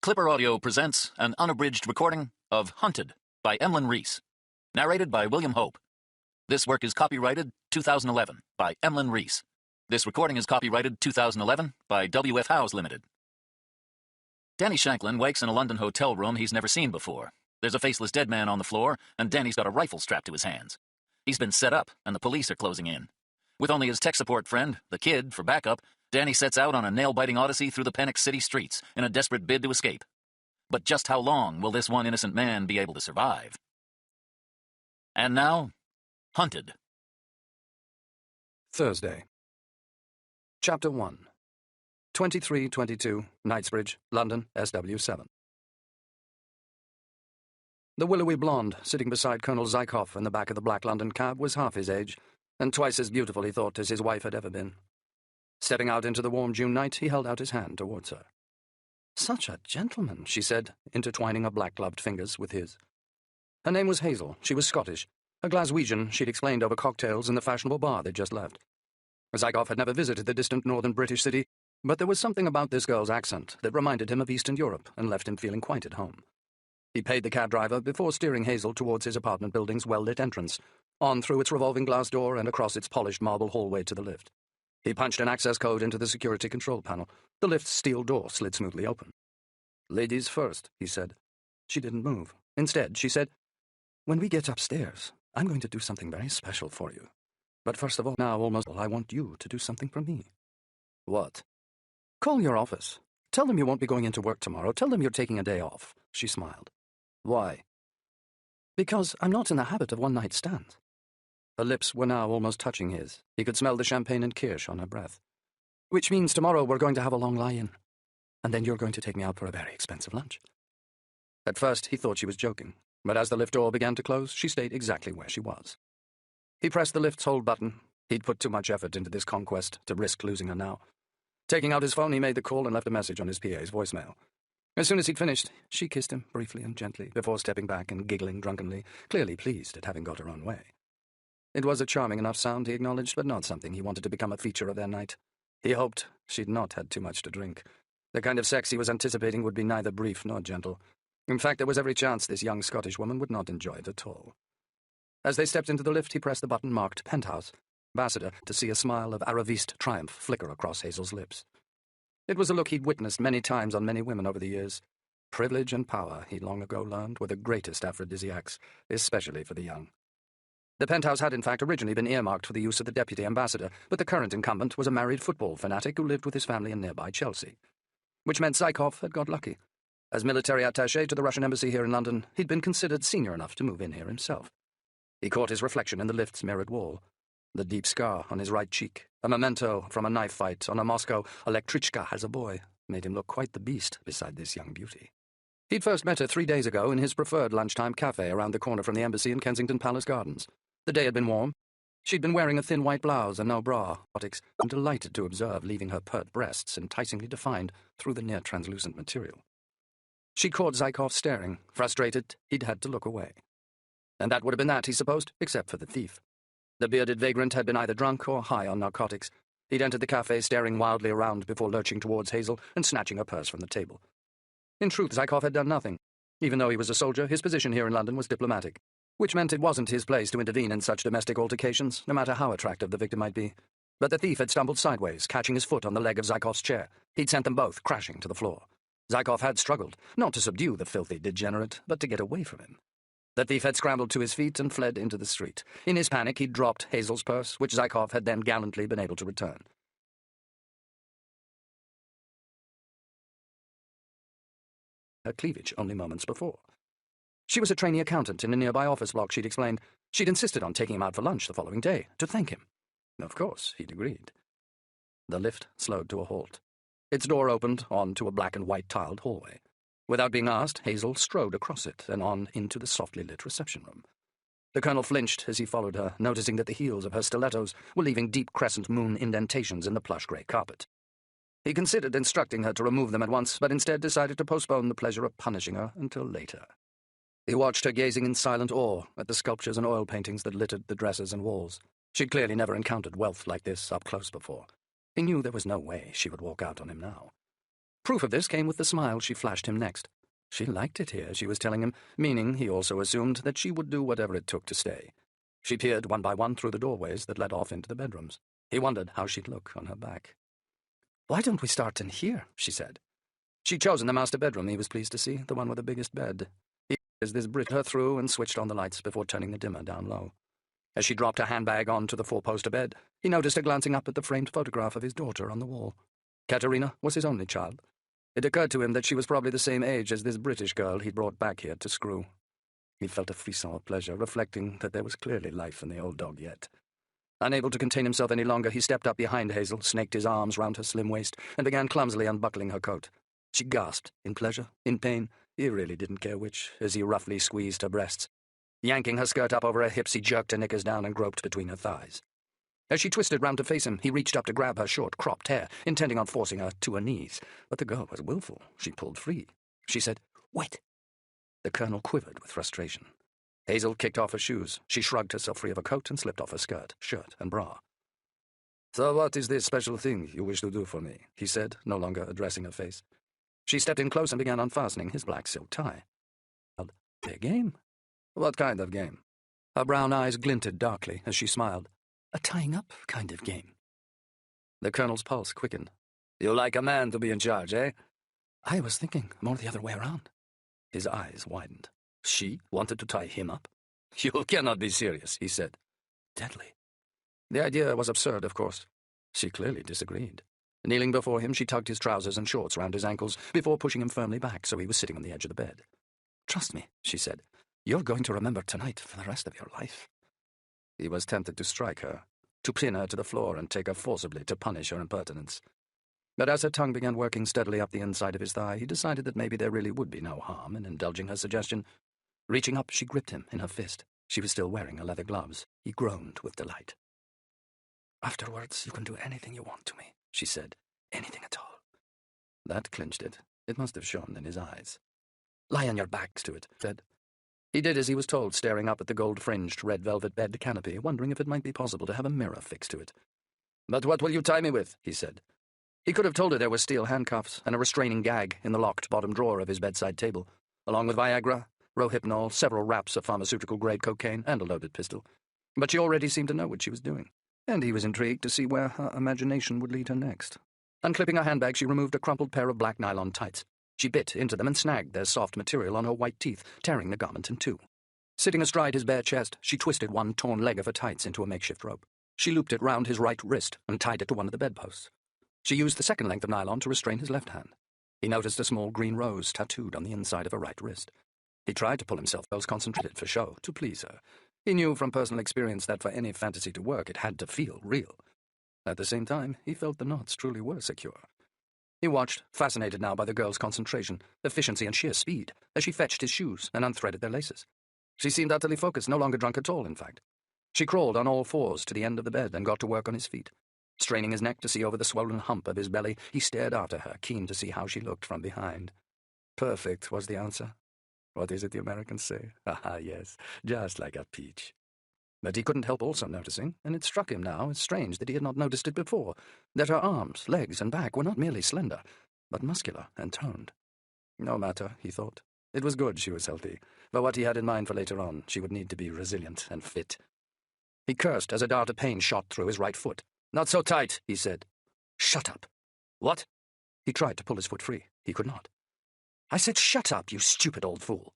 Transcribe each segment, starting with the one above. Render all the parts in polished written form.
Clipper Audio presents an unabridged recording of Hunted by Emlyn Rees, narrated by William Hope. This work is copyrighted 2011 by Emlyn Rees. This recording is copyrighted 2011 by W.F. Howes Limited. Danny Shanklin wakes in a London hotel room he's never seen before. There's a faceless dead man on the floor, and Danny's got a rifle strapped to his hands. He's been set up, and the police are closing in. With only his tech support friend, the kid, for backup, Danny sets out on a nail-biting odyssey through the panicked city streets in a desperate bid to escape. But just how long will this one innocent man be able to survive? And now, Hunted. Thursday. Chapter 1. 2322, Knightsbridge, London, SW7. The willowy blonde sitting beside Colonel Zykov in the back of the black London cab was half his age, and twice as beautiful, he thought, as his wife had ever been. Stepping out into the warm June night, he held out his hand towards her. "Such a gentleman," she said, intertwining her black-gloved fingers with his. Her name was Hazel. She was Scottish. A Glaswegian, she'd explained over cocktails in the fashionable bar they'd just left. Zykov had never visited the distant northern British city, but there was something about this girl's accent that reminded him of Eastern Europe and left him feeling quite at home. He paid the cab driver before steering Hazel towards his apartment building's well-lit entrance, on through its revolving glass door and across its polished marble hallway to the lift. He punched an access code into the security control panel. The lift's steel door slid smoothly open. "Ladies first," he said. She didn't move. Instead, she said, "When we get upstairs, I'm going to do something very special for you. But first of all, now almost all, I want you to do something for me." "What?" "Call your office. Tell them you won't be going into work tomorrow. Tell them you're taking a day off." She smiled. "Why?" "Because I'm not in the habit of one-night stands." Her lips were now almost touching his. He could smell the champagne and kirsch on her breath. "Which means tomorrow we're going to have a long lie-in. And then you're going to take me out for a very expensive lunch." At first, he thought she was joking, but as the lift door began to close, she stayed exactly where she was. He pressed the lift's hold button. He'd put too much effort into this conquest to risk losing her now. Taking out his phone, he made the call and left a message on his PA's voicemail. As soon as he'd finished, she kissed him briefly and gently before stepping back and giggling drunkenly, clearly pleased at having got her own way. It was a charming enough sound, he acknowledged, but not something he wanted to become a feature of their night. He hoped she'd not had too much to drink. The kind of sex he was anticipating would be neither brief nor gentle. In fact, there was every chance this young Scottish woman would not enjoy it at all. As they stepped into the lift, he pressed the button marked Penthouse, Ambassador, to see a smile of Aravist triumph flicker across Hazel's lips. It was a look he'd witnessed many times on many women over the years. Privilege and power, he'd long ago learned, were the greatest aphrodisiacs, especially for the young. The penthouse had in fact originally been earmarked for the use of the deputy ambassador, but the current incumbent was a married football fanatic who lived with his family in nearby Chelsea. Which meant Zykov had got lucky. As military attaché to the Russian embassy here in London, he'd been considered senior enough to move in here himself. He caught his reflection in the lift's mirrored wall. The deep scar on his right cheek, a memento from a knife fight on a Moscow elektrichka as a boy, made him look quite the beast beside this young beauty. He'd first met her 3 days ago in his preferred lunchtime cafe around the corner from the embassy in Kensington Palace Gardens. The day had been warm. She'd been wearing a thin white blouse and no bra, and delighted to observe leaving her pert breasts enticingly defined through the near-translucent material. She caught Zykov staring. Frustrated, he'd had to look away. And that would have been that, he supposed, except for the thief. The bearded vagrant had been either drunk or high on narcotics. He'd entered the cafe staring wildly around before lurching towards Hazel and snatching her purse from the table. In truth, Zykov had done nothing. Even though he was a soldier, his position here in London was diplomatic, which meant it wasn't his place to intervene in such domestic altercations, no matter how attractive the victim might be. But the thief had stumbled sideways, catching his foot on the leg of Zykov's chair. He'd sent them both crashing to the floor. Zykov had struggled, not to subdue the filthy degenerate, but to get away from him. The thief had scrambled to his feet and fled into the street. In his panic, he'd dropped Hazel's purse, which Zykov had then gallantly been able to return. Her cleavage only moments before. She was a trainee accountant in a nearby office block, she'd explained. She'd insisted on taking him out for lunch the following day, to thank him. Of course, he'd agreed. The lift slowed to a halt. Its door opened onto a black and white tiled hallway. Without being asked, Hazel strode across it and on into the softly lit reception room. The colonel flinched as he followed her, noticing that the heels of her stilettos were leaving deep crescent moon indentations in the plush grey carpet. He considered instructing her to remove them at once, but instead decided to postpone the pleasure of punishing her until later. He watched her gazing in silent awe at the sculptures and oil paintings that littered the dresses and walls. She'd clearly never encountered wealth like this up close before. He knew there was no way she would walk out on him now. Proof of this came with the smile she flashed him next. She liked it here, she was telling him, meaning he also assumed that she would do whatever it took to stay. She peered one by one through the doorways that led off into the bedrooms. He wondered how she'd look on her back. "Why don't we start in here?" she said. She'd chosen the master bedroom, he was pleased to see, the one with the biggest bed. He as this bridged her through and switched on the lights before turning the dimmer down low. As she dropped her handbag onto the four-poster bed, he noticed her glancing up at the framed photograph of his daughter on the wall. Katerina was his only child. It occurred to him that she was probably the same age as this British girl he'd brought back here to screw. He felt a frisson of pleasure, reflecting that there was clearly life in the old dog yet. Unable to contain himself any longer, he stepped up behind Hazel, snaked his arms round her slim waist, and began clumsily unbuckling her coat. She gasped, in pleasure, in pain. He really didn't care which, as he roughly squeezed her breasts. Yanking her skirt up over her hips, he jerked her knickers down and groped between her thighs. As she twisted round to face him, he reached up to grab her short, cropped hair, intending on forcing her to her knees. But the girl was willful. She pulled free. She said, "Wait." The colonel quivered with frustration. Hazel kicked off her shoes. She shrugged herself free of her coat and slipped off her skirt, shirt, and bra. "So what is this special thing you wish to do for me?" he said, no longer addressing her face. She stepped in close and began unfastening his black silk tie. "A game?" "What kind of game?" Her brown eyes glinted darkly as she smiled. "A tying-up kind of game." The colonel's pulse quickened. "You like a man to be in charge, eh?" "I was thinking more the other way around." His eyes widened. She wanted to tie him up? "You cannot be serious," he said. "Deadly." The idea was absurd, of course. She clearly disagreed. Kneeling before him, she tugged his trousers and shorts round his ankles before pushing him firmly back so he was sitting on the edge of the bed. "Trust me," she said. "You're going to remember tonight for the rest of your life." He was tempted to strike her, to pin her to the floor and take her forcibly to punish her impertinence. But as her tongue began working steadily up the inside of his thigh, he decided that maybe there really would be no harm in indulging her suggestion. Reaching up, she gripped him in her fist. She was still wearing her leather gloves. He groaned with delight. "Afterwards, you can do anything you want to me," she said. "Anything at all." That clinched it. It must have shone in his eyes. "Lie on your back, Stuart," said. He did as he was told, staring up at the gold-fringed red velvet bed canopy, wondering if it might be possible to have a mirror fixed to it. "But what will you tie me with?" he said. He could have told her there were steel handcuffs and a restraining gag in the locked bottom drawer of his bedside table, along with Viagra, Rohypnol, several wraps of pharmaceutical-grade cocaine, and a loaded pistol. But she already seemed to know what she was doing, and he was intrigued to see where her imagination would lead her next. Unclipping her handbag, she removed a crumpled pair of black nylon tights. She bit into them and snagged their soft material on her white teeth, tearing the garment in two. Sitting astride his bare chest, she twisted one torn leg of her tights into a makeshift rope. She looped it round his right wrist and tied it to one of the bedposts. She used the second length of nylon to restrain his left hand. He noticed a small green rose tattooed on the inside of her right wrist. He tried to pull himself concentrated for show, to please her. He knew from personal experience that for any fantasy to work, it had to feel real. At the same time, he felt the knots truly were secure. He watched, fascinated now by the girl's concentration, efficiency, and sheer speed, as she fetched his shoes and unthreaded their laces. She seemed utterly focused, no longer drunk at all, in fact. She crawled on all fours to the end of the bed and got to work on his feet. Straining his neck to see over the swollen hump of his belly, he stared after her, keen to see how she looked from behind. "Perfect," was the answer. "What is it the Americans say? Ah, yes, just like a peach." But he couldn't help also noticing, and it struck him now as strange that he had not noticed it before, that her arms, legs, and back were not merely slender, but muscular and toned. No matter, he thought. It was good she was healthy. For what he had in mind for later on, she would need to be resilient and fit. He cursed as a dart of pain shot through his right foot. "Not so tight," he said. "Shut up." "What?" He tried to pull his foot free. He could not. "I said shut up, you stupid old fool."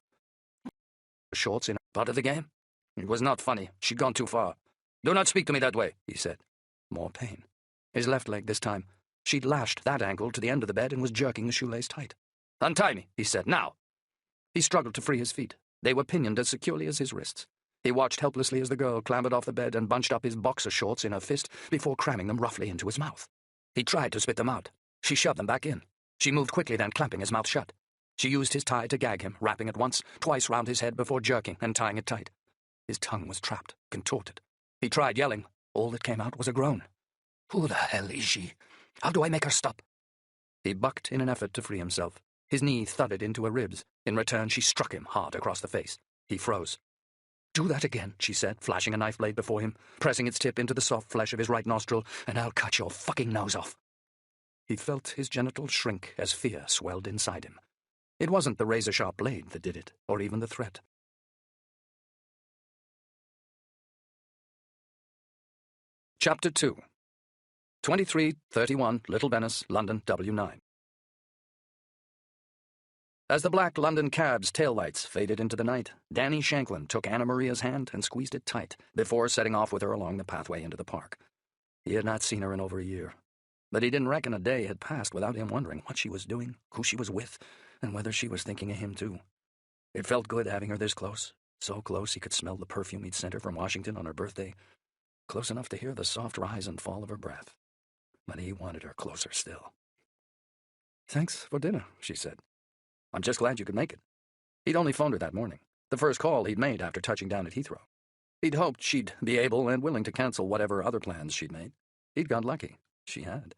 "Shorts in part of the game?" "It was not funny. She'd gone too far." "Do not speak to me that way," he said. More pain. His left leg this time. She'd lashed that ankle to the end of the bed and was jerking the shoelace tight. "Untie me," he said. "Now." He struggled to free his feet. They were pinioned as securely as his wrists. He watched helplessly as the girl clambered off the bed and bunched up his boxer shorts in her fist before cramming them roughly into his mouth. He tried to spit them out. She shoved them back in. She moved quickly, then clamping his mouth shut. She used his tie to gag him, wrapping it once, twice round his head before jerking and tying it tight. His tongue was trapped, contorted. He tried yelling. All that came out was a groan. "Who the hell is she? How do I make her stop?" He bucked in an effort to free himself. His knee thudded into her ribs. In return, she struck him hard across the face. He froze. "Do that again," she said, flashing a knife blade before him, pressing its tip into the soft flesh of his right nostril, "and I'll cut your fucking nose off." he felt his genitals shrink as fear swelled inside him. It wasn't the razor-sharp blade that did it, or even the threat. Chapter 2. 2331 Little Venice, London, W9. As the black London cab's taillights faded into the night, Danny Shanklin took Anna Maria's hand and squeezed it tight before setting off with her along the pathway into the park. He had not seen her in over a year, but he didn't reckon a day had passed without him wondering what she was doing, who she was with, and whether she was thinking of him too. It felt good having her this close, so close he could smell the perfume he'd sent her from Washington on her birthday, close enough to hear the soft rise and fall of her breath. But he wanted her closer still. "Thanks for dinner," she said. "I'm just glad you could make it." He'd only phoned her that morning, the first call he'd made after touching down at Heathrow. He'd hoped she'd be able and willing to cancel whatever other plans she'd made. He'd got lucky. She had.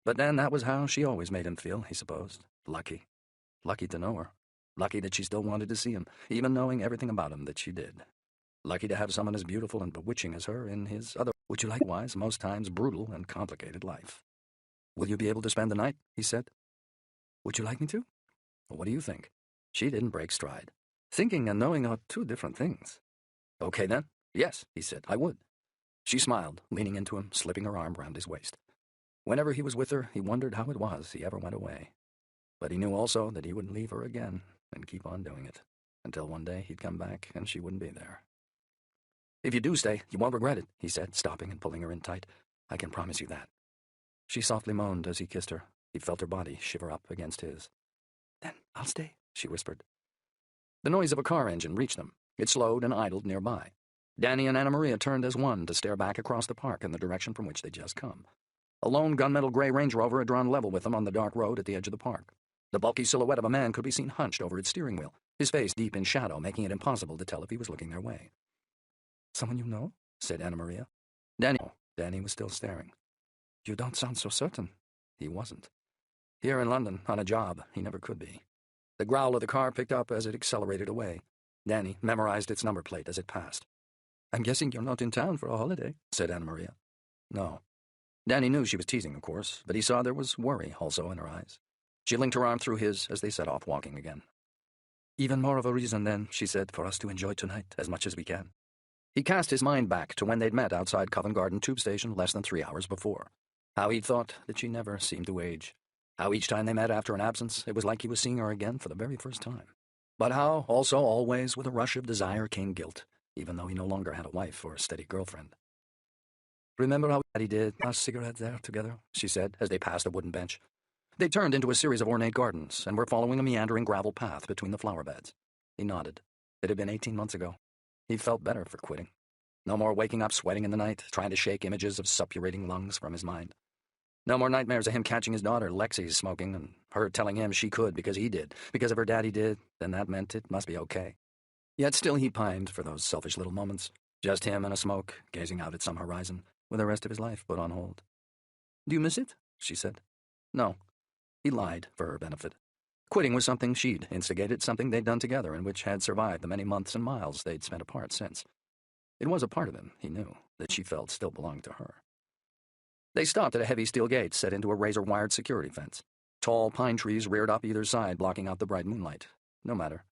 But then that was how she always made him feel, he supposed. Lucky. Lucky to know her. Lucky that she still wanted to see him, even knowing everything about him that she did. Lucky to have someone as beautiful and bewitching as her in his other, which you likewise, most times brutal and complicated life. "Will you be able to spend the night?" he said. "Would you like me to?" "What do you think?" She didn't break stride. Thinking and knowing are two different things. "Okay, then. Yes," he said, "I would." She smiled, leaning into him, slipping her arm round his waist. Whenever he was with her, he wondered how it was he ever went away. But he knew also that he wouldn't leave her again and keep on doing it, until one day he'd come back and she wouldn't be there. "If you do stay, you won't regret it," he said, stopping and pulling her in tight. "I can promise you that." She softly moaned as he kissed her. He felt her body shiver up against his. "Then I'll stay," she whispered. The noise of a car engine reached them. It slowed and idled nearby. Danny and Anna Maria turned as one to stare back across the park in the direction from which they'd just come. A lone gunmetal gray Range Rover had drawn level with them on the dark road at the edge of the park. The bulky silhouette of a man could be seen hunched over its steering wheel, his face deep in shadow, making it impossible to tell if he was looking their way. "Someone you know?" said Anna Maria. Danny was still staring. "You don't sound so certain." He wasn't. Here in London, on a job, he never could be. The growl of the car picked up as it accelerated away. Danny memorized its number plate as it passed. "I'm guessing you're not in town for a holiday," said Anna Maria. "No." Danny knew she was teasing, of course, but he saw there was worry also in her eyes. She linked her arm through his as they set off walking again. "Even more of a reason, then," she said, "for us to enjoy tonight as much as we can." He cast his mind back to when they'd met outside Covent Garden tube station less than 3 hours before. How he'd thought that she never seemed to age. How each time they met after an absence, it was like he was seeing her again for the very first time. But how, also always, with a rush of desire came guilt, even though he no longer had a wife or a steady girlfriend. "Remember how Daddy did our cigarette there together?" she said, as they passed a wooden bench. They turned into a series of ornate gardens, and were following a meandering gravel path between the flower beds. He nodded. It had been 18 months ago. He felt better for quitting. No more waking up sweating in the night, trying to shake images of suppurating lungs from his mind. No more nightmares of him catching his daughter, Lexi, smoking, and her telling him she could because he did. Because if her daddy did, then that meant it must be okay. Yet still he pined for those selfish little moments. Just him and a smoke, gazing out at some horizon, with the rest of his life put on hold. "Do you miss it?" she said. No. He lied for her benefit. Quitting was something she'd instigated, something they'd done together, and which had survived the many months and miles they'd spent apart since. It was a part of him, he knew, that she felt still belonged to her. They stopped at a heavy steel gate set into a razor-wired security fence. Tall pine trees reared up either side, blocking out the bright moonlight. No matter.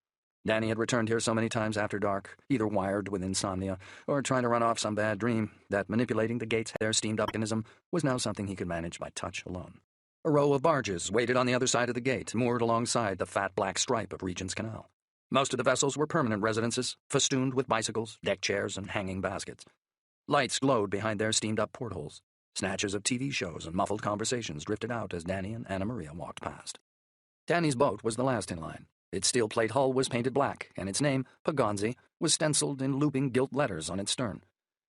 Danny had returned here so many times after dark, either wired with insomnia or trying to run off some bad dream, that manipulating the gate's their steamed-up mechanism was now something he could manage by touch alone. A row of barges waited on the other side of the gate, moored alongside the fat black stripe of Regent's Canal. Most of the vessels were permanent residences, festooned with bicycles, deck chairs, and hanging baskets. Lights glowed behind their steamed-up portholes. Snatches of TV shows and muffled conversations drifted out as Danny and Anna Maria walked past. Danny's boat was the last in line. Its steel plate hull was painted black, and its name, Pagonzi, was stenciled in looping gilt letters on its stern.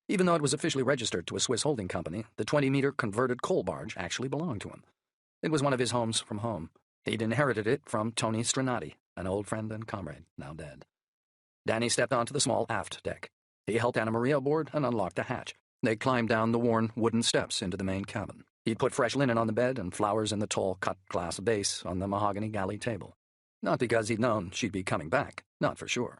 Even though it was officially registered to a Swiss holding company, the 20-meter converted coal barge actually belonged to him. It was one of his homes from home. He'd inherited it from Tony Strinati, an old friend and comrade, now dead. Danny stepped onto the small aft deck. He helped Anna Maria aboard and unlocked the hatch. They climbed down the worn wooden steps into the main cabin. He'd put fresh linen on the bed and flowers in the tall cut glass vase on the mahogany galley table. Not because he'd known she'd be coming back, not for sure,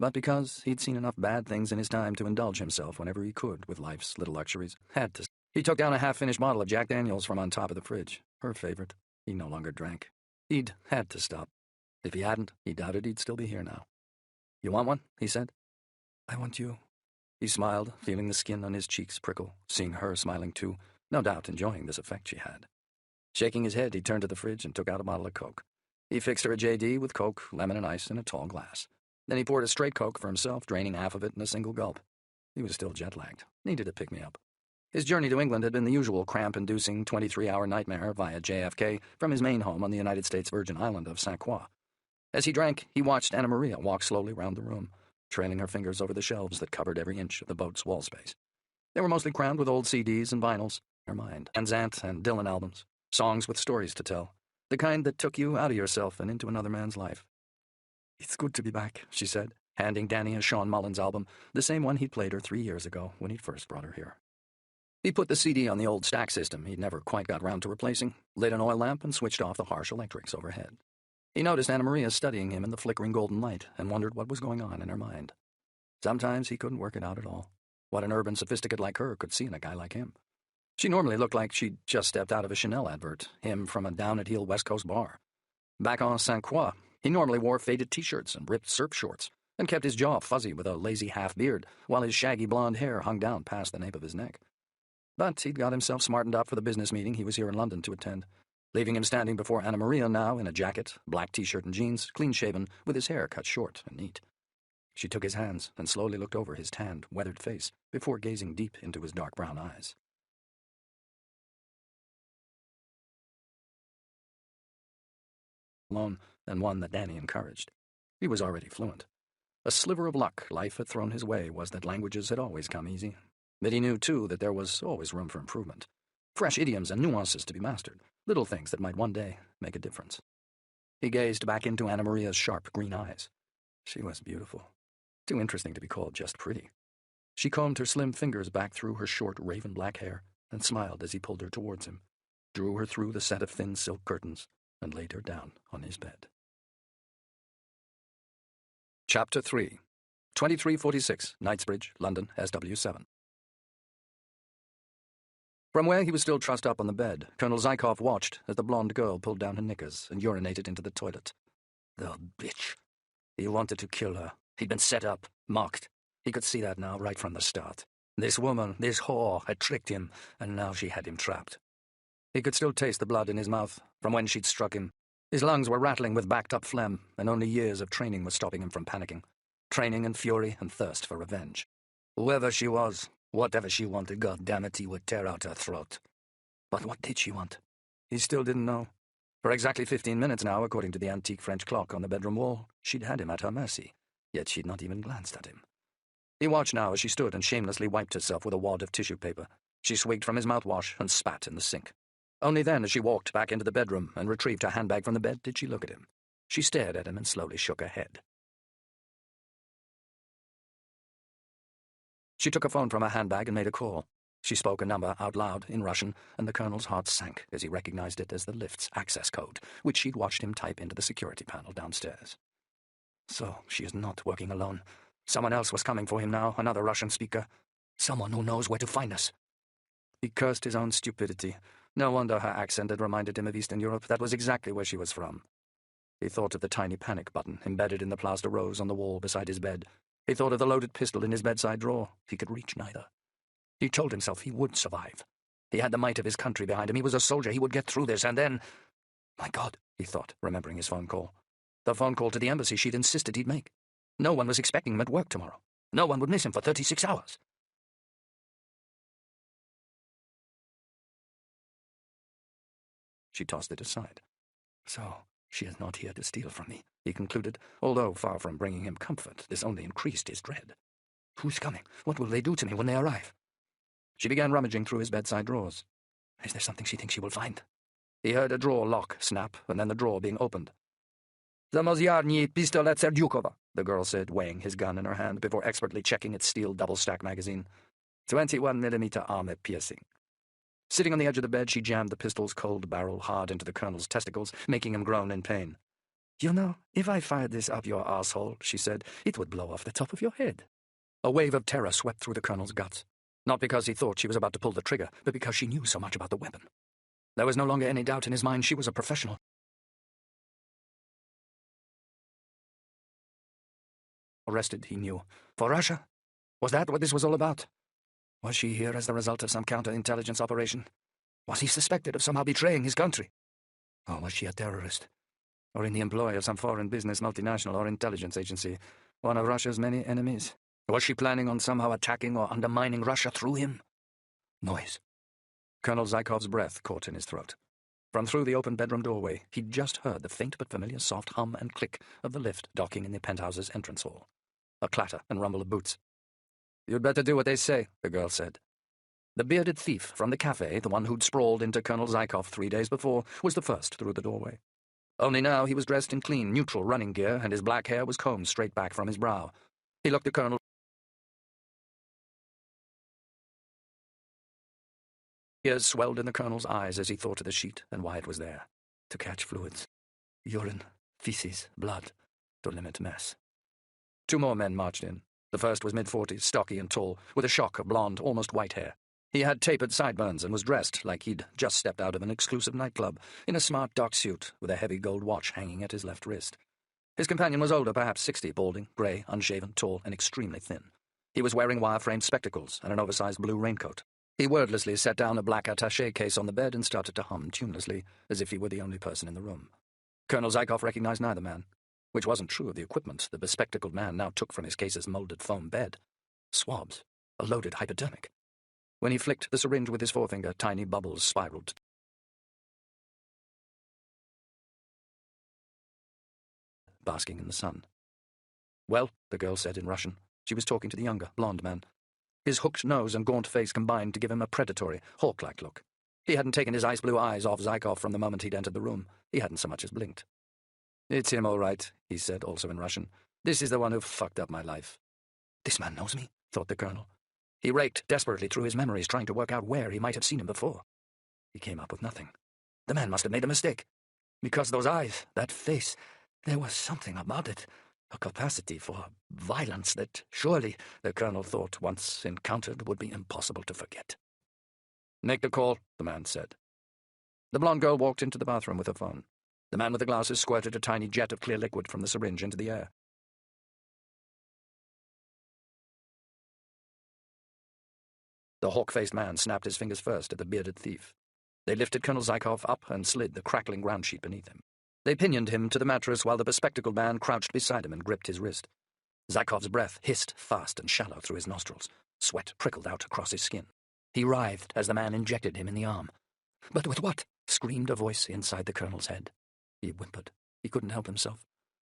but because he'd seen enough bad things in his time to indulge himself whenever he could with life's little luxuries. Had to. He took down a half-finished bottle of Jack Daniels from on top of the fridge. her favorite. He no longer drank. He'd had to stop. If he hadn't, he doubted he'd still be here now. "You want one?" he said. "I want you." He smiled, feeling the skin on his cheeks prickle, seeing her smiling too, no doubt enjoying this effect she had. Shaking his head, he turned to the fridge and took out a bottle of Coke. He fixed her a J.D. with Coke, lemon and ice in a tall glass. Then he poured a straight Coke for himself, draining half of it in a single gulp. He was still jet-lagged. Needed a pick-me-up. His journey to England had been the usual cramp-inducing 23-hour nightmare via JFK from his main home on the United States Virgin Island of St. Croix. As he drank, he watched Anna Maria walk slowly round the room, trailing her fingers over the shelves that covered every inch of the boat's wall space. They were mostly crammed with old CDs and vinyls, her mind, and Zant and Dylan albums, songs with stories to tell, the kind that took you out of yourself and into another man's life. "It's good to be back," she said, handing Danny a Sean Mullins album, the same one he'd played her 3 years ago when he'd first brought her here. He put the CD on the old stack system he'd never quite got round to replacing, lit an oil lamp, and switched off the harsh electrics overhead. He noticed Anna Maria studying him in the flickering golden light and wondered what was going on in her mind. Sometimes he couldn't work it out at all. What an urban sophisticate like her could see in a guy like him. She normally looked like she'd just stepped out of a Chanel advert, him from a down-at-heel West Coast bar. Back on St. Croix, he normally wore faded T-shirts and ripped surf shorts, and kept his jaw fuzzy with a lazy half-beard, while his shaggy blonde hair hung down past the nape of his neck. But he'd got himself smartened up for the business meeting he was here in London to attend, leaving him standing before Anna Maria now in a jacket, black T-shirt and jeans, clean-shaven, with his hair cut short and neat. She took his hands and slowly looked over his tanned, weathered face before gazing deep into his dark brown eyes. Alone, and one that Danny encouraged. He was already fluent. A sliver of luck life had thrown his way was that languages had always come easy. But he knew, too, that there was always room for improvement. Fresh idioms and nuances to be mastered, little things that might one day make a difference. He gazed back into Anna Maria's sharp green eyes. She was beautiful. Too interesting to be called just pretty. She combed her slim fingers back through her short raven-black hair and smiled as he pulled her towards him, drew her through the set of thin silk curtains, and laid her down on his bed. Chapter 3. 2346, Knightsbridge, London, SW7. From where he was still trussed up on the bed, Colonel Zykov watched as the blonde girl pulled down her knickers and urinated into the toilet. The bitch. He wanted to kill her. He'd been set up, mocked. He could see that now, right from the start. This woman, this whore, had tricked him, and now she had him trapped. He could still taste the blood in his mouth from when she'd struck him. His lungs were rattling with backed-up phlegm, and only years of training was stopping him from panicking. Training and fury and thirst for revenge. Whoever she was, whatever she wanted, goddammit, he would tear out her throat. But what did she want? He still didn't know. For exactly 15 minutes now, according to the antique French clock on the bedroom wall, she'd had him at her mercy, yet she'd not even glanced at him. He watched now as she stood and shamelessly wiped herself with a wad of tissue paper. She swigged from his mouthwash and spat in the sink. Only then, as she walked back into the bedroom and retrieved her handbag from the bed, did she look at him. She stared at him and slowly shook her head. She took a phone from her handbag and made a call. She spoke a number out loud in Russian, and the colonel's heart sank as he recognized it as the lift's access code, which she'd watched him type into the security panel downstairs. So she is not working alone. Someone else was coming for him now, another Russian speaker. Someone who knows where to find us. He cursed his own stupidity. No wonder her accent had reminded him of Eastern Europe. That was exactly where she was from. He thought of the tiny panic button embedded in the plaster rose on the wall beside his bed. He thought of the loaded pistol in his bedside drawer. He could reach neither. He told himself he would survive. He had the might of his country behind him. He was a soldier. He would get through this, and then... My God, he thought, remembering his phone call. The phone call to the embassy she'd insisted he'd make. No one was expecting him at work tomorrow. No one would miss him for 36 hours. She tossed it aside. So, she is not here to steal from me, he concluded, although far from bringing him comfort, this only increased his dread. Who's coming? What will they do to me when they arrive? She began rummaging through his bedside drawers. Is there something she thinks she will find? He heard a drawer lock snap, and then the drawer being opened. "Samozyarny pistolet Serdyukova," the girl said, weighing his gun in her hand before expertly checking its steel double-stack magazine. 21mm armor piercing. Sitting on the edge of the bed, she jammed the pistol's cold barrel hard into the colonel's testicles, making him groan in pain. "You know, if I fired this up your asshole," she said, "it would blow off the top of your head." A wave of terror swept through the colonel's guts. Not because he thought she was about to pull the trigger, but because she knew so much about the weapon. There was no longer any doubt in his mind. She was a professional. Arrested, he knew. For Russia? Was that what this was all about? Was she here as the result of some counterintelligence operation? Was he suspected of somehow betraying his country? Or was she a terrorist? Or in the employ of some foreign business, multinational, or intelligence agency, one of Russia's many enemies? Was she planning on somehow attacking or undermining Russia through him? Noise. Colonel Zykov's breath caught in his throat. From through the open bedroom doorway, he'd just heard the faint but familiar soft hum and click of the lift docking in the penthouse's entrance hall. A clatter and rumble of boots. "You'd better do what they say," the girl said. The bearded thief from the cafe, the one who'd sprawled into Colonel Zykov 3 days before, was the first through the doorway. Only now he was dressed in clean, neutral running gear, and his black hair was combed straight back from his brow. He looked at Colonel. Tears swelled in the Colonel's eyes as he thought of the sheet and why it was there. To catch fluids. Urine, feces, blood. To limit mess. 2 more men marched in. The first was mid-40s, stocky and tall, with a shock of blonde, almost white hair. He had tapered sideburns and was dressed like he'd just stepped out of an exclusive nightclub, in a smart dark suit with a heavy gold watch hanging at his left wrist. His companion was older, perhaps 60, balding, grey, unshaven, tall, and extremely thin. He was wearing wire-framed spectacles and an oversized blue raincoat. He wordlessly set down a black attaché case on the bed and started to hum tunelessly, as if he were the only person in the room. Colonel Zykov recognized neither man, which wasn't true of the equipment the bespectacled man now took from his case's molded foam bed. Swabs, a loaded hypodermic. When he flicked the syringe with his forefinger, tiny bubbles spiraled. Basking in the sun. "Well," the girl said in Russian. She was talking to the younger, blonde man. His hooked nose and gaunt face combined to give him a predatory, hawk-like look. He hadn't taken his ice-blue eyes off Zykov from the moment he'd entered the room. He hadn't so much as blinked. "It's him, all right," he said, also in Russian. "This is the one who fucked up my life." This man knows me, thought the Colonel. He raked desperately through his memories, trying to work out where he might have seen him before. He came up with nothing. The man must have made a mistake. Because those eyes, that face, there was something about it. A capacity for violence that surely, the Colonel thought, once encountered, would be impossible to forget. "Make the call," the man said. The blonde girl walked into the bathroom with her phone. The man with the glasses squirted a tiny jet of clear liquid from the syringe into the air. The hawk-faced man snapped his fingers first at the bearded thief. They lifted Colonel Zykov up and slid the crackling ground sheet beneath him. They pinioned him to the mattress while the bespectacled man crouched beside him and gripped his wrist. Zykov's breath hissed fast and shallow through his nostrils. Sweat prickled out across his skin. He writhed as the man injected him in the arm. "But with what?" screamed a voice inside the Colonel's head. He whimpered. He couldn't help himself.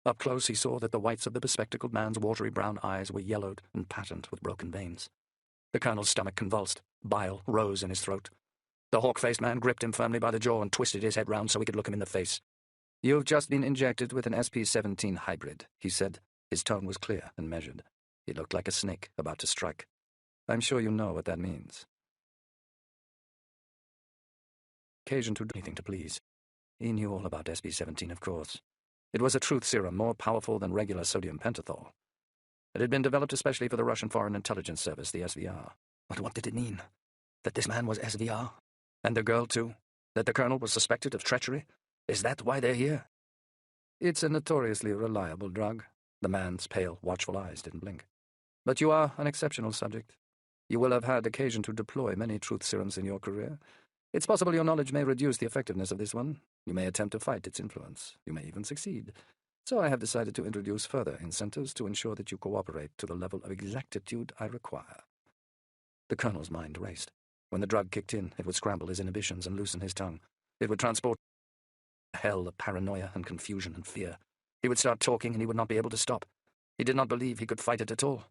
Up close he saw that the whites of the bespectacled man's watery brown eyes were yellowed and patterned with broken veins. The Colonel's stomach convulsed. Bile rose in his throat. The hawk-faced man gripped him firmly by the jaw and twisted his head round so he could look him in the face. "You've just been injected with an SP-17 hybrid," he said. His tone was clear and measured. He looked like a snake about to strike. "I'm sure you know what that means." Occasion to do anything to please. He knew all about SP-17, of course. It was a truth serum more powerful than regular sodium pentothal. It had been developed especially for the Russian Foreign Intelligence Service, the SVR. But what did it mean? That this man was SVR? And the girl, too? That the Colonel was suspected of treachery? Is that why they're here? "It's a notoriously reliable drug." The man's pale, watchful eyes didn't blink. "But you are an exceptional subject. You will have had occasion to deploy many truth serums in your career. It's possible your knowledge may reduce the effectiveness of this one. You may attempt to fight its influence. You may even succeed. So I have decided to introduce further incentives to ensure that you cooperate to the level of exactitude I require." The Colonel's mind raced. When the drug kicked in, it would scramble his inhibitions and loosen his tongue. It would transport a hell of paranoia and confusion and fear. He would start talking and he would not be able to stop. He did not believe he could fight it at all.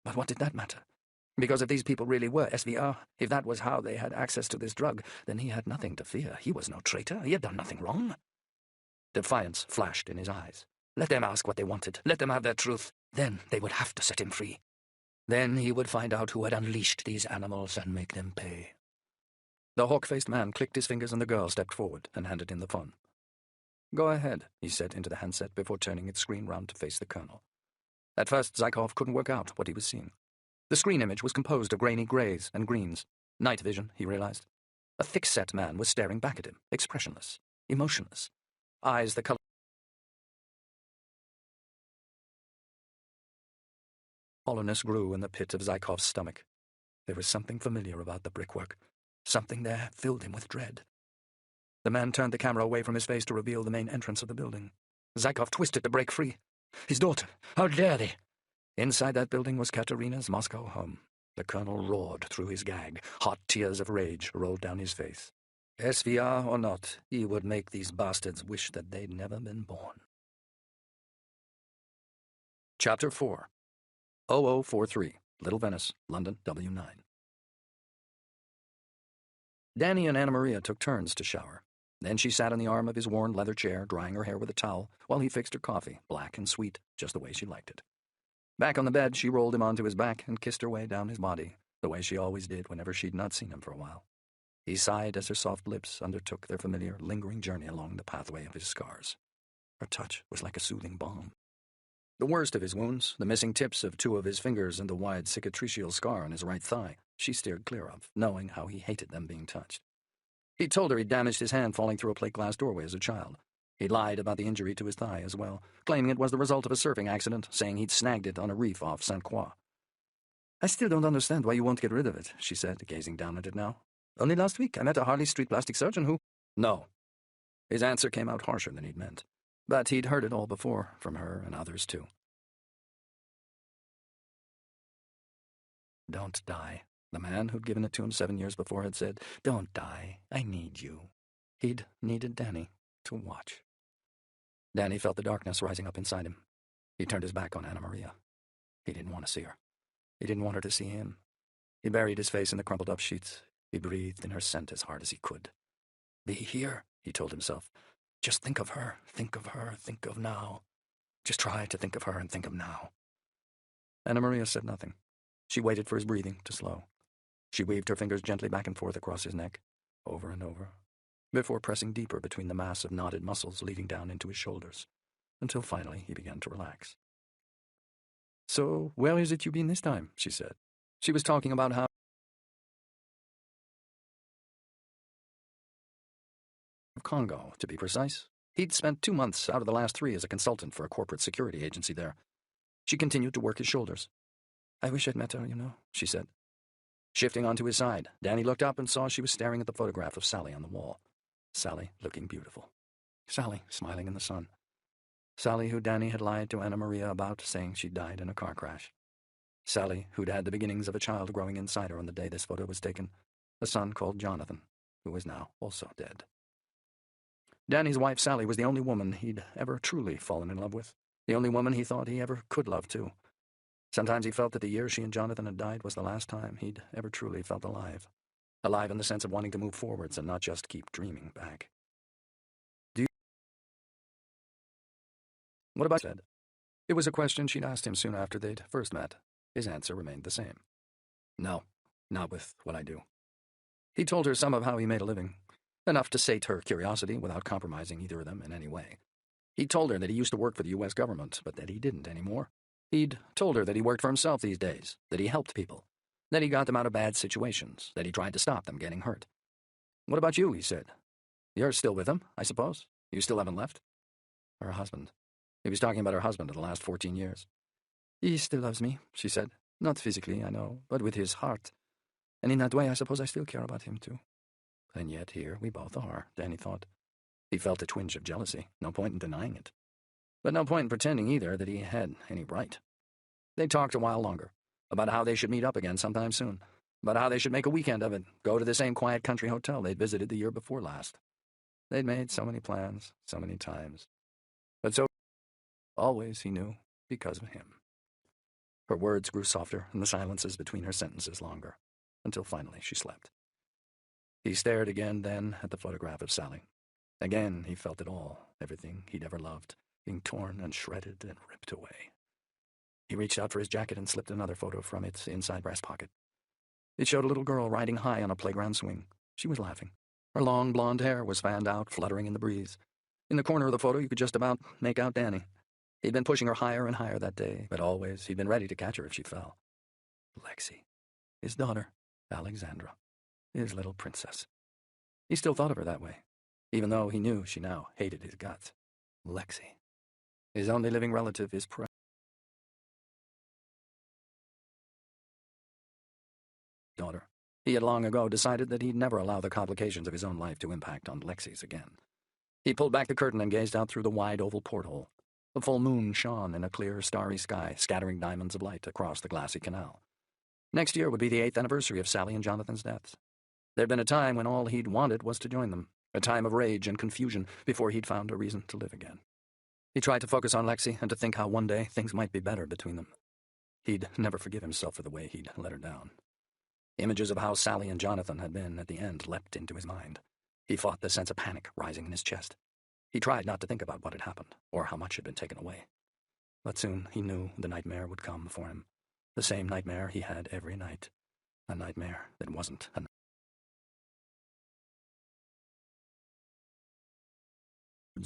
But what did that matter? Because if these people really were SVR, if that was how they had access to this drug, then he had nothing to fear. He was no traitor. He had done nothing wrong. Defiance flashed in his eyes. Let them ask what they wanted. Let them have their truth. Then they would have to set him free. Then he would find out who had unleashed these animals and make them pay. The hawk-faced man clicked his fingers and the girl stepped forward and handed him the phone. "Go ahead," he said into the handset before turning its screen round to face the Colonel. At first, Zykov couldn't work out what he was seeing. The screen image was composed of grainy greys and greens. Night vision, he realized. A thick-set man was staring back at him, expressionless, emotionless, eyes the color. Hollowness grew in the pit of Zaikov's stomach. There was something familiar about the brickwork. Something there filled him with dread. The man turned the camera away from his face to reveal the main entrance of the building. Zaikov twisted to break free. His daughter! How dare they! Inside that building was Katerina's Moscow home. The colonel roared through his gag. Hot tears of rage rolled down his face. SVR or not, he would make these bastards wish that they'd never been born. Chapter 4. 0043, Little Venice, London, W9. Danny and Anna Maria took turns to shower. Then she sat on the arm of his worn leather chair, drying her hair with a towel, while he fixed her coffee, black and sweet, just the way she liked it. Back on the bed, she rolled him onto his back and kissed her way down his body, the way she always did whenever she'd not seen him for a while. He sighed as her soft lips undertook their familiar, lingering journey along the pathway of his scars. Her touch was like a soothing balm. The worst of his wounds, the missing tips of 2 of his fingers and the wide cicatricial scar on his right thigh, she steered clear of, knowing how he hated them being touched. He'd told her he'd damaged his hand falling through a plate-glass doorway as a child. He'd lied about the injury to his thigh as well, claiming it was the result of a surfing accident, saying he'd snagged it on a reef off St. Croix. "I still don't understand why you won't get rid of it," she said, gazing down at it now. "Only last week I met a Harley Street plastic surgeon who—" "No." His answer came out harsher than he'd meant, but he'd heard it all before, from her and others too. "Don't die." The man who'd given it to him 7 years before had said, "Don't die. I need you." He'd needed Danny to watch. Danny felt the darkness rising up inside him. He turned his back on Anna Maria. He didn't want to see her. He didn't want her to see him. He buried his face in the crumpled-up sheets. He breathed in her scent as hard as he could. "Be here," he told himself. "Just think of her, think of her, think of now. Just try to think of her and think of now." Anna Maria said nothing. She waited for his breathing to slow. She weaved her fingers gently back and forth across his neck, over and over, before pressing deeper between the mass of knotted muscles leading down into his shoulders, until finally he began to relax. "So, where is it you been this time?" she said. She was talking about how Congo, to be precise. He'd spent 2 months out of the last 3 as a consultant for a corporate security agency there. She continued to work his shoulders. "I wish I'd met her, she said. Shifting onto his side, Danny looked up and saw she was staring at the photograph of Sally on the wall. Sally looking beautiful. Sally smiling in the sun. Sally who Danny had lied to Anna Maria about, saying she'd died in a car crash. Sally who'd had the beginnings of a child growing inside her on the day this photo was taken, a son called Jonathan, who was now also dead. Danny's wife Sally was the only woman he'd ever truly fallen in love with, the only woman he thought he ever could love too. Sometimes he felt that the year she and Jonathan had died was the last time he'd ever truly felt alive. Alive in the sense of wanting to move forwards and not just keep dreaming back. What about said? It was a question she'd asked him soon after they'd first met. His answer remained the same. No, not with what I do. He told her some of how he made a living, enough to sate her curiosity without compromising either of them in any way. He'd told her that he used to work for the U.S. government, but that he didn't anymore. He'd told her that he worked for himself these days, that he helped people, that he got them out of bad situations, that he tried to stop them getting hurt. What about you, he said. You're still with him, I suppose? You still haven't left? Her husband. He was talking about her husband of the last 14 years. He still loves me, she said. Not physically, I know, but with his heart. And in that way, I suppose I still care about him, too. And yet here we both are, Danny thought. He felt a twinge of jealousy, no point in denying it. But no point in pretending either that he had any right. They talked a while longer, about how they should meet up again sometime soon, about how they should make a weekend of it, go to the same quiet country hotel they'd visited the year before last. They'd made so many plans, so many times. But so always, he knew, because of him. Her words grew softer and the silences between her sentences longer, until finally she slept. He stared again then at the photograph of Sally. Again he felt it all, everything he'd ever loved, being torn and shredded and ripped away. He reached out for his jacket and slipped another photo from its inside breast pocket. It showed a little girl riding high on a playground swing. She was laughing. Her long blonde hair was fanned out, fluttering in the breeze. In the corner of the photo you could just about make out Danny. He'd been pushing her higher and higher that day, but always he'd been ready to catch her if she fell. Lexi. His daughter, Alexandra. His little princess. He still thought of her that way, even though he knew she now hated his guts. Lexi. His only living relative, his daughter. He had long ago decided that he'd never allow the complications of his own life to impact on Lexi's again. He pulled back the curtain and gazed out through the wide oval porthole. The full moon shone in a clear, starry sky, scattering diamonds of light across the glassy canal. Next year would be the 8th anniversary of Sally and Jonathan's deaths. There'd been a time when all he'd wanted was to join them, a time of rage and confusion before he'd found a reason to live again. He tried to focus on Lexi and to think how one day things might be better between them. He'd never forgive himself for the way he'd let her down. Images of how Sally and Jonathan had been at the end leapt into his mind. He fought the sense of panic rising in his chest. He tried not to think about what had happened, or how much had been taken away. But soon he knew the nightmare would come for him. The same nightmare he had every night. A nightmare that wasn't a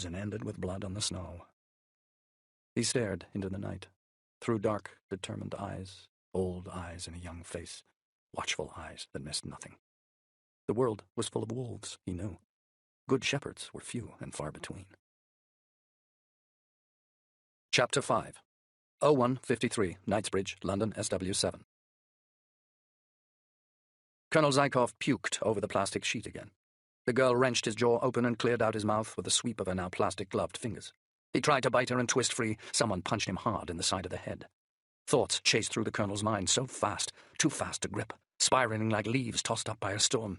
and ended with blood on the snow. He stared into the night, through dark, determined eyes, old eyes in a young face, watchful eyes that missed nothing. The world was full of wolves, he knew. Good shepherds were few and far between. Chapter 5. 0153, Knightsbridge, London, SW7. Colonel Zykov puked over the plastic sheet again. The girl wrenched his jaw open and cleared out his mouth with a sweep of her now plastic-gloved fingers. He tried to bite her and twist free. Someone punched him hard in the side of the head. Thoughts chased through the colonel's mind so fast, too fast to grip, spiraling like leaves tossed up by a storm.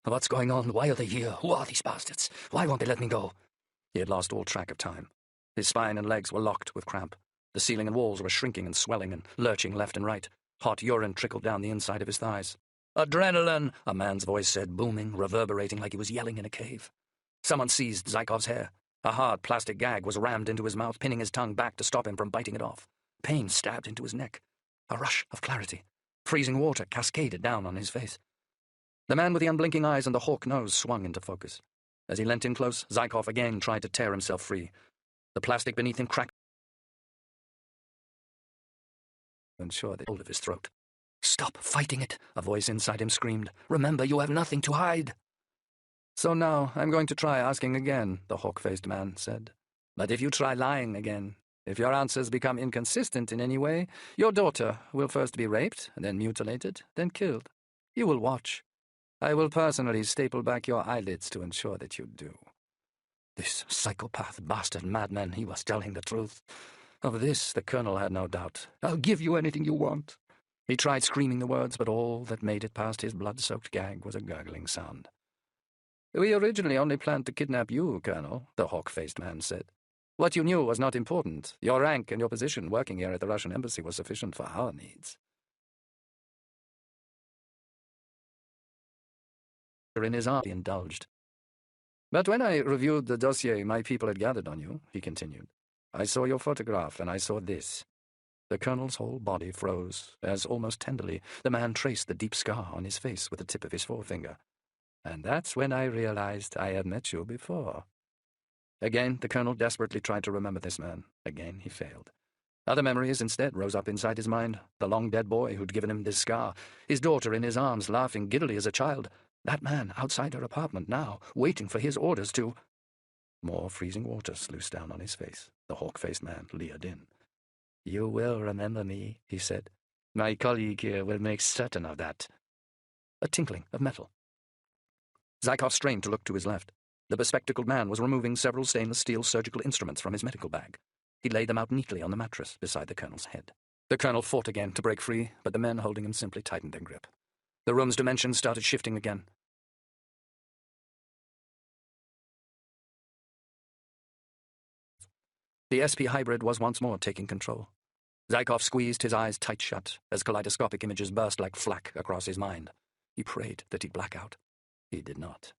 What's going on? Why are they here? Who are these bastards? Why won't they let me go? He had lost all track of time. His spine and legs were locked with cramp. The ceiling and walls were shrinking and swelling and lurching left and right. Hot urine trickled down the inside of his thighs. "Adrenaline," a man's voice said, booming, reverberating like he was yelling in a cave. Someone seized Zykov's hair. A hard plastic gag was rammed into his mouth, pinning his tongue back to stop him from biting it off. Pain stabbed into his neck. A rush of clarity. Freezing water cascaded down on his face. The man with the unblinking eyes and the hawk nose swung into focus. As he leant in close, Zykov again tried to tear himself free. The plastic beneath him cracked and sure the hold of his throat. "Stop fighting it," a voice inside him screamed. "Remember, you have nothing to hide." "So now I'm going to try asking again," the hawk-faced man said. "But if you try lying again, if your answers become inconsistent in any way, your daughter will first be raped, then mutilated, then killed. You will watch. I will personally staple back your eyelids to ensure that you do." This psychopath, bastard madman, he was telling the truth. Of this the colonel had no doubt. "I'll give you anything you want." He tried screaming the words, but all that made it past his blood-soaked gag was a gurgling sound. "We originally only planned to kidnap you, Colonel," the hawk-faced man said. "What you knew was not important. Your rank and your position working here at the Russian embassy was sufficient for our needs." In his arm, he indulged. "But when I reviewed the dossier my people had gathered on you," he continued, "I saw your photograph and I saw this." The colonel's whole body froze, as almost tenderly the man traced the deep scar on his face with the tip of his forefinger. "And that's when I realized I had met you before." Again, the colonel desperately tried to remember this man. Again, he failed. Other memories instead rose up inside his mind. The long-dead boy who'd given him this scar, his daughter in his arms laughing giddily as a child, that man outside her apartment now, waiting for his orders to... More freezing water sluiced down on his face. The hawk-faced man leered in. "You will remember me," he said. "My colleague here will make certain of that." A tinkling of metal. Zykov strained to look to his left. The bespectacled man was removing several stainless steel surgical instruments from his medical bag. He laid them out neatly on the mattress beside the colonel's head. The colonel fought again to break free, but the men holding him simply tightened their grip. The room's dimensions started shifting again. The SP hybrid was once more taking control. Zykov squeezed his eyes tight shut as kaleidoscopic images burst like flak across his mind. He prayed that he'd black out. He did not.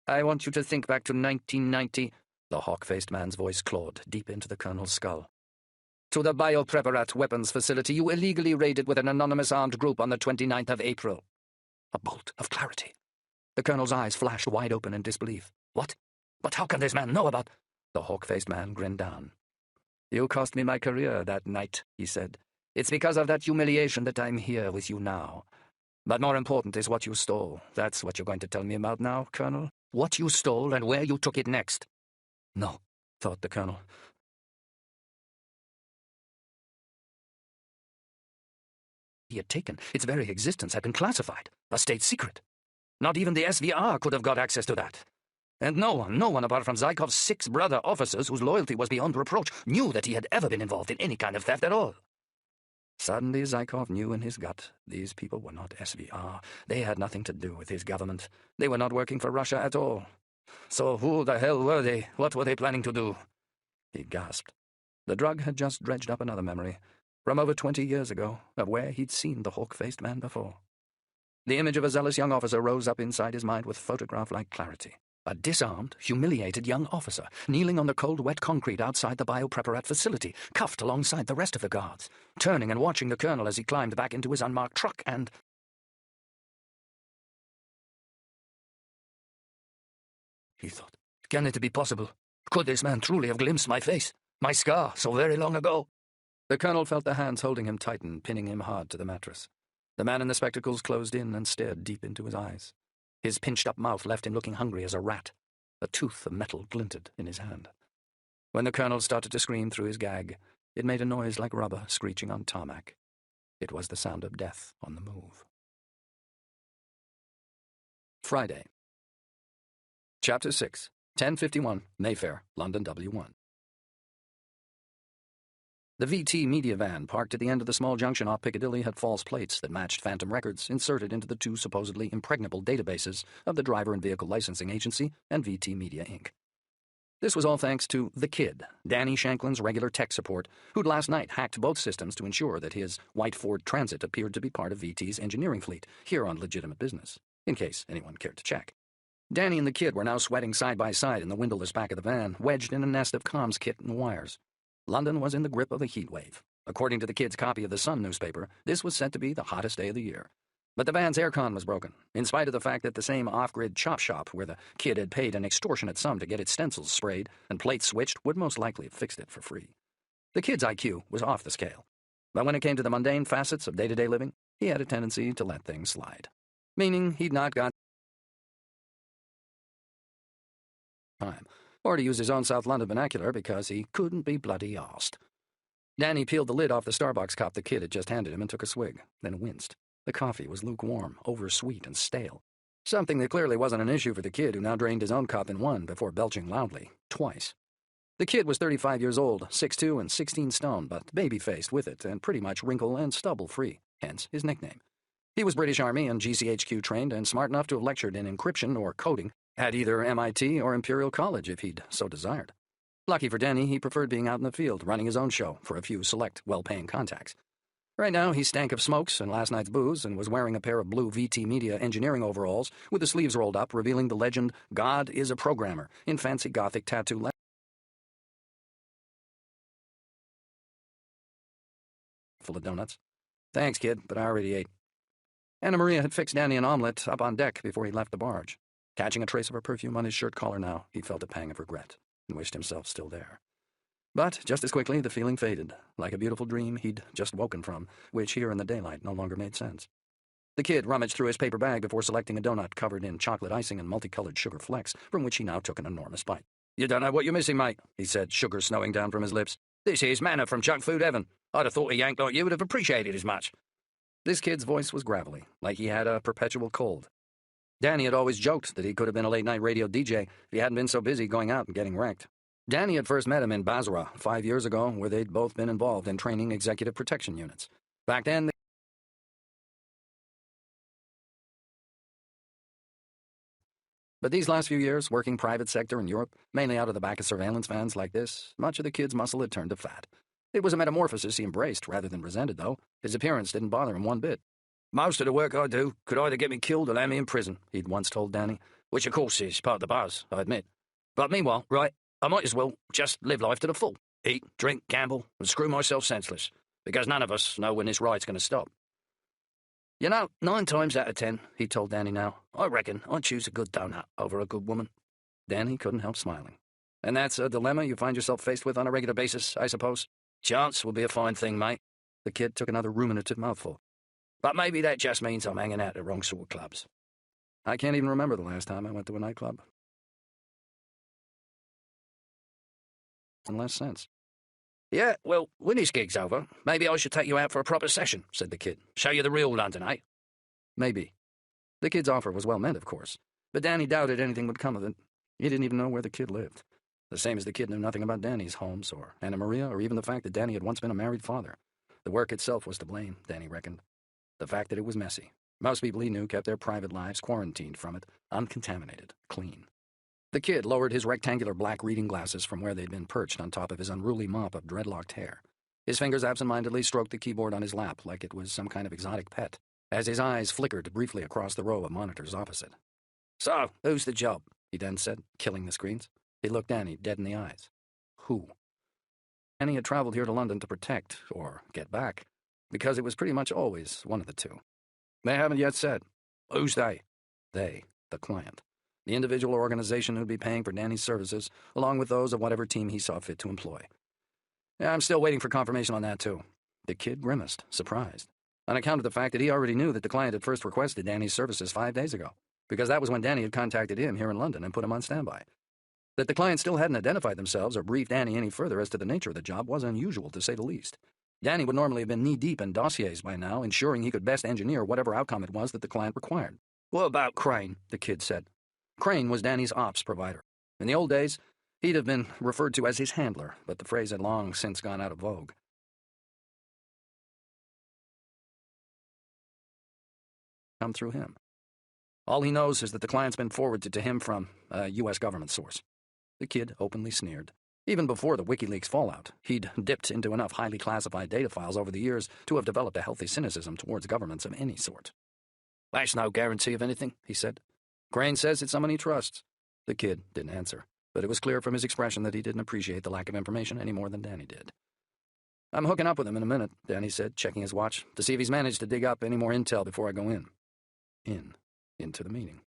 "I want you to think back to 1990, the hawk-faced man's voice clawed deep into the colonel's skull. "To the biopreparat weapons facility you illegally raided with an anonymous armed group on the 29th of April. A bolt of clarity. The colonel's eyes flashed wide open in disbelief. "What? But how can this man know about—" The hawk-faced man grinned down. "You cost me my career that night," he said. "It's because of that humiliation that I'm here with you now. But more important is what you stole. That's what you're going to tell me about now, Colonel? What you stole and where you took it next. No, thought the Colonel. He had taken, its very existence had been classified, a state secret. Not even the SVR could have got access to that. And no one apart from Zykov's 6 brother officers whose loyalty was beyond reproach knew that he had ever been involved in any kind of theft at all. Suddenly Zykov knew in his gut these people were not SVR. They had nothing to do with his government. They were not working for Russia at all. So who the hell were they? What were they planning to do? He gasped. The drug had just dredged up another memory, from over 20 years ago, of where he'd seen the hawk-faced man before. The image of a zealous young officer rose up inside his mind with photograph-like clarity. A disarmed, humiliated young officer, kneeling on the cold, wet concrete outside the biopreparat facility, cuffed alongside the rest of the guards, turning and watching the colonel as he climbed back into his unmarked truck and... He thought, can it be possible? Could this man truly have glimpsed my face, my scar, so very long ago? The colonel felt the hands holding him tighten, pinning him hard to the mattress. The man in the spectacles closed in and stared deep into his eyes. His pinched-up mouth left him looking hungry as a rat. A tooth of metal glinted in his hand. When the colonel started to scream through his gag, it made a noise like rubber screeching on tarmac. It was the sound of death on the move. Friday. Chapter 6, 1051, Mayfair, London W1. The VT media van parked at the end of the small junction off Piccadilly had false plates that matched phantom records inserted into the 2 supposedly impregnable databases of the Driver and Vehicle Licensing Agency and VT Media, Inc. This was all thanks to the Kid, Danny Shanklin's regular tech support, who'd last night hacked both systems to ensure that his white Ford Transit appeared to be part of VT's engineering fleet, here on legitimate business, in case anyone cared to check. Danny and the Kid were now sweating side by side in the windowless back of the van, wedged in a nest of comms kit and wires. London was in the grip of a heat wave. According to the Kid's copy of the Sun newspaper, this was said to be the hottest day of the year. But the van's aircon was broken, in spite of the fact that the same off-grid chop shop where the Kid had paid an extortionate sum to get its stencils sprayed and plates switched would most likely have fixed it for free. The Kid's IQ was off the scale. But when it came to the mundane facets of day-to-day living, he had a tendency to let things slide. Meaning he'd not got time, or to use his own South London vernacular, because he couldn't be bloody arsed. Danny peeled the lid off the Starbucks cup the Kid had just handed him and took a swig, then winced. The coffee was lukewarm, over-sweet, and stale. Something that clearly wasn't an issue for the Kid, who now drained his own cup in one before belching loudly, twice. The Kid was 35 years old, 6'2", and 16 stone, but baby-faced with it, and pretty much wrinkle and stubble-free, hence his nickname. He was British Army and GCHQ trained and smart enough to have lectured in encryption or coding at either MIT or Imperial College if he'd so desired. Lucky for Danny, he preferred being out in the field, running his own show for a few select, well-paying contacts. Right now, he stank of smokes and last night's booze and was wearing a pair of blue VT Media engineering overalls with the sleeves rolled up, revealing the legend, "God is a programmer," in fancy Gothic tattoo letters. Full of donuts. Thanks, Kid, but I already ate. Anna Maria had fixed Danny an omelet up on deck before he left the barge. Catching a trace of her perfume on his shirt collar now, he felt a pang of regret and wished himself still there. But just as quickly, the feeling faded, like a beautiful dream he'd just woken from, which here in the daylight no longer made sense. The Kid rummaged through his paper bag before selecting a donut covered in chocolate icing and multicolored sugar flecks, from which he now took an enormous bite. "You don't know what you're missing, mate," he said, sugar snowing down from his lips. "This here's manna from junk food heaven. I'd have thought a yank like you would have appreciated as much." This Kid's voice was gravelly, like he had a perpetual cold. Danny had always joked that he could have been a late-night radio DJ if he hadn't been so busy going out and getting wrecked. Danny had first met him in Basra 5 years ago, where they'd both been involved in training executive protection units. Back then, but these last few years, working private sector in Europe, mainly out of the back of surveillance vans like this, much of the Kid's muscle had turned to fat. It was a metamorphosis he embraced rather than resented, though. His appearance didn't bother him one bit. "Most of the work I do could either get me killed or land me in prison," he'd once told Danny, "which of course is part of the buzz, I admit. But meanwhile, right, I might as well just live life to the full. Eat, drink, gamble, and screw myself senseless, because none of us know when this ride's going to stop." "You know, 9 times out of 10, he told Danny now, "I reckon I'd choose a good donut over a good woman." Danny couldn't help smiling. "And that's a dilemma you find yourself faced with on a regular basis, I suppose?" "Chance would be a fine thing, mate." The Kid took another ruminative mouthful. But maybe that just means I'm hanging out at the wrong sort of clubs. I can't even remember the last time I went to a nightclub. In less sense. Yeah, well, when this gig's over, maybe I should take you out for a proper session, said the kid. Show you the real London, eh? Maybe. The kid's offer was well meant, of course, but Danny doubted anything would come of it. He didn't even know where the kid lived. The same as the kid knew nothing about Danny's homes, or Anna Maria, or even the fact that Danny had once been a married father. The work itself was to blame, Danny reckoned. The fact that it was messy. Most people he knew kept their private lives quarantined from it, uncontaminated, clean. The kid lowered his rectangular black reading glasses from where they'd been perched on top of his unruly mop of dreadlocked hair. His fingers absent-mindedly stroked the keyboard on his lap like it was some kind of exotic pet, as his eyes flickered briefly across the row of monitors opposite. So, who's the job? He then said, killing the screens. He looked Danny dead in the eyes. Who? Danny had traveled here to London to protect, or get back, because it was pretty much always one of the two. They haven't yet said. Who's they? They, the client. The individual or organization who'd be paying for Danny's services, along with those of whatever team he saw fit to employ. Yeah, I'm still waiting for confirmation on that, too. The kid grimaced, surprised, on account of the fact that he already knew that the client had first requested Danny's services 5 days ago, because that was when Danny had contacted him here in London and put him on standby. That the client still hadn't identified themselves or briefed Danny any further as to the nature of the job was unusual, to say the least. Danny would normally have been knee-deep in dossiers by now, ensuring he could best engineer whatever outcome it was that the client required. What about Crane? The kid said. Crane was Danny's ops provider. In the old days, he'd have been referred to as his handler, but the phrase had long since gone out of vogue. Come through him. All he knows is that the client's been forwarded to him from a U.S. government source. The kid openly sneered. Even before the WikiLeaks fallout, he'd dipped into enough highly classified data files over the years to have developed a healthy cynicism towards governments of any sort. That's no guarantee of anything, he said. Crane says it's someone he trusts. The kid didn't answer, but it was clear from his expression that he didn't appreciate the lack of information any more than Danny did. I'm hooking up with him in a minute, Danny said, checking his watch, to see if he's managed to dig up any more intel before I go in. Into the meeting.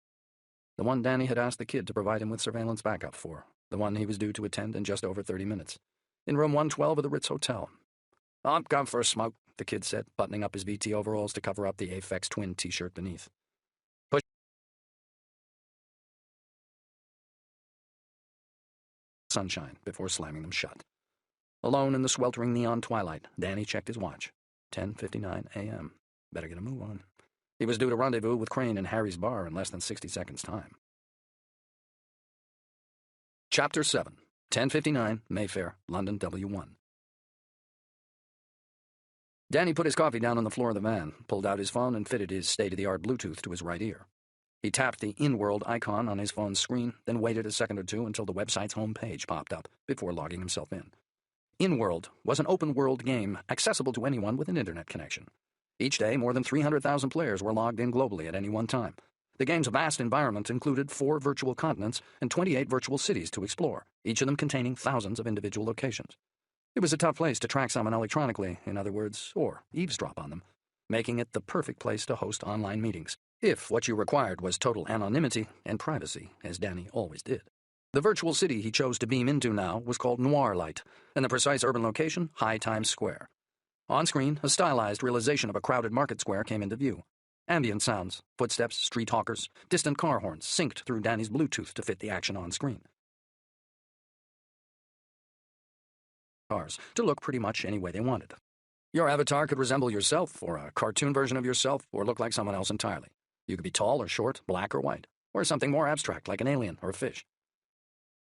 The one Danny had asked the kid to provide him with surveillance backup for, the one he was due to attend in just over 30 minutes. In room 112 of the Ritz Hotel. I'm going for a smoke, the kid said, buttoning up his VT overalls to cover up the Aphex Twin t-shirt beneath. Push sunshine before slamming them shut. Alone in the sweltering neon twilight, Danny checked his watch. 10:59 a.m. Better get a move on. He was due to rendezvous with Crane in Harry's bar in less than 60 seconds' time. Chapter 7, 10:59, Mayfair, London W1. Danny put his coffee down on the floor of the van, pulled out his phone, and fitted his state-of-the-art Bluetooth to his right ear. He tapped the in-world icon on his phone's screen, then waited a second or two until the website's home page popped up before logging himself in. In-world was an open-world game accessible to anyone with an internet connection. Each day, more than 300,000 players were logged in globally at any one time. The game's vast environment included 4 virtual continents and 28 virtual cities to explore, each of them containing thousands of individual locations. It was a tough place to track someone electronically, in other words, or eavesdrop on them, making it the perfect place to host online meetings, if what you required was total anonymity and privacy, as Danny always did. The virtual city he chose to beam into now was called Noir Light, and the precise urban location, High Times Square. On screen, a stylized realization of a crowded market square came into view. Ambient sounds, footsteps, street hawkers, distant car horns synced through Danny's Bluetooth to fit the action on screen. Cars, to look pretty much any way they wanted. Your avatar could resemble yourself, or a cartoon version of yourself, or look like someone else entirely. You could be tall or short, black or white, or something more abstract like an alien or a fish.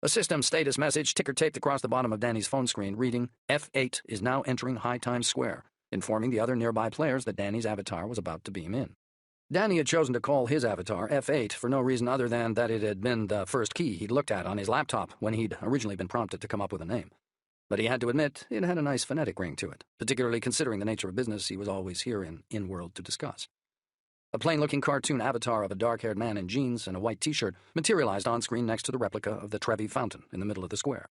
A system status message ticker-taped across the bottom of Danny's phone screen reading, F8 is now entering High Times Square, informing the other nearby players that Danny's avatar was about to beam in. Danny had chosen to call his avatar F8 for no reason other than that it had been the first key he'd looked at on his laptop when he'd originally been prompted to come up with a name. But he had to admit it had a nice phonetic ring to it, particularly considering the nature of business he was always here in-world to discuss. A plain-looking cartoon avatar of a dark-haired man in jeans and a white t-shirt materialized on screen next to the replica of the Trevi Fountain in the middle of the square.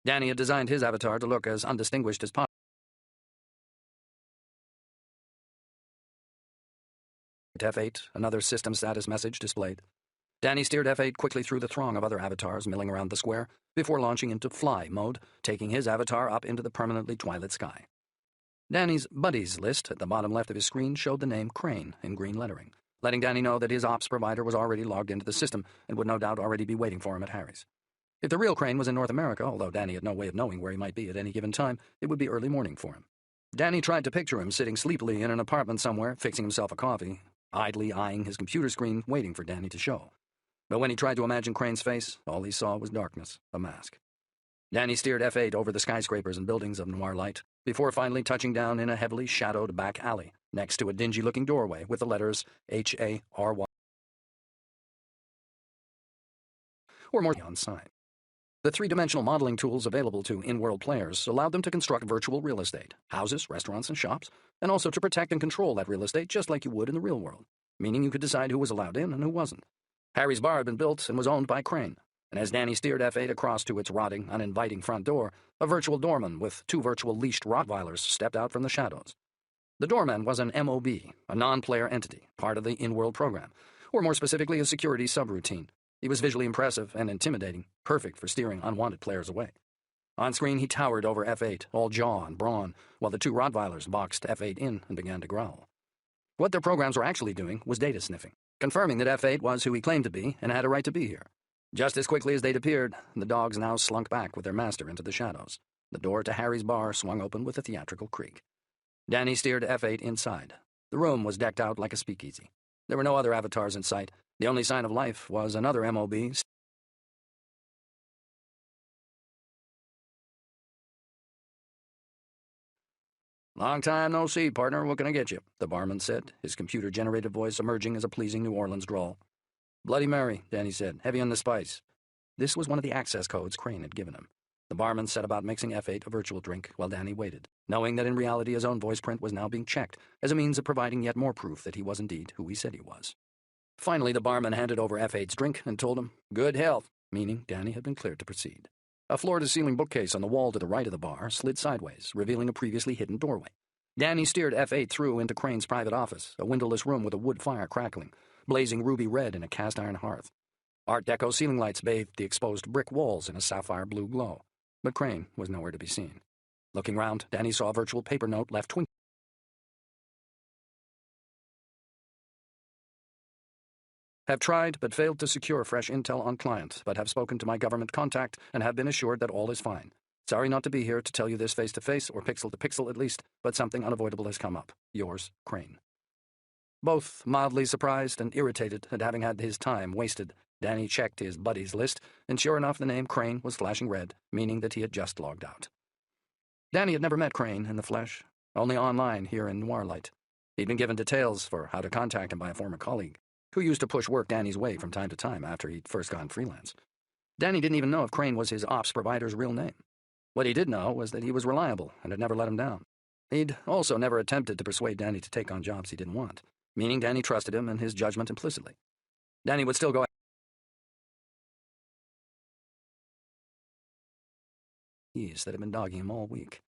Danny had designed his avatar to look as undistinguished as possible. F8, another system status message displayed. Danny steered F8 quickly through the throng of other avatars milling around the square before launching into fly mode, taking his avatar up into the permanently twilit sky. Danny's buddies list at the bottom left of his screen showed the name Crane in green lettering, letting Danny know that his ops provider was already logged into the system and would no doubt already be waiting for him at Harry's. If the real Crane was in North America, although Danny had no way of knowing where he might be at any given time, it would be early morning for him. Danny tried to picture him sitting sleepily in an apartment somewhere, fixing himself a coffee, idly eyeing his computer screen, waiting for Danny to show. But when he tried to imagine Crane's face, all he saw was darkness, a mask. Danny steered F8 over the skyscrapers and buildings of Noir Light, before finally touching down in a heavily shadowed back alley, next to a dingy-looking doorway with the letters H-A-R-Y or more on sign. The three-dimensional modeling tools available to in-world players allowed them to construct virtual real estate, houses, restaurants, and shops, and also to protect and control that real estate just like you would in the real world, meaning you could decide who was allowed in and who wasn't. Harry's bar had been built and was owned by Crane, and as Danny steered F8 across to its rotting, uninviting front door, a virtual doorman with two virtual leashed Rottweilers stepped out from the shadows. The doorman was an MOB, a non-player entity, part of the in-world program, or more specifically a security subroutine. He was visually impressive and intimidating, perfect for steering unwanted players away. On screen, he towered over F8, all jaw and brawn, while the two Rottweilers boxed F8 in and began to growl. What their programs were actually doing was data sniffing, confirming that F8 was who he claimed to be and had a right to be here. Just as quickly as they'd appeared, the dogs now slunk back with their master into the shadows. The door to Harry's bar swung open with a theatrical creak. Danny steered F8 inside. The room was decked out like a speakeasy. There were no other avatars in sight. The only sign of life was another MOB. "Long time no see, partner. What can I get you?" the barman said, his computer-generated voice emerging as a pleasing New Orleans drawl. "Bloody Mary," Danny said, "heavy on the spice." This was one of the access codes Crane had given him. The barman set about mixing F8 a virtual drink while Danny waited, knowing that in reality his own voice print was now being checked as a means of providing yet more proof that he was indeed who he said he was. Finally, the barman handed over F8's drink and told him, "Good health," meaning Danny had been cleared to proceed. A floor-to-ceiling bookcase on the wall to the right of the bar slid sideways, revealing a previously hidden doorway. Danny steered F8 through into Crane's private office, a windowless room with a wood fire crackling, blazing ruby red in a cast-iron hearth. Art Deco ceiling lights bathed the exposed brick walls in a sapphire blue glow, but Crane was nowhere to be seen. Looking round, Danny saw a virtual paper note left twinkling. "Have tried but failed to secure fresh intel on client, but have spoken to my government contact and have been assured that all is fine. Sorry not to be here to tell you this face-to-face, or pixel-to-pixel at least, but something unavoidable has come up. Yours, Crane." Both mildly surprised and irritated at having had his time wasted, Danny checked his buddies list, and sure enough the name Crane was flashing red, meaning that he had just logged out. Danny had never met Crane in the flesh, only online here in Noir Light. He'd been given details for how to contact him by a former colleague, who used to push work Danny's way from time to time after he'd first gone freelance. Danny didn't even know if Crane was his ops provider's real name. What he did know was that he was reliable and had never let him down. He'd also never attempted to persuade Danny to take on jobs he didn't want, meaning Danny trusted him and his judgment implicitly. Danny would still go that had been dogging him all week.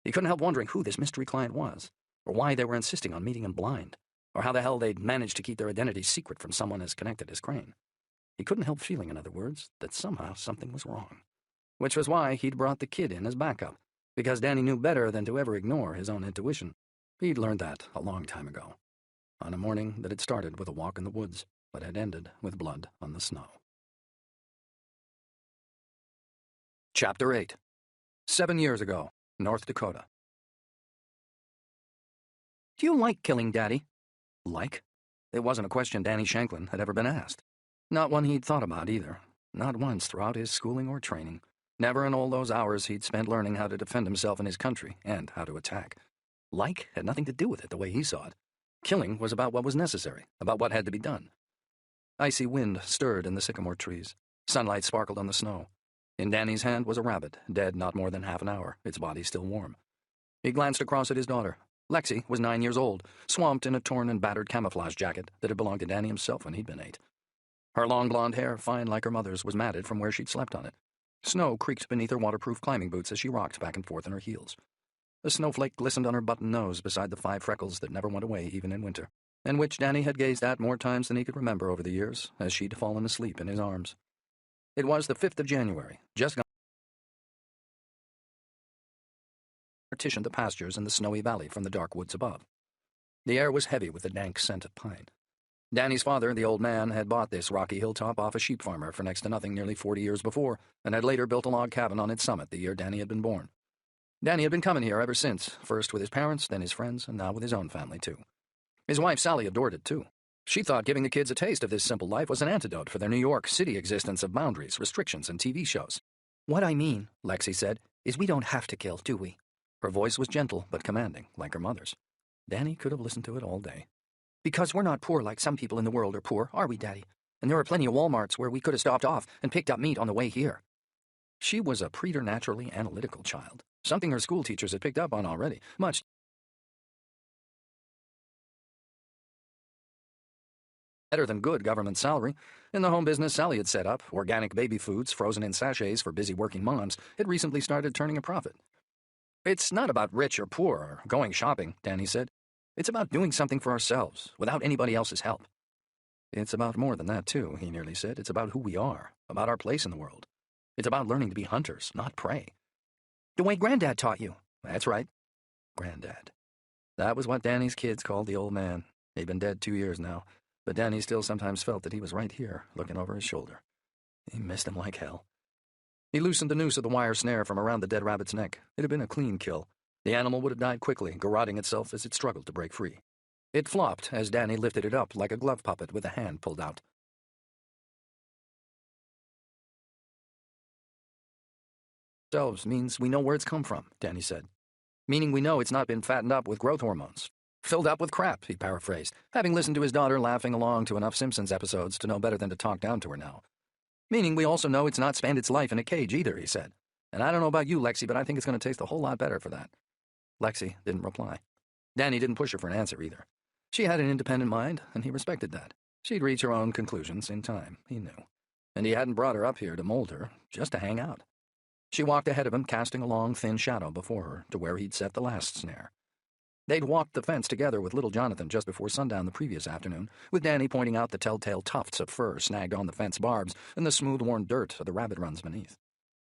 He couldn't help wondering who this mystery client was, or why they were insisting on meeting him blind, or how the hell they'd managed to keep their identity secret from someone as connected as Crane. He couldn't help feeling, in other words, that somehow something was wrong. Which was why he'd brought the kid in as backup, because Danny knew better than to ever ignore his own intuition. He'd learned that a long time ago, on a morning that had started with a walk in the woods, but had ended with blood on the snow. Chapter 8. 7 years ago, North Dakota. "Do you like killing, Daddy?" Like? It wasn't a question Danny Shanklin had ever been asked. Not one he'd thought about either. Not once throughout his schooling or training. Never in all those hours he'd spent learning how to defend himself and his country, and how to attack. Like had nothing to do with it the way he saw it. Killing was about what was necessary, about what had to be done. Icy wind stirred in the sycamore trees. Sunlight sparkled on the snow. In Danny's hand was a rabbit, dead not more than half an hour, its body still warm. He glanced across at his daughter. Lexi was 9 years old, swamped in a torn and battered camouflage jacket that had belonged to Danny himself when he'd been 8. Her long blonde hair, fine like her mother's, was matted from where she'd slept on it. Snow creaked beneath her waterproof climbing boots as she rocked back and forth on her heels. A snowflake glistened on her button nose beside the 5 freckles that never went away even in winter, and which Danny had gazed at more times than he could remember over the years, as she'd fallen asleep in his arms. It was the 5th of January, just gone partitioned the pastures and the snowy valley from the dark woods above. The air was heavy with the dank scent of pine. Danny's father, the old man, had bought this rocky hilltop off a sheep farmer for next to nothing nearly 40 years before, and had later built a log cabin on its summit the year Danny had been born. Danny had been coming here ever since, first with his parents, then his friends, and now with his own family, too. His wife, Sally, adored it, too. She thought giving the kids a taste of this simple life was an antidote for their New York City existence of boundaries, restrictions, and TV shows. "What I mean," Lexi said, "is we don't have to kill, do we?" Her voice was gentle but commanding, like her mother's. Danny could have listened to it all day. "Because we're not poor like some people in the world are poor, are we, Daddy? And there are plenty of Walmarts where we could have stopped off and picked up meat on the way here." She was a preternaturally analytical child, something her school teachers had picked up on already, much better than good government salary. In the home business Sally had set up, organic baby foods frozen in sachets for busy working moms, had recently started turning a profit. "It's not about rich or poor or going shopping," Danny said. "It's about doing something for ourselves, without anybody else's help." "It's about more than that, too," he nearly said. "It's about who we are, about our place in the world. It's about learning to be hunters, not prey." "The way Granddad taught you." "That's right. Granddad." That was what Danny's kids called the old man. He'd been dead 2 years now, but Danny still sometimes felt that he was right here, looking over his shoulder. He missed him like hell. He loosened the noose of the wire snare from around the dead rabbit's neck. It had been a clean kill. The animal would have died quickly, garroting itself as it struggled to break free. It flopped as Danny lifted it up like a glove puppet with a hand pulled out. "Selves means we know where it's come from," Danny said. "Meaning we know it's not been fattened up with growth hormones. Filled up with crap," he paraphrased, having listened to his daughter laughing along to enough Simpsons episodes to know better than to talk down to her now. "Meaning we also know it's not spent its life in a cage either," he said. "And I don't know about you, Lexi, but I think it's going to taste a whole lot better for that." Lexi didn't reply. Danny didn't push her for an answer either. She had an independent mind, and he respected that. She'd reach her own conclusions in time, he knew. And he hadn't brought her up here to mold her, just to hang out. She walked ahead of him, casting a long, thin shadow before her to where he'd set the last snare. They'd walked the fence together with little Jonathan just before sundown the previous afternoon, with Danny pointing out the telltale tufts of fur snagged on the fence barbs and the smooth-worn dirt of the rabbit runs beneath.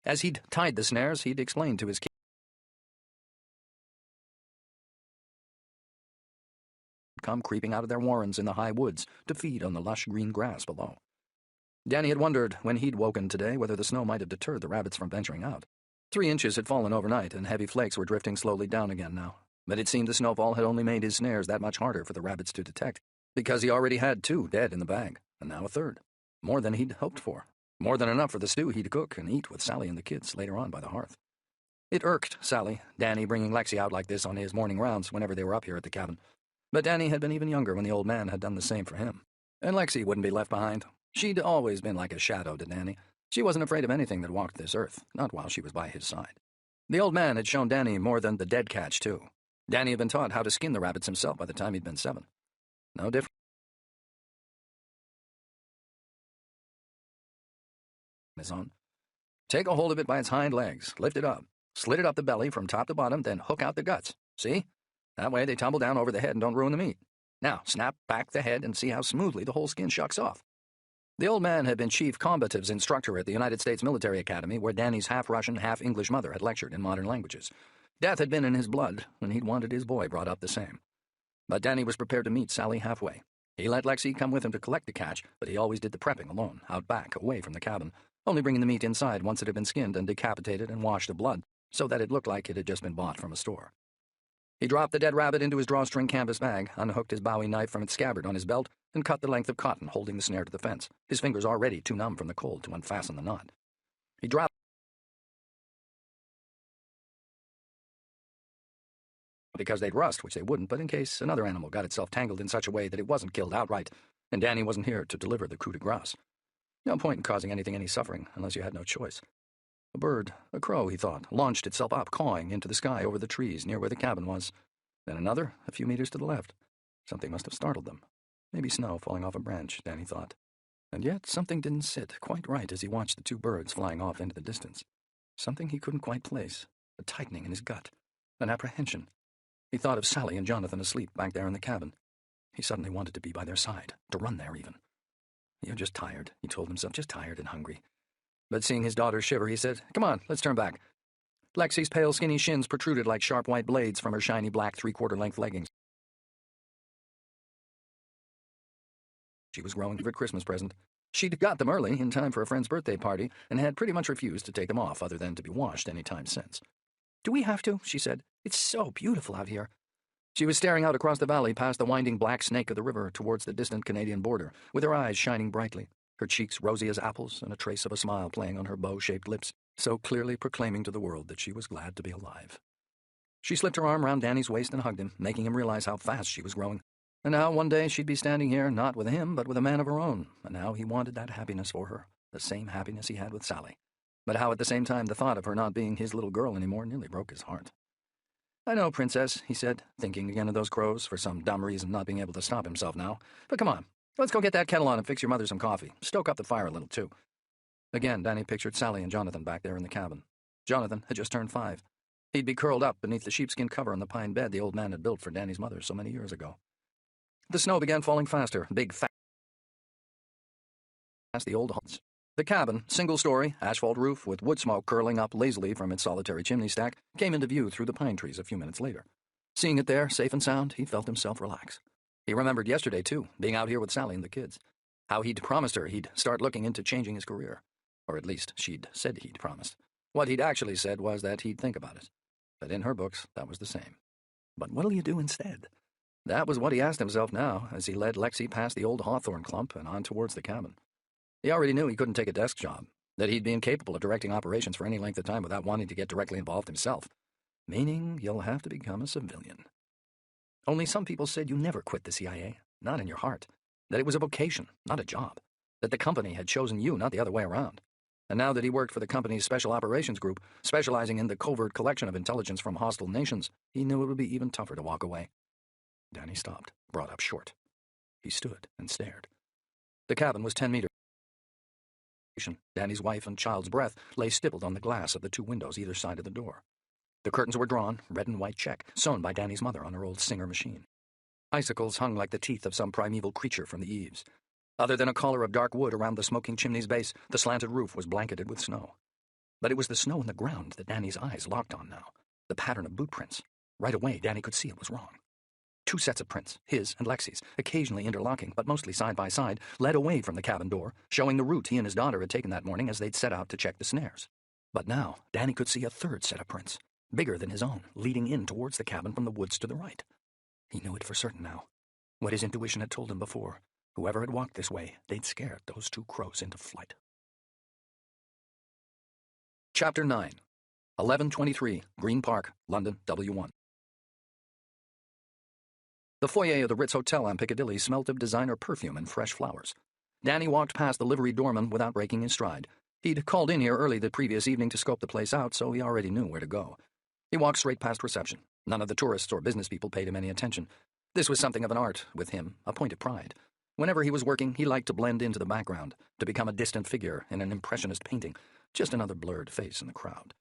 As he'd tied the snares, he'd explained to his kid come creeping out of their warrens in the high woods to feed on the lush green grass below. Danny had wondered, when he'd woken today, whether the snow might have deterred the rabbits from venturing out. 3 inches had fallen overnight, and heavy flakes were drifting slowly down again now. But it seemed the snowfall had only made his snares that much harder for the rabbits to detect, because he already had 2 dead in the bag, and now a third. More than he'd hoped for. More than enough for the stew he'd cook and eat with Sally and the kids later on by the hearth. It irked Sally, Danny bringing Lexi out like this on his morning rounds whenever they were up here at the cabin. But Danny had been even younger when the old man had done the same for him. And Lexi wouldn't be left behind. She'd always been like a shadow to Danny. She wasn't afraid of anything that walked this earth, not while she was by his side. The old man had shown Danny more than the dead catch, too. Danny had been taught how to skin the rabbits himself by the time he'd been 7. No different. His own. Take a hold of it by its hind legs, lift it up, slit it up the belly from top to bottom, then hook out the guts. See? That way they tumble down over the head and don't ruin the meat. Now, snap back the head and see how smoothly the whole skin shucks off. The old man had been chief combatives instructor at the United States Military Academy, where Danny's half-Russian, half-English mother had lectured in modern languages. Death had been in his blood, and he'd wanted his boy brought up the same. But Danny was prepared to meet Sally halfway. He let Lexi come with him to collect the catch, but he always did the prepping alone, out back, away from the cabin, only bringing the meat inside once it had been skinned and decapitated and washed of blood, so that it looked like it had just been bought from a store. He dropped the dead rabbit into his drawstring canvas bag, unhooked his Bowie knife from its scabbard on his belt, and cut the length of cotton holding the snare to the fence, his fingers already too numb from the cold to unfasten the knot. He dropped because they'd rust, which they wouldn't, but in case another animal got itself tangled in such a way that it wasn't killed outright, and Danny wasn't here to deliver the coup de grace. No point in causing anything any suffering, unless you had no choice. A bird, a crow, he thought, launched itself up, cawing, into the sky over the trees near where the cabin was. Then another, a few meters to the left. Something must have startled them. Maybe snow falling off a branch, Danny thought. And yet something didn't sit quite right as he watched the 2 birds flying off into the distance. Something he couldn't quite place, a tightening in his gut, an apprehension. He thought of Sally and Jonathan asleep back there in the cabin. He suddenly wanted to be by their side, to run there even. You're just tired, he told himself, just tired and hungry. But seeing his daughter shiver, he said, "Come on, let's turn back." Lexi's pale, skinny shins protruded like sharp white blades from her shiny black three-quarter-length leggings. She was growing for a Christmas present. She'd got them early, in time for a friend's birthday party, and had pretty much refused to take them off other than to be washed any time since. "Do we have to?" she said. "It's so beautiful out here." She was staring out across the valley past the winding black snake of the river towards the distant Canadian border, with her eyes shining brightly, her cheeks rosy as apples and a trace of a smile playing on her bow-shaped lips, so clearly proclaiming to the world that she was glad to be alive. She slipped her arm round Danny's waist and hugged him, making him realize how fast she was growing. And now one day she'd be standing here, not with him, but with a man of her own, and how he wanted that happiness for her, the same happiness he had with Sally. But how at the same time the thought of her not being his little girl anymore nearly broke his heart. "I know, Princess," he said, thinking again of those crows, for some dumb reason not being able to stop himself now. "But come on, let's go get that kettle on and fix your mother some coffee. Stoke up the fire a little, too." Again, Danny pictured Sally and Jonathan back there in the cabin. Jonathan had just turned 5. He'd be curled up beneath the sheepskin cover on the pine bed the old man had built for Danny's mother so many years ago. The snow began falling faster, big, fast the old huts. The cabin, single-story, asphalt roof with wood smoke curling up lazily from its solitary chimney stack, came into view through the pine trees a few minutes later. Seeing it there, safe and sound, he felt himself relax. He remembered yesterday, too, being out here with Sally and the kids. How he'd promised her he'd start looking into changing his career. Or at least she'd said he'd promised. What he'd actually said was that he'd think about it. But in her books, that was the same. But what'll you do instead? That was what he asked himself now, as he led Lexi past the old hawthorn clump and on towards the cabin. He already knew he couldn't take a desk job, that he'd be incapable of directing operations for any length of time without wanting to get directly involved himself, meaning you'll have to become a civilian. Only some people said you never quit the CIA, not in your heart, that it was a vocation, not a job, that the company had chosen you, not the other way around. And now that he worked for the company's Special Operations Group, specializing in the covert collection of intelligence from hostile nations, he knew it would be even tougher to walk away. Danny stopped, brought up short. He stood and stared. The cabin was 10 meters. Danny's wife and child's breath lay stippled on the glass of the 2 windows either side of the door. The curtains were drawn, red and white check, sewn by Danny's mother on her old Singer machine. Icicles hung like the teeth of some primeval creature from the eaves. Other than a collar of dark wood around the smoking chimney's base, the slanted roof was blanketed with snow. But it was the snow in the ground that Danny's eyes locked on now, the pattern of boot prints. Right away, Danny could see it was wrong. 2 sets of prints, his and Lexi's, occasionally interlocking, but mostly side by side, led away from the cabin door, showing the route he and his daughter had taken that morning as they'd set out to check the snares. But now, Danny could see a 3rd set of prints, bigger than his own, leading in towards the cabin from the woods to the right. He knew it for certain now. What his intuition had told him before. Whoever had walked this way, they'd scared those 2 crows into flight. Chapter 9. 1123, Green Park, London, W1. The foyer of the Ritz Hotel on Piccadilly smelt of designer perfume and fresh flowers. Danny walked past the liveried doorman without breaking his stride. He'd called in here early the previous evening to scope the place out, so he already knew where to go. He walked straight past reception. None of the tourists or business people paid him any attention. This was something of an art with him, a point of pride. Whenever he was working, he liked to blend into the background, to become a distant figure in an impressionist painting, just another blurred face in the crowd.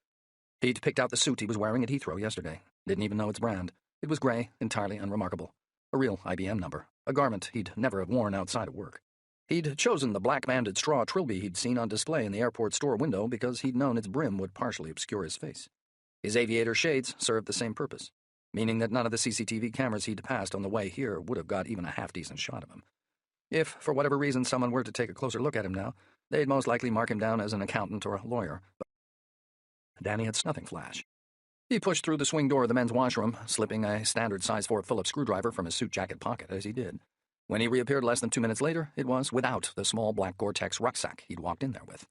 He'd picked out the suit he was wearing at Heathrow yesterday. Didn't even know its brand. It was grey, entirely unremarkable. A real IBM number, a garment he'd never have worn outside of work. He'd chosen the black-banded straw trilby he'd seen on display in the airport store window because he'd known its brim would partially obscure his face. His aviator shades served the same purpose, meaning that none of the CCTV cameras he'd passed on the way here would have got even a half-decent shot of him. If, for whatever reason, someone were to take a closer look at him now, they'd most likely mark him down as an accountant or a lawyer. But Danny had nothing flash. He pushed through the swing door of the men's washroom, slipping a standard size 4 Phillips screwdriver from his suit jacket pocket as he did. When he reappeared less than 2 minutes later, it was without the small black Gore-Tex rucksack he'd walked in there with.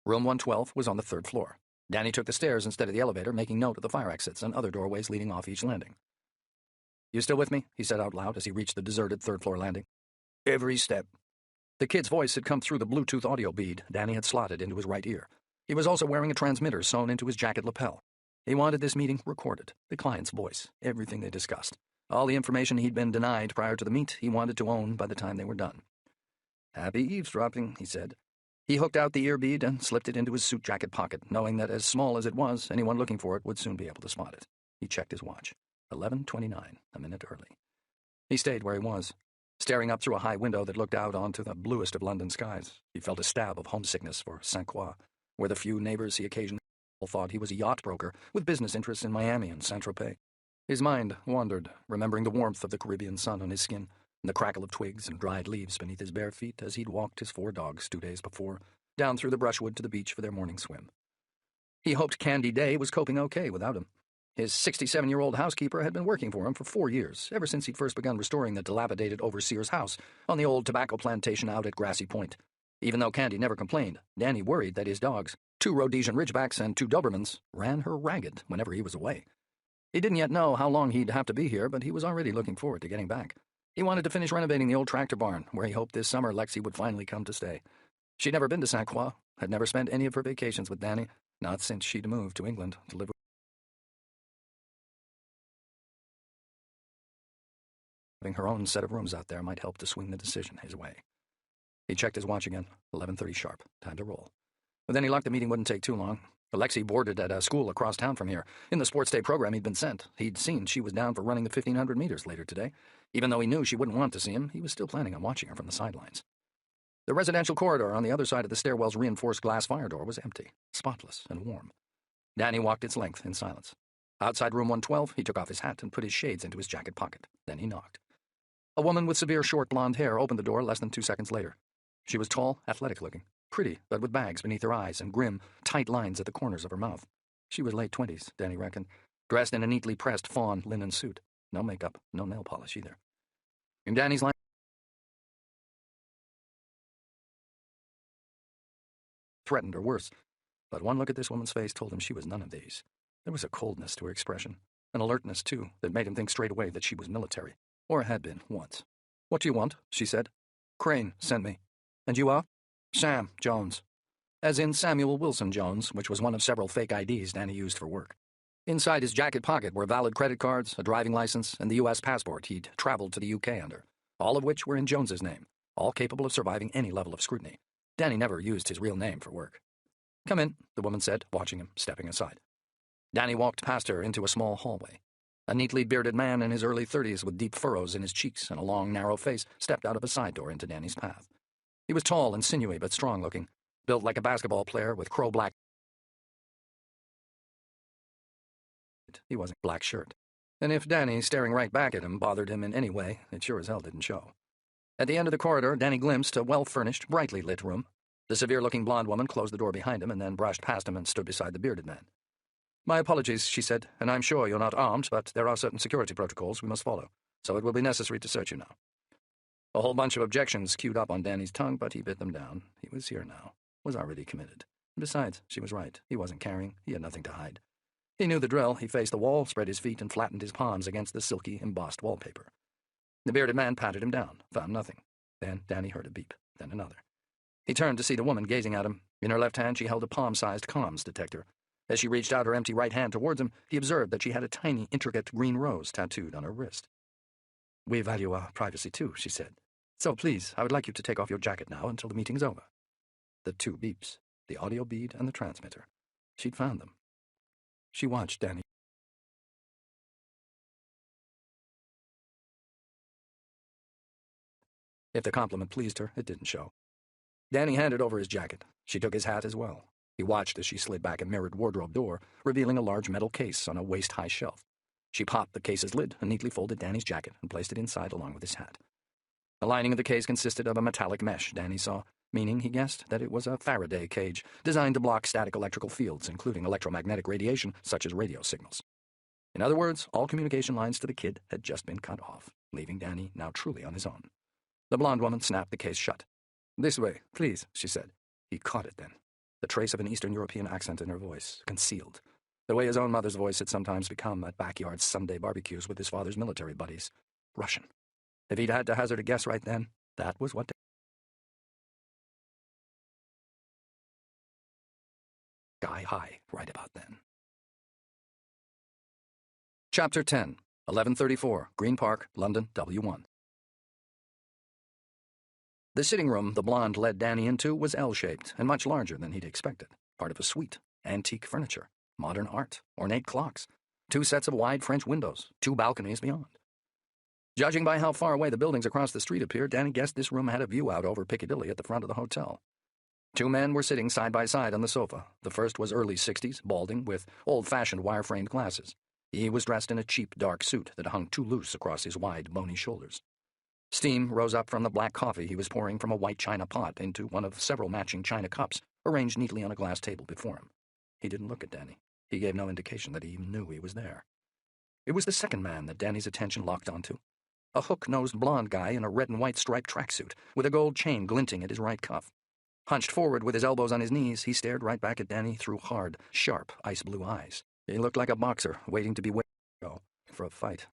Room 112 was on the 3rd floor. Danny took the stairs instead of the elevator, making note of the fire exits and other doorways leading off each landing. "You still with me?" he said out loud as he reached the deserted 3rd-floor landing. "Every step." The kid's voice had come through the Bluetooth audio bead Danny had slotted into his right ear. He was also wearing a transmitter sewn into his jacket lapel. He wanted this meeting recorded, the client's voice, everything they discussed. All the information he'd been denied prior to the meet, he wanted to own by the time they were done. "Happy eavesdropping," he said. He hooked out the ear bead and slipped it into his suit jacket pocket, knowing that as small as it was, anyone looking for it would soon be able to spot it. He checked his watch. 11:29, a minute early. He stayed where he was, staring up through a high window that looked out onto the bluest of London skies. He felt a stab of homesickness for St. Croix, where the few neighbors he occasionally thought he was a yacht broker with business interests in Miami and Saint-Tropez. His mind wandered, remembering the warmth of the Caribbean sun on his skin and the crackle of twigs and dried leaves beneath his bare feet as he'd walked his 4 dogs 2 days before, down through the brushwood to the beach for their morning swim. He hoped Candy Day was coping okay without him. His 67-year-old housekeeper had been working for him for 4 years, ever since he'd first begun restoring the dilapidated overseer's house on the old tobacco plantation out at Grassy Point. Even though Candy never complained, Danny worried that his dogs, 2 Rhodesian Ridgebacks and 2 Dobermans, ran her ragged whenever he was away. He didn't yet know how long he'd have to be here, but he was already looking forward to getting back. He wanted to finish renovating the old tractor barn, where he hoped this summer Lexi would finally come to stay. She'd never been to St. Croix, had never spent any of her vacations with Danny, not since she'd moved to England to live with having her own set of rooms out there might help to swing the decision his way. He checked his watch again, 11:30 sharp, time to roll. But then he lucked the meeting wouldn't take too long. Alexi boarded at a school across town from here. In the sports day program he'd been sent, he'd seen she was down for running the 1,500 meters later today. Even though he knew she wouldn't want to see him, he was still planning on watching her from the sidelines. The residential corridor on the other side of the stairwell's reinforced glass fire door was empty, spotless and warm. Danny walked its length in silence. Outside room 112, he took off his hat and put his shades into his jacket pocket. Then he knocked. A woman with severe short blonde hair opened the door less than 2 seconds later. She was tall, athletic-looking, pretty, but with bags beneath her eyes and grim, tight lines at the corners of her mouth. She was late 20s, Danny reckoned, dressed in a neatly pressed fawn linen suit. No makeup, no nail polish either. In Danny's line, threatened or worse, but one look at this woman's face told him she was none of these. There was a coldness to her expression, an alertness, too, that made him think straight away that she was military, or had been once. "What do you want?" she said. "Crane sent me. And you are?" "Sam Jones." As in Samuel Wilson Jones, which was one of several fake IDs Danny used for work. Inside his jacket pocket were valid credit cards, a driving license, and the U.S. passport he'd traveled to the U.K. under, all of which were in Jones's name, all capable of surviving any level of scrutiny. Danny never used his real name for work. "Come in," the woman said, watching him, stepping aside. Danny walked past her into a small hallway. A neatly bearded man in his early 30s with deep furrows in his cheeks and a long, narrow face stepped out of a side door into Danny's path. He was tall and sinewy but strong-looking, built like a basketball player with crow-black. He wasn't black shirt. And if Danny staring right back at him bothered him in any way, it sure as hell didn't show. At the end of the corridor, Danny glimpsed a well-furnished, brightly lit room. The severe-looking blonde woman closed the door behind him and then brushed past him and stood beside the bearded man. "My apologies," she said, "and I'm sure you're not armed, but there are certain security protocols we must follow, so it will be necessary to search you now." A whole bunch of objections queued up on Danny's tongue, but he bit them down. He was here now, was already committed. And besides, she was right. He wasn't carrying. He had nothing to hide. He knew the drill. He faced the wall, spread his feet, and flattened his palms against the silky, embossed wallpaper. The bearded man patted him down, found nothing. Then Danny heard a beep, then another. He turned to see the woman gazing at him. In her left hand, she held a palm-sized comms detector. As she reached out her empty right hand towards him, he observed that she had a tiny, intricate green rose tattooed on her wrist. "We value our privacy, too," she said. "So please, I would like you to take off your jacket now until the meeting's over." The 2 beeps, the audio bead and the transmitter. She'd found them. She watched Danny. If the compliment pleased her, it didn't show. Danny handed over his jacket. She took his hat as well. He watched as she slid back a mirrored wardrobe door, revealing a large metal case on a waist-high shelf. She popped the case's lid and neatly folded Danny's jacket and placed it inside along with his hat. The lining of the case consisted of a metallic mesh, Danny saw, meaning, he guessed, that it was a Faraday cage, designed to block static electrical fields, including electromagnetic radiation, such as radio signals. In other words, all communication lines to the kid had just been cut off, leaving Danny now truly on his own. The blonde woman snapped the case shut. "This way, please," she said. He caught it then, the trace of an Eastern European accent in her voice, concealed, the way his own mother's voice had sometimes become at backyard Sunday barbecues with his father's military buddies. Russian. If he'd had to hazard a guess right then, that was what sky high right about then. Chapter 10, 1134, Green Park, London, W1. The sitting room the blonde led Danny into was L-shaped and much larger than he'd expected. Part of a suite, antique furniture, modern art, ornate clocks, 2 sets of wide French windows, 2 balconies beyond. Judging by how far away the buildings across the street appeared, Danny guessed this room had a view out over Piccadilly at the front of the hotel. Two men were sitting side by side on the sofa. The first was early 60s, balding, with old-fashioned wire-framed glasses. He was dressed in a cheap, dark suit that hung too loose across his wide, bony shoulders. Steam rose up from the black coffee he was pouring from a white china pot into one of several matching china cups arranged neatly on a glass table before him. He didn't look at Danny. He gave no indication that he even knew he was there. It was the second man that Danny's attention locked onto. A hook-nosed blonde guy in a red and white striped tracksuit, with a gold chain glinting at his right cuff. Hunched forward with his elbows on his knees, he stared right back at Danny through hard, sharp, ice-blue eyes. He looked like a boxer waiting to be for a fight.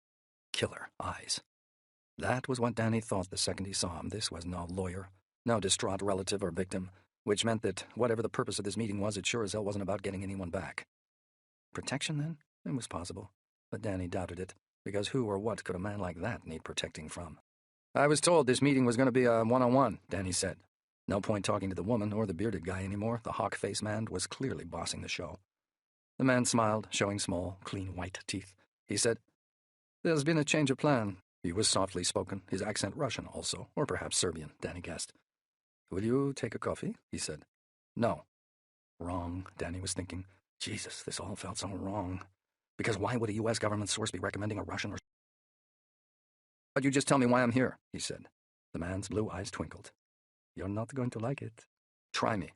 Killer eyes. That was what Danny thought the second he saw him. This was no lawyer, no distraught relative or victim, which meant that whatever the purpose of this meeting was, it sure as hell wasn't about getting anyone back. Protection, then? It was possible, but Danny doubted it, because who or what could a man like that need protecting from? I was told this meeting was going to be a one-on-one, Danny said. No point talking to the woman or the bearded guy anymore. The hawk-faced man was clearly bossing the show. The man smiled, showing small, clean white teeth. He said, "There's been a change of plan." He was softly spoken, his accent Russian also, or perhaps Serbian, Danny guessed. "Will you take a coffee?" he said. "No." Wrong, Danny was thinking. Jesus, this all felt so wrong. Because why would a U.S. government source be recommending a Russian or... "But you just tell me why I'm here," he said. The man's blue eyes twinkled. "You're not going to like it. Try me."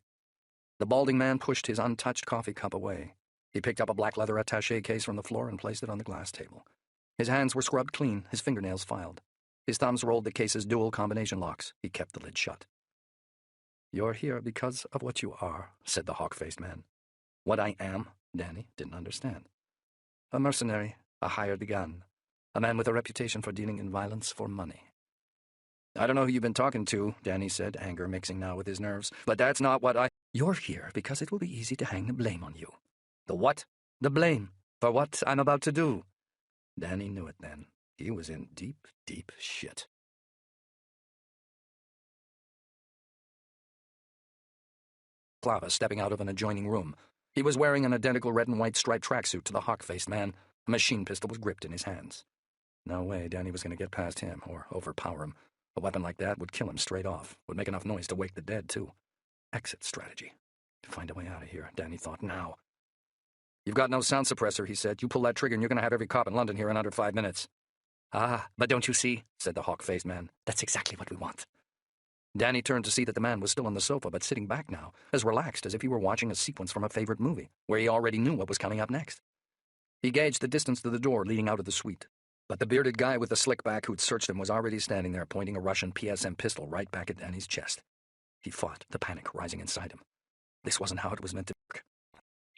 The balding man pushed his untouched coffee cup away. He picked up a black leather attaché case from the floor and placed it on the glass table. His hands were scrubbed clean, his fingernails filed. His thumbs rolled the case's dual combination locks. He kept the lid shut. "You're here because of what you are," said the hawk-faced man. What I am, Danny didn't understand. A mercenary, a hired gun, a man with a reputation for dealing in violence for money. "I don't know who you've been talking to," Danny said, anger mixing now with his nerves, "but that's not what I—" "You're here because it will be easy to hang the blame on you." "The what?" "The blame for what I'm about to do." Danny knew it then. He was in deep, deep shit. Clava stepping out of an adjoining room. He was wearing an identical red and white striped tracksuit to the hawk-faced man. A machine pistol was gripped in his hands. No way Danny was going to get past him or overpower him. A weapon like that would kill him straight off, would make enough noise to wake the dead, too. Exit strategy. To find a way out of here, Danny thought, now. "You've got no sound suppressor," he said. "You pull that trigger and you're going to have every cop in London here in under 5 minutes. "Ah, but don't you see," said the hawk-faced man. "That's exactly what we want." Danny turned to see that the man was still on the sofa, but sitting back now, as relaxed as if he were watching a sequence from a favorite movie, where he already knew what was coming up next. He gauged the distance to the door leading out of the suite, but the bearded guy with the slick back who'd searched him was already standing there, pointing a Russian PSM pistol right back at Danny's chest. He fought, the panic rising inside him. This wasn't how it was meant to work.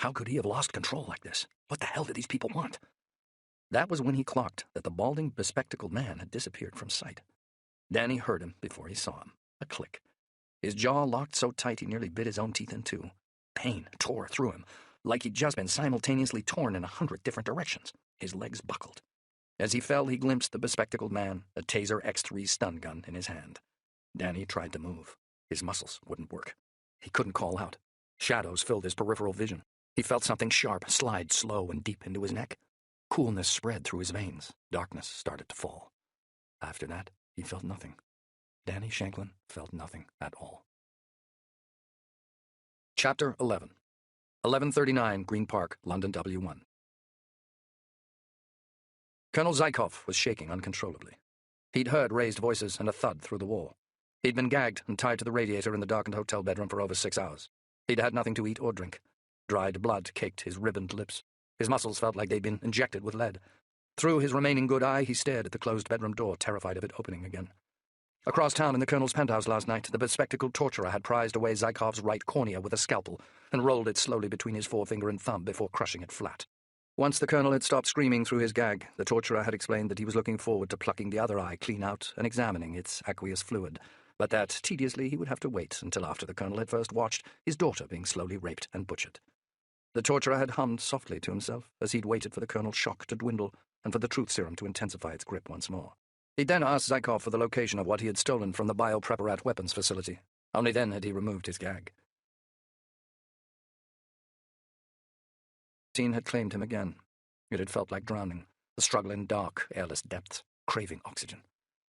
How could he have lost control like this? What the hell did these people want? That was when he clocked that the balding, bespectacled man had disappeared from sight. Danny heard him before he saw him. A click. His jaw locked so tight he nearly bit his own teeth in two. Pain tore through him, like he'd just been simultaneously torn in 100 different directions. His legs buckled. As he fell, he glimpsed the bespectacled man, a Taser X3 stun gun in his hand. Danny tried to move. His muscles wouldn't work. He couldn't call out. Shadows filled his peripheral vision. He felt something sharp slide slow and deep into his neck. Coolness spread through his veins. Darkness started to fall. After that, he felt nothing. Danny Shanklin felt nothing at all. Chapter 11. 1139 Green Park, London W1. Colonel Zykov was shaking uncontrollably. He'd heard raised voices and a thud through the wall. He'd been gagged and tied to the radiator in the darkened hotel bedroom for over 6 hours. He'd had nothing to eat or drink. Dried blood caked his ribboned lips. His muscles felt like they'd been injected with lead. Through his remaining good eye, he stared at the closed bedroom door, terrified of it opening again. Across town in the colonel's penthouse last night, the bespectacled torturer had prized away Zykov's right cornea with a scalpel and rolled it slowly between his forefinger and thumb before crushing it flat. Once the colonel had stopped screaming through his gag, the torturer had explained that he was looking forward to plucking the other eye clean out and examining its aqueous fluid, but that, tediously, he would have to wait until after the colonel had first watched his daughter being slowly raped and butchered. The torturer had hummed softly to himself as he'd waited for the colonel's shock to dwindle and for the truth serum to intensify its grip once more. He'd then asked Zykov for the location of what he had stolen from the biopreparat weapons facility. Only then had he removed his gag. Teen had claimed him again. It had felt like drowning, the struggle in dark, airless depths, craving oxygen,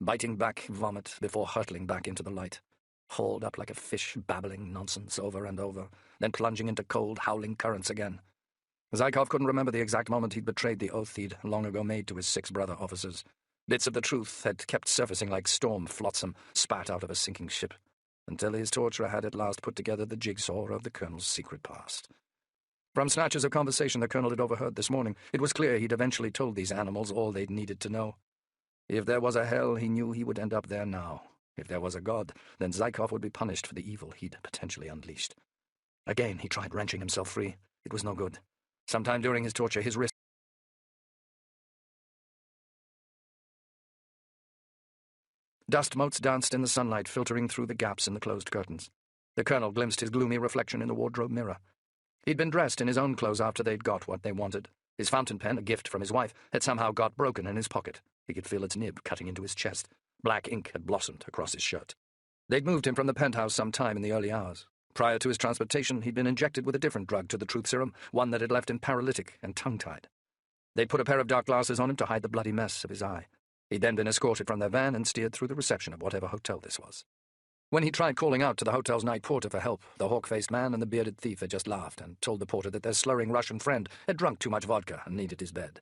biting back vomit before hurtling back into the light. hauled up like a fish, babbling nonsense over and over, then plunging into cold, howling currents again. Zykov couldn't remember the exact moment he'd betrayed the oath he'd long ago made to his 6 brother officers. Bits of the truth had kept surfacing like storm flotsam spat out of a sinking ship, until his torturer had at last put together the jigsaw of the Colonel's secret past. From snatches of conversation the Colonel had overheard this morning, it was clear he'd eventually told these animals all they'd needed to know. If there was a hell, he knew he would end up there now. If there was a God, then Zykov would be punished for the evil he'd potentially unleashed. Again, he tried wrenching himself free. It was no good. Sometime during his torture, his wrist... Dust motes danced in the sunlight, filtering through the gaps in the closed curtains. The Colonel glimpsed his gloomy reflection in the wardrobe mirror. He'd been dressed in his own clothes after they'd got what they wanted. His fountain pen, a gift from his wife, had somehow got broken in his pocket. He could feel its nib cutting into his chest. Black ink had blossomed across his shirt. They'd moved him from the penthouse some time in the early hours. Prior to his transportation, he'd been injected with a different drug to the truth serum, one that had left him paralytic and tongue-tied. They'd put a pair of dark glasses on him to hide the bloody mess of his eye. He'd then been escorted from their van and steered through the reception of whatever hotel this was. When he tried calling out to the hotel's night porter for help, the hawk-faced man and the bearded thief had just laughed and told the porter that their slurring Russian friend had drunk too much vodka and needed his bed.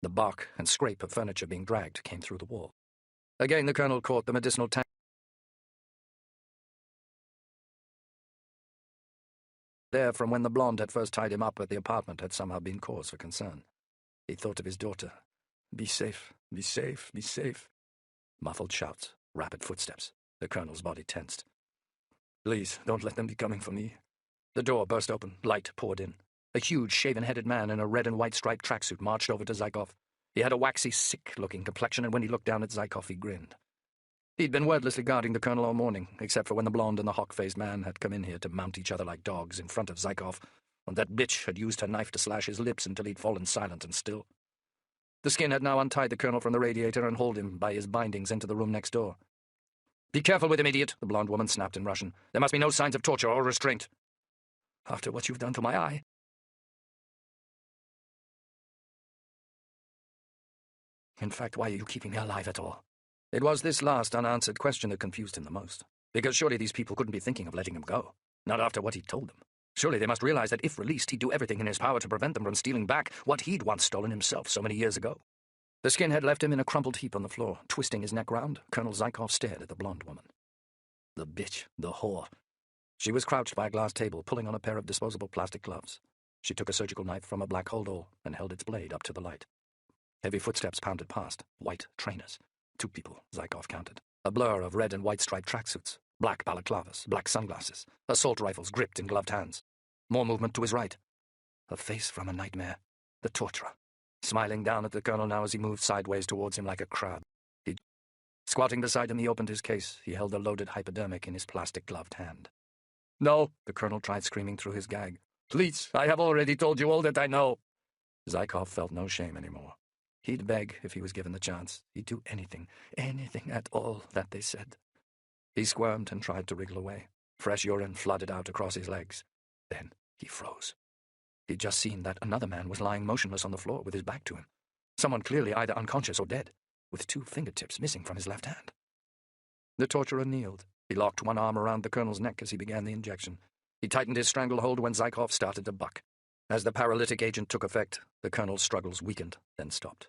The bark and scrape of furniture being dragged came through the wall. Again the Colonel caught the medicinal tank there from when the blonde had first tied him up at the apartment had somehow been cause for concern. He thought of his daughter. Be safe, be safe, be safe. Muffled shouts, rapid footsteps. The Colonel's body tensed. Please, don't let them be coming for me. The door burst open. Light poured in. A huge, shaven-headed man in a red and white striped tracksuit marched over to Zykov. He had a waxy, sick-looking complexion, and when he looked down at Zykov, he grinned. He'd been wordlessly guarding the Colonel all morning, except for when the blonde and the hawk-faced man had come in here to mount each other like dogs in front of Zykov, and that bitch had used her knife to slash his lips until he'd fallen silent and still. The skin had now untied the Colonel from the radiator and hauled him by his bindings into the room next door. Be careful with him, idiot, the blonde woman snapped in Russian. There must be no signs of torture or restraint. After what you've done to my eye. In fact, why are you keeping me alive at all? It was this last unanswered question that confused him the most. Because surely these people couldn't be thinking of letting him go. Not after what he'd told them. Surely they must realize that if released, he'd do everything in his power to prevent them from stealing back what he'd once stolen himself so many years ago. The skin had left him in a crumpled heap on the floor. Twisting his neck round, Colonel Zykov stared at the blonde woman. The bitch, the whore. She was crouched by a glass table, pulling on a pair of disposable plastic gloves. She took a surgical knife from a black holdall and held its blade up to the light. Heavy footsteps pounded past. White trainers. 2 people, Zykov counted. A blur of red and white striped tracksuits. Black balaclavas, black sunglasses. Assault rifles gripped in gloved hands. More movement to his right. A face from a nightmare. The torturer. Smiling down at the Colonel now as he moved sideways towards him like a crab. Squatting beside him, he opened his case. He held the loaded hypodermic in his plastic-gloved hand. No, the Colonel tried screaming through his gag. Please, I have already told you all that I know. Zykov felt no shame anymore. He'd beg if he was given the chance. He'd do anything at all that they said. He squirmed and tried to wriggle away. Fresh urine flooded out across his legs. Then he froze. He'd just seen that another man was lying motionless on the floor with his back to him. Someone clearly either unconscious or dead, with 2 fingertips missing from his left hand. The torturer kneeled. He locked one arm around the Colonel's neck as he began the injection. He tightened his stranglehold when Zykov started to buck. As the paralytic agent took effect, the Colonel's struggles weakened, then stopped.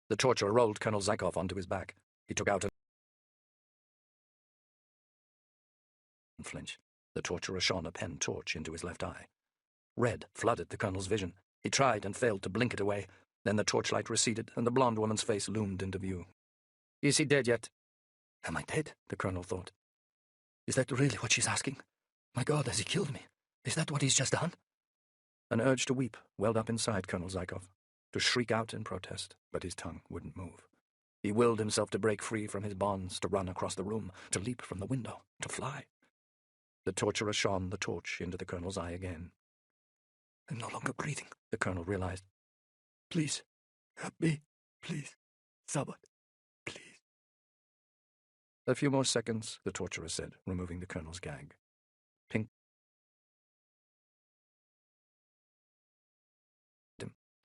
The torturer rolled Colonel Zykov onto his back. He took out a flinch. The torturer shone a pen torch into his left eye. Red flooded the Colonel's vision. He tried and failed to blink it away. Then the torchlight receded, and the blonde woman's face loomed into view. Is he dead yet? Am I dead? The Colonel thought. Is that really what she's asking? My God, has he killed me? Is that what he's just done? An urge to weep welled up inside Colonel Zykov, to shriek out in protest, but his tongue wouldn't move. He willed himself to break free from his bonds, to run across the room, to leap from the window, to fly. The torturer shone the torch into the Colonel's eye again. I'm no longer breathing, the Colonel realized. Please, help me, please. Someone, please. A few more seconds, the torturer said, removing the Colonel's gag. Pink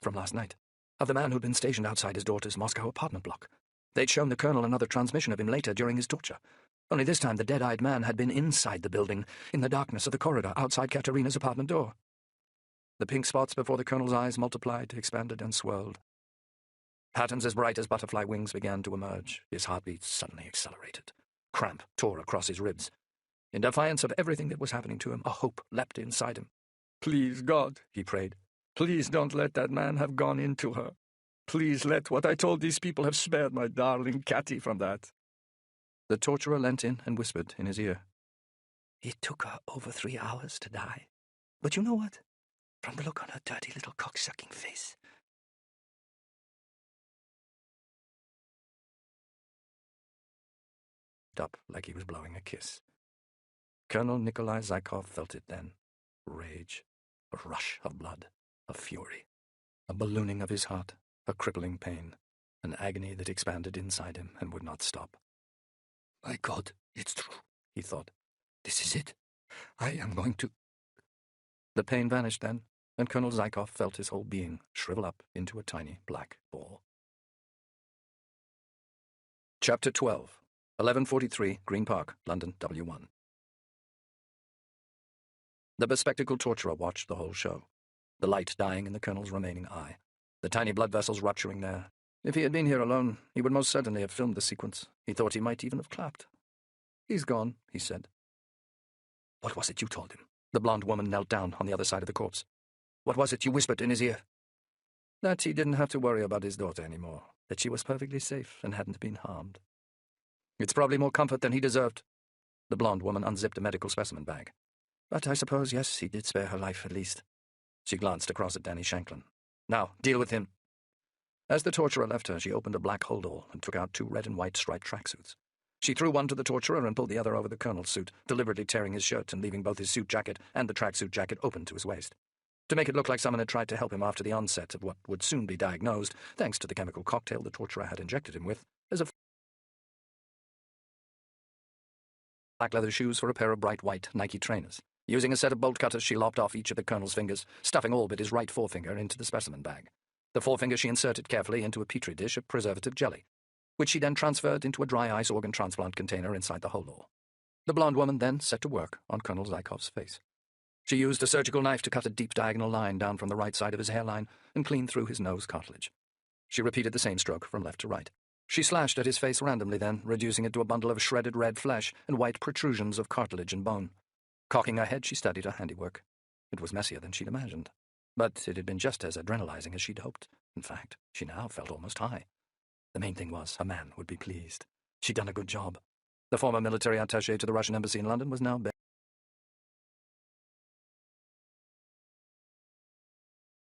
from last night, of the man who'd been stationed outside his daughter's Moscow apartment block. They'd shown the Colonel another transmission of him later during his torture. Only this time the dead-eyed man had been inside the building, in the darkness of the corridor outside Katerina's apartment door. The pink spots before the colonel's eyes multiplied, expanded, and swirled. Patterns as bright as butterfly wings began to emerge. His heartbeat suddenly accelerated. Cramp tore across his ribs. In defiance of everything that was happening to him, a hope leapt inside him. "Please, God," he prayed, "please don't let that man have gone into her. Please let what I told these people have spared my darling Catty from that." The torturer leant in and whispered in his ear. "It took her over 3 hours to die. But you know what? From the look on her dirty little cock-sucking face..." Up like he was blowing a kiss. Colonel Nikolai Zykov felt it then. Rage, a rush of blood, of fury, a ballooning of his heart, a crippling pain, an agony that expanded inside him and would not stop. "My God, it's true," he thought. "This is it. I am going to..." The pain vanished then, and Colonel Zykov felt his whole being shrivel up into a tiny black ball. Chapter 12. 1143 Green Park, London, W1. The bespectacled torturer watched the whole show, the light dying in the colonel's remaining eye, the tiny blood vessels rupturing there. If he had been here alone, he would most certainly have filmed the sequence. He thought he might even have clapped. "He's gone," he said. "What was it you told him?" The blonde woman knelt down on the other side of the corpse. "What was it you whispered in his ear?" "That he didn't have to worry about his daughter anymore, that she was perfectly safe and hadn't been harmed. It's probably more comfort than he deserved." The blonde woman unzipped a medical specimen bag. "But I suppose, yes, he did spare her life at least." She glanced across at Danny Shanklin. "Now, deal with him." As the torturer left her, she opened a black holdall and took out 2 red and white striped tracksuits. She threw one to the torturer and pulled the other over the colonel's suit, deliberately tearing his shirt and leaving both his suit jacket and the tracksuit jacket open to his waist. To make it look like someone had tried to help him after the onset of what would soon be diagnosed, thanks to the chemical cocktail the torturer had injected him with, as a black leather shoes for a pair of bright white Nike trainers. Using a set of bolt cutters, she lopped off each of the colonel's fingers, stuffing all but his right forefinger into the specimen bag. The forefinger she inserted carefully into a petri dish of preservative jelly, which she then transferred into a dry ice organ transplant container inside the holdall. The blonde woman then set to work on Colonel Zykov's face. She used a surgical knife to cut a deep diagonal line down from the right side of his hairline and clean through his nose cartilage. She repeated the same stroke from left to right. She slashed at his face randomly then, reducing it to a bundle of shredded red flesh and white protrusions of cartilage and bone. Cocking her head, she studied her handiwork. It was messier than she'd imagined. But it had been just as adrenalizing as she'd hoped. In fact, she now felt almost high. The main thing was, a man would be pleased. She'd done a good job. The former military attaché to the Russian embassy in London was now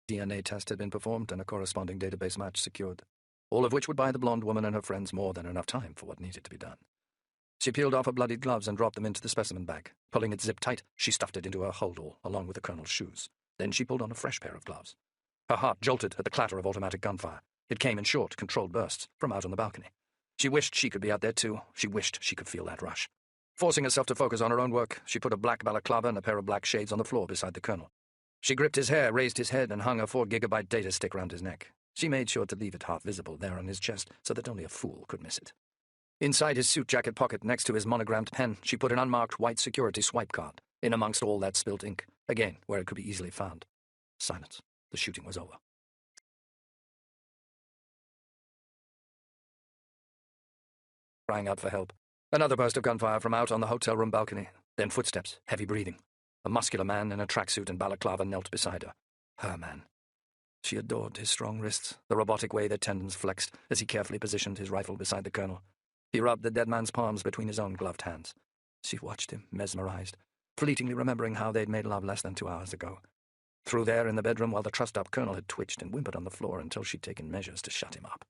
DNA test had been performed and a corresponding database match secured, all of which would buy the blonde woman and her friends more than enough time for what needed to be done. She peeled off her bloodied gloves and dropped them into the specimen bag. Pulling it zip tight, she stuffed it into her holdall, along with the colonel's shoes. Then she pulled on a fresh pair of gloves. Her heart jolted at the clatter of automatic gunfire. It came in short, controlled bursts from out on the balcony. She wished she could be out there too. She wished she could feel that rush. Forcing herself to focus on her own work, she put a black balaclava and a pair of black shades on the floor beside the colonel. She gripped his hair, raised his head, and hung a 4-gigabyte data stick round his neck. She made sure to leave it half visible there on his chest so that only a fool could miss it. Inside his suit jacket pocket next to his monogrammed pen, she put an unmarked white security swipe card, in amongst all that spilt ink, again where it could be easily found. Silence. The shooting was over. Crying out for help. Another burst of gunfire from out on the hotel room balcony. Then footsteps, heavy breathing. A muscular man in a tracksuit and balaclava knelt beside her. Her man. She adored his strong wrists, the robotic way their tendons flexed as he carefully positioned his rifle beside the colonel. He rubbed the dead man's palms between his own gloved hands. She watched him, mesmerized, fleetingly remembering how they'd made love less than 2 hours ago. Through there in the bedroom while the trussed-up colonel had twitched and whimpered on the floor until she'd taken measures to shut him up.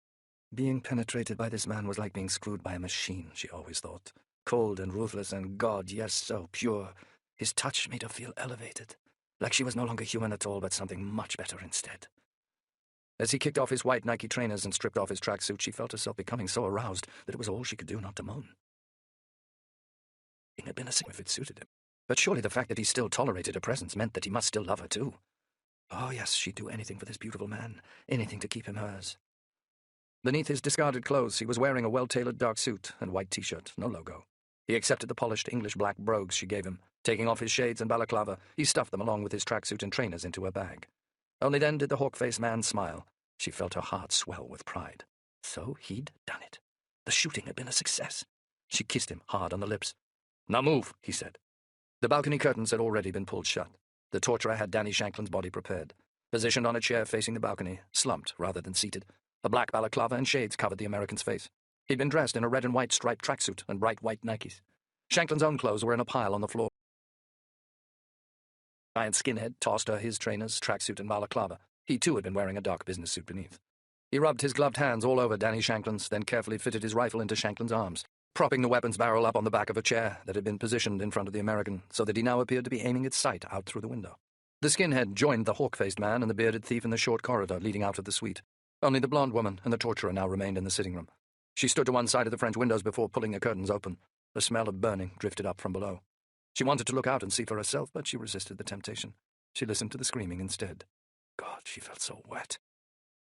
Being penetrated by this man was like being screwed by a machine, she always thought. Cold and ruthless and, God, yes, so pure. His touch made her feel elevated, like she was no longer human at all, but something much better instead. As he kicked off his white Nike trainers and stripped off his tracksuit, she felt herself becoming so aroused that it was all she could do not to moan. It had been a sin if it suited him. But surely the fact that he still tolerated her presence meant that he must still love her too. Oh yes, she'd do anything for this beautiful man, anything to keep him hers. Beneath his discarded clothes, he was wearing a well-tailored dark suit and white t-shirt, no logo. He accepted the polished English black brogues she gave him. Taking off his shades and balaclava, he stuffed them along with his tracksuit and trainers into a bag. Only then did the hawk-faced man smile. She felt her heart swell with pride. So he'd done it. The shooting had been a success. She kissed him hard on the lips. "Now move," he said. The balcony curtains had already been pulled shut. The torturer had Danny Shanklin's body prepared. Positioned on a chair facing the balcony, slumped rather than seated, a black balaclava and shades covered the American's face. He'd been dressed in a red and white striped tracksuit and bright white Nikes. Shanklin's own clothes were in a pile on the floor. The giant skinhead tossed her his trainers, tracksuit, and balaclava. He too had been wearing a dark business suit beneath. He rubbed his gloved hands all over Danny Shanklin's, then carefully fitted his rifle into Shanklin's arms, propping the weapon's barrel up on the back of a chair that had been positioned in front of the American, so that he now appeared to be aiming its sight out through the window. The skinhead joined the hawk-faced man and the bearded thief in the short corridor leading out of the suite. Only the blonde woman and the torturer now remained in the sitting room. She stood to one side of the French windows before pulling the curtains open. The smell of burning drifted up from below. She wanted to look out and see for herself, but she resisted the temptation. She listened to the screaming instead. God, she felt so wet.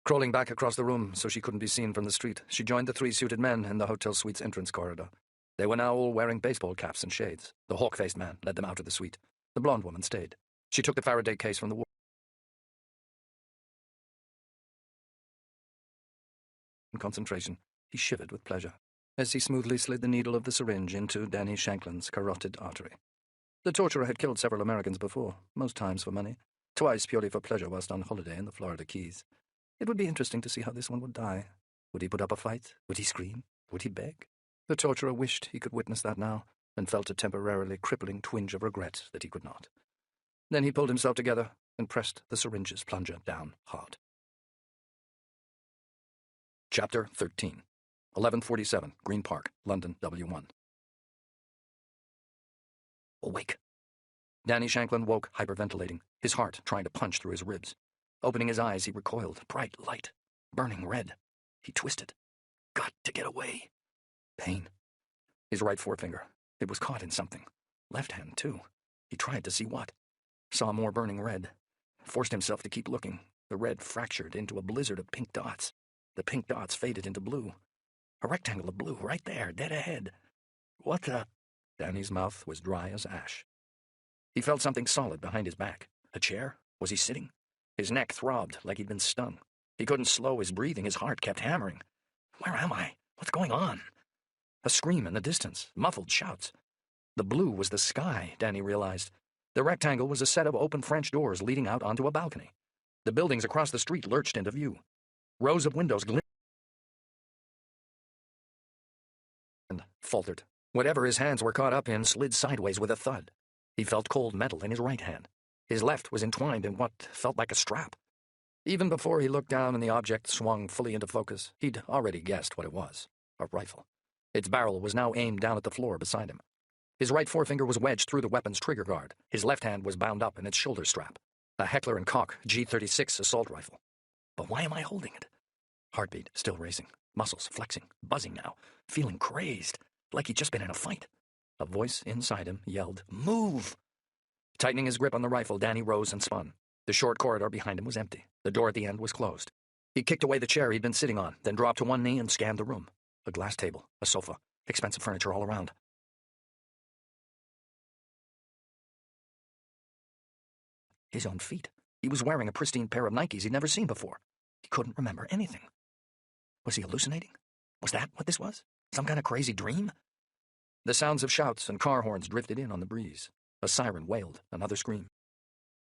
Crawling back across the room so she couldn't be seen from the street, she joined the three suited men in the hotel suite's entrance corridor. They were now all wearing baseball caps and shades. The hawk-faced man led them out of the suite. The blonde woman stayed. She took the Faraday case from the wall. In concentration, he shivered with pleasure as he smoothly slid the needle of the syringe into Danny Shanklin's carotid artery. The torturer had killed several Americans before, most times for money, twice purely for pleasure whilst on holiday in the Florida Keys. It would be interesting to see how this one would die. Would he put up a fight? Would he scream? Would he beg? The torturer wished he could witness that now, and felt a temporarily crippling twinge of regret that he could not. Then he pulled himself together and pressed the syringe's plunger down hard. Chapter 13. 11:47, Green Park, London, W1. Awake. Danny Shanklin woke, hyperventilating, his heart trying to punch through his ribs. Opening his eyes, he recoiled. Bright light. Burning red. He twisted. Got to get away. Pain. His right forefinger. It was caught in something. Left hand, too. He tried to see what. Saw more burning red. Forced himself to keep looking. The red fractured into a blizzard of pink dots. The pink dots faded into blue. A rectangle of blue right there, dead ahead. What the... Danny's mouth was dry as ash. He felt something solid behind his back. A chair? Was he sitting? His neck throbbed like he'd been stung. He couldn't slow his breathing. His heart kept hammering. Where am I? What's going on? A scream in the distance. Muffled shouts. The blue was the sky, Danny realized. The rectangle was a set of open French doors leading out onto a balcony. The buildings across the street lurched into view. Rows of windows glimmered and faltered. Whatever his hands were caught up in slid sideways with a thud. He felt cold metal in his right hand. His left was entwined in what felt like a strap. Even before he looked down and the object swung fully into focus, he'd already guessed what it was. A rifle. Its barrel was now aimed down at the floor beside him. His right forefinger was wedged through the weapon's trigger guard. His left hand was bound up in its shoulder strap. A Heckler & Koch G36 assault rifle. But why am I holding it? Heartbeat still racing. Muscles flexing, buzzing now, feeling crazed, like he'd just been in a fight. A voice inside him yelled, "Move!" Tightening his grip on the rifle, Danny rose and spun. The short corridor behind him was empty. The door at the end was closed. He kicked away the chair he'd been sitting on, then dropped to one knee and scanned the room. A glass table, a sofa, expensive furniture all around. His own feet. He was wearing a pristine pair of Nikes he'd never seen before. He couldn't remember anything. Was he hallucinating? Was that what this was? Some kind of crazy dream? The sounds of shouts and car horns drifted in on the breeze. A siren wailed, another scream.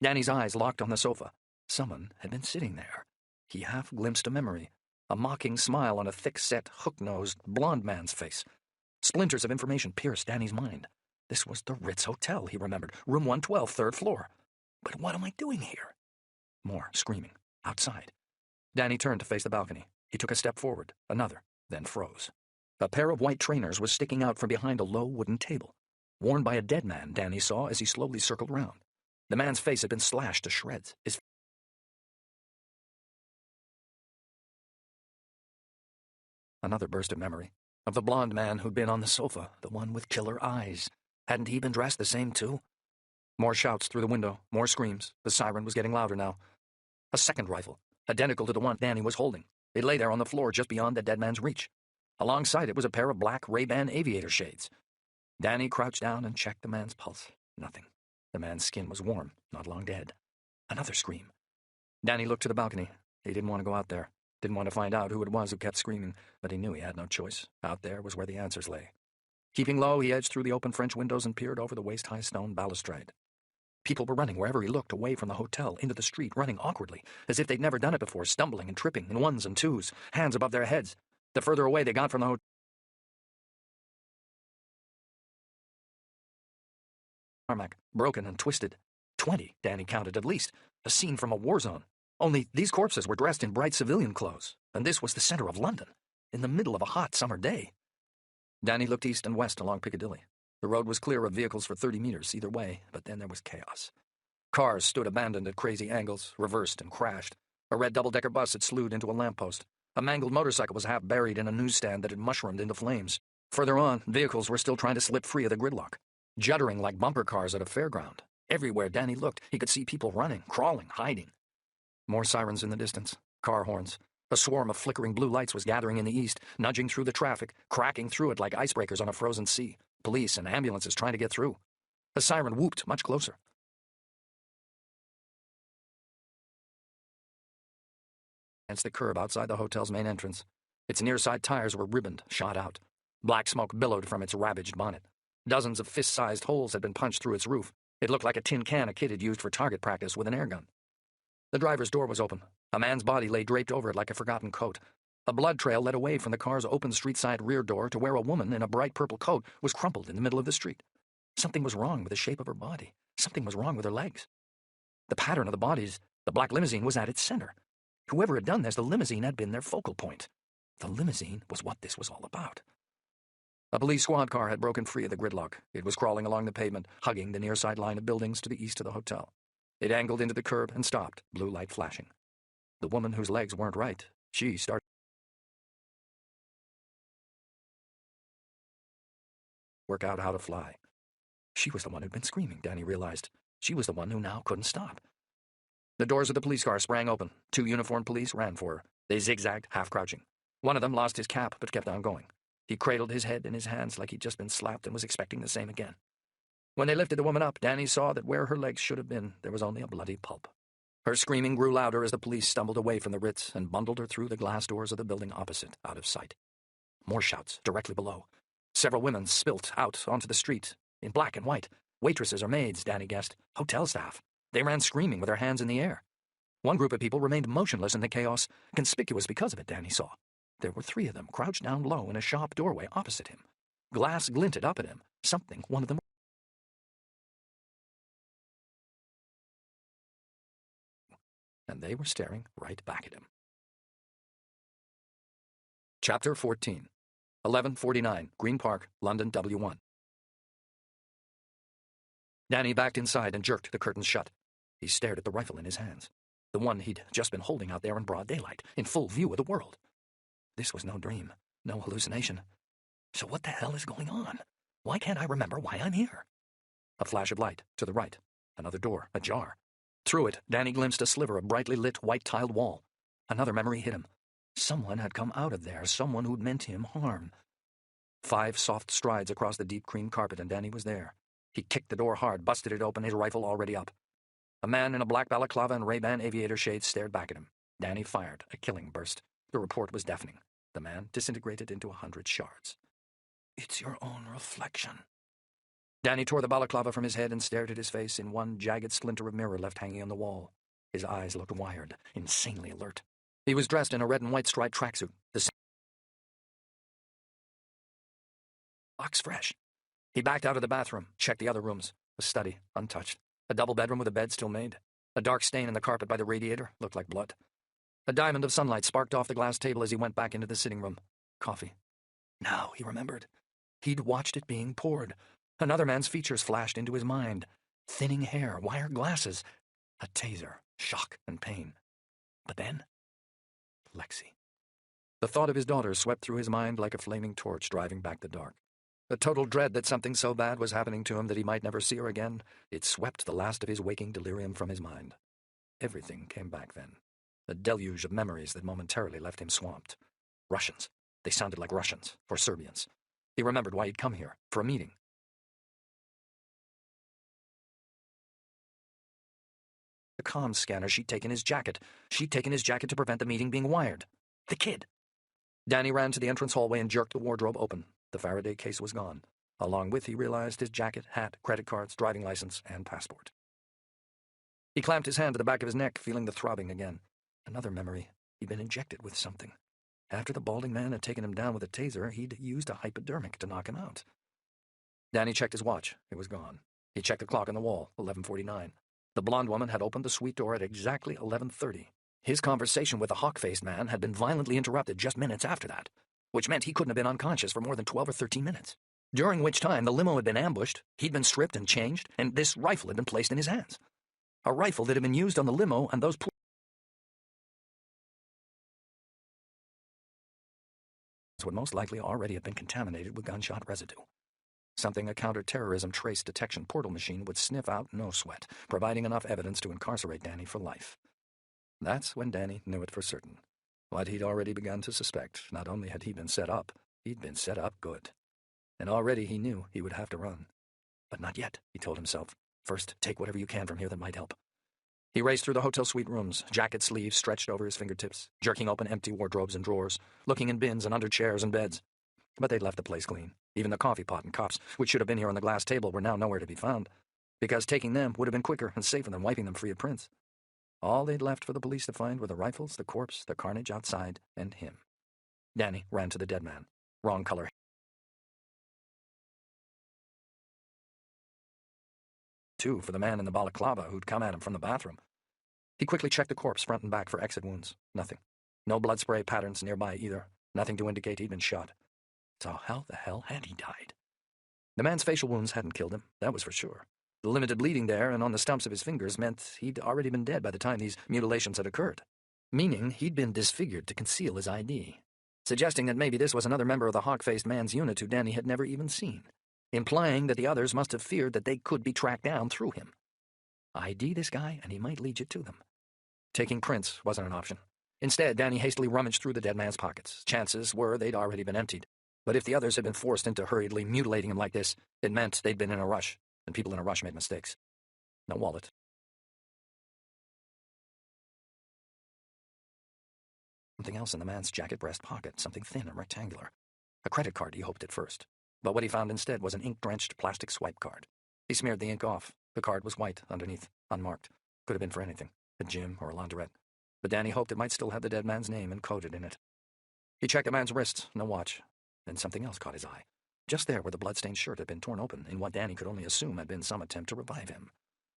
Danny's eyes locked on the sofa. Someone had been sitting there. He half glimpsed a memory. A mocking smile on a thick-set, hook-nosed, blond man's face. Splinters of information pierced Danny's mind. This was the Ritz Hotel, he remembered. Room 112, third floor. But what am I doing here? More screaming. Outside. Danny turned to face the balcony. He took a step forward, another, then froze. A pair of white trainers was sticking out from behind a low wooden table. Worn by a dead man, Danny saw as he slowly circled round. The man's face had been slashed to shreds. Another burst of memory. Of the blond man who'd been on the sofa, the one with killer eyes. Hadn't he been dressed the same too? More shouts through the window, more screams. The siren was getting louder now. A second rifle, identical to the one Danny was holding. It lay there on the floor just beyond the dead man's reach. Alongside it was a pair of black Ray-Ban aviator shades. Danny crouched down and checked the man's pulse. Nothing. The man's skin was warm, not long dead. Another scream. Danny looked to the balcony. He didn't want to go out there. Didn't want to find out who it was who kept screaming, but he knew he had no choice. Out there was where the answers lay. Keeping low, he edged through the open French windows and peered over the waist-high stone balustrade. People were running wherever he looked, away from the hotel, into the street, running awkwardly, as if they'd never done it before, stumbling and tripping in ones and twos, hands above their heads. The further away they got from the hotel, tarmac, broken and twisted. 20, Danny counted at least. A scene from a war zone. Only these corpses were dressed in bright civilian clothes, and this was the center of London, in the middle of a hot summer day. Danny looked east and west along Piccadilly. The road was clear of vehicles for 30 meters either way, but then there was chaos. Cars stood abandoned at crazy angles, reversed and crashed. A red double-decker bus had slewed into a lamppost. A mangled motorcycle was half buried in a newsstand that had mushroomed into flames. Further on, vehicles were still trying to slip free of the gridlock, juddering like bumper cars at a fairground. Everywhere Danny looked, he could see people running, crawling, hiding. More sirens in the distance, car horns. A swarm of flickering blue lights was gathering in the east, nudging through the traffic, cracking through it like icebreakers on a frozen sea. Police and ambulances trying to get through. A siren whooped much closer. Against the curb outside the hotel's main entrance. Its near-side tires were ribboned, shot out. Black smoke billowed from its ravaged bonnet. Dozens of fist-sized holes had been punched through its roof. It looked like a tin can a kid had used for target practice with an air gun. The driver's door was open. A man's body lay draped over it like a forgotten coat. A blood trail led away from the car's open street-side rear door to where a woman in a bright purple coat was crumpled in the middle of the street. Something was wrong with the shape of her body. Something was wrong with her legs. The pattern of the bodies, the black limousine was at its center. Whoever had done this, the limousine had been their focal point. The limousine was what this was all about. A police squad car had broken free of the gridlock. It was crawling along the pavement, hugging the near-side line of buildings to the east of the hotel. It angled into the curb and stopped, blue light flashing. The woman whose legs weren't right, she started to work out how to fly. She was the one who'd been screaming, Danny realized. She was the one who now couldn't stop. The doors of the police car sprang open. 2 uniformed police ran for her. They zigzagged, half-crouching. One of them lost his cap, but kept on going. He cradled his head in his hands like he'd just been slapped and was expecting the same again. When they lifted the woman up, Danny saw that where her legs should have been, there was only a bloody pulp. Her screaming grew louder as the police stumbled away from the Ritz and bundled her through the glass doors of the building opposite, out of sight. More shouts, directly below. Several women spilt out onto the street, in black and white. Waitresses or maids, Danny guessed. Hotel staff. They ran screaming with their hands in the air. One group of people remained motionless in the chaos, conspicuous because of it, Danny saw. There were 3 of them crouched down low in a shop doorway opposite him. Glass glinted up at him. Something one of them... And they were staring right back at him. Chapter 14. 11:49, Green Park, London W1. Danny backed inside and jerked the curtains shut. He stared at the rifle in his hands. The one he'd just been holding out there in broad daylight, in full view of the world. This was no dream, no hallucination. So what the hell is going on? Why can't I remember why I'm here? A flash of light, to the right. Another door, ajar. Through it, Danny glimpsed a sliver of brightly lit white-tiled wall. Another memory hit him. Someone had come out of there, someone who'd meant him harm. 5 soft strides across the deep cream carpet, and Danny was there. He kicked the door hard, busted it open, his rifle already up. A man in a black balaclava and Ray-Ban aviator shades stared back at him. Danny fired, a killing burst. The report was deafening. The man disintegrated into 100 shards. It's your own reflection. Danny tore the balaclava from his head and stared at his face in one jagged splinter of mirror left hanging on the wall. His eyes looked wired, insanely alert. He was dressed in a red and white striped tracksuit, the same box fresh. He backed out of the bathroom, checked the other rooms. A study, untouched. A double bedroom with a bed still made. A dark stain in the carpet by the radiator, looked like blood. A diamond of sunlight sparked off the glass table as he went back into the sitting room. Coffee. Now he remembered. He'd watched it being poured. Another man's features flashed into his mind. Thinning hair, wire glasses. A taser, shock and pain. But then, Lexi. The thought of his daughter swept through his mind like a flaming torch driving back the dark. A total dread that something so bad was happening to him that he might never see her again, it swept the last of his waking delirium from his mind. Everything came back then. A deluge of memories that momentarily left him swamped. Russians. They sounded like Russians, or Serbians. He remembered why he'd come here, for a meeting. The comms scanner. She'd taken his jacket. She'd taken his jacket to prevent the meeting being wired. The kid. Danny ran to the entrance hallway and jerked the wardrobe open. The Faraday case was gone. Along with, he realized, his jacket, hat, credit cards, driving license, and passport. He clamped his hand to the back of his neck, feeling the throbbing again. Another memory. He'd been injected with something. After the balding man had taken him down with a taser, he'd used a hypodermic to knock him out. Danny checked his watch. It was gone. He checked the clock on the wall, 11:49. The blonde woman had opened the suite door at exactly 11:30. His conversation with the hawk-faced man had been violently interrupted just minutes after that, which meant he couldn't have been unconscious for more than 12 or 13 minutes, during which time the limo had been ambushed, he'd been stripped and changed, and this rifle had been placed in his hands. A rifle that had been used on the limo, and those would most likely already have been contaminated with gunshot residue. Something a counter-terrorism trace detection portal machine would sniff out no sweat, providing enough evidence to incarcerate Danny for life. That's when Danny knew it for certain. What he'd already begun to suspect, not only had he been set up, he'd been set up good. And already he knew he would have to run. But not yet, he told himself. First, take whatever you can from here that might help. He raced through the hotel suite rooms, jacket sleeves stretched over his fingertips, jerking open empty wardrobes and drawers, looking in bins and under chairs and beds. But they'd left the place clean. Even the coffee pot and cups, which should have been here on the glass table, were now nowhere to be found, because taking them would have been quicker and safer than wiping them free of prints. All they'd left for the police to find were the rifles, the corpse, the carnage outside, and him. Danny ran to the dead man. Wrong color. Two for the man in the balaclava who'd come at him from the bathroom. He quickly checked the corpse front and back for exit wounds. Nothing. No blood spray patterns nearby either. Nothing to indicate he'd been shot. So how the hell had he died? The man's facial wounds hadn't killed him, that was for sure. The limited bleeding there and on the stumps of his fingers meant he'd already been dead by the time these mutilations had occurred. Meaning he'd been disfigured to conceal his ID. Suggesting that maybe this was another member of the hawk-faced man's unit who Danny had never even seen. Implying that the others must have feared that they could be tracked down through him. ID this guy, and he might lead you to them. Taking prints wasn't an option. Instead, Danny hastily rummaged through the dead man's pockets. Chances were they'd already been emptied. But if the others had been forced into hurriedly mutilating him like this, it meant they'd been in a rush, and people in a rush made mistakes. No wallet. Something else in the man's jacket breast pocket, something thin and rectangular. A credit card, he hoped at first. But what he found instead was an ink-drenched plastic swipe card. He smeared the ink off. The card was white underneath, unmarked. Could have been for anything, a gym or a laundrette. But Danny hoped it might still have the dead man's name encoded in it. He checked the man's wrists, no watch. Then something else caught his eye. Just there where the blood-stained shirt had been torn open in what Danny could only assume had been some attempt to revive him.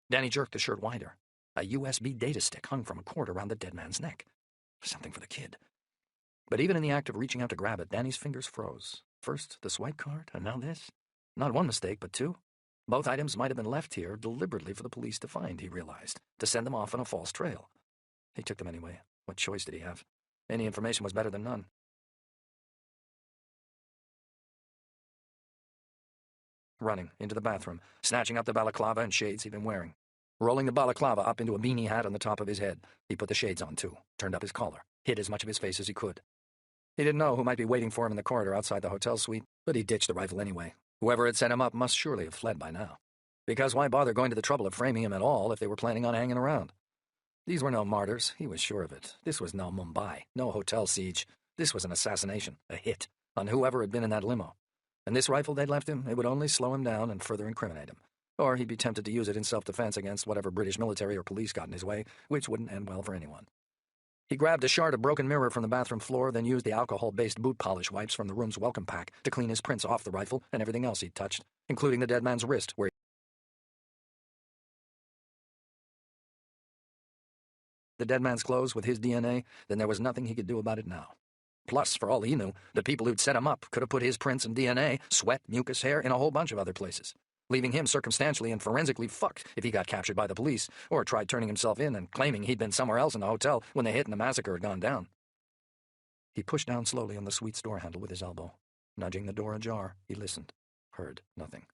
Danny jerked the shirt wider. A USB data stick hung from a cord around the dead man's neck. Something for the kid. But even in the act of reaching out to grab it, Danny's fingers froze. First the swipe card, and now this. Not one mistake, but two. Both items might have been left here deliberately for the police to find, he realized, to send them off on a false trail. He took them anyway. What choice did he have? Any information was better than none. Running into the bathroom, snatching up the balaclava and shades he'd been wearing. Rolling the balaclava up into a beanie hat on the top of his head, he put the shades on too, turned up his collar, hid as much of his face as he could. He didn't know who might be waiting for him in the corridor outside the hotel suite, but he ditched the rifle anyway. Whoever had set him up must surely have fled by now. Because why bother going to the trouble of framing him at all if they were planning on hanging around? These were no martyrs, he was sure of it. This was no Mumbai, no hotel siege. This was an assassination, a hit, on whoever had been in that limo. And this rifle they'd left him, it would only slow him down and further incriminate him. Or he'd be tempted to use it in self-defense against whatever British military or police got in his way, which wouldn't end well for anyone. He grabbed a shard of broken mirror from the bathroom floor, then used the alcohol-based boot polish wipes from the room's welcome pack to clean his prints off the rifle and everything else he'd touched, including the dead man's wrist, where the dead man's clothes with his DNA, then there was nothing he could do about it now. Plus, for all he knew, the people who'd set him up could have put his prints and DNA, sweat, mucus, hair, in a whole bunch of other places, leaving him circumstantially and forensically fucked if he got captured by the police, or tried turning himself in and claiming he'd been somewhere else in the hotel when the hit and the massacre had gone down. He pushed down slowly on the suite's door handle with his elbow. Nudging the door ajar, he listened, heard nothing.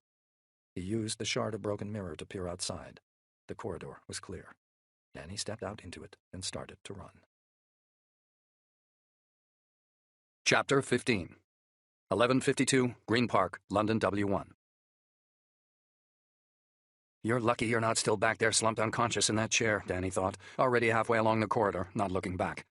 He used the shard of broken mirror to peer outside. The corridor was clear. Danny stepped out into it and started to run. Chapter 15. 11:52, Green Park, London W1. You're lucky you're not still back there slumped unconscious in that chair, Danny thought, already halfway along the corridor, not looking back.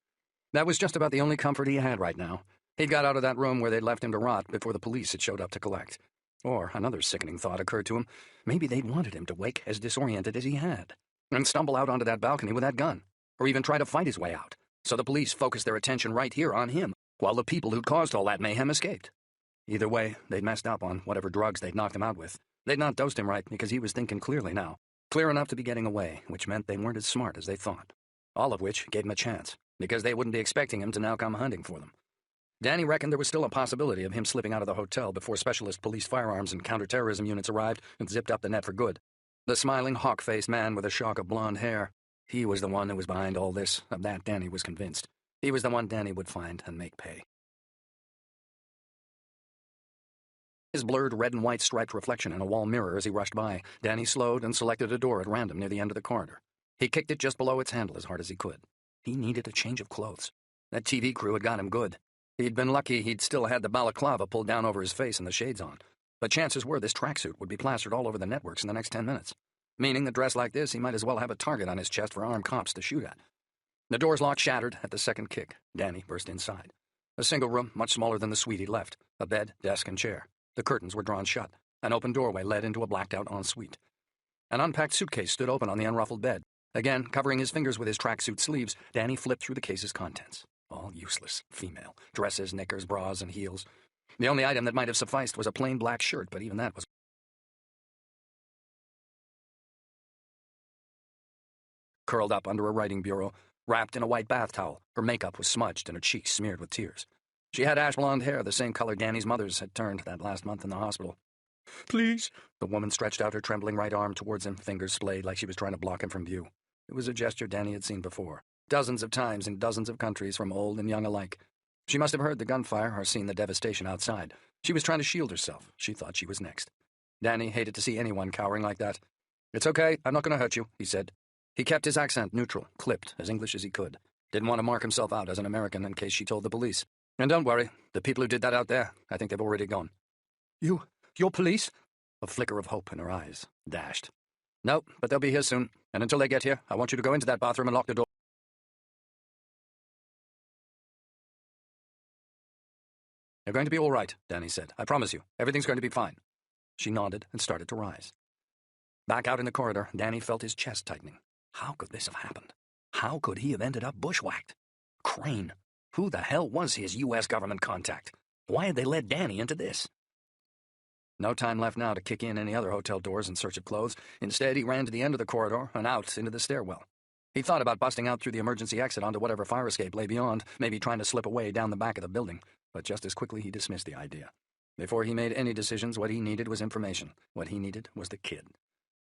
That was just about the only comfort he had right now. He'd got out of that room where they'd left him to rot before the police had showed up to collect. Or another sickening thought occurred to him. Maybe they'd wanted him to wake as disoriented as he had, and stumble out onto that balcony with that gun, or even try to fight his way out, so the police focused their attention right here on him, while the people who'd caused all that mayhem escaped. Either way, they'd messed up on whatever drugs they'd knocked him out with. They'd not dosed him right because he was thinking clearly now. Clear enough to be getting away, which meant they weren't as smart as they thought. All of which gave him a chance, because they wouldn't be expecting him to now come hunting for them. Danny reckoned there was still a possibility of him slipping out of the hotel before specialist police firearms and counterterrorism units arrived and zipped up the net for good. The smiling, hawk-faced man with a shock of blonde hair, he was the one who was behind all this. Of that, Danny was convinced. He was the one Danny would find and make pay. His blurred red and white striped reflection in a wall mirror as he rushed by, Danny slowed and selected a door at random near the end of the corridor. He kicked it just below its handle as hard as he could. He needed a change of clothes. That TV crew had got him good. He'd been lucky he'd still had the balaclava pulled down over his face and the shades on. But chances were this tracksuit would be plastered all over the networks in the next 10 minutes. Meaning that dressed like this, he might as well have a target on his chest for armed cops to shoot at. The door's lock shattered at the second kick. Danny burst inside. A single room, much smaller than the suite he'd left. A bed, desk, and chair. The curtains were drawn shut. An open doorway led into a blacked-out ensuite. An unpacked suitcase stood open on the unruffled bed. Again, covering his fingers with his tracksuit sleeves, Danny flipped through the case's contents. All useless. Female. Dresses, knickers, bras, and heels. The only item that might have sufficed was a plain black shirt, but even that was curled up under a writing bureau, wrapped in a white bath towel. Her makeup was smudged and her cheeks smeared with tears. She had ash blonde hair, the same color Danny's mother's had turned that last month in the hospital. "Please." The woman stretched out her trembling right arm towards him, fingers splayed like she was trying to block him from view. It was a gesture Danny had seen before, dozens of times in dozens of countries from old and young alike. She must have heard the gunfire or seen the devastation outside. She was trying to shield herself. She thought she was next. Danny hated to see anyone cowering like that. "It's okay, I'm not going to hurt you," he said. He kept his accent neutral, clipped, as English as he could. Didn't want to mark himself out as an American in case she told the police. "And don't worry, the people who did that out there, I think they've already gone." You're police?" A flicker of hope in her eyes, dashed. "No, but they'll be here soon, and until they get here, I want you to go into that bathroom and lock the door." "You're going to be all right," Danny said. "I promise you, everything's going to be fine." She nodded and started to rise. Back out in the corridor, Danny felt his chest tightening. How could this have happened? How could he have ended up bushwhacked? Crane. Who the hell was his U.S. government contact? Why had they led Danny into this? No time left now to kick in any other hotel doors in search of clothes. Instead, he ran to the end of the corridor and out into the stairwell. He thought about busting out through the emergency exit onto whatever fire escape lay beyond, maybe trying to slip away down the back of the building, but just as quickly he dismissed the idea. Before he made any decisions, what he needed was information. What he needed was the kid.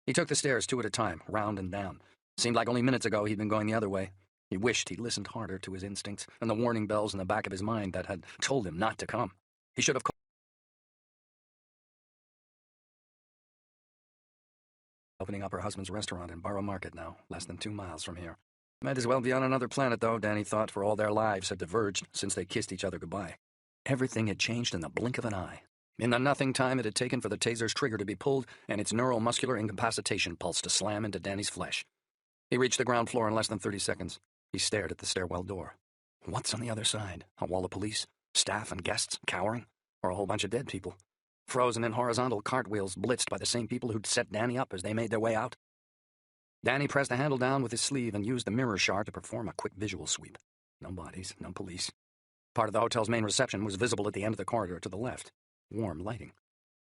He took the stairs 2 at a time, round and down. Seemed like only minutes ago he'd been going the other way. He wished he'd listened harder to his instincts and the warning bells in the back of his mind that had told him not to come. He should have opening up her husband's restaurant in Borough Market now, less than 2 miles from here. Might as well be on another planet, though, Danny thought, for all their lives had diverged since they kissed each other goodbye. Everything had changed in the blink of an eye. In the nothing time it had taken for the taser's trigger to be pulled and its neuromuscular incapacitation pulse to slam into Danny's flesh. He reached the ground floor in less than 30 seconds. He stared at the stairwell door. What's on the other side? A wall of police? Staff and guests cowering? Or a whole bunch of dead people? Frozen in horizontal cartwheels blitzed by the same people who'd set Danny up as they made their way out? Danny pressed the handle down with his sleeve and used the mirror shard to perform a quick visual sweep. No bodies, no police. Part of the hotel's main reception was visible at the end of the corridor to the left. Warm lighting.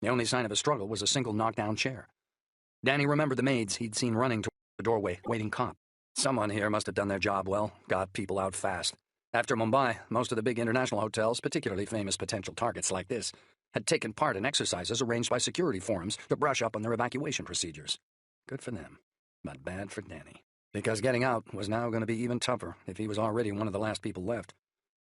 The only sign of a struggle was a single knockdown chair. Danny remembered the maids he'd seen running toward the doorway, waiting cop. Someone here must have done their job well, got people out fast. After Mumbai, most of the big international hotels, particularly famous potential targets like this, had taken part in exercises arranged by security forums to brush up on their evacuation procedures. Good for them, but bad for Danny. Because getting out was now going to be even tougher if he was already one of the last people left.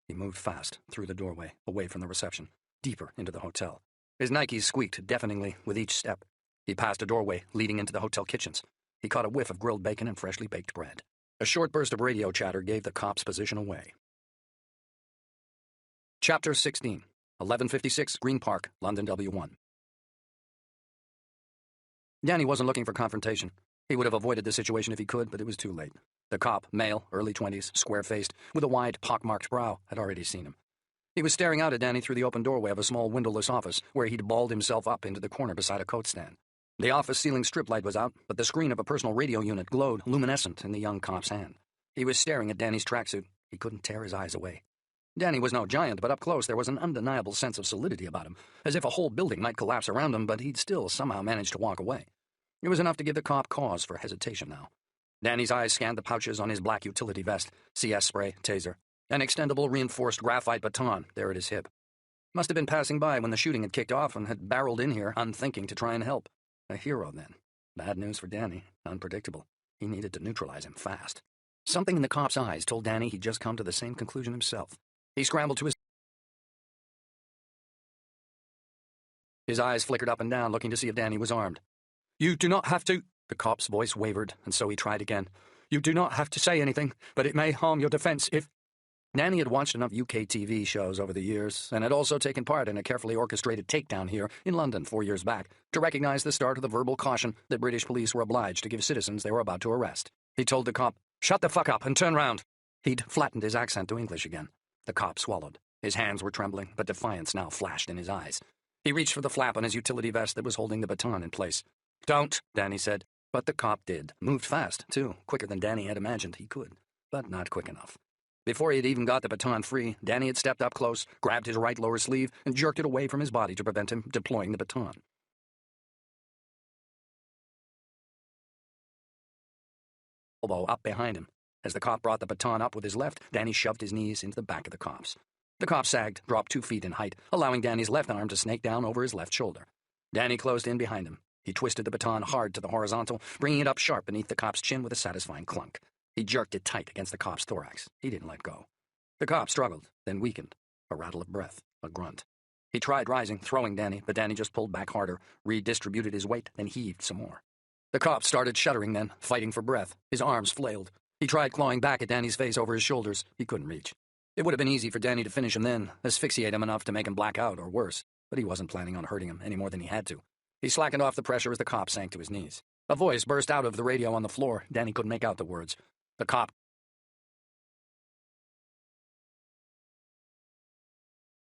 He moved fast through the doorway, away from the reception, deeper into the hotel. His Nikes squeaked deafeningly with each step. He passed a doorway leading into the hotel kitchens. He caught a whiff of grilled bacon and freshly baked bread. A short burst of radio chatter gave the cop's position away. Chapter 16, 1156 Green Park, London W1. Danny wasn't looking for confrontation. He would have avoided the situation if he could, but it was too late. The cop, male, early 20s, square-faced, with a wide, pock-marked brow, had already seen him. He was staring out at Danny through the open doorway of a small windowless office, where he'd balled himself up into the corner beside a coat stand. The office ceiling strip light was out, but the screen of a personal radio unit glowed luminescent in the young cop's hand. He was staring at Danny's tracksuit. He couldn't tear his eyes away. Danny was no giant, but up close there was an undeniable sense of solidity about him, as if a whole building might collapse around him, but he'd still somehow managed to walk away. It was enough to give the cop cause for hesitation now. Danny's eyes scanned the pouches on his black utility vest, CS spray, taser, an extendable reinforced graphite baton there at his hip. Must have been passing by when the shooting had kicked off and had barreled in here, unthinking to try and help. A hero, then. Bad news for Danny. Unpredictable. He needed to neutralize him fast. Something in the cop's eyes told Danny he'd just come to the same conclusion himself. He scrambled to his eyes flickered up and down, looking to see if Danny was armed. "You do not have to—" The cop's voice wavered, and so he tried again. "You do not have to say anything, but it may harm your defense if—" Danny had watched enough UK TV shows over the years, and had also taken part in a carefully orchestrated takedown here in London 4 years back, to recognize the start of the verbal caution that British police were obliged to give citizens they were about to arrest. He told the cop, "Shut the fuck up and turn round." He'd flattened his accent to English again. The cop swallowed. His hands were trembling, but defiance now flashed in his eyes. He reached for the flap on his utility vest that was holding the baton in place. "Don't," Danny said. But the cop did. Moved fast, too, quicker than Danny had imagined he could, but not quick enough. Before he had even got the baton free, Danny had stepped up close, grabbed his right lower sleeve, and jerked it away from his body to prevent him deploying the baton. Elbow up behind him. As the cop brought the baton up with his left, Danny shoved his knees into the back of the cop's. The cop sagged, dropped 2 feet in height, allowing Danny's left arm to snake down over his left shoulder. Danny closed in behind him. He twisted the baton hard to the horizontal, bringing it up sharp beneath the cop's chin with a satisfying clunk. He jerked it tight against the cop's thorax. He didn't let go. The cop struggled, then weakened. A rattle of breath, a grunt. He tried rising, throwing Danny, but Danny just pulled back harder, redistributed his weight, then heaved some more. The cop started shuddering then, fighting for breath. His arms flailed. He tried clawing back at Danny's face over his shoulders. He couldn't reach. It would have been easy for Danny to finish him then, asphyxiate him enough to make him black out or worse, but he wasn't planning on hurting him any more than he had to. He slackened off the pressure as the cop sank to his knees. A voice burst out of the radio on the floor. Danny couldn't make out the words. The cop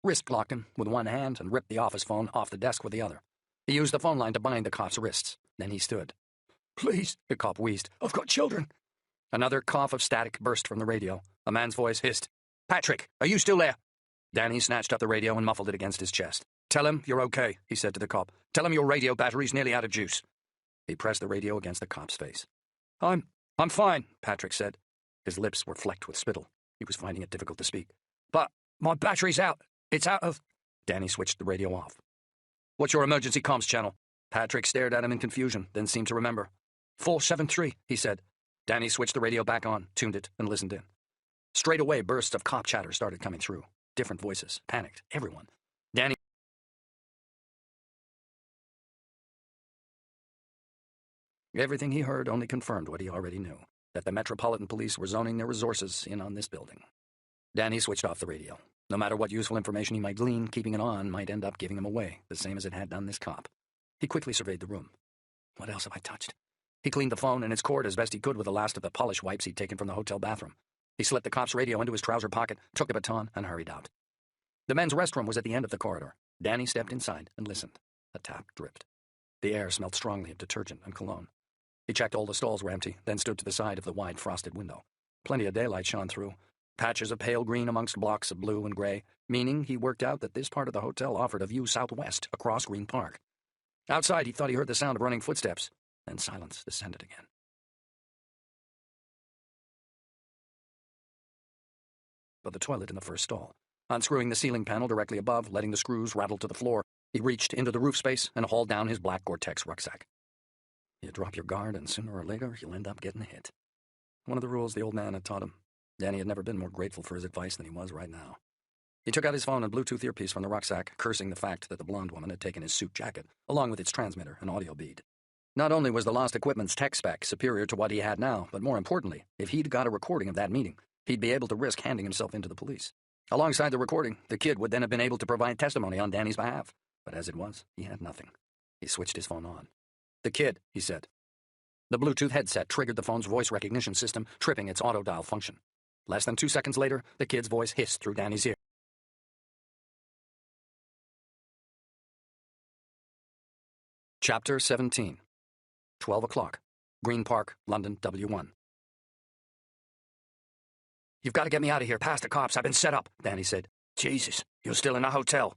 wrist-locked him with one hand and ripped the office phone off the desk with the other. He used the phone line to bind the cop's wrists. Then he stood. "Please," the cop wheezed. "I've got children." Another cough of static burst from the radio. A man's voice hissed. "Patrick, are you still there?" Danny snatched up the radio and muffled it against his chest. "Tell him you're okay," he said to the cop. "Tell him your radio battery's nearly out of juice." He pressed the radio against the cop's face. I'm fine," Patrick said. His lips were flecked with spittle. He was finding it difficult to speak. "But my battery's out. It's out of—" Danny switched the radio off. "What's your emergency comms channel?" Patrick stared at him in confusion, then seemed to remember. 473, he said. Danny switched the radio back on, tuned it, and listened in. Straight away, bursts of cop chatter started coming through. Different voices, panicked, everyone. Danny Everything he heard only confirmed what he already knew, that the Metropolitan Police were zoning their resources in on this building. Danny switched off the radio. No matter what useful information he might glean, keeping it on might end up giving him away, the same as it had done this cop. He quickly surveyed the room. What else have I touched? He cleaned the phone and its cord as best he could with the last of the polish wipes he'd taken from the hotel bathroom. He slipped the cop's radio into his trouser pocket, took the baton, and hurried out. The men's restroom was at the end of the corridor. Danny stepped inside and listened. A tap dripped. The air smelled strongly of detergent and cologne. He checked all the stalls were empty, then stood to the side of the wide frosted window. Plenty of daylight shone through. Patches of pale green amongst blocks of blue and gray, meaning he worked out that this part of the hotel offered a view southwest across Green Park. Outside, he thought he heard the sound of running footsteps. Then silence descended again. But the toilet in the first stall. Unscrewing the ceiling panel directly above, letting the screws rattle to the floor, he reached into the roof space and hauled down his black Gore-Tex rucksack. You drop your guard, and sooner or later, you'll end up getting hit. One of the rules the old man had taught him. Danny had never been more grateful for his advice than he was right now. He took out his phone and Bluetooth earpiece from the rucksack, cursing the fact that the blonde woman had taken his suit jacket, along with its transmitter and audio bead. Not only was the lost equipment's tech spec superior to what he had now, but more importantly, if he'd got a recording of that meeting, he'd be able to risk handing himself into the police. Alongside the recording, the kid would then have been able to provide testimony on Danny's behalf. But as it was, he had nothing. He switched his phone on. The kid, he said. The Bluetooth headset triggered the phone's voice recognition system, tripping its auto-dial function. Less than 2 seconds later, the kid's voice hissed through Danny's ear. Chapter 17. 12 o'clock. Green Park, London, W1. "You've got to get me out of here, past the cops. I've been set up," Danny said. "Jesus, you're still in a hotel."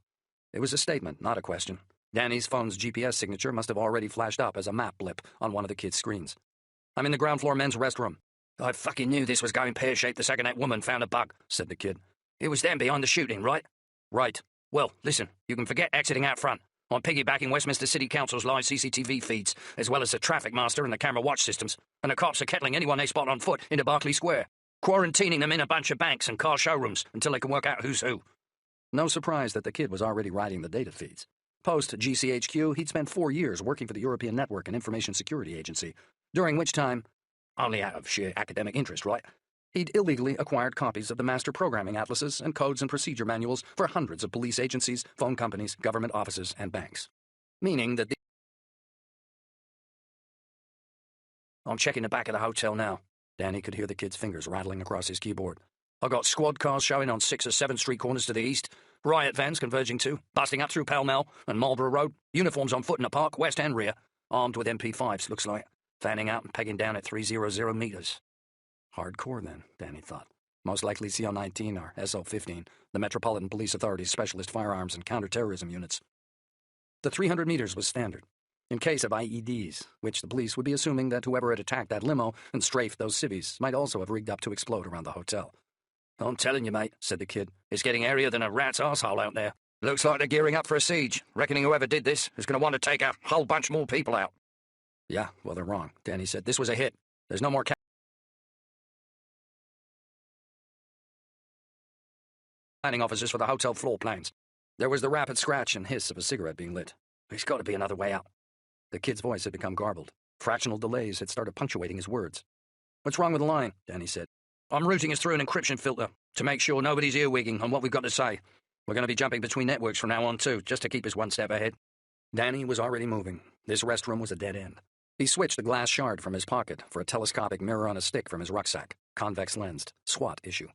It was a statement, not a question. Danny's phone's GPS signature must have already flashed up as a map blip on one of the kid's screens. "I'm in the ground floor men's restroom." "I fucking knew this was going pear-shaped the second that woman found a bug," said the kid. "It was them behind the shooting, right?" "Right. Well, listen, you can forget exiting out front. I'm piggybacking Westminster City Council's live CCTV feeds, as well as the traffic master and the camera watch systems, and the cops are kettling anyone they spot on foot into Berkeley Square, quarantining them in a bunch of banks and car showrooms until they can work out who's who." No surprise that the kid was already writing the data feeds. Post-GCHQ, he'd spent 4 years working for the European Network and Information Security Agency, during which time, only out of sheer academic interest, right, he'd illegally acquired copies of the master programming atlases and codes and procedure manuals for hundreds of police agencies, phone companies, government offices, and banks. Meaning that I'm checking the back of the hotel now. Danny could hear the kid's fingers rattling across his keyboard. "I got squad cars showing on 6th or 7th Street corners to the east, riot vans converging to, busting up through Pall Mall and Marlborough Road, uniforms on foot in the park, west and rear, armed with MP5s, looks like, fanning out and pegging down at 300 meters. Hardcore, then, Danny thought. Most likely CO-19 or SO-15, the Metropolitan Police Authority's specialist firearms and counterterrorism units. The 300 meters was standard, in case of IEDs, which the police would be assuming that whoever had attacked that limo and strafed those civvies might also have rigged up to explode around the hotel. "I'm telling you, mate," said the kid, "it's getting airier than a rat's arsehole out there. Looks like they're gearing up for a siege, reckoning whoever did this is going to want to take a whole bunch more people out." "Yeah, well, they're wrong," Danny said. "This was a hit. There's no more planning officers for the hotel floor plans." There was the rapid scratch and hiss of a cigarette being lit. "There's got to be another way out." The kid's voice had become garbled. Fractional delays had started punctuating his words. "What's wrong with the line?" Danny said. "I'm routing us through an encryption filter to make sure nobody's earwigging on what we've got to say. We're going to be jumping between networks from now on, too, just to keep us one step ahead." Danny was already moving. This restroom was a dead end. He switched the glass shard from his pocket for a telescopic mirror on a stick from his rucksack, convex-lensed, SWAT issue.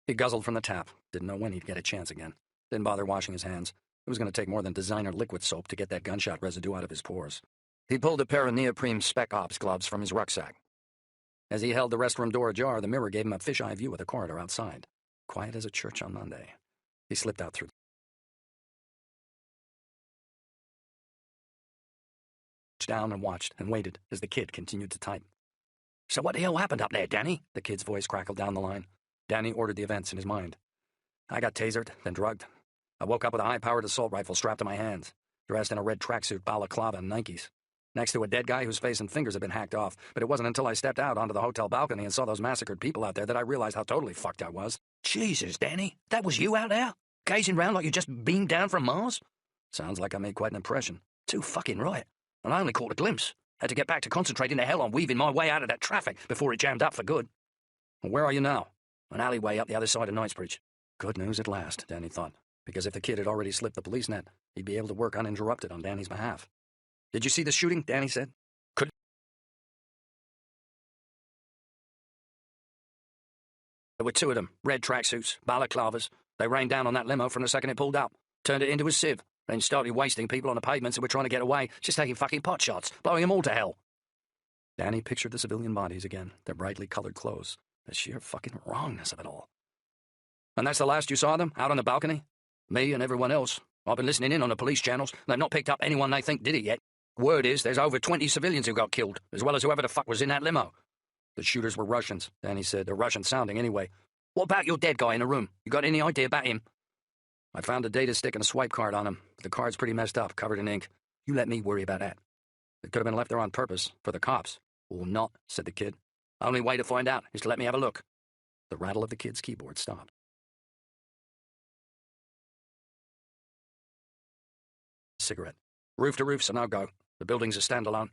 He guzzled from the tap, didn't know when he'd get a chance again. Didn't bother washing his hands. It was going to take more than designer liquid soap to get that gunshot residue out of his pores. He pulled a pair of neoprene Spec Ops gloves from his rucksack. As he held the restroom door ajar, the mirror gave him a fisheye view of the corridor outside. Quiet as a church on Monday. He slipped out through down and watched and waited as the kid continued to type. "So what the hell happened up there, Danny?" The kid's voice crackled down the line. Danny ordered the events in his mind. "I got tasered, then drugged. I woke up with a high-powered assault rifle strapped to my hands, dressed in a red tracksuit, balaclava, and Nikes, next to a dead guy whose face and fingers had been hacked off, but it wasn't until I stepped out onto the hotel balcony and saw those massacred people out there that I realized how totally fucked I was." "Jesus, Danny, that was you out there? Gazing round like you just beamed down from Mars?" "Sounds like I made quite an impression." "Too fucking right. And I only caught a glimpse. Had to get back to concentrating the hell on weaving my way out of that traffic before it jammed up for good." "Well, where are you now?" "An alleyway up the other side of Knightsbridge." Good news at last, Danny thought, because if the kid had already slipped the police net, he'd be able to work uninterrupted on Danny's behalf. "Did you see the shooting?" Danny said. "Could There were two of them, red tracksuits, balaclavas. They rained down on that limo from the second it pulled up, turned it into a sieve, then started wasting people on the pavements who were trying to get away, just taking fucking pot shots, blowing them all to hell." Danny pictured the civilian bodies again, their brightly colored clothes, the sheer fucking wrongness of it all. "And that's the last you saw of them, out on the balcony?" "Me and everyone else. I've been listening in on the police channels. They've not picked up anyone they think did it yet. Word is there's over 20 civilians who got killed, as well as whoever the fuck was in that limo." "The shooters were Russians," Danny said. "They're Russian-sounding anyway." "What about your dead guy in the room? You got any idea about him?" "I found a data stick and a swipe card on him, but the card's pretty messed up, covered in ink. You let me worry about that. It could have been left there on purpose, for the cops." "Or not," said the kid. "Only way to find out is to let me have a look." The rattle of the kid's keyboard stopped. Cigarette. "Roof to roof's a no-go. The building's a standalone.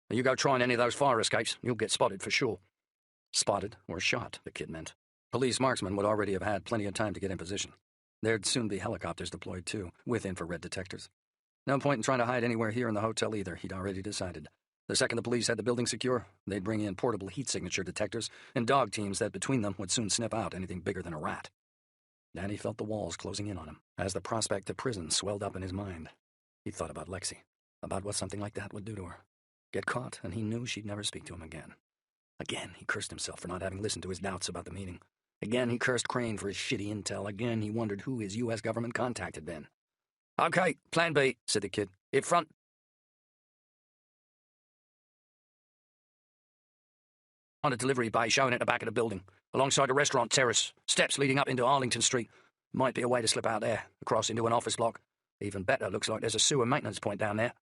You go trying any of those fire escapes, you'll get spotted for sure." Spotted or shot, the kid meant. Police marksmen would already have had plenty of time to get in position. There'd soon be helicopters deployed too, with infrared detectors. No point in trying to hide anywhere here in the hotel either, he'd already decided. The second the police had the building secure, they'd bring in portable heat signature detectors and dog teams that between them would soon sniff out anything bigger than a rat. Danny felt the walls closing in on him as the prospect of prison swelled up in his mind. He thought about Lexi, about what something like that would do to her. Get caught, and he knew she'd never speak to him again. Again, he cursed himself for not having listened to his doubts about the meeting. Again, he cursed Crane for his shitty intel. Again, he wondered who his U.S. government contact had been. "Okay, plan B," said the kid. "In front." On a delivery bay showing at the back of the building, alongside the restaurant terrace, steps leading up into Arlington Street. Might be a way to slip out there, across into an office block. Even better, looks like there's a sewer maintenance point down there.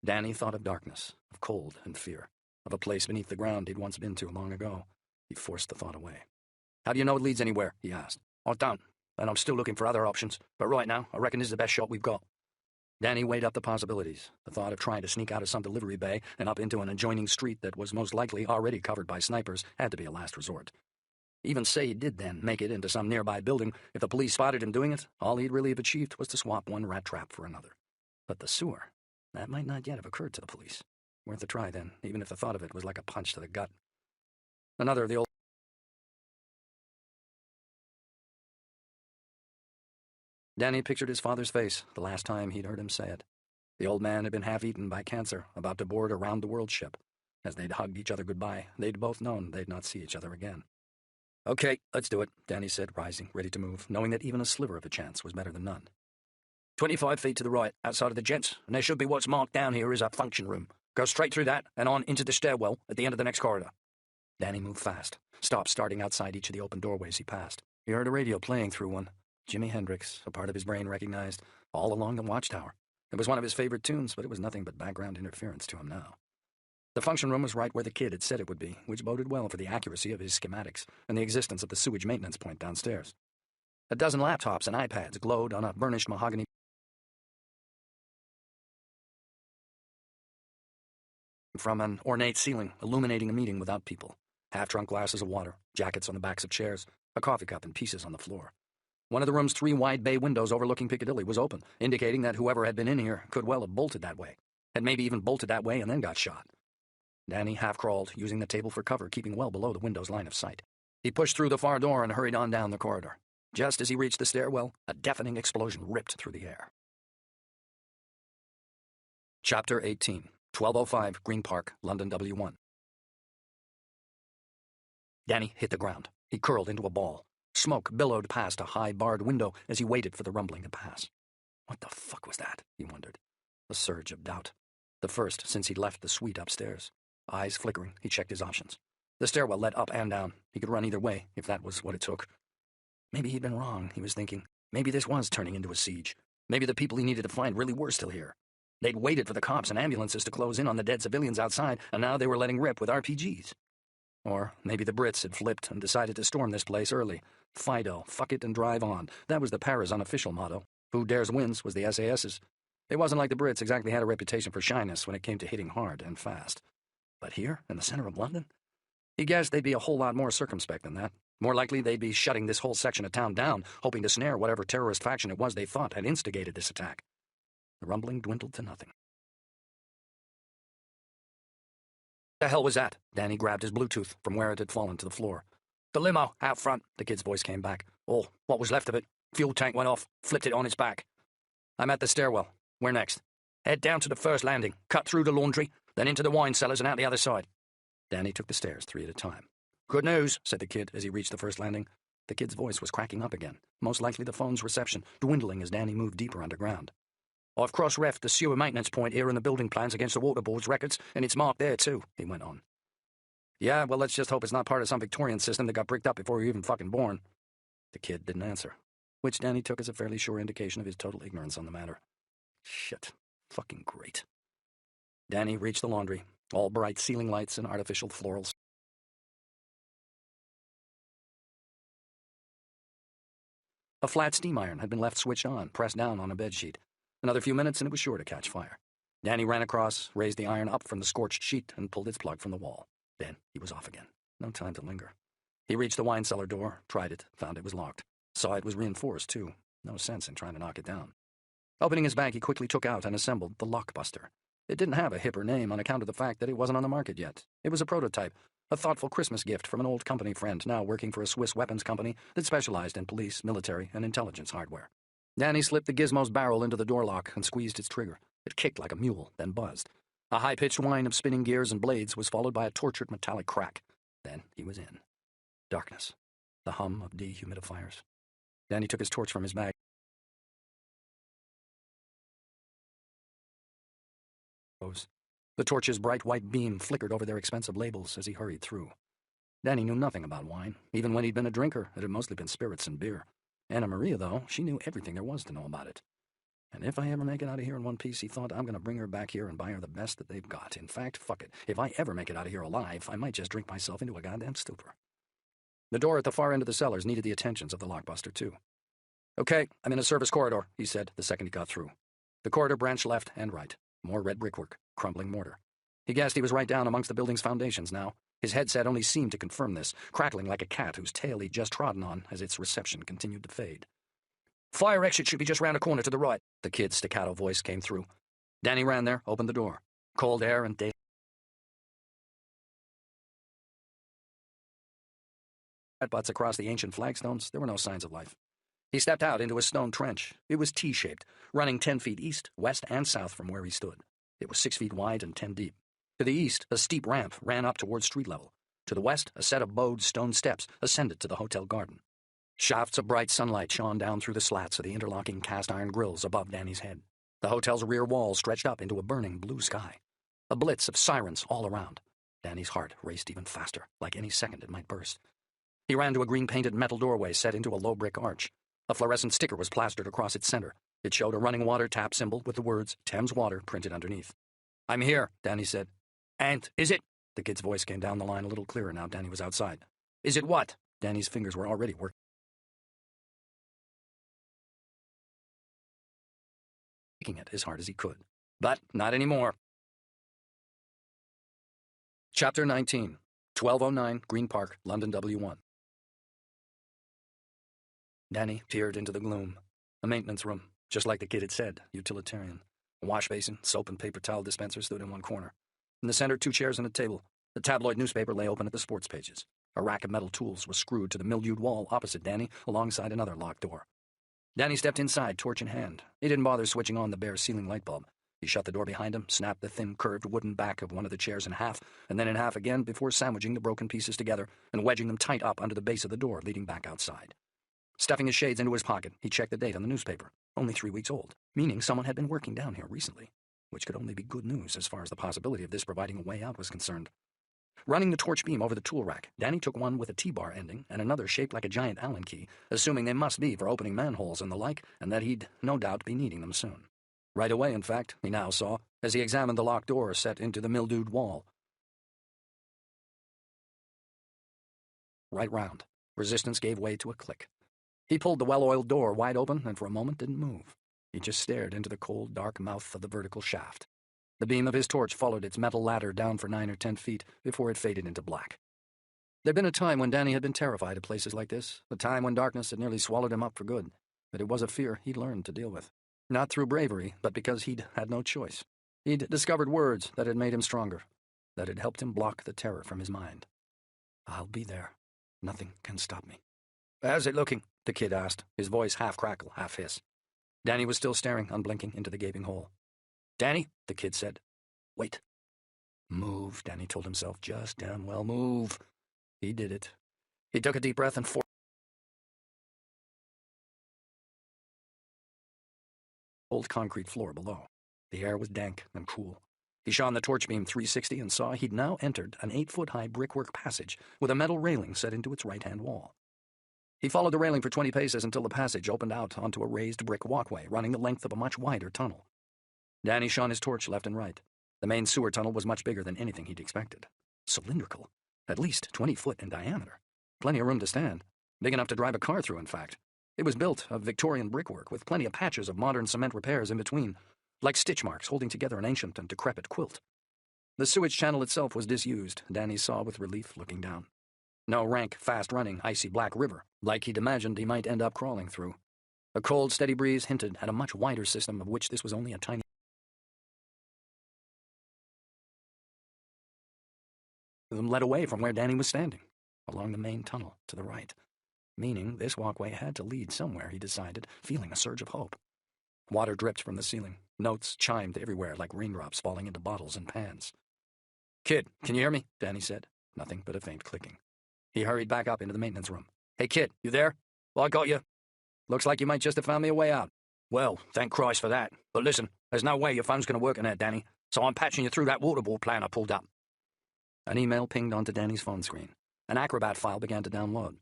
Danny thought of darkness, of cold and fear, of a place beneath the ground he'd once been to long ago. He forced the thought away. "How do you know it leads anywhere?" he asked. "I don't, and I'm still looking for other options, but right now, I reckon this is the best shot we've got." Danny weighed up the possibilities. The thought of trying to sneak out of some delivery bay and up into an adjoining street that was most likely already covered by snipers had to be a last resort. Even say he did then make it into some nearby building, if the police spotted him doing it, all he'd really have achieved was to swap one rat trap for another. But the sewer, that might not yet have occurred to the police. Worth a try, then, even if the thought of it was like a punch to the gut. Another of the old... Danny pictured his father's face the last time he'd heard him say it. The old man had been half-eaten by cancer, about to board a round-the-world ship. As they'd hugged each other goodbye, they'd both known they'd not see each other again. "Okay, let's do it," Danny said, rising, ready to move, knowing that even a sliver of a chance was better than none. 25 feet to the right, outside of the gents, and there should be what's marked down here as a function room. Go straight through that, and on into the stairwell at the end of the next corridor." Danny moved fast, stopped starting outside each of the open doorways he passed. He heard a radio playing through one. Jimi Hendrix, a part of his brain recognized, All Along the Watchtower. It was one of his favorite tunes, but it was nothing but background interference to him now. The function room was right where the kid had said it would be, which boded well for the accuracy of his schematics and the existence of the sewage maintenance point downstairs. A dozen laptops and iPads glowed on a burnished mahogany from an ornate ceiling, illuminating a meeting without people. Half-drunk glasses of water, jackets on the backs of chairs, a coffee cup in pieces on the floor. One of the room's 3 wide bay windows overlooking Piccadilly was open, indicating that whoever had been in here could well have bolted that way, had maybe even bolted that way and then got shot. Danny half-crawled, using the table for cover, keeping well below the window's line of sight. He pushed through the far door and hurried on down the corridor. Just as he reached the stairwell, a deafening explosion ripped through the air. Chapter 18, 1205 Green Park, London W1. Danny hit the ground. He curled into a ball. Smoke billowed past a high barred window as he waited for the rumbling to pass. What the fuck was that? He wondered. A surge of doubt. The first since he'd left the suite upstairs. Eyes flickering, he checked his options. The stairwell led up and down. He could run either way, if that was what it took. Maybe he'd been wrong, he was thinking. Maybe this was turning into a siege. Maybe the people he needed to find really were still here. They'd waited for the cops and ambulances to close in on the dead civilians outside, and now they were letting rip with RPGs. Or maybe the Brits had flipped and decided to storm this place early. Fido, fuck it and drive on. That was the Paras' unofficial motto. Who dares wins was the SAS's. It wasn't like the Brits exactly had a reputation for shyness when it came to hitting hard and fast. But here, in the center of London? He guessed they'd be a whole lot more circumspect than that. More likely they'd be shutting this whole section of town down, hoping to snare whatever terrorist faction it was they thought had instigated this attack. The rumbling dwindled to nothing. The hell was that? Danny grabbed his Bluetooth from where it had fallen to the floor. The limo, out front, the kid's voice came back. Oh, what was left of it. Fuel tank went off, flipped it on its back. I'm at the stairwell. Where next? Head down to the first landing, cut through the laundry, then into the wine cellars and out the other side. Danny took the stairs 3 at a time. Good news, said the kid as he reached the first landing. The kid's voice was cracking up again, most likely the phone's reception, dwindling as Danny moved deeper underground. I've cross-refed the sewer maintenance point here in the building plans against the water board's records, and it's marked there too, he went on. Yeah, well, let's just hope it's not part of some Victorian system that got bricked up before you were even fucking born. The kid didn't answer, which Danny took as a fairly sure indication of his total ignorance on the matter. Shit. Fucking great. Danny reached the laundry, all bright ceiling lights and artificial florals. A flat steam iron had been left switched on, pressed down on a bedsheet. Another few minutes and it was sure to catch fire. Danny ran across, raised the iron up from the scorched sheet, and pulled its plug from the wall. Then he was off again. No time to linger. He reached the wine cellar door, tried it, found it was locked. Saw it was reinforced, too. No sense in trying to knock it down. Opening his bag, he quickly took out and assembled the lockbuster. It didn't have a hipper name on account of the fact that it wasn't on the market yet. It was a prototype, a thoughtful Christmas gift from an old company friend now working for a Swiss weapons company that specialized in police, military, and intelligence hardware. Danny slipped the gizmo's barrel into the door lock and squeezed its trigger. It kicked like a mule, then buzzed. A high-pitched whine of spinning gears and blades was followed by a tortured metallic crack. Then he was in. Darkness. The hum of dehumidifiers. Danny took his torch from his bag. The torch's bright white beam flickered over their expensive labels as he hurried through. Danny knew nothing about wine. Even when he'd been a drinker, it had mostly been spirits and beer. Anna Maria, though, she knew everything there was to know about it. And if I ever make it out of here in one piece, he thought, I'm going to bring her back here and buy her the best that they've got. In fact, fuck it. If I ever make it out of here alive, I might just drink myself into a goddamn stupor. The door at the far end of the cellars needed the attentions of the lockbuster, too. Okay, I'm in a service corridor, he said the second he got through. The corridor branched left and right. More red brickwork, crumbling mortar. He guessed he was right down amongst the building's foundations now. His headset only seemed to confirm this, crackling like a cat whose tail he'd just trodden on as its reception continued to fade. Fire exit should be just round a corner to the right, the kid's staccato voice came through. Danny ran there, opened the door. Cold air and day butts across the ancient flagstones, there were no signs of life. He stepped out into a stone trench. It was T-shaped, running 10 feet east, west, and south from where he stood. It was 6 feet wide and 10 deep. To the east, a steep ramp ran up towards street level. To the west, a set of bowed stone steps ascended to the hotel garden. Shafts of bright sunlight shone down through the slats of the interlocking cast-iron grills above Danny's head. The hotel's rear wall stretched up into a burning blue sky. A blitz of sirens all around. Danny's heart raced even faster, like any second it might burst. He ran to a green-painted metal doorway set into a low brick arch. A fluorescent sticker was plastered across its center. It showed a running water tap symbol with the words Thames Water printed underneath. I'm here, Danny said. And is it? The kid's voice came down the line a little clearer now Danny was outside. Is it what? Danny's fingers were already working it as hard as he could. But not anymore. Chapter 19, 1209 Green Park, London W1. Danny peered into the gloom. A maintenance room, just like the kid had said, utilitarian. A wash basin, soap and paper towel dispenser stood in one corner. In the center, 2 chairs and a table. The tabloid newspaper lay open at the sports pages. A rack of metal tools was screwed to the mildewed wall opposite Danny, alongside another locked door. Danny stepped inside, torch in hand. He didn't bother switching on the bare ceiling light bulb. He shut the door behind him, snapped the thin, curved wooden back of one of the chairs in half, and then in half again before sandwiching the broken pieces together and wedging them tight up under the base of the door leading back outside. Stuffing his shades into his pocket, he checked the date on the newspaper. Only 3 weeks old, meaning someone had been working down here recently, which could only be good news as far as the possibility of this providing a way out was concerned. Running the torch beam over the tool rack, Danny took one with a T-bar ending and another shaped like a giant Allen key, assuming they must be for opening manholes and the like, and that he'd no doubt be needing them soon. Right away, in fact, he now saw, as he examined the locked door set into the mildewed wall. Right round. Resistance gave way to a click. He pulled the well-oiled door wide open and for a moment didn't move. He just stared into the cold, dark mouth of the vertical shaft. The beam of his torch followed its metal ladder down for 9 or 10 feet before it faded into black. There'd been a time when Danny had been terrified of places like this, a time when darkness had nearly swallowed him up for good, but it was a fear he'd learned to deal with. Not through bravery, but because he'd had no choice. He'd discovered words that had made him stronger, that had helped him block the terror from his mind. I'll be there. Nothing can stop me. How's it looking? The kid asked, his voice half crackle, half hiss. Danny was still staring, unblinking, into the gaping hole. Danny, the kid said. Wait. Move, Danny told himself. Just damn well move. He did it. He took a deep breath and old concrete floor below. The air was dank and cool. He shone the torch beam 360 and saw he'd now entered an 8-foot-high brickwork passage with a metal railing set into its right-hand wall. He followed the railing for 20 paces until the passage opened out onto a raised brick walkway running the length of a much wider tunnel. Danny shone his torch left and right. The main sewer tunnel was much bigger than anything he'd expected. Cylindrical. At least 20 foot in diameter. Plenty of room to stand. Big enough to drive a car through, in fact. It was built of Victorian brickwork with plenty of patches of modern cement repairs in between, like stitch marks holding together an ancient and decrepit quilt. The sewage channel itself was disused, Danny saw with relief looking down. No rank, fast-running, icy black river, like he'd imagined he might end up crawling through. A cold, steady breeze hinted at a much wider system of which this was only a tiny led away from where Danny was standing, along the main tunnel to the right, meaning this walkway had to lead somewhere, he decided, feeling a surge of hope. Water dripped from the ceiling. Notes chimed everywhere like raindrops falling into bottles and pans. "Kid, can you hear me?" Danny said. Nothing but a faint clicking. He hurried back up into the maintenance room. "Hey, kid, you there? Well, I got you. Looks like you might just have found me a way out." "Well, thank Christ for that. But listen, there's no way your phone's going to work in there, Danny, so I'm patching you through that waterboard plan I pulled up." An email pinged onto Danny's phone screen. An Acrobat file began to download.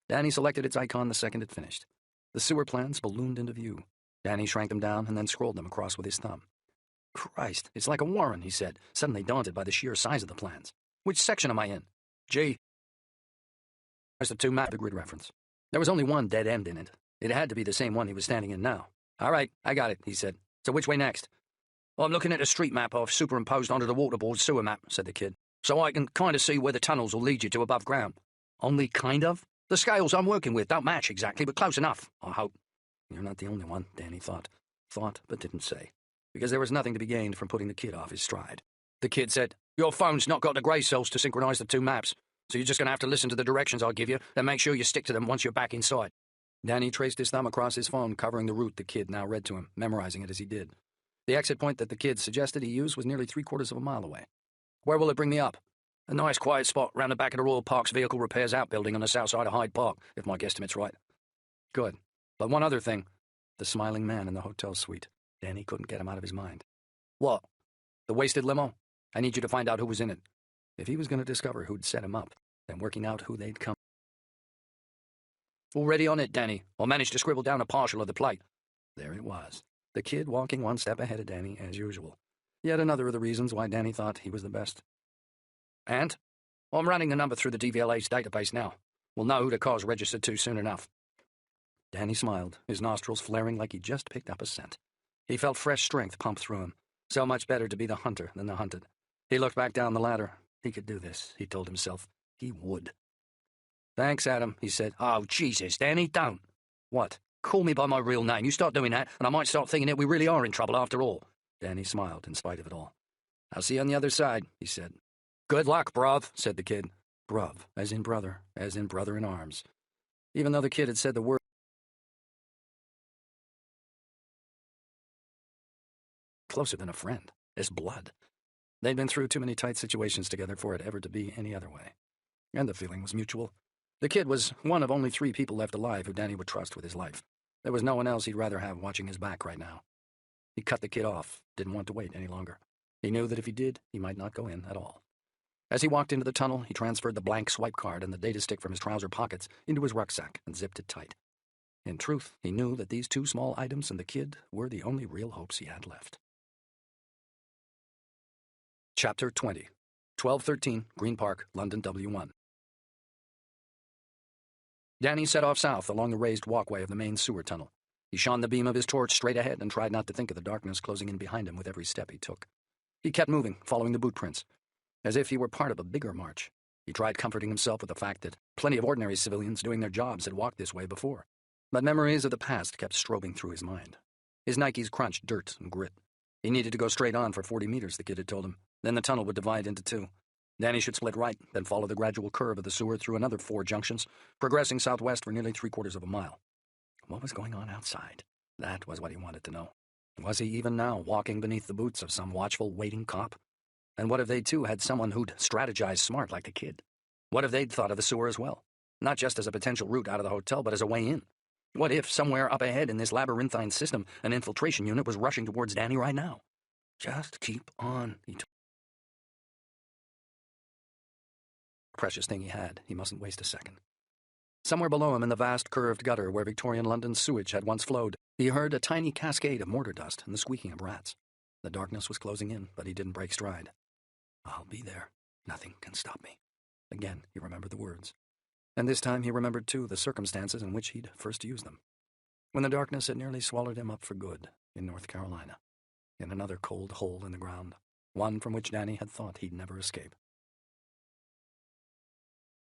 Danny selected its icon the second it finished. The sewer plans ballooned into view. Danny shrank them down and then scrolled them across with his thumb. "Christ, it's like a warren," he said, suddenly daunted by the sheer size of the plans. "Which section am I in?" "G." There's the 2 map, the grid reference. There was only one dead end in it. It had to be the same one he was standing in now. "All right, I got it," he said. "So which way next?" "Well, I'm looking at a street map I've superimposed onto the waterboard sewer map," said the kid, "so I can kind of see where the tunnels will lead you to above ground." "Only kind of? The scales I'm working with don't match exactly, but close enough, I hope." You're not the only one, Danny thought. Thought, but didn't say, because there was nothing to be gained from putting the kid off his stride. The kid said, "Your phone's not got the grey cells to synchronize the 2 maps, so you're just going to have to listen to the directions I'll give you, then make sure you stick to them once you're back inside." Danny traced his thumb across his phone, covering the route the kid now read to him, memorizing it as he did. The exit point that the kid suggested he use was nearly 3/4 of a mile away. "Where will it bring me up?" "A nice quiet spot round the back of the Royal Parks Vehicle Repairs Outbuilding on the south side of Hyde Park, if my guesstimate's right." "Good. But one other thing." The smiling man in the hotel suite. Danny couldn't get him out of his mind. "What?" "The wasted limo. I need you to find out who was in it." If he was going to discover who'd set him up, then working out who they'd come. "Already on it, Danny. I managed to scribble down a partial of the plate." There it was. The kid walking one step ahead of Danny, as usual. Yet another of the reasons why Danny thought he was the best. "And? I'm running the number through the DVLA's database now. We'll know who the car's registered to soon enough." Danny smiled, his nostrils flaring like he'd just picked up a scent. He felt fresh strength pump through him. So much better to be the hunter than the hunted. He looked back down the ladder. He could do this, he told himself. He would. "Thanks, Adam," he said. "Oh, Jesus, Danny, don't." "What? Call me by my real name. You start doing that, and I might start thinking that we really are in trouble after all." Danny smiled in spite of it all. "I'll see you on the other side," he said. "Good luck, bruv," said the kid. Bruv, as in brother in arms. Even though the kid had said the word closer than a friend, as blood. They'd been through too many tight situations together for it ever to be any other way. And the feeling was mutual. The kid was one of only 3 people left alive who Danny would trust with his life. There was no one else he'd rather have watching his back right now. He cut the kid off, didn't want to wait any longer. He knew that if he did, he might not go in at all. As he walked into the tunnel, he transferred the blank swipe card and the data stick from his trouser pockets into his rucksack and zipped it tight. In truth, he knew that these 2 small items and the kid were the only real hopes he had left. Chapter 20. 1213, Green Park, London W1. Danny set off south along the raised walkway of the main sewer tunnel. He shone the beam of his torch straight ahead and tried not to think of the darkness closing in behind him with every step he took. He kept moving, following the boot prints, as if he were part of a bigger march. He tried comforting himself with the fact that plenty of ordinary civilians doing their jobs had walked this way before. But memories of the past kept strobing through his mind. His Nikes crunched dirt and grit. He needed to go straight on for 40 meters, the kid had told him. Then the tunnel would divide into 2. Danny should split right, then follow the gradual curve of the sewer through another 4 junctions, progressing southwest for nearly 3/4 of a mile. What was going on outside? That was what he wanted to know. Was he even now walking beneath the boots of some watchful, waiting cop? And what if they too had someone who'd strategized smart like the kid? What if they'd thought of the sewer as well? Not just as a potential route out of the hotel, but as a way in? What if, somewhere up ahead in this labyrinthine system, an infiltration unit was rushing towards Danny right now? Just keep on, he told. Precious thing he had, he mustn't waste a second. Somewhere below him in the vast curved gutter where Victorian London's sewage had once flowed, he heard a tiny cascade of mortar dust and the squeaking of rats. The darkness was closing in, but he didn't break stride. "I'll be there. Nothing can stop me." Again, he remembered the words. And this time he remembered, too, the circumstances in which he'd first used them. When the darkness had nearly swallowed him up for good in North Carolina. In another cold hole in the ground. One from which Danny had thought he'd never escape.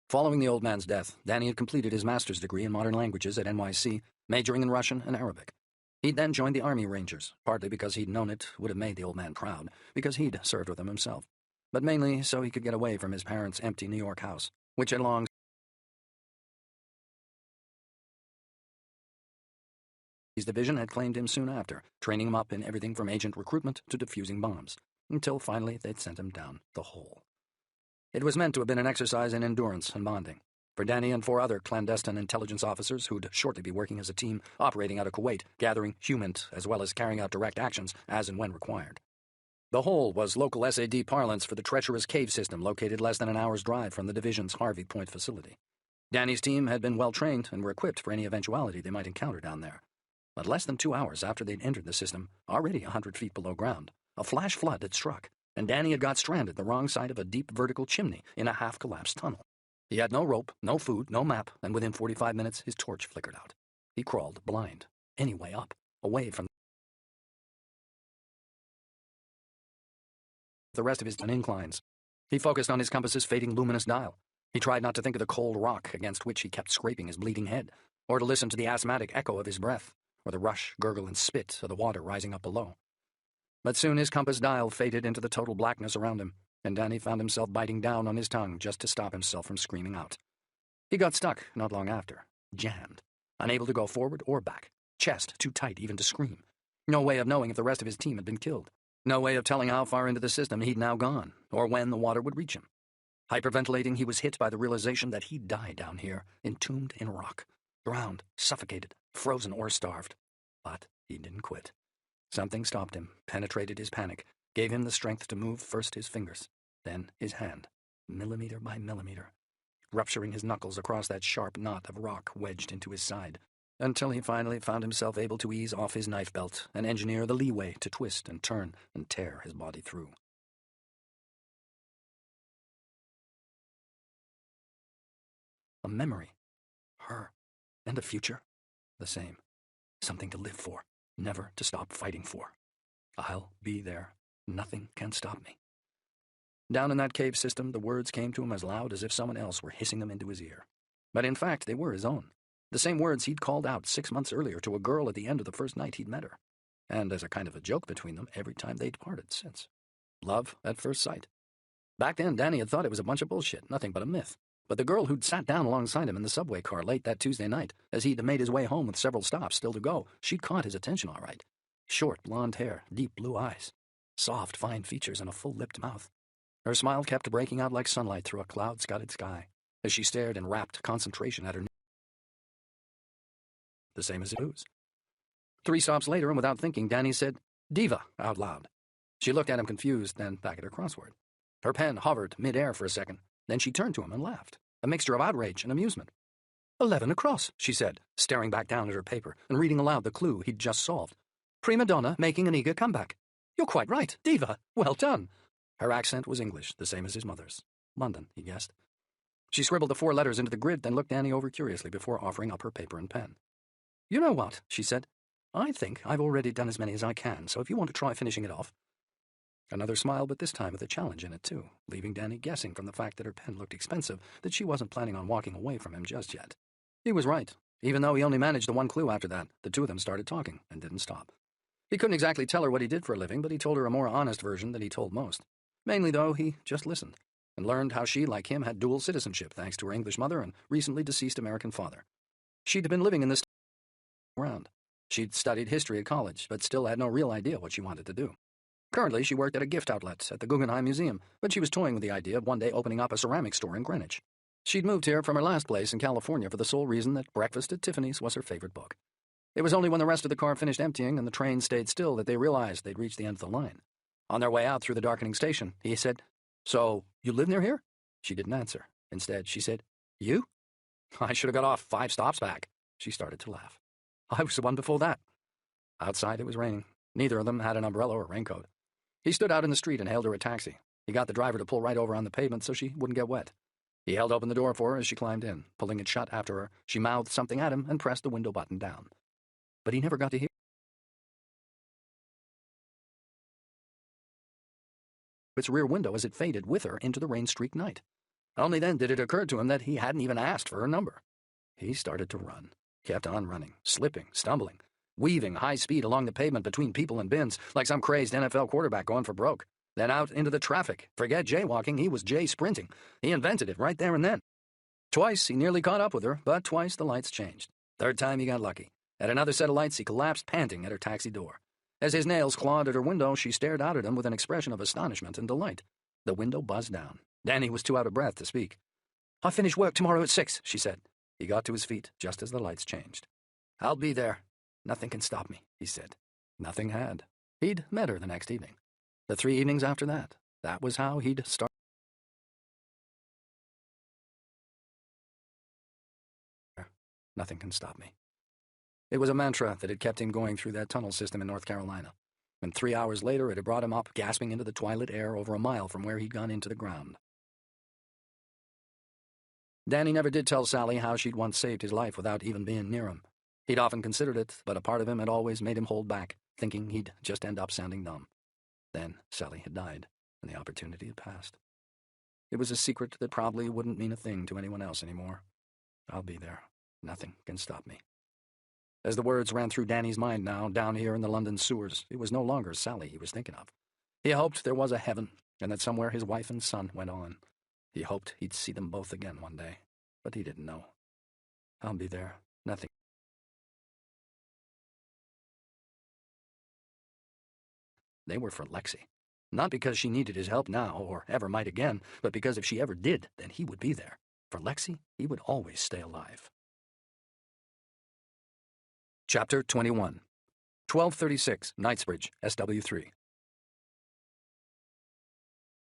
Following the old man's death, Danny had completed his master's degree in modern languages at NYC, majoring in Russian and Arabic. He'd then joined the Army Rangers, partly because he'd known it would have made the old man proud, because he'd served with them himself. but mainly so he could get away from his parents' empty New York house, which had long His division had claimed him soon after, training him up in everything from agent recruitment to defusing bombs, until finally they'd sent him down the hole. It was meant to have been an exercise in endurance and bonding. For Danny and 4 other clandestine intelligence officers who'd shortly be working as a team operating out of Kuwait, gathering HUMINT as well as carrying out direct actions as and when required. The hole was local SAD parlance for the treacherous cave system located less than an hour's drive from the division's Harvey Point facility. Danny's team had been well trained and were equipped for any eventuality they might encounter down there. But less than 2 hours after they'd entered the system, already 100 feet below ground, a flash flood had struck, and Danny had got stranded the wrong side of a deep vertical chimney in a half-collapsed tunnel. He had no rope, no food, no map, and within 45 minutes his torch flickered out. He crawled, blind, any way up, away from the rest of his inclines. He focused on his compass's fading luminous dial. He tried not to think of the cold rock against which he kept scraping his bleeding head, or to listen to the asthmatic echo of his breath, or the rush, gurgle, and spit of the water rising up below. But soon his compass dial faded into the total blackness around him, and Danny found himself biting down on his tongue just to stop himself from screaming out. He got stuck not long after, jammed, unable to go forward or back, chest too tight even to scream. No way of knowing if the rest of his team had been killed. No way of telling how far into the system he'd now gone, or when the water would reach him. Hyperventilating, he was hit by the realization that he'd die down here, entombed in rock, drowned, suffocated, frozen or starved. But he didn't quit. Something stopped him, penetrated his panic, gave him the strength to move first his fingers, then his hand, millimeter by millimeter, rupturing his knuckles across that sharp knot of rock wedged into his side, until he finally found himself able to ease off his knife belt and engineer the leeway to twist and turn and tear his body through. A memory. Her. And a future. The same. Something to live for. Never to stop fighting for. I'll be there. Nothing can stop me. Down in that cave system, the words came to him as loud as if someone else were hissing them into his ear. But in fact, they were his own. The same words he'd called out 6 months earlier to a girl at the end of the first night he'd met her. And as a kind of a joke between them every time they'd parted since. Love at first sight. Back then, Danny had thought it was a bunch of bullshit, nothing but a myth. But the girl who'd sat down alongside him in the subway car late that Tuesday night, as he'd made his way home with several stops still to go, she'd caught his attention all right. Short, blonde hair, deep blue eyes, soft, fine features, and a full-lipped mouth. Her smile kept breaking out like sunlight through a cloud-scattered sky, as she stared in rapt concentration at her the same as his. 3 stops later, and without thinking, Danny said, "Diva," out loud. She looked at him confused, then back at her crossword. Her pen hovered mid-air for a second. Then she turned to him and laughed, a mixture of outrage and amusement. 11 across, she said, staring back down at her paper and reading aloud the clue he'd just solved. Prima donna making an eager comeback. You're quite right, diva. Well done. Her accent was English, the same as his mother's. London, he guessed. She scribbled the 4 letters into the grid, then looked Danny over curiously before offering up her paper and pen. You know what, she said. I think I've already done as many as I can, so if you want to try finishing it off. Another smile, but this time with a challenge in it, too, leaving Danny guessing from the fact that her pen looked expensive that she wasn't planning on walking away from him just yet. He was right. Even though he only managed the 1 clue after that, the 2 of them started talking and didn't stop. He couldn't exactly tell her what he did for a living, but he told her a more honest version than he told most. Mainly, though, he just listened and learned how she, like him, had dual citizenship thanks to her English mother and recently deceased American father. She'd been living in this around. She'd studied history at college, but still had no real idea what she wanted to do. Currently, she worked at a gift outlet at the Guggenheim Museum, but she was toying with the idea of one day opening up a ceramics store in Greenwich. She'd moved here from her last place in California for the sole reason that Breakfast at Tiffany's was her favorite book. It was only when the rest of the car finished emptying and the train stayed still that they realized they'd reached the end of the line. On their way out through the darkening station, he said, So, you live near here? She didn't answer. Instead, she said, You? I should have got off 5 stops back. She started to laugh. I was the one before that. Outside, it was raining. Neither of them had an umbrella or raincoat. He stood out in the street and hailed her a taxi. He got the driver to pull right over on the pavement so she wouldn't get wet. He held open the door for her as she climbed in. Pulling it shut after her, she mouthed something at him and pressed the window button down. But he never got to hear its rear window as it faded with her into the rain-streaked night. Only then did it occur to him that he hadn't even asked for her number. He started to run. Kept on running, slipping, stumbling, weaving high speed along the pavement between people and bins like some crazed NFL quarterback going for broke. Then out into the traffic. Forget jaywalking, he was jay-sprinting. He invented it right there and then. Twice he nearly caught up with her, but twice the lights changed. Third time he got lucky. At another set of lights, he collapsed panting at her taxi door. As his nails clawed at her window, she stared out at him with an expression of astonishment and delight. The window buzzed down. Danny was too out of breath to speak. "I'll finish work tomorrow at 6, she said. He got to his feet just as the lights changed. "I'll be there. Nothing can stop me," he said. Nothing had. He'd met her the next evening. The 3 evenings after that. That was how he'd started. Nothing can stop me. It was a mantra that had kept him going through that tunnel system in North Carolina. And 3 hours later, it had brought him up, gasping into the twilight air over a mile from where he'd gone into the ground. Danny never did tell Sally how she'd once saved his life without even being near him. He'd often considered it, but a part of him had always made him hold back, thinking he'd just end up sounding dumb. Then Sally had died, and the opportunity had passed. It was a secret that probably wouldn't mean a thing to anyone else anymore. I'll be there. Nothing can stop me. As the words ran through Danny's mind now, down here in the London sewers, it was no longer Sally he was thinking of. He hoped there was a heaven, and that somewhere his wife and son went on. He hoped he'd see them both again one day, but he didn't know. I'll be there. Nothing. They were for Lexi. Not because she needed his help now, or ever might again, but because if she ever did, then he would be there. For Lexi, he would always stay alive. Chapter 21. 1236, Knightsbridge, SW3.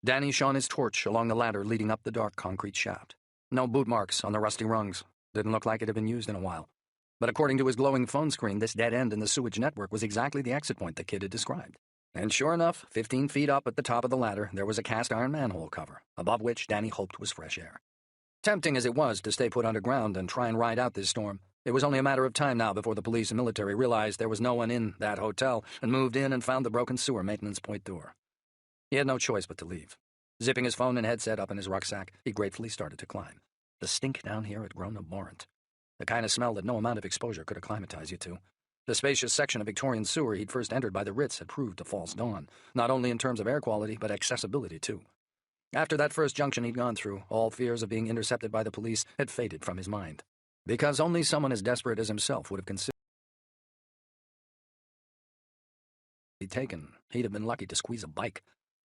Danny shone his torch along the ladder leading up the dark concrete shaft. No boot marks on the rusty rungs. Didn't look like it had been used in a while. But according to his glowing phone screen, this dead end in the sewage network was exactly the exit point the kid had described. And sure enough, 15 feet up at the top of the ladder, there was a cast-iron manhole cover, above which Danny hoped was fresh air. Tempting as it was to stay put underground and try and ride out this storm, it was only a matter of time now before the police and military realized there was no one in that hotel and moved in and found the broken sewer maintenance point door. He had no choice but to leave. Zipping his phone and headset up in his rucksack, he gratefully started to climb. The stink down here had grown abhorrent. The kind of smell that no amount of exposure could acclimatize you to. The spacious section of Victorian sewer he'd first entered by the Ritz had proved a false dawn, not only in terms of air quality, but accessibility, too. After that first junction he'd gone through, all fears of being intercepted by the police had faded from his mind. Because only someone as desperate as himself would have considered he'd taken. He'd have been lucky to squeeze a bike.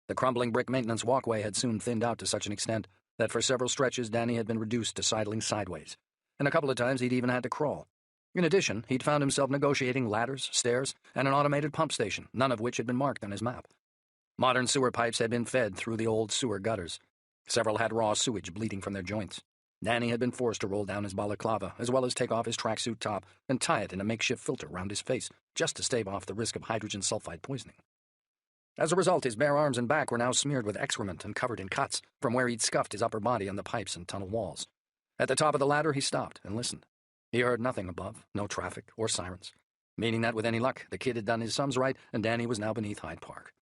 The crumbling brick maintenance walkway had soon thinned out to such an extent that for several stretches Danny had been reduced to sidling sideways, and a couple of times he'd even had to crawl. In addition, he'd found himself negotiating ladders, stairs, and an automated pump station, none of which had been marked on his map. Modern sewer pipes had been fed through the old sewer gutters. Several had raw sewage bleeding from their joints. Danny had been forced to roll down his balaclava, as well as take off his tracksuit top and tie it in a makeshift filter round his face, just to stave off the risk of hydrogen sulfide poisoning. As a result, his bare arms and back were now smeared with excrement and covered in cuts from where he'd scuffed his upper body on the pipes and tunnel walls. At the top of the ladder, he stopped and listened. He heard nothing above, no traffic or sirens, meaning that with any luck, the kid had done his sums right and Danny was now beneath Hyde Park.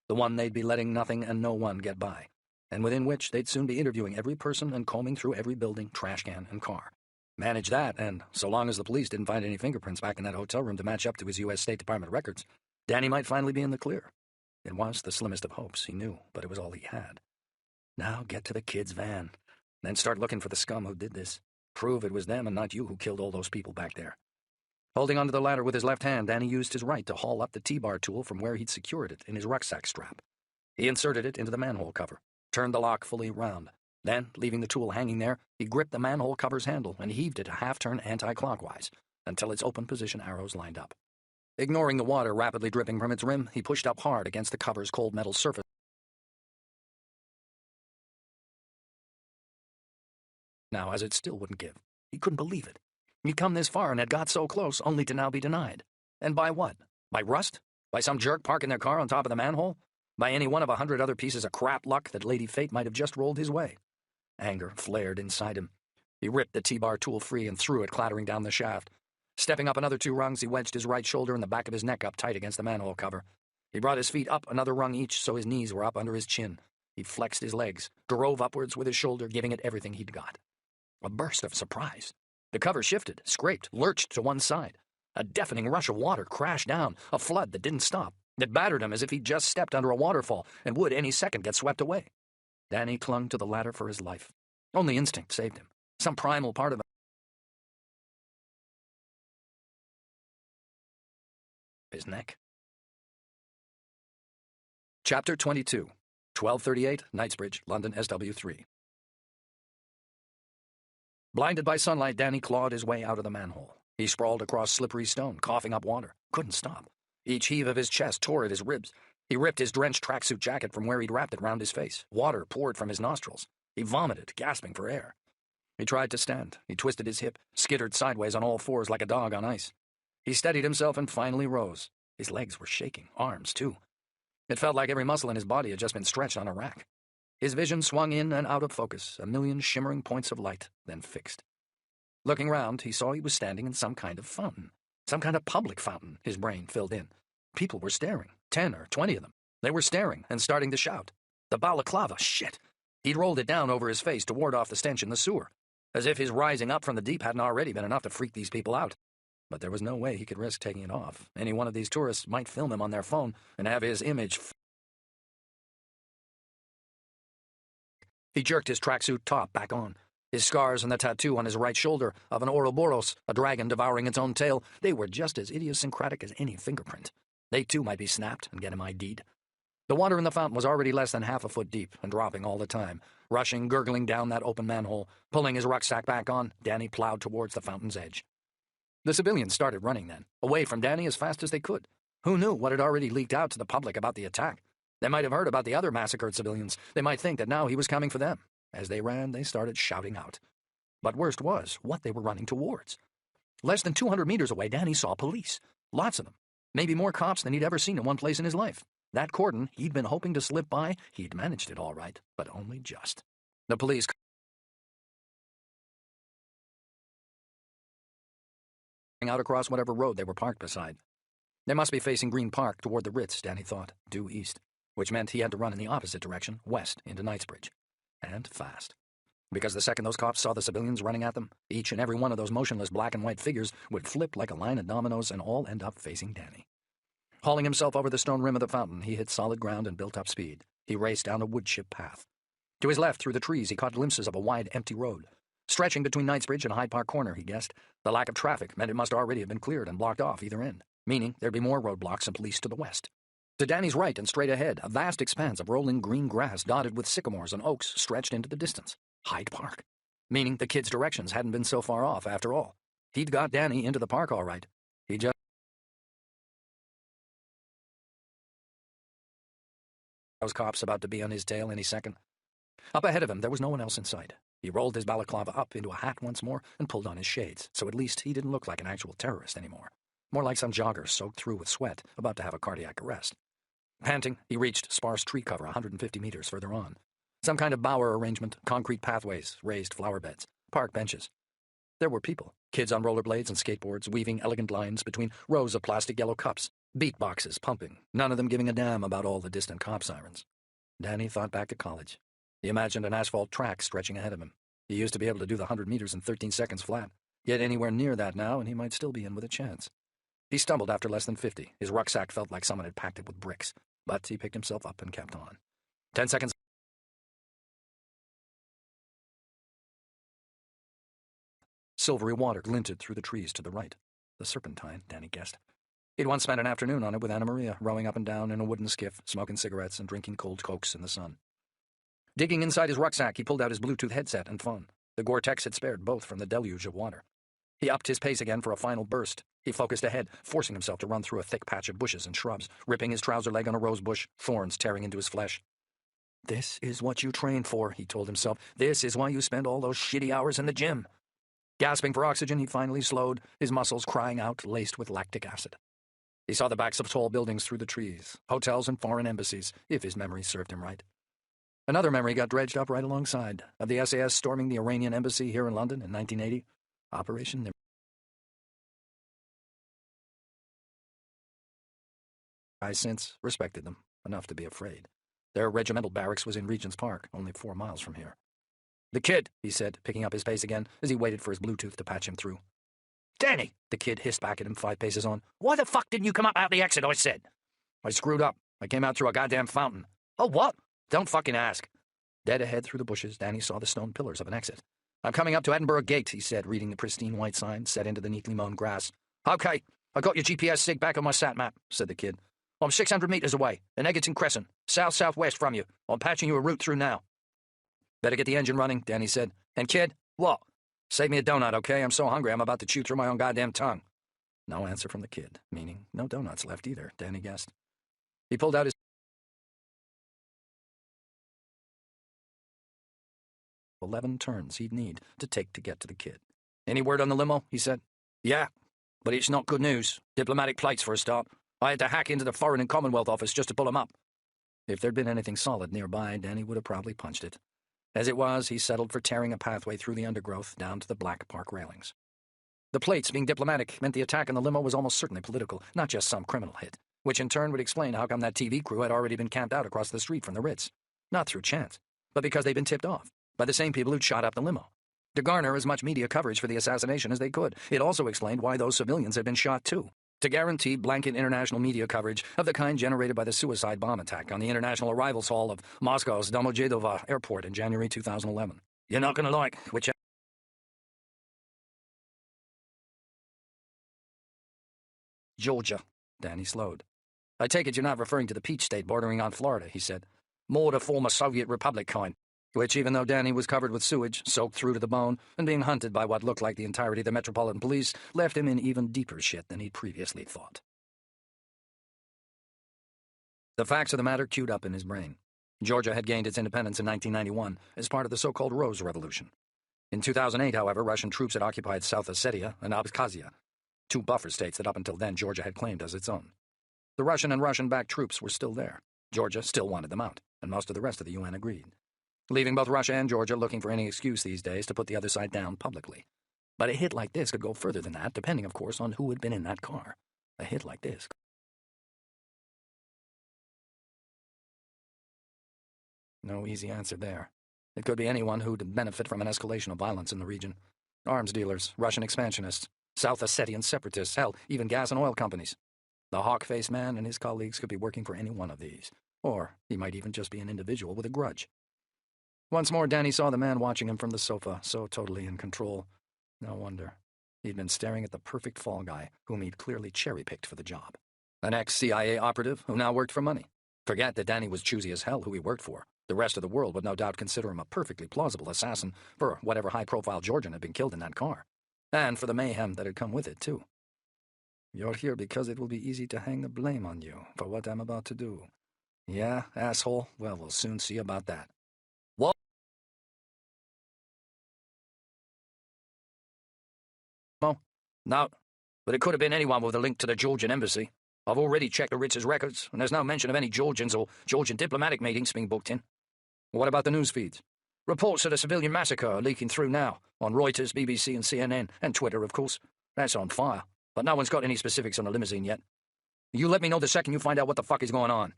The one they'd be letting nothing and no one get by, and within which they'd soon be interviewing every person and combing through every building, trash can, and car. Manage that, and so long as the police didn't find any fingerprints back in that hotel room to match up to his U.S. State Department records, Danny might finally be in the clear. It was the slimmest of hopes, he knew, but it was all he had. Now get to the kid's van, then start looking for the scum who did this. Prove it was them and not you who killed all those people back there. Holding onto the ladder with his left hand, Danny used his right to haul up the T-bar tool from where he'd secured it in his rucksack strap. He inserted it into the manhole cover, turned the lock fully round. Then, leaving the tool hanging there, he gripped the manhole cover's handle and heaved it a half-turn anti-clockwise until its open position arrows lined up. Ignoring the water rapidly dripping from its rim, he pushed up hard against the cover's cold metal surface. Now, as it still wouldn't give. He couldn't believe it. He'd come this far and had got so close, only to now be denied. And by what? By rust? By some jerk parking their car on top of the manhole? By any one of 100 other pieces of crap luck that Lady Fate might have just rolled his way? Anger flared inside him. He ripped the T-bar tool free and threw it clattering down the shaft. Stepping up another 2 rungs, he wedged his right shoulder and the back of his neck up tight against the manhole cover. He brought his feet up another rung each so his knees were up under his chin. He flexed his legs, drove upwards with his shoulder, giving it everything he'd got. A burst of surprise. The cover shifted, scraped, lurched to one side. A deafening rush of water crashed down, a flood that didn't stop. It battered him as if he'd just stepped under a waterfall and would any second get swept away. Danny clung to the ladder for his life. Only instinct saved him. Some primal part of his neck. Chapter 22, 1238, Knightsbridge, London, SW3. Blinded by sunlight, Danny clawed his way out of the manhole. He sprawled across slippery stone, coughing up water. Couldn't stop. Each heave of his chest tore at his ribs. He ripped his drenched tracksuit jacket from where he'd wrapped it round his face. Water poured from his nostrils. He vomited, gasping for air. He tried to stand. He twisted his hip, skittered sideways on all fours like a dog on ice. He steadied himself and finally rose. His legs were shaking, arms too. It felt like every muscle in his body had just been stretched on a rack. His vision swung in and out of focus, a million shimmering points of light, then fixed. Looking round, he saw he was standing in some kind of fountain. Some kind of public fountain, his brain filled in. People were staring, 10 or 20 of them. They were staring and starting to shout. The balaclava, shit! He'd rolled it down over his face to ward off the stench in the sewer, as if his rising up from the deep hadn't already been enough to freak these people out. But there was no way he could risk taking it off. Any one of these tourists might film him on their phone and have his image. He jerked his tracksuit top back on. His scars and the tattoo on his right shoulder of an Ouroboros, a dragon devouring its own tail, they were just as idiosyncratic as any fingerprint. They too might be snapped and get him ID'd. The water in the fountain was already less than half a foot deep and dropping all the time, rushing, gurgling down that open manhole. Pulling his rucksack back on, Danny plowed towards the fountain's edge. The civilians started running then, away from Danny as fast as they could. Who knew what had already leaked out to the public about the attack? They might have heard about the other massacred civilians. They might think that now he was coming for them. As they ran, they started shouting out. But worst was what they were running towards. Less than 200 meters away, Danny saw police. Lots of them. Maybe more cops than he'd ever seen in one place in his life. That cordon he'd been hoping to slip by, he'd managed it all right, but only just. The police out across whatever road they were parked beside. They must be facing Green Park toward the Ritz, Danny thought, due east, which meant he had to run in the opposite direction, west, into Knightsbridge. And fast. Because the second those cops saw the civilians running at them, each and every one of those motionless black and white figures would flip like a line of dominoes and all end up facing Danny. Hauling himself over the stone rim of the fountain, he hit solid ground and built up speed. He raced down a wood-chip path. To his left, through the trees, he caught glimpses of a wide, empty road. Stretching between Knightsbridge and Hyde Park Corner, he guessed. The lack of traffic meant it must already have been cleared and blocked off either end, meaning there'd be more roadblocks and police to the west. To Danny's right and straight ahead, a vast expanse of rolling green grass dotted with sycamores and oaks stretched into the distance. Hyde Park. Meaning the kid's directions hadn't been so far off after all. He'd got Danny into the park all right. He just... those cops about to be on his tail any second. Up ahead of him, there was no one else in sight. He rolled his balaclava up into a hat once more and pulled on his shades, so at least he didn't look like an actual terrorist anymore. More like some jogger soaked through with sweat, about to have a cardiac arrest. Panting, he reached sparse tree cover 150 meters further on. Some kind of bower arrangement, concrete pathways, raised flower beds, park benches. There were people, kids on rollerblades and skateboards, weaving elegant lines between rows of plastic yellow cups, beat boxes pumping, none of them giving a damn about all the distant cop sirens. Danny thought back to college. He imagined an asphalt track stretching ahead of him. He used to be able to do the 100 meters in 13 seconds flat. Get anywhere near that now, and he might still be in with a chance. He stumbled after less than 50. His rucksack felt like someone had packed it with bricks, but he picked himself up and kept on. 10 seconds. Silvery water glinted through the trees to the right. The Serpentine, Danny guessed. He'd once spent an afternoon on it with Anna Maria, rowing up and down in a wooden skiff, smoking cigarettes and drinking cold Cokes in the sun. Digging inside his rucksack, he pulled out his Bluetooth headset and phone. The Gore-Tex had spared both from the deluge of water. He upped his pace again for a final burst. He focused ahead, forcing himself to run through a thick patch of bushes and shrubs, ripping his trouser leg on a rose bush, thorns tearing into his flesh. This is what you train for, he told himself. This is why you spend all those shitty hours in the gym. Gasping for oxygen, he finally slowed, his muscles crying out, laced with lactic acid. He saw the backs of tall buildings through the trees, hotels and foreign embassies, if his memory served him right. Another memory got dredged up right alongside, of the SAS storming the Iranian embassy here in London in 1980. Operation Nimrod. I since respected them, enough to be afraid. Their regimental barracks was in Regent's Park, only 4 miles from here. "The kid," he said, picking up his pace again as he waited for his Bluetooth to patch him through. Danny, the kid hissed back at him 5 paces on. Why the fuck didn't you come up out the exit, I said? I screwed up. I came out through a goddamn fountain. Oh, what? Don't fucking ask. Dead ahead through the bushes, Danny saw the stone pillars of an exit. I'm coming up to Edinburgh Gate, he said, reading the pristine white sign set into the neatly mown grass. Okay, I got your GPS sig back on my sat map, said the kid. I'm 600 meters away, in Egerton Crescent, south-southwest from you. I'm patching you a route through now. Better get the engine running, Danny said. And kid, what? Save me a donut, okay? I'm so hungry I'm about to chew through my own goddamn tongue. No answer from the kid, meaning no donuts left either, Danny guessed. He pulled out his 11 turns he'd need to take to get to the kid. Any word on the limo? He said. Yeah, but it's not good news. Diplomatic plates for a start. I had to hack into the Foreign and Commonwealth office just to pull them up. If there'd been anything solid nearby, Danny would have probably punched it. As it was, he settled for tearing a pathway through the undergrowth down to the black park railings. The plates being diplomatic meant the attack on the limo was almost certainly political, not just some criminal hit, which in turn would explain how come that TV crew had already been camped out across the street from the Ritz. Not through chance, but because they'd been tipped off by the same people who'd shot up the limo. To garner as much media coverage for the assassination as they could, it also explained why those civilians had been shot too. To guarantee blanket international media coverage of the kind generated by the suicide bomb attack on the International Arrivals Hall of Moscow's Domodedovo Airport in January 2011. You're not going to like which... Georgia. Danny slowed. I take it you're not referring to the Peach State bordering on Florida, he said. More the former Soviet Republic kind, which, even though Danny was covered with sewage, soaked through to the bone, and being hunted by what looked like the entirety of the Metropolitan Police, left him in even deeper shit than he'd previously thought. The facts of the matter queued up in his brain. Georgia had gained its independence in 1991 as part of the so-called Rose Revolution. In 2008, however, Russian troops had occupied South Ossetia and Abkhazia, 2 buffer states that up until then Georgia had claimed as its own. The Russian and Russian-backed troops were still there. Georgia still wanted them out, and most of the rest of the UN agreed, leaving both Russia and Georgia looking for any excuse these days to put the other side down publicly. But a hit like this could go further than that, depending, of course, on who had been in that car. A hit like this. No easy answer there. It could be anyone who'd benefit from an escalation of violence in the region. Arms dealers, Russian expansionists, South Ossetian separatists, hell, even gas and oil companies. The hawk-faced man and his colleagues could be working for any one of these. Or he might even just be an individual with a grudge. Once more, Danny saw the man watching him from the sofa, so totally in control. No wonder. He'd been staring at the perfect fall guy, whom he'd clearly cherry-picked for the job. An ex-CIA operative who now worked for money. Forget that Danny was choosy as hell who he worked for. The rest of the world would no doubt consider him a perfectly plausible assassin for whatever high-profile Georgian had been killed in that car. And for the mayhem that had come with it, too. You're here because it will be easy to hang the blame on you for what I'm about to do. Yeah, asshole? Well, we'll soon see about that. What? No, but it could have been anyone with a link to the Georgian embassy. I've already checked the Ritz's records, and there's no mention of any Georgians or Georgian diplomatic meetings being booked in. What about the news feeds? Reports of the civilian massacre are leaking through now, on Reuters, BBC and CNN, and Twitter, of course. That's on fire, but no one's got any specifics on the limousine yet. You let me know the second you find out what the fuck is going on.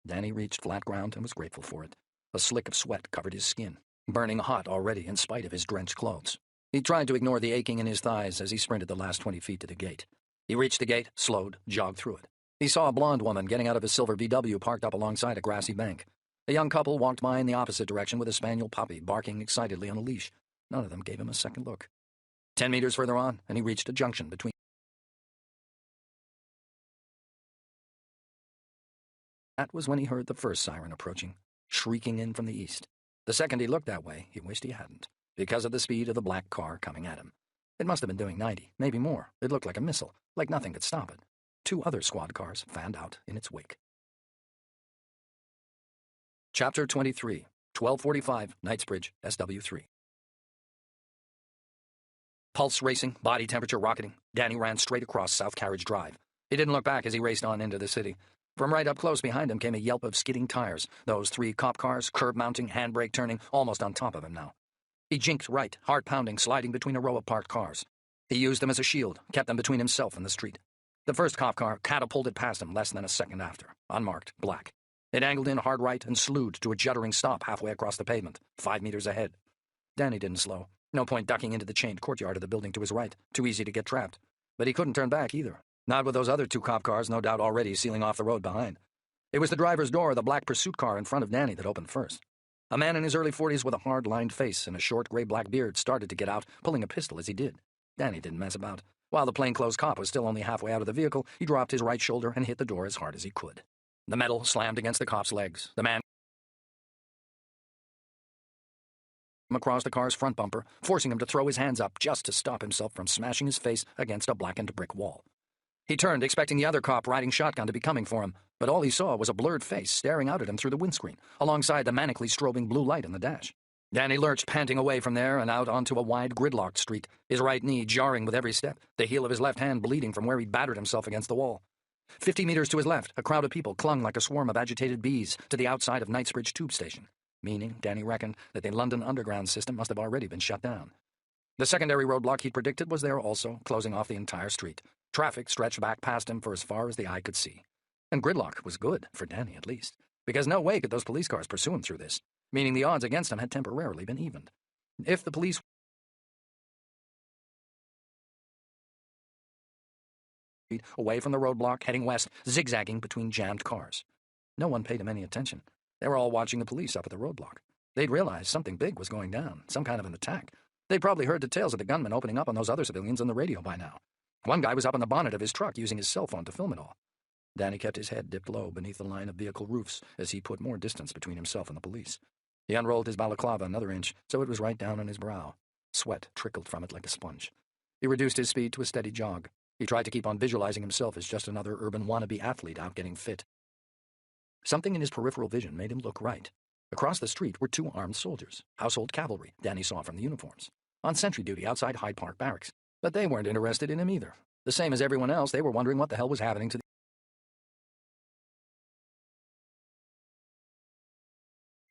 Danny reached flat ground and was grateful for it. A slick of sweat covered his skin, burning hot already in spite of his drenched clothes. He tried to ignore the aching in his thighs as he sprinted the last 20 feet to the gate. He reached the gate, slowed, jogged through it. He saw a blonde woman getting out of a silver VW parked up alongside a grassy bank. A young couple walked by in the opposite direction with a spaniel puppy barking excitedly on a leash. None of them gave him a second look. 10 meters further on, and he reached a junction between... That was when he heard the first siren approaching, shrieking in from the east. The second he looked that way, he wished he hadn't, because of the speed of the black car coming at him. It must have been doing 90, maybe more. It looked like a missile, like nothing could stop it. 2 other squad cars fanned out in its wake. Chapter 23, 1245, Knightsbridge, SW3. Pulse racing, body temperature rocketing, Danny ran straight across South Carriage Drive. He didn't look back as he raced on into the city. From right up close behind him came a yelp of skidding tires, those 3 cop cars, curb-mounting, handbrake turning, almost on top of him now. He jinked right, heart-pounding, sliding between a row of parked cars. He used them as a shield, kept them between himself and the street. The first cop car catapulted past him less than a second after, unmarked, black. It angled in hard right and slewed to a juddering stop halfway across the pavement, 5 meters ahead. Danny didn't slow. No point ducking into the chained courtyard of the building to his right. Too easy to get trapped. But he couldn't turn back either. Not with those other two cop cars, no doubt already sealing off the road behind. It was the driver's door of the black pursuit car in front of Danny that opened first. A man in his early 40s with a hard-lined face and a short gray-black beard started to get out, pulling a pistol as he did. Danny didn't mess about. While the plainclothes cop was still only halfway out of the vehicle, he dropped his right shoulder and hit the door as hard as he could. The metal slammed against the cop's legs. The man across the car's front bumper, forcing him to throw his hands up just to stop himself from smashing his face against a blackened brick wall. He turned, expecting the other cop riding shotgun to be coming for him, but all he saw was a blurred face staring out at him through the windscreen, alongside the manically strobing blue light in the dash. Danny lurched, panting away from there and out onto a wide gridlocked street, his right knee jarring with every step, the heel of his left hand bleeding from where he'd battered himself against the wall. 50 meters to his left, a crowd of people clung like a swarm of agitated bees to the outside of Knightsbridge tube station, meaning, Danny reckoned, that the London Underground system must have already been shut down. The secondary roadblock he'd predicted was there also, closing off the entire street. Traffic stretched back past him for as far as the eye could see. And gridlock was good, for Danny at least, because no way could those police cars pursue him through this, meaning the odds against him had temporarily been evened. If the police away from the roadblock, heading west, zigzagging between jammed cars. No one paid him any attention. They were all watching the police up at the roadblock. They'd realized something big was going down, some kind of an attack. They'd probably heard details of the gunman opening up on those other civilians on the radio by now. One guy was up on the bonnet of his truck using his cell phone to film it all. Danny kept his head dipped low beneath the line of vehicle roofs as he put more distance between himself and the police. He unrolled his balaclava another inch, so it was right down on his brow. Sweat trickled from it like a sponge. He reduced his speed to a steady jog. He tried to keep on visualizing himself as just another urban wannabe athlete out getting fit. Something in his peripheral vision made him look right. Across the street were two armed soldiers, household cavalry, Danny saw from the uniforms, on sentry duty outside Hyde Park Barracks. But they weren't interested in him either. The same as everyone else, they were wondering what the hell was happening to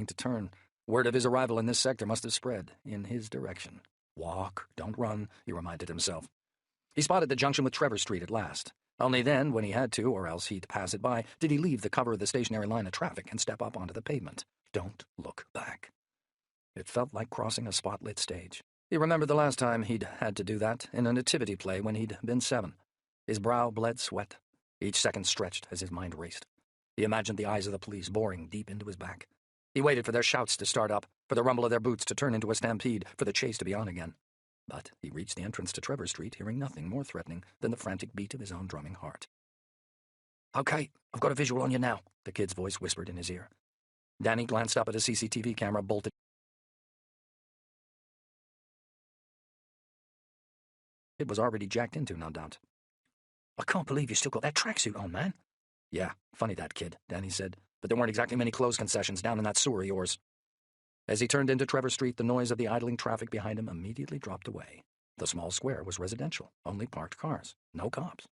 to turn. Word of his arrival in this sector must have spread in his direction. Walk, don't run, he reminded himself. He spotted the junction with Trevor Street at last. Only then, when he had to, or else he'd pass it by, did he leave the cover of the stationary line of traffic and step up onto the pavement. Don't look back. It felt like crossing a spotlit stage. He remembered the last time he'd had to do that, in a nativity play when he'd been 7. His brow bled sweat. Each second stretched as his mind raced. He imagined the eyes of the police boring deep into his back. He waited for their shouts to start up, for the rumble of their boots to turn into a stampede, for the chase to be on again. But he reached the entrance to Trevor Street, hearing nothing more threatening than the frantic beat of his own drumming heart. "Okay, I've got a visual on you now," the kid's voice whispered in his ear. Danny glanced up at a CCTV camera bolted. It was already jacked into, no doubt. "I can't believe you still got that tracksuit on, man." "Yeah, funny that kid," Danny said, "but there weren't exactly many clothes concessions down in that sewer of yours." As he turned into Trevor Street, the noise of the idling traffic behind him immediately dropped away. The small square was residential, only parked cars, no cops.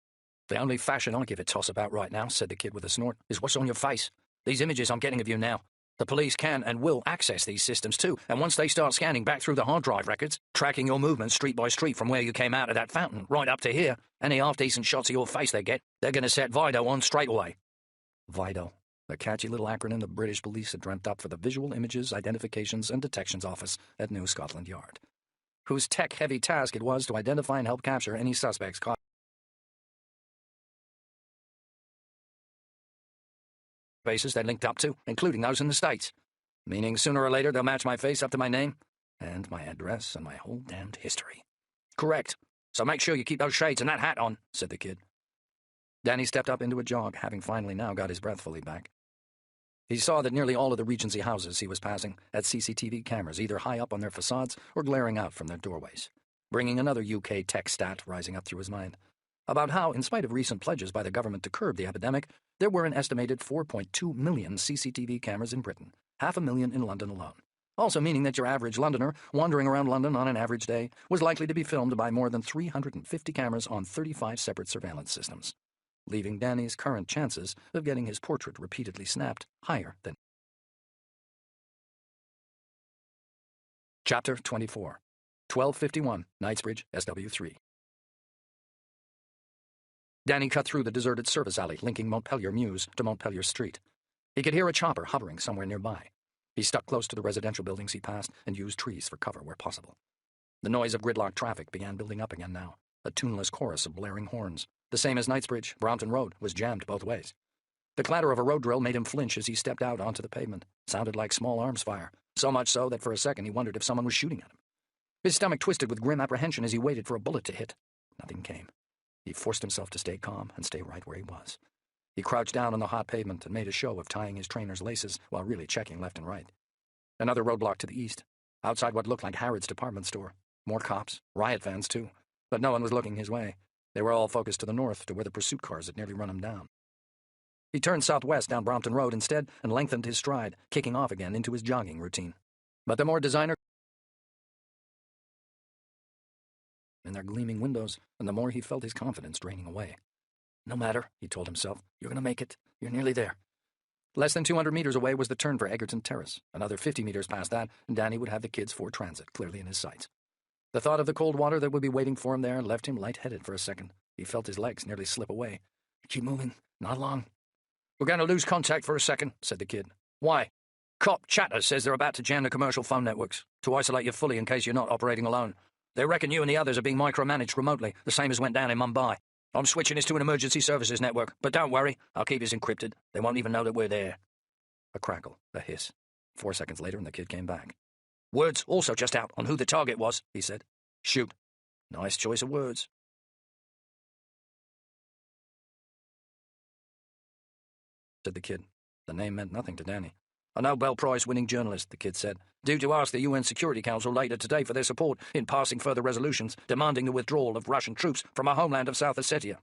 "The only fashion I give a toss about right now," said the kid with a snort, "is what's on your face. These images I'm getting of you now. The police can and will access these systems too, and once they start scanning back through the hard drive records, tracking your movements street by street from where you came out of that fountain right up to here, any half-decent shots of your face they get, they're going to set Vido on straight away." Vido. The catchy little acronym the British police had dreamt up for the Visual Images, Identifications and Detections Office at New Scotland Yard, whose tech-heavy task it was to identify and help capture any suspects caught faces they linked up to, including those in the States. Meaning sooner or later they'll match my face up to my name, and my address, and my whole damned history. "Correct. So make sure you keep those shades and that hat on," said the kid. Danny stepped up into a jog, having finally now got his breath fully back. He saw that nearly all of the Regency houses he was passing had CCTV cameras either high up on their facades or glaring out from their doorways, bringing another UK tech stat rising up through his mind, about how, in spite of recent pledges by the government to curb the epidemic, there were an estimated 4.2 million CCTV cameras in Britain, 500,000 in London alone. Also meaning that your average Londoner, wandering around London on an average day, was likely to be filmed by more than 350 cameras on 35 separate surveillance systems, leaving Danny's current chances of getting his portrait repeatedly snapped higher than. Chapter 24. 1251, Knightsbridge, SW3. Danny cut through the deserted service alley linking Montpelier Mews to Montpelier Street. He could hear a chopper hovering somewhere nearby. He stuck close to the residential buildings he passed and used trees for cover where possible. The noise of gridlocked traffic began building up again now, a tuneless chorus of blaring horns. The same as Knightsbridge, Brompton Road was jammed both ways. The clatter of a road drill made him flinch as he stepped out onto the pavement. It sounded like small arms fire, so much so that for a second he wondered if someone was shooting at him. His stomach twisted with grim apprehension as he waited for a bullet to hit. Nothing came. He forced himself to stay calm and stay right where he was. He crouched down on the hot pavement and made a show of tying his trainer's laces while really checking left and right. Another roadblock to the east, outside what looked like Harrods department store. More cops, riot vans too, but no one was looking his way. They were all focused to the north, to where the pursuit cars had nearly run him down. He turned southwest down Brompton Road instead and lengthened his stride, kicking off again into his jogging routine. But the more designer in their gleaming windows, and the more he felt his confidence draining away. No matter, he told himself. You're going to make it. You're nearly there. Less than 200 meters away was the turn for Egerton Terrace. Another 50 meters past that, and Danny would have the kids' Ford Transit clearly in his sights. The thought of the cold water that would be waiting for him there left him lightheaded for a second. He felt his legs nearly slip away. Keep moving. Not long. We're going to lose contact for a second, said the kid. Why? Cop chatter says they're about to jam the commercial phone networks, to isolate you fully in case you're not operating alone. They reckon you and the others are being micromanaged remotely, the same as went down in Mumbai. I'm switching this to an emergency services network, but don't worry, I'll keep this encrypted. They won't even know that we're there. A crackle, a hiss. 4 seconds later, and the kid came back. Word's also just out on who the target was, he said. Shoot. Nice choice of words. Said the kid. The name meant nothing to Danny. A Nobel Prize-winning journalist, the kid said, due to ask the UN Security Council later today for their support in passing further resolutions demanding the withdrawal of Russian troops from our homeland of South Ossetia.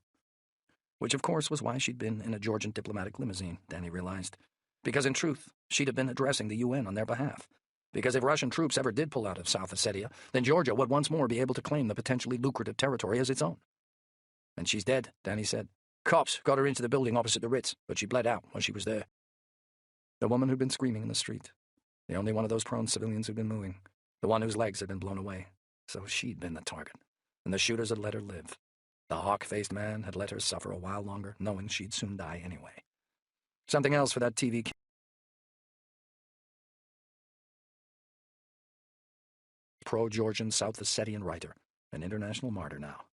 Which, of course, was why she'd been in a Georgian diplomatic limousine, Danny realized. Because, in truth, she'd have been addressing the UN on their behalf. Because if Russian troops ever did pull out of South Ossetia, then Georgia would once more be able to claim the potentially lucrative territory as its own. And she's dead, Danny said. Cops got her into the building opposite the Ritz, but she bled out when she was there. The woman who'd been screaming in the street. The only one of those prone civilians who'd been moving. The one whose legs had been blown away. So she'd been the target. And the shooters had let her live. The hawk-faced man had let her suffer a while longer, knowing she'd soon die anyway. Something else for that TV pro-Georgian South Ossetian writer, an international martyr now.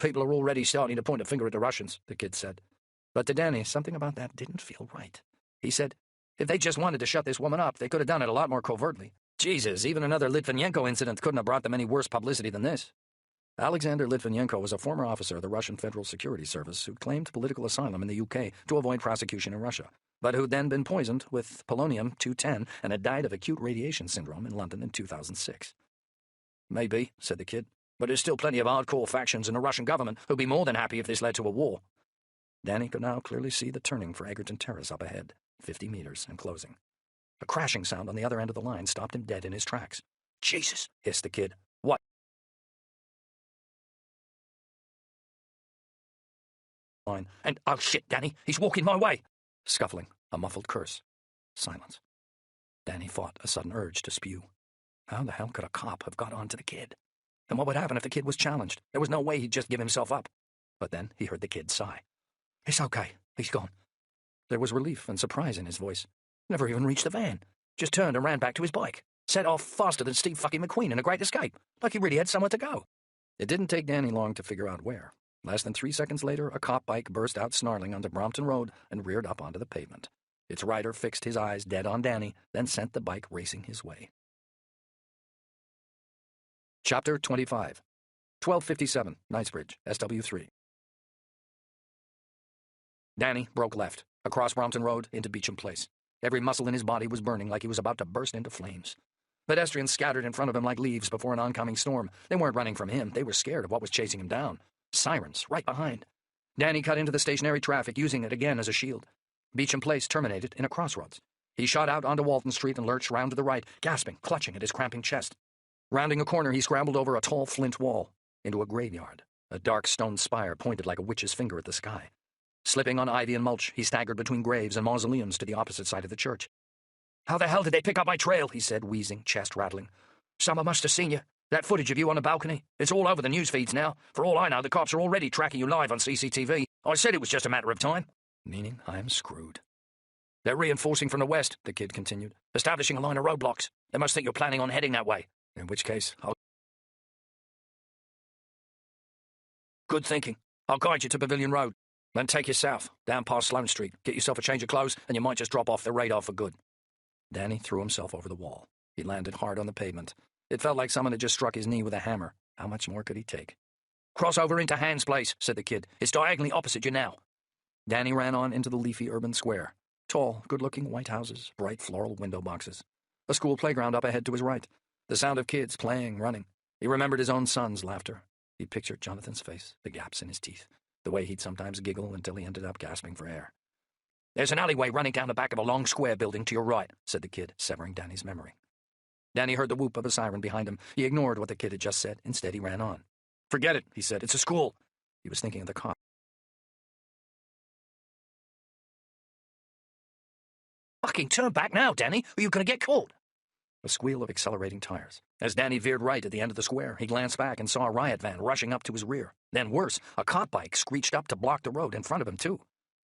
People are already starting to point a finger at the Russians, the kid said. But to Danny, something about that didn't feel right. He said, if they just wanted to shut this woman up, they could have done it a lot more covertly. Jesus, even another Litvinenko incident couldn't have brought them any worse publicity than this. Alexander Litvinenko was a former officer of the Russian Federal Security Service who'd claimed political asylum in the UK to avoid prosecution in Russia, but who'd then been poisoned with polonium-210 and had died of acute radiation syndrome in London in 2006. Maybe, said the kid, but there's still plenty of hardcore factions in the Russian government who'd be more than happy if this led to a war. Danny could now clearly see the turning for Egerton Terrace up ahead, 50 meters and closing. A crashing sound on the other end of the line stopped him dead in his tracks. Jesus, hissed the kid. What? And, oh shit, Danny, he's walking my way. Scuffling, a muffled curse. Silence. Danny fought a sudden urge to spew. How the hell could a cop have got on to the kid? And what would happen if the kid was challenged? There was no way he'd just give himself up. But then he heard the kid sigh. It's okay, he's gone. There was relief and surprise in his voice. Never even reached the van. Just turned and ran back to his bike. Set off faster than Steve fucking McQueen in A Great Escape. Like he really had somewhere to go. It didn't take Danny long to figure out where. Less than 3 seconds later, a cop bike burst out snarling onto Brompton Road and reared up onto the pavement. Its rider fixed his eyes dead on Danny, then sent the bike racing his way. Chapter 25. 1257, Knightsbridge, SW3. Danny broke left, across Brompton Road into Beecham Place. Every muscle in his body was burning like he was about to burst into flames. Pedestrians scattered in front of him like leaves before an oncoming storm. They weren't running from him. They were scared of what was chasing him down. Sirens right behind. Danny cut into the stationary traffic, using it again as a shield. Beecham Place terminated in a crossroads. He shot out onto Walton Street and lurched round to the right, gasping, clutching at his cramping chest. Rounding a corner, he scrambled over a tall flint wall, into a graveyard. A dark stone spire pointed like a witch's finger at the sky. Slipping on ivy and mulch, he staggered between graves and mausoleums to the opposite side of the church. How the hell did they pick up my trail? He said, wheezing, chest rattling. Someone must have seen you. That footage of you on the balcony, it's all over the news feeds now. For all I know, the cops are already tracking you live on CCTV. I said it was just a matter of time. Meaning I'm screwed. They're reinforcing from the west, the kid continued, establishing a line of roadblocks. They must think you're planning on heading that way. In which case, I'll Good thinking. I'll guide you to Pavilion Road. Then take you south, down past Sloane Street. Get yourself a change of clothes, and you might just drop off the radar for good." Danny threw himself over the wall. He landed hard on the pavement. It felt like someone had just struck his knee with a hammer. How much more could he take? "Cross over into Hand's place," said the kid. "It's diagonally opposite you now." Danny ran on into the leafy urban square. Tall, good-looking white houses, bright floral window boxes. A school playground up ahead to his right. The sound of kids playing, running. He remembered his own son's laughter. He pictured Jonathan's face, the gaps in his teeth, the way he'd sometimes giggle until he ended up gasping for air. "There's an alleyway running down the back of a long square building to your right," said the kid, severing Danny's memory. Danny heard the whoop of a siren behind him. He ignored what the kid had just said. Instead, he ran on. "Forget it," he said. "It's a school." He was thinking of the cop. "Fucking turn back now, Danny, or you're going to get caught." A squeal of accelerating tires. As Danny veered right at the end of the square, he glanced back and saw a riot van rushing up to his rear. Then worse, a cop bike screeched up to block the road in front of him, too.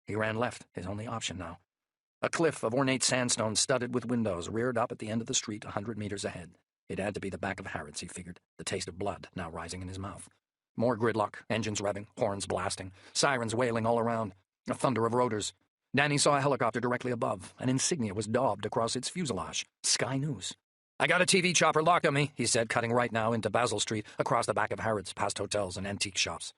He ran left, his only option now. A cliff of ornate sandstone studded with windows reared up at the end of the street 100 meters ahead. It had to be the back of Harrods, he figured, the taste of blood now rising in his mouth. More gridlock, engines revving, horns blasting, sirens wailing all around, a thunder of rotors. Danny saw a helicopter directly above. An insignia was daubed across its fuselage. Sky News. "I got a TV chopper locked on me," he said, cutting right now into Basil Street, across the back of Harrods, past hotels and antique shops.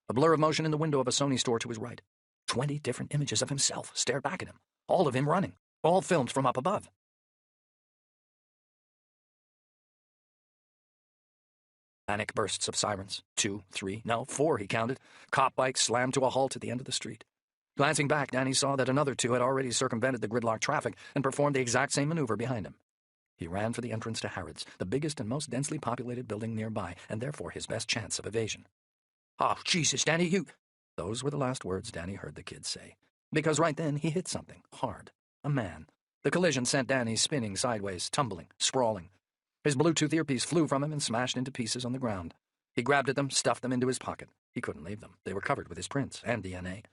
A blur of motion in the window of a Sony store to his right. 20 different images of himself stared back at him, all of him running, all filmed from up above. Panic bursts of sirens. 2, 3, no, 4, he counted. Cop bikes slammed to a halt at the end of the street. Glancing back, Danny saw that another 2 had already circumvented the gridlock traffic and performed the exact same maneuver behind him. He ran for the entrance to Harrods, the biggest and most densely populated building nearby, and therefore his best chance of evasion. "Oh, Jesus, Danny, you—" Those were the last words Danny heard the kid say. Because right then he hit something, hard. A man. The collision sent Danny spinning sideways, tumbling, sprawling. His Bluetooth earpiece flew from him and smashed into pieces on the ground. He grabbed at them, stuffed them into his pocket. He couldn't leave them. They were covered with his prints and DNA.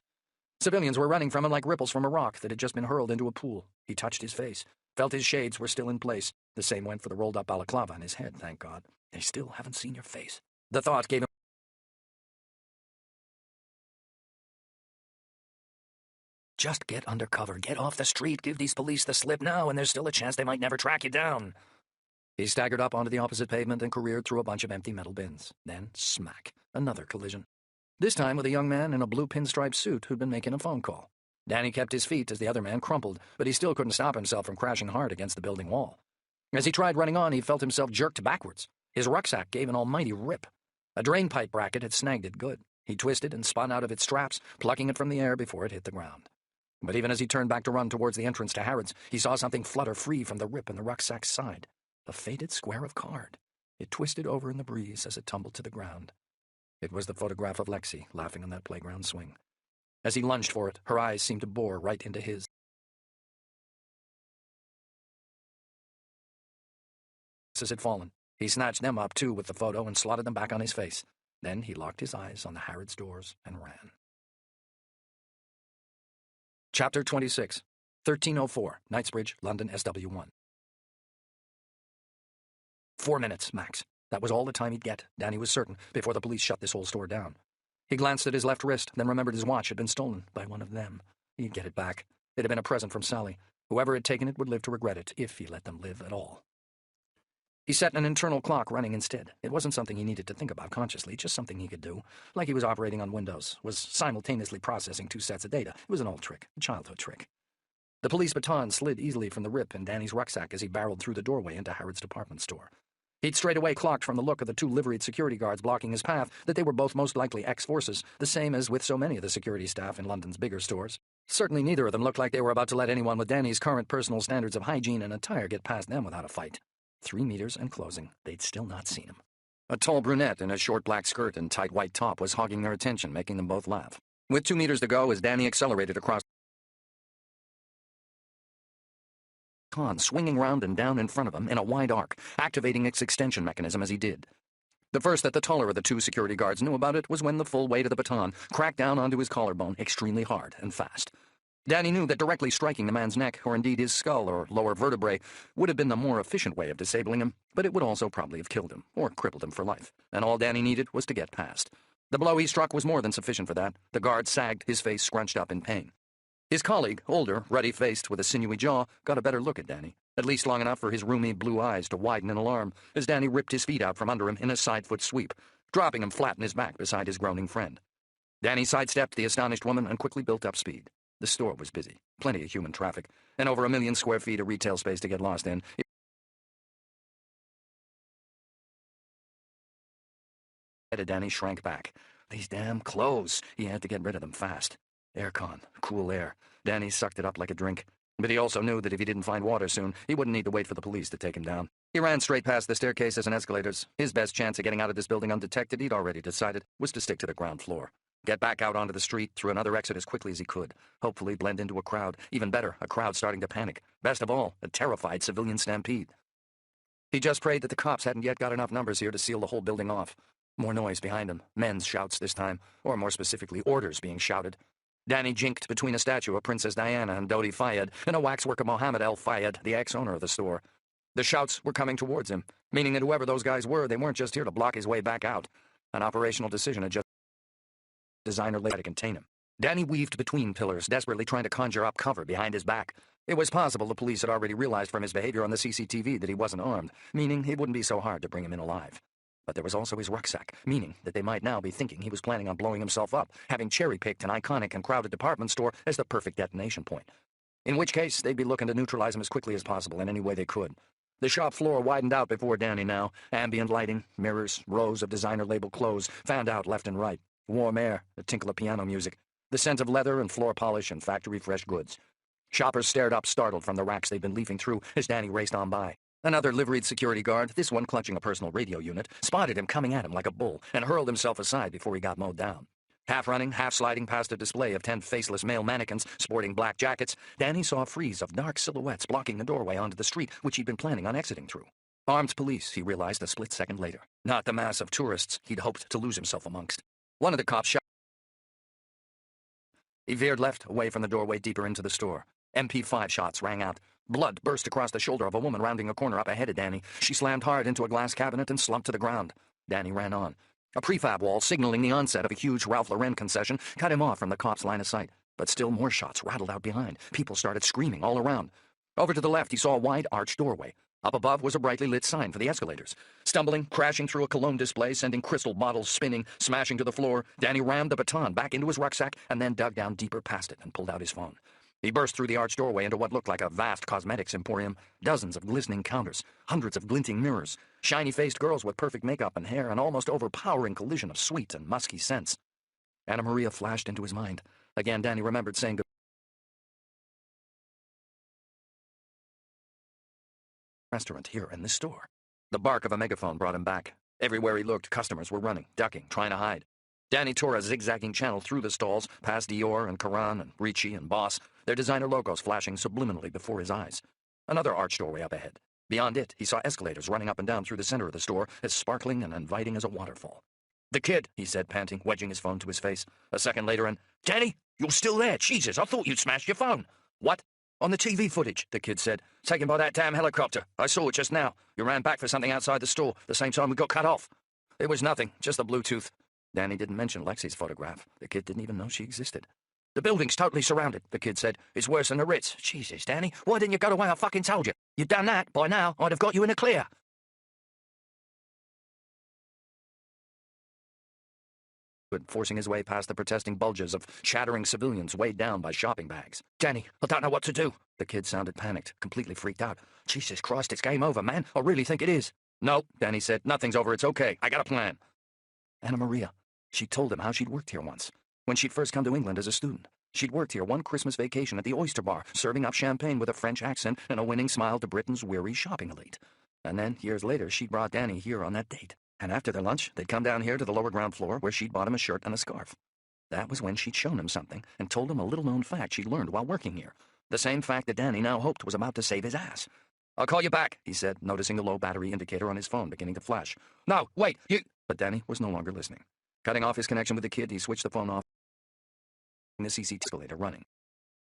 Civilians were running from him like ripples from a rock that had just been hurled into a pool. He touched his face, felt his shades were still in place. The same went for the rolled-up balaclava on his head, thank God. "They still haven't seen your face." The thought gave him Just get under cover, get off the street, give these police the slip now, and there's still a chance they might never track you down. He staggered up onto the opposite pavement and careered through a bunch of empty metal bins. Then, smack, another collision. This time with a young man in a blue pinstripe suit who'd been making a phone call. Danny kept his feet as the other man crumpled, but he still couldn't stop himself from crashing hard against the building wall. As he tried running on, he felt himself jerked backwards. His rucksack gave an almighty rip. A drainpipe bracket had snagged it good. He twisted and spun out of its straps, plucking it from the air before it hit the ground. But even as he turned back to run towards the entrance to Harrods, he saw something flutter free from the rip in the rucksack's side. A faded square of card. It twisted over in the breeze as it tumbled to the ground. It was the photograph of Lexi, laughing on that playground swing. As he lunged for it, her eyes seemed to bore right into his. As had fallen, he snatched them up, too, with the photo and slotted them back on his face. Then he locked his eyes on the Harrods doors and ran. Chapter 26, 1304, Knightsbridge, London, SW1. 4 minutes, max. That was all the time he'd get, Danny was certain, before the police shut this whole store down. He glanced at his left wrist, then remembered his watch had been stolen by one of them. He'd get it back. It had been a present from Sally. Whoever had taken it would live to regret it, if he let them live at all. He set an internal clock running instead. It wasn't something he needed to think about consciously, just something he could do. Like he was operating on Windows, was simultaneously processing 2 sets of data. It was an old trick, a childhood trick. The police baton slid easily from the rip in Danny's rucksack as he barreled through the doorway into Harrods' department store. He'd straightaway clocked from the look of the 2 liveried security guards blocking his path that they were both most likely ex-forces, the same as with so many of the security staff in London's bigger stores. Certainly neither of them looked like they were about to let anyone with Danny's current personal standards of hygiene and attire get past them without a fight. 3 meters and closing, they'd still not seen him. A tall brunette in a short black skirt and tight white top was hogging their attention, making them both laugh. With 2 meters to go, as Danny accelerated across swinging round and down in front of him in a wide arc, activating its extension mechanism as he did. The first that the taller of the 2 security guards knew about it was when the full weight of the baton cracked down onto his collarbone extremely hard and fast. Danny knew that directly striking the man's neck, or indeed his skull or lower vertebrae, would have been the more efficient way of disabling him, but it would also probably have killed him, or crippled him for life, and all Danny needed was to get past. The blow he struck was more than sufficient for that. The guard sagged, his face scrunched up in pain. His colleague, older, ruddy-faced, with a sinewy jaw, got a better look at Danny, at least long enough for his roomy blue eyes to widen in alarm as Danny ripped his feet out from under him in a side-foot sweep, dropping him flat on his back beside his groaning friend. Danny sidestepped the astonished woman and quickly built up speed. The store was busy, plenty of human traffic, and over 1 million square feet of retail space to get lost in. Danny shrank back. These damn clothes. He had to get rid of them fast. Aircon, cool air. Danny sucked it up like a drink. But he also knew that if he didn't find water soon, he wouldn't need to wait for the police to take him down. He ran straight past the staircases and escalators. His best chance of getting out of this building undetected, he'd already decided, was to stick to the ground floor. Get back out onto the street, through another exit as quickly as he could. Hopefully blend into a crowd. Even better, a crowd starting to panic. Best of all, a terrified civilian stampede. He just prayed that the cops hadn't yet got enough numbers here to seal the whole building off. More noise behind him. Men's shouts this time, or more specifically, orders being shouted. Danny jinked between a statue of Princess Diana and Dodi Fayed and a waxwork of Mohammed El Fayed, the ex-owner of the store. The shouts were coming towards him, meaning that whoever those guys were, they weren't just here to block his way back out. An operational decision had just designer laid to contain him. Danny weaved between pillars, desperately trying to conjure up cover behind his back. It was possible the police had already realized from his behavior on the CCTV that he wasn't armed, meaning it wouldn't be so hard to bring him in alive. But there was also his rucksack, meaning that they might now be thinking he was planning on blowing himself up, having cherry-picked an iconic and crowded department store as the perfect detonation point. In which case, they'd be looking to neutralize him as quickly as possible in any way they could. The shop floor widened out before Danny now. Ambient lighting, mirrors, rows of designer-labeled clothes, fanned out left and right. Warm air, the tinkle of piano music, the scent of leather and floor polish and factory-fresh goods. Shoppers stared up, startled from the racks they'd been leafing through as Danny raced on by. Another liveried security guard, this one clutching a personal radio unit, spotted him coming at him like a bull and hurled himself aside before he got mowed down. Half-running, half-sliding past a display of 10 faceless male mannequins sporting black jackets, Danny saw a frieze of dark silhouettes blocking the doorway onto the street which he'd been planning on exiting through. Armed police, he realized a split second later. Not the mass of tourists he'd hoped to lose himself amongst. One of the cops shot. He veered left, away from the doorway deeper into the store. MP5 shots rang out. Blood burst across the shoulder of a woman rounding a corner up ahead of Danny. She slammed hard into a glass cabinet and slumped to the ground. Danny ran on. A prefab wall, signaling the onset of a huge Ralph Lauren concession, cut him off from the cop's line of sight. But still more shots rattled out behind. People started screaming all around. Over to the left, he saw a wide arched doorway. Up above was a brightly lit sign for the escalators. Stumbling, crashing through a cologne display, sending crystal bottles spinning, smashing to the floor, Danny rammed the baton back into his rucksack and then dug down deeper past it and pulled out his phone. He burst through the arched doorway into what looked like a vast cosmetics emporium. Dozens of glistening counters, hundreds of glinting mirrors, shiny-faced girls with perfect makeup and hair, an almost overpowering collision of sweet and musky scents. Anna Maria flashed into his mind. Again, Danny remembered saying goodbye. Restaurant here in this store. The bark of a megaphone brought him back. Everywhere he looked, customers were running, ducking, trying to hide. Danny tore a zigzagging channel through the stalls, past Dior and Karan and Ricci and Boss, their designer logos flashing subliminally before his eyes. Another arched doorway up ahead. Beyond it, he saw escalators running up and down through the center of the store, as sparkling and inviting as a waterfall. "The kid," he said, panting, wedging his phone to his face. A second later, and, "Danny, you're still there. Jesus, I thought you'd smashed your phone." "What?" "On the TV footage," the kid said. "Taken by that damn helicopter. I saw it just now. You ran back for something outside the store, the same time we got cut off." "It was nothing, just the Bluetooth." Danny didn't mention Lexi's photograph. The kid didn't even know she existed. "The building's totally surrounded," the kid said. "It's worse than the Ritz." "Jesus, Danny, why didn't you go the way I fucking told you? You'd done that, by now I'd have got you in the clear." Forcing his way past the protesting bulges of shattering civilians weighed down by shopping bags. "Danny, I don't know what to do." The kid sounded panicked, completely freaked out. "Jesus Christ, it's game over, man. I really think it is." "No," Danny said. "Nothing's over. It's okay. I got a plan." Anna Maria. She'd told him how she'd worked here once, when she'd first come to England as a student. She'd worked here one Christmas vacation at the Oyster Bar, serving up champagne with a French accent and a winning smile to Britain's weary shopping elite. And then, years later, she'd brought Danny here on that date. And after their lunch, they'd come down here to the lower ground floor where she'd bought him a shirt and a scarf. That was when she'd shown him something and told him a little-known fact she'd learned while working here. The same fact that Danny now hoped was about to save his ass. "I'll call you back," he said, noticing the low battery indicator on his phone beginning to flash. "No, wait, you—" But Danny was no longer listening. Cutting off his connection with the kid, he switched the phone off. The CCTV escalator running.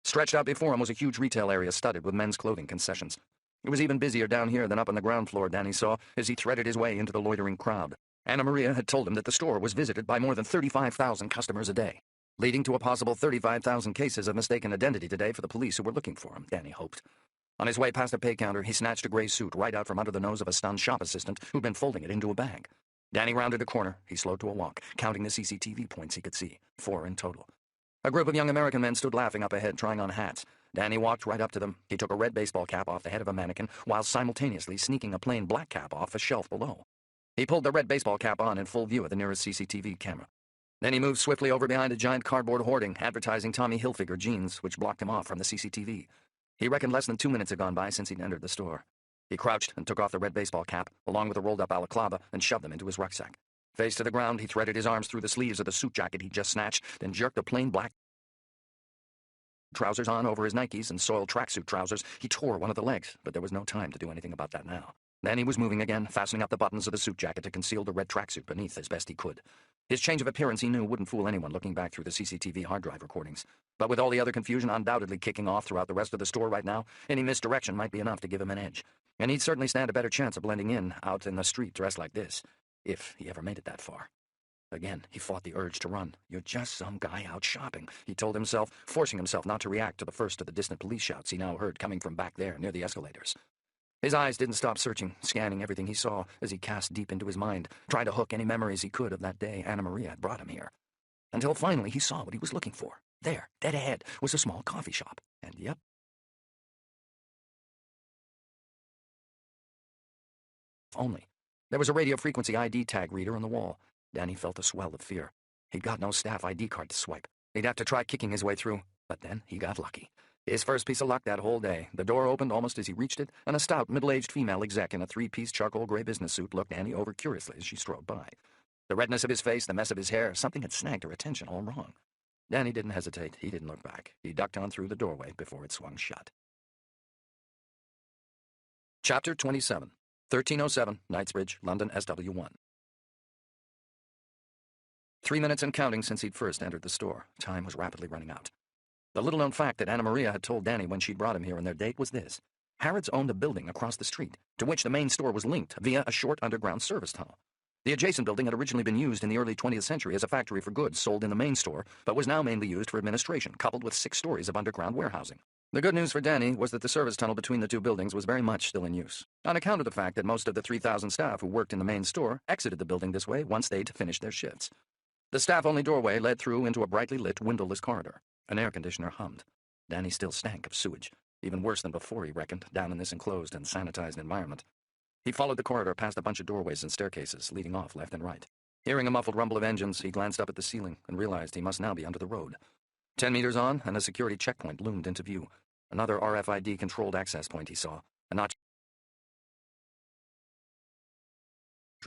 Stretched out before him was a huge retail area studded with men's clothing concessions. It was even busier down here than up on the ground floor, Danny saw, as he threaded his way into the loitering crowd. Anna Maria had told him that the store was visited by more than 35,000 customers a day, leading to a possible 35,000 cases of mistaken identity today for the police who were looking for him, Danny hoped. On his way past a pay counter, he snatched a gray suit right out from under the nose of a stunned shop assistant who'd been folding it into a bag. Danny rounded a corner. He slowed to a walk, counting the CCTV points he could see, 4 in total. A group of young American men stood laughing up ahead, trying on hats. Danny walked right up to them. He took a red baseball cap off the head of a mannequin, while simultaneously sneaking a plain black cap off a shelf below. He pulled the red baseball cap on in full view of the nearest CCTV camera. Then he moved swiftly over behind a giant cardboard hoarding advertising Tommy Hilfiger jeans, which blocked him off from the CCTV. He reckoned less than 2 minutes had gone by since he'd entered the store. He crouched and took off the red baseball cap, along with a rolled-up balaclava, and shoved them into his rucksack. Face to the ground, he threaded his arms through the sleeves of the suit jacket he'd just snatched, then jerked the plain black trousers on over his Nikes and soiled tracksuit trousers. He tore one of the legs, but there was no time to do anything about that now. Then he was moving again, fastening up the buttons of the suit jacket to conceal the red tracksuit beneath as best he could. His change of appearance, he knew, wouldn't fool anyone looking back through the CCTV hard drive recordings. But with all the other confusion undoubtedly kicking off throughout the rest of the store right now, any misdirection might be enough to give him an edge. And he'd certainly stand a better chance of blending in out in the street dressed like this, if he ever made it that far. Again, he fought the urge to run. You're just some guy out shopping, he told himself, forcing himself not to react to the first of the distant police shouts he now heard coming from back there near the escalators. His eyes didn't stop searching, scanning everything he saw as he cast deep into his mind, trying to hook any memories he could of that day Anna Maria had brought him here. Until finally he saw what he was looking for. There, dead ahead, was a small coffee shop. And yep, only. There was a radio frequency ID tag reader on the wall. Danny felt a swell of fear. He'd got no staff ID card to swipe. He'd have to try kicking his way through. But then he got lucky. His first piece of luck that whole day. The door opened almost as he reached it, and a stout, middle-aged female exec in a 3-piece charcoal gray business suit looked Danny over curiously as she strode by. The redness of his face, the mess of his hair, something had snagged her attention all wrong. Danny didn't hesitate. He didn't look back. He ducked on through the doorway before it swung shut. Chapter 27. 1307, Knightsbridge, London, SW1. 3 minutes and counting since he'd first entered the store. Time was rapidly running out. The little-known fact that Anna Maria had told Danny when she'd brought him here on their date was this. Harrods owned a building across the street, to which the main store was linked via a short underground service tunnel. The adjacent building had originally been used in the early 20th century as a factory for goods sold in the main store, but was now mainly used for administration, coupled with 6 stories of underground warehousing. The good news for Danny was that the service tunnel between the two buildings was very much still in use, on account of the fact that most of the 3,000 staff who worked in the main store exited the building this way once they'd finished their shifts. The staff-only doorway led through into a brightly lit, windowless corridor. An air conditioner hummed. Danny still stank of sewage, even worse than before, he reckoned, down in this enclosed and sanitized environment. He followed the corridor past a bunch of doorways and staircases, leading off left and right. Hearing a muffled rumble of engines, he glanced up at the ceiling and realized he must now be under the road. 10 meters on, and a security checkpoint loomed into view. Another RFID-controlled access point he saw, a notch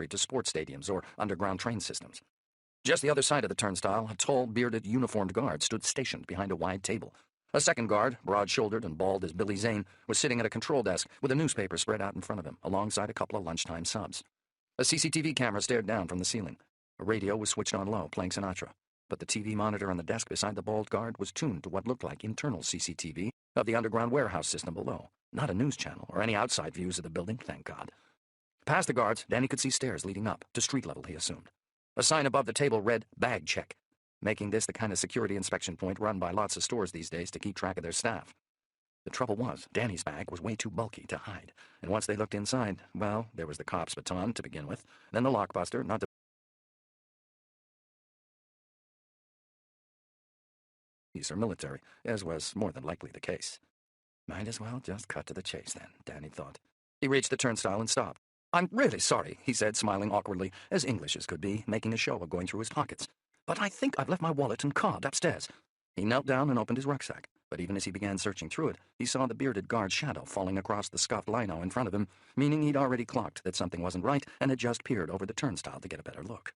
to sports stadiums or underground train systems. Just the other side of the turnstile, a tall, bearded, uniformed guard stood stationed behind a wide table. A second guard, broad-shouldered and bald as Billy Zane, was sitting at a control desk with a newspaper spread out in front of him, alongside a couple of lunchtime subs. A CCTV camera stared down from the ceiling. A radio was switched on low, playing Sinatra. But the TV monitor on the desk beside the bald guard was tuned to what looked like internal CCTV of the underground warehouse system below. Not a news channel or any outside views of the building, thank God. Past the guards, Danny could see stairs leading up, to street level, he assumed. A sign above the table read, "Bag Check," making this the kind of security inspection point run by lots of stores these days to keep track of their staff. The trouble was, Danny's bag was way too bulky to hide, and once they looked inside, well, there was the cop's baton to begin with, then the lockbuster, not to police or military, as was more than likely the case. Might as well just cut to the chase, then, Danny thought. He reached the turnstile and stopped. "I'm really sorry," he said, smiling awkwardly, as English as could be, making a show of going through his pockets. "But I think I've left my wallet and card upstairs." He knelt down and opened his rucksack, but even as he began searching through it, he saw the bearded guard's shadow falling across the scuffed lino in front of him, meaning he'd already clocked that something wasn't right and had just peered over the turnstile to get a better look.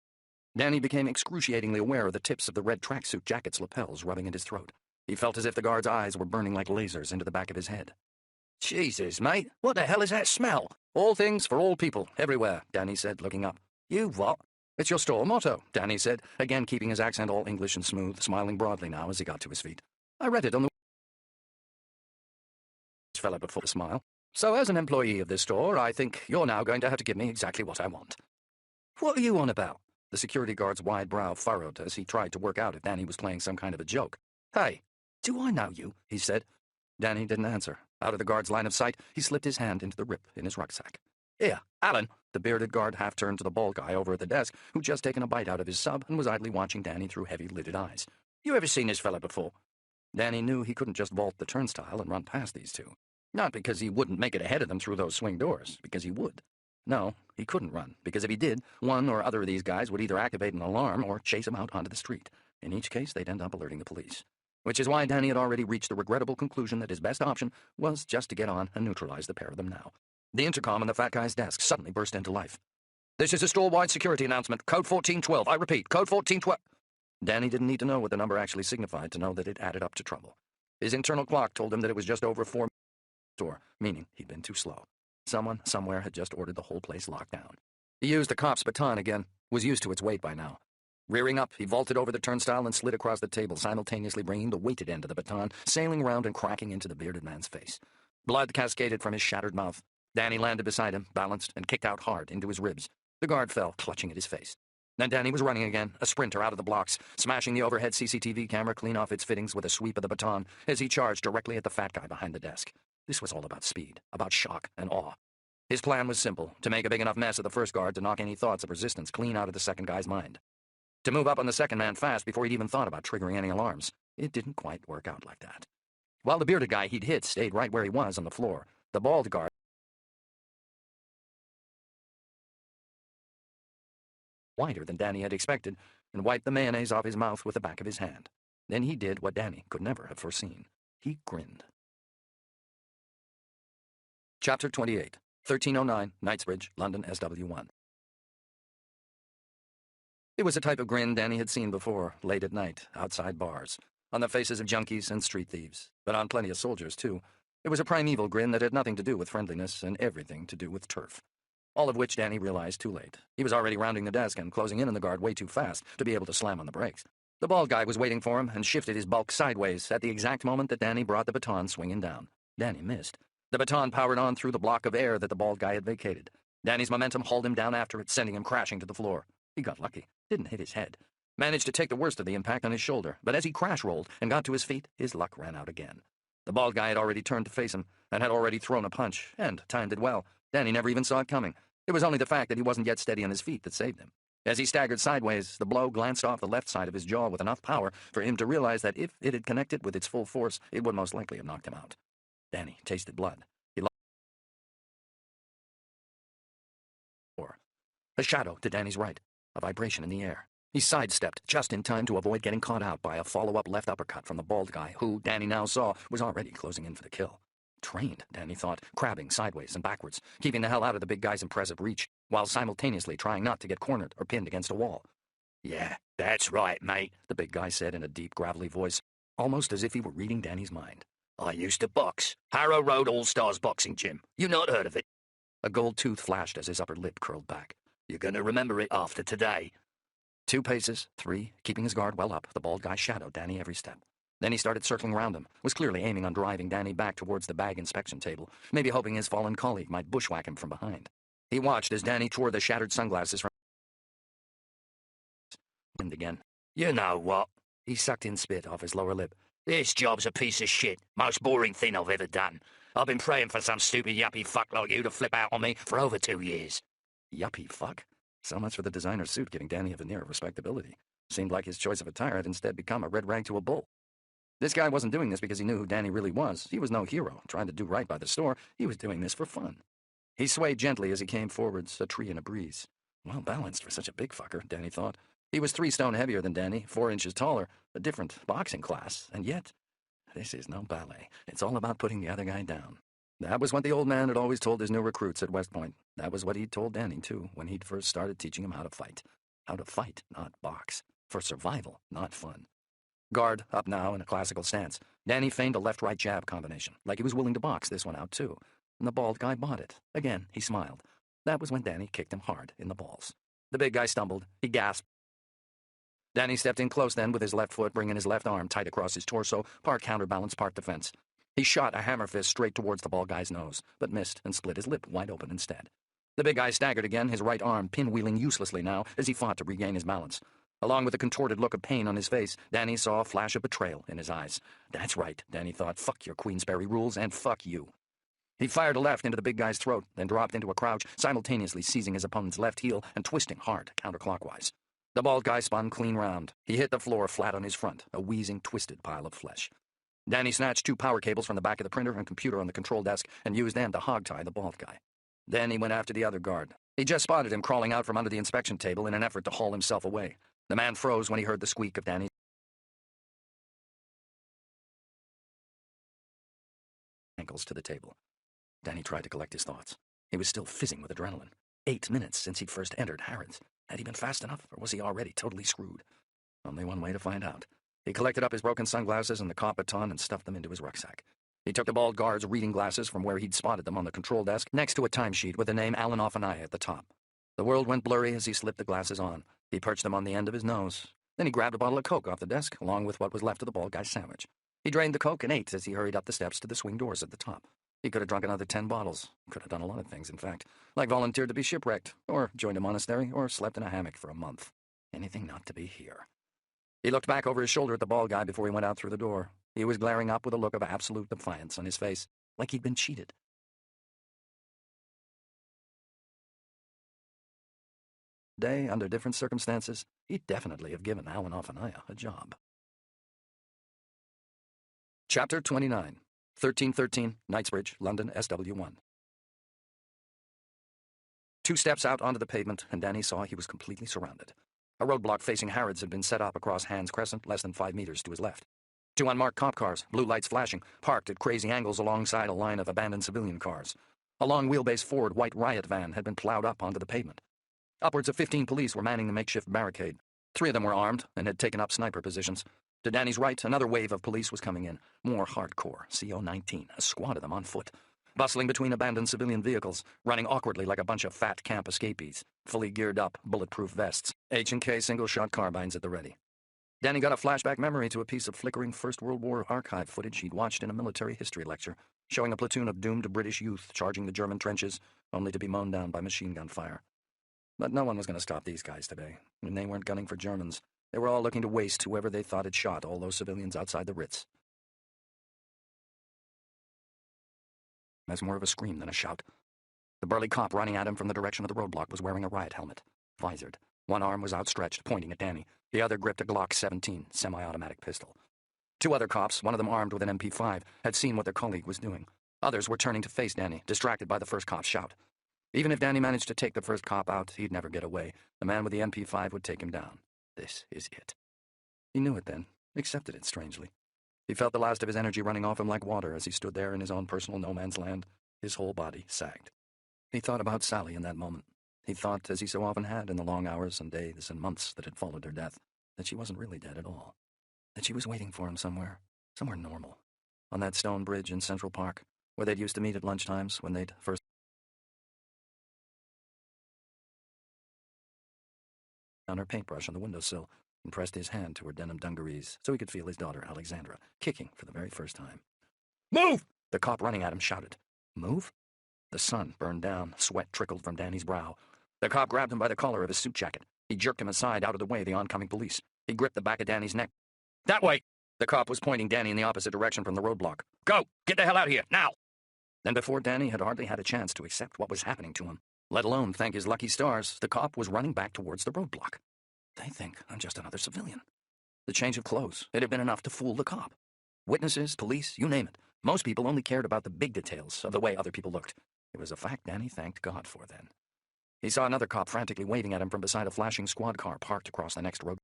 Danny became excruciatingly aware of the tips of the red tracksuit jacket's lapels rubbing at his throat. He felt as if the guard's eyes were burning like lasers into the back of his head. "Jesus, mate, what the hell is that smell?" "All things for all people, everywhere," Danny said, looking up. "You what?" "It's your store motto," Danny said, again keeping his accent all English and smooth, smiling broadly now as he got to his feet. "I read it on the fella before the smile. So as an employee of this store, I think you're now going to have to give me exactly what I want." What are you on about? The security guard's wide brow furrowed as he tried to work out if Danny was playing some kind of a joke. Hey, do I know you? He said. Danny didn't answer. Out of the guard's line of sight, he slipped his hand into the rip in his rucksack. Here, Alan. The bearded guard half turned to the bald guy over at the desk, who'd just taken a bite out of his sub and was idly watching Danny through heavy-lidded eyes. You ever seen this fella before? Danny knew he couldn't just vault the turnstile and run past these two. Not because he wouldn't make it ahead of them through those swing doors, because he would. No, he couldn't run, because if he did, one or other of these guys would either activate an alarm or chase him out onto the street. In each case, they'd end up alerting the police. Which is why Danny had already reached the regrettable conclusion that his best option was just to get on and neutralize the pair of them now. The intercom on the fat guy's desk suddenly burst into life. This is a store-wide security announcement. Code 1412. I repeat, code 1412. Danny didn't need to know what the number actually signified to know that it added up to trouble. His internal clock told him that it was just over 4 store, meaning he'd been too slow. Someone, somewhere, had just ordered the whole place locked down. He used the cop's baton again, was used to its weight by now. Rearing up, he vaulted over the turnstile and slid across the table, simultaneously bringing the weighted end of the baton, sailing around and cracking into the bearded man's face. Blood cascaded from his shattered mouth. Danny landed beside him, balanced, and kicked out hard into his ribs. The guard fell, clutching at his face. Then Danny was running again, a sprinter out of the blocks, smashing the overhead CCTV camera clean off its fittings with a sweep of the baton as he charged directly at the fat guy behind the desk. This was all about speed, about shock and awe. His plan was simple, to make a big enough mess of the first guard to knock any thoughts of resistance clean out of the second guy's mind. To move up on the second man fast before he'd even thought about triggering any alarms. It didn't quite work out like that. While the bearded guy he'd hit stayed right where he was on the floor, the bald guard wider than Danny had expected and wiped the mayonnaise off his mouth with the back of his hand. Then he did what Danny could never have foreseen. He grinned. Chapter 28, 1309, Knightsbridge, London, SW1. It was a type of grin Danny had seen before, late at night, outside bars, on the faces of junkies and street thieves, but on plenty of soldiers, too. It was a primeval grin that had nothing to do with friendliness and everything to do with turf. All of which Danny realized too late. He was already rounding the desk and closing in on the guard way too fast to be able to slam on the brakes. The bald guy was waiting for him and shifted his bulk sideways at the exact moment that Danny brought the baton swinging down. Danny missed. The baton powered on through the block of air that the bald guy had vacated. Danny's momentum hauled him down after it, sending him crashing to the floor. He got lucky. Didn't hit his head. Managed to take the worst of the impact on his shoulder, but as he crash-rolled and got to his feet, his luck ran out again. The bald guy had already turned to face him, and had already thrown a punch, and timed it well. Danny never even saw it coming. It was only the fact that he wasn't yet steady on his feet that saved him. As he staggered sideways, the blow glanced off the left side of his jaw with enough power for him to realize that if it had connected with its full force, it would most likely have knocked him out. Danny tasted blood. He lost a shadow to Danny's right, a vibration in the air. He sidestepped just in time to avoid getting caught out by a follow-up left uppercut from the bald guy, who, Danny now saw, was already closing in for the kill. Trained, Danny thought, crabbing sideways and backwards, keeping the hell out of the big guy's impressive reach, while simultaneously trying not to get cornered or pinned against a wall. Yeah, that's right, mate, the big guy said in a deep, gravelly voice, almost as if he were reading Danny's mind. I used to box. Harrow Road All-Stars Boxing Gym. You not heard of it? A gold tooth flashed as his upper lip curled back. You're going to remember it after today. 2 paces, 3, keeping his guard well up, the bald guy shadowed Danny every step. Then he started circling around him, was clearly aiming on driving Danny back towards the bag inspection table, maybe hoping his fallen colleague might bushwhack him from behind. He watched as Danny tore the shattered sunglasses from and again. You know what? He sucked in spit off his lower lip. This job's a piece of shit. Most boring thing I've ever done. I've been praying for some stupid yuppie fuck like you to flip out on me for over 2 years. Yuppie fuck? So much for the designer suit giving Danny a veneer of respectability. Seemed like his choice of attire had instead become a red rag to a bull. This guy wasn't doing this because he knew who Danny really was. He was no hero, trying to do right by the store. He was doing this for fun. He swayed gently as he came forwards, a tree in a breeze. Well balanced for such a big fucker, Danny thought. He was 3 stone heavier than Danny, 4 inches taller, a different boxing class, and yet, this is no ballet. It's all about putting the other guy down. That was what the old man had always told his new recruits at West Point. That was what he'd told Danny, too, when he'd first started teaching him how to fight. How to fight, not box. For survival, not fun. Guard up now in a classical stance. Danny feigned a left-right jab combination, like he was willing to box this one out, too. And the bald guy bought it. Again, he smiled. That was when Danny kicked him hard in the balls. The big guy stumbled. He gasped. Danny stepped in close then with his left foot, bringing his left arm tight across his torso, part counterbalance, part defense. He shot a hammer fist straight towards the bald guy's nose, but missed and split his lip wide open instead. The big guy staggered again, his right arm pinwheeling uselessly now as he fought to regain his balance. Along with the contorted look of pain on his face, Danny saw a flash of betrayal in his eyes. That's right, Danny thought. Fuck your Queensberry rules, and fuck you. He fired a left into the big guy's throat, then dropped into a crouch, simultaneously seizing his opponent's left heel and twisting hard counterclockwise. The bald guy spun clean round. He hit the floor flat on his front, a wheezing, twisted pile of flesh. Danny snatched 2 power cables from the back of the printer and computer on the control desk and used them to hogtie the bald guy. Then he went after the other guard. He just spotted him crawling out from under the inspection table in an effort to haul himself away. The man froze when he heard the squeak of Danny's ankles to the table. Danny tried to collect his thoughts. He was still fizzing with adrenaline. 8 minutes since he'd first entered Harrods. Had he been fast enough, or was he already totally screwed? Only one way to find out. He collected up his broken sunglasses and the cop baton and stuffed them into his rucksack. He took the bald guard's reading glasses from where he'd spotted them on the control desk next to a timesheet with the name Alan Offenaya at the top. The world went blurry as he slipped the glasses on. He perched them on the end of his nose. Then he grabbed a bottle of Coke off the desk, along with what was left of the bald guy's sandwich. He drained the Coke and ate as he hurried up the steps to the swing doors at the top. He could have drunk another 10 bottles. Could have done a lot of things, in fact. Like volunteered to be shipwrecked, or joined a monastery, or slept in a hammock for a month. Anything not to be here. He looked back over his shoulder at the bald guy before he went out through the door. He was glaring up with a look of absolute defiance on his face, like he'd been cheated. Day, under different circumstances, he'd definitely have given Alan Offenaya a job. Chapter 29. 1313, Knightsbridge, London, SW1. 2 steps out onto the pavement, and Danny saw he was completely surrounded. A roadblock facing Harrods had been set up across Hands Crescent, less than 5 meters to his left. 2 unmarked cop cars, blue lights flashing, parked at crazy angles alongside a line of abandoned civilian cars. A long-wheelbase Ford white riot van had been plowed up onto the pavement. Upwards of 15 police were manning the makeshift barricade. 3 of them were armed and had taken up sniper positions. To Danny's right, another wave of police was coming in. More hardcore, CO-19, a squad of them on foot. Bustling between abandoned civilian vehicles, running awkwardly like a bunch of fat camp escapees. Fully geared up, bulletproof vests, H&K single-shot carbines at the ready. Danny got a flashback memory to a piece of flickering First World War archive footage he'd watched in a military history lecture, showing a platoon of doomed British youth charging the German trenches, only to be mown down by machine gun fire. But no one was going to stop these guys today, and they weren't gunning for Germans. They were all looking to waste whoever they thought had shot all those civilians outside the Ritz. That's more of a scream than a shout. The burly cop running at him from the direction of the roadblock was wearing a riot helmet, visored. One arm was outstretched, pointing at Danny. The other gripped a Glock 17 semi-automatic pistol. 2 other cops, one of them armed with an MP5, had seen what their colleague was doing. Others were turning to face Danny, distracted by the first cop's shout. Even if Danny managed to take the first cop out, he'd never get away. The man with the MP5 would take him down. This is it. He knew it then, accepted it strangely. He felt the last of his energy running off him like water as he stood there in his own personal no-man's land. His whole body sagged. He thought about Sally in that moment. He thought, as he so often had in the long hours and days and months that had followed her death, that she wasn't really dead at all. That she was waiting for him somewhere normal. On that stone bridge in Central Park, where they'd used to meet at lunchtimes when they'd first on her paintbrush on the windowsill and pressed his hand to her denim dungarees so he could feel his daughter, Alexandra, kicking for the very first time. "Move!" The cop running at him shouted. Move? The sun burned down, sweat trickled from Danny's brow. The cop grabbed him by the collar of his suit jacket. He jerked him aside out of the way of the oncoming police. He gripped the back of Danny's neck. "That way!" The cop was pointing Danny in the opposite direction from the roadblock. "Go! Get the hell out of here, now!" Then before Danny had hardly had a chance to accept what was happening to him, let alone thank his lucky stars, the cop was running back towards the roadblock. They think I'm just another civilian. The change of clothes, it had been enough to fool the cop. Witnesses, police, you name it. Most people only cared about the big details of the way other people looked. It was a fact Danny thanked God for then. He saw another cop frantically waving at him from beside a flashing squad car parked across the next road.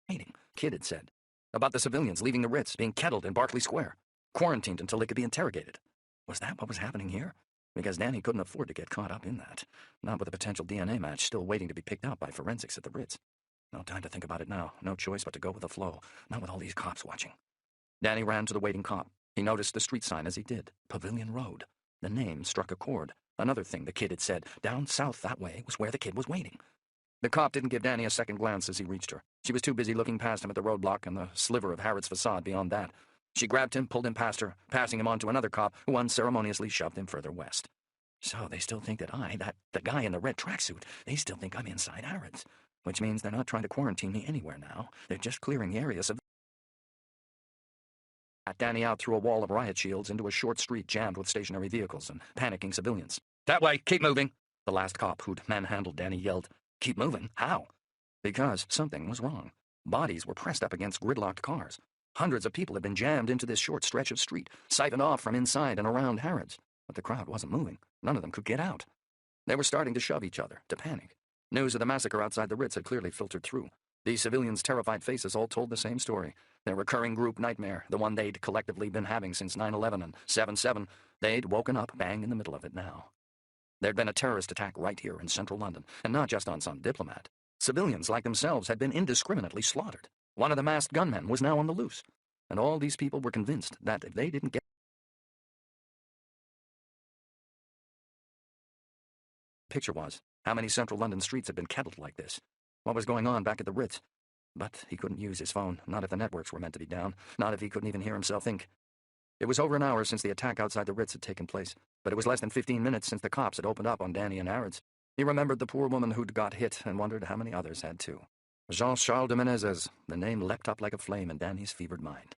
Waiting, Kid had said. About the civilians leaving the Ritz, being kettled in Berkeley Square. Quarantined until they could be interrogated. Was that what was happening here? Because Danny couldn't afford to get caught up in that. Not with a potential DNA match still waiting to be picked out by forensics at the Ritz. No time to think about it now. No choice but to go with the flow. Not with all these cops watching. Danny ran to the waiting cop. He noticed the street sign as he did. Pavilion Road. The name struck a chord. Another thing the kid had said. Down south that way was where the kid was waiting. The cop didn't give Danny a second glance as he reached her. She was too busy looking past him at the roadblock and the sliver of Harrod's facade beyond that. She grabbed him, pulled him past her, passing him on to another cop who unceremoniously shoved him further west. So they still think that the guy in the red tracksuit, they still think I'm inside Harrods. Which means they're not trying to quarantine me anywhere now. They're just clearing the area so Danny out through a wall of riot shields into a short street jammed with stationary vehicles and panicking civilians. "That way, keep moving!" The last cop who'd manhandled Danny yelled. "Keep moving? How?" Because something was wrong. Bodies were pressed up against gridlocked cars. Hundreds of people had been jammed into this short stretch of street, siphoned off from inside and around Harrods. But the crowd wasn't moving. None of them could get out. They were starting to shove each other, to panic. News of the massacre outside the Ritz had clearly filtered through. These civilians' terrified faces all told the same story. Their recurring group nightmare, the one they'd collectively been having since 9/11 and 7/7, they'd woken up bang in the middle of it now. There'd been a terrorist attack right here in central London, and not just on some diplomat. Civilians like themselves had been indiscriminately slaughtered. One of the masked gunmen was now on the loose. And all these people were convinced that if they didn't get picture was how many central London streets had been kettled like this. What was going on back at the Ritz? But he couldn't use his phone, not if the networks were meant to be down, not if he couldn't even hear himself think. It was over an hour since the attack outside the Ritz had taken place, but it was less than 15 minutes since the cops had opened up on Danny and Harrods. He remembered the poor woman who'd got hit and wondered how many others had too. Jean-Charles de Menezes, the name leapt up like a flame in Danny's fevered mind.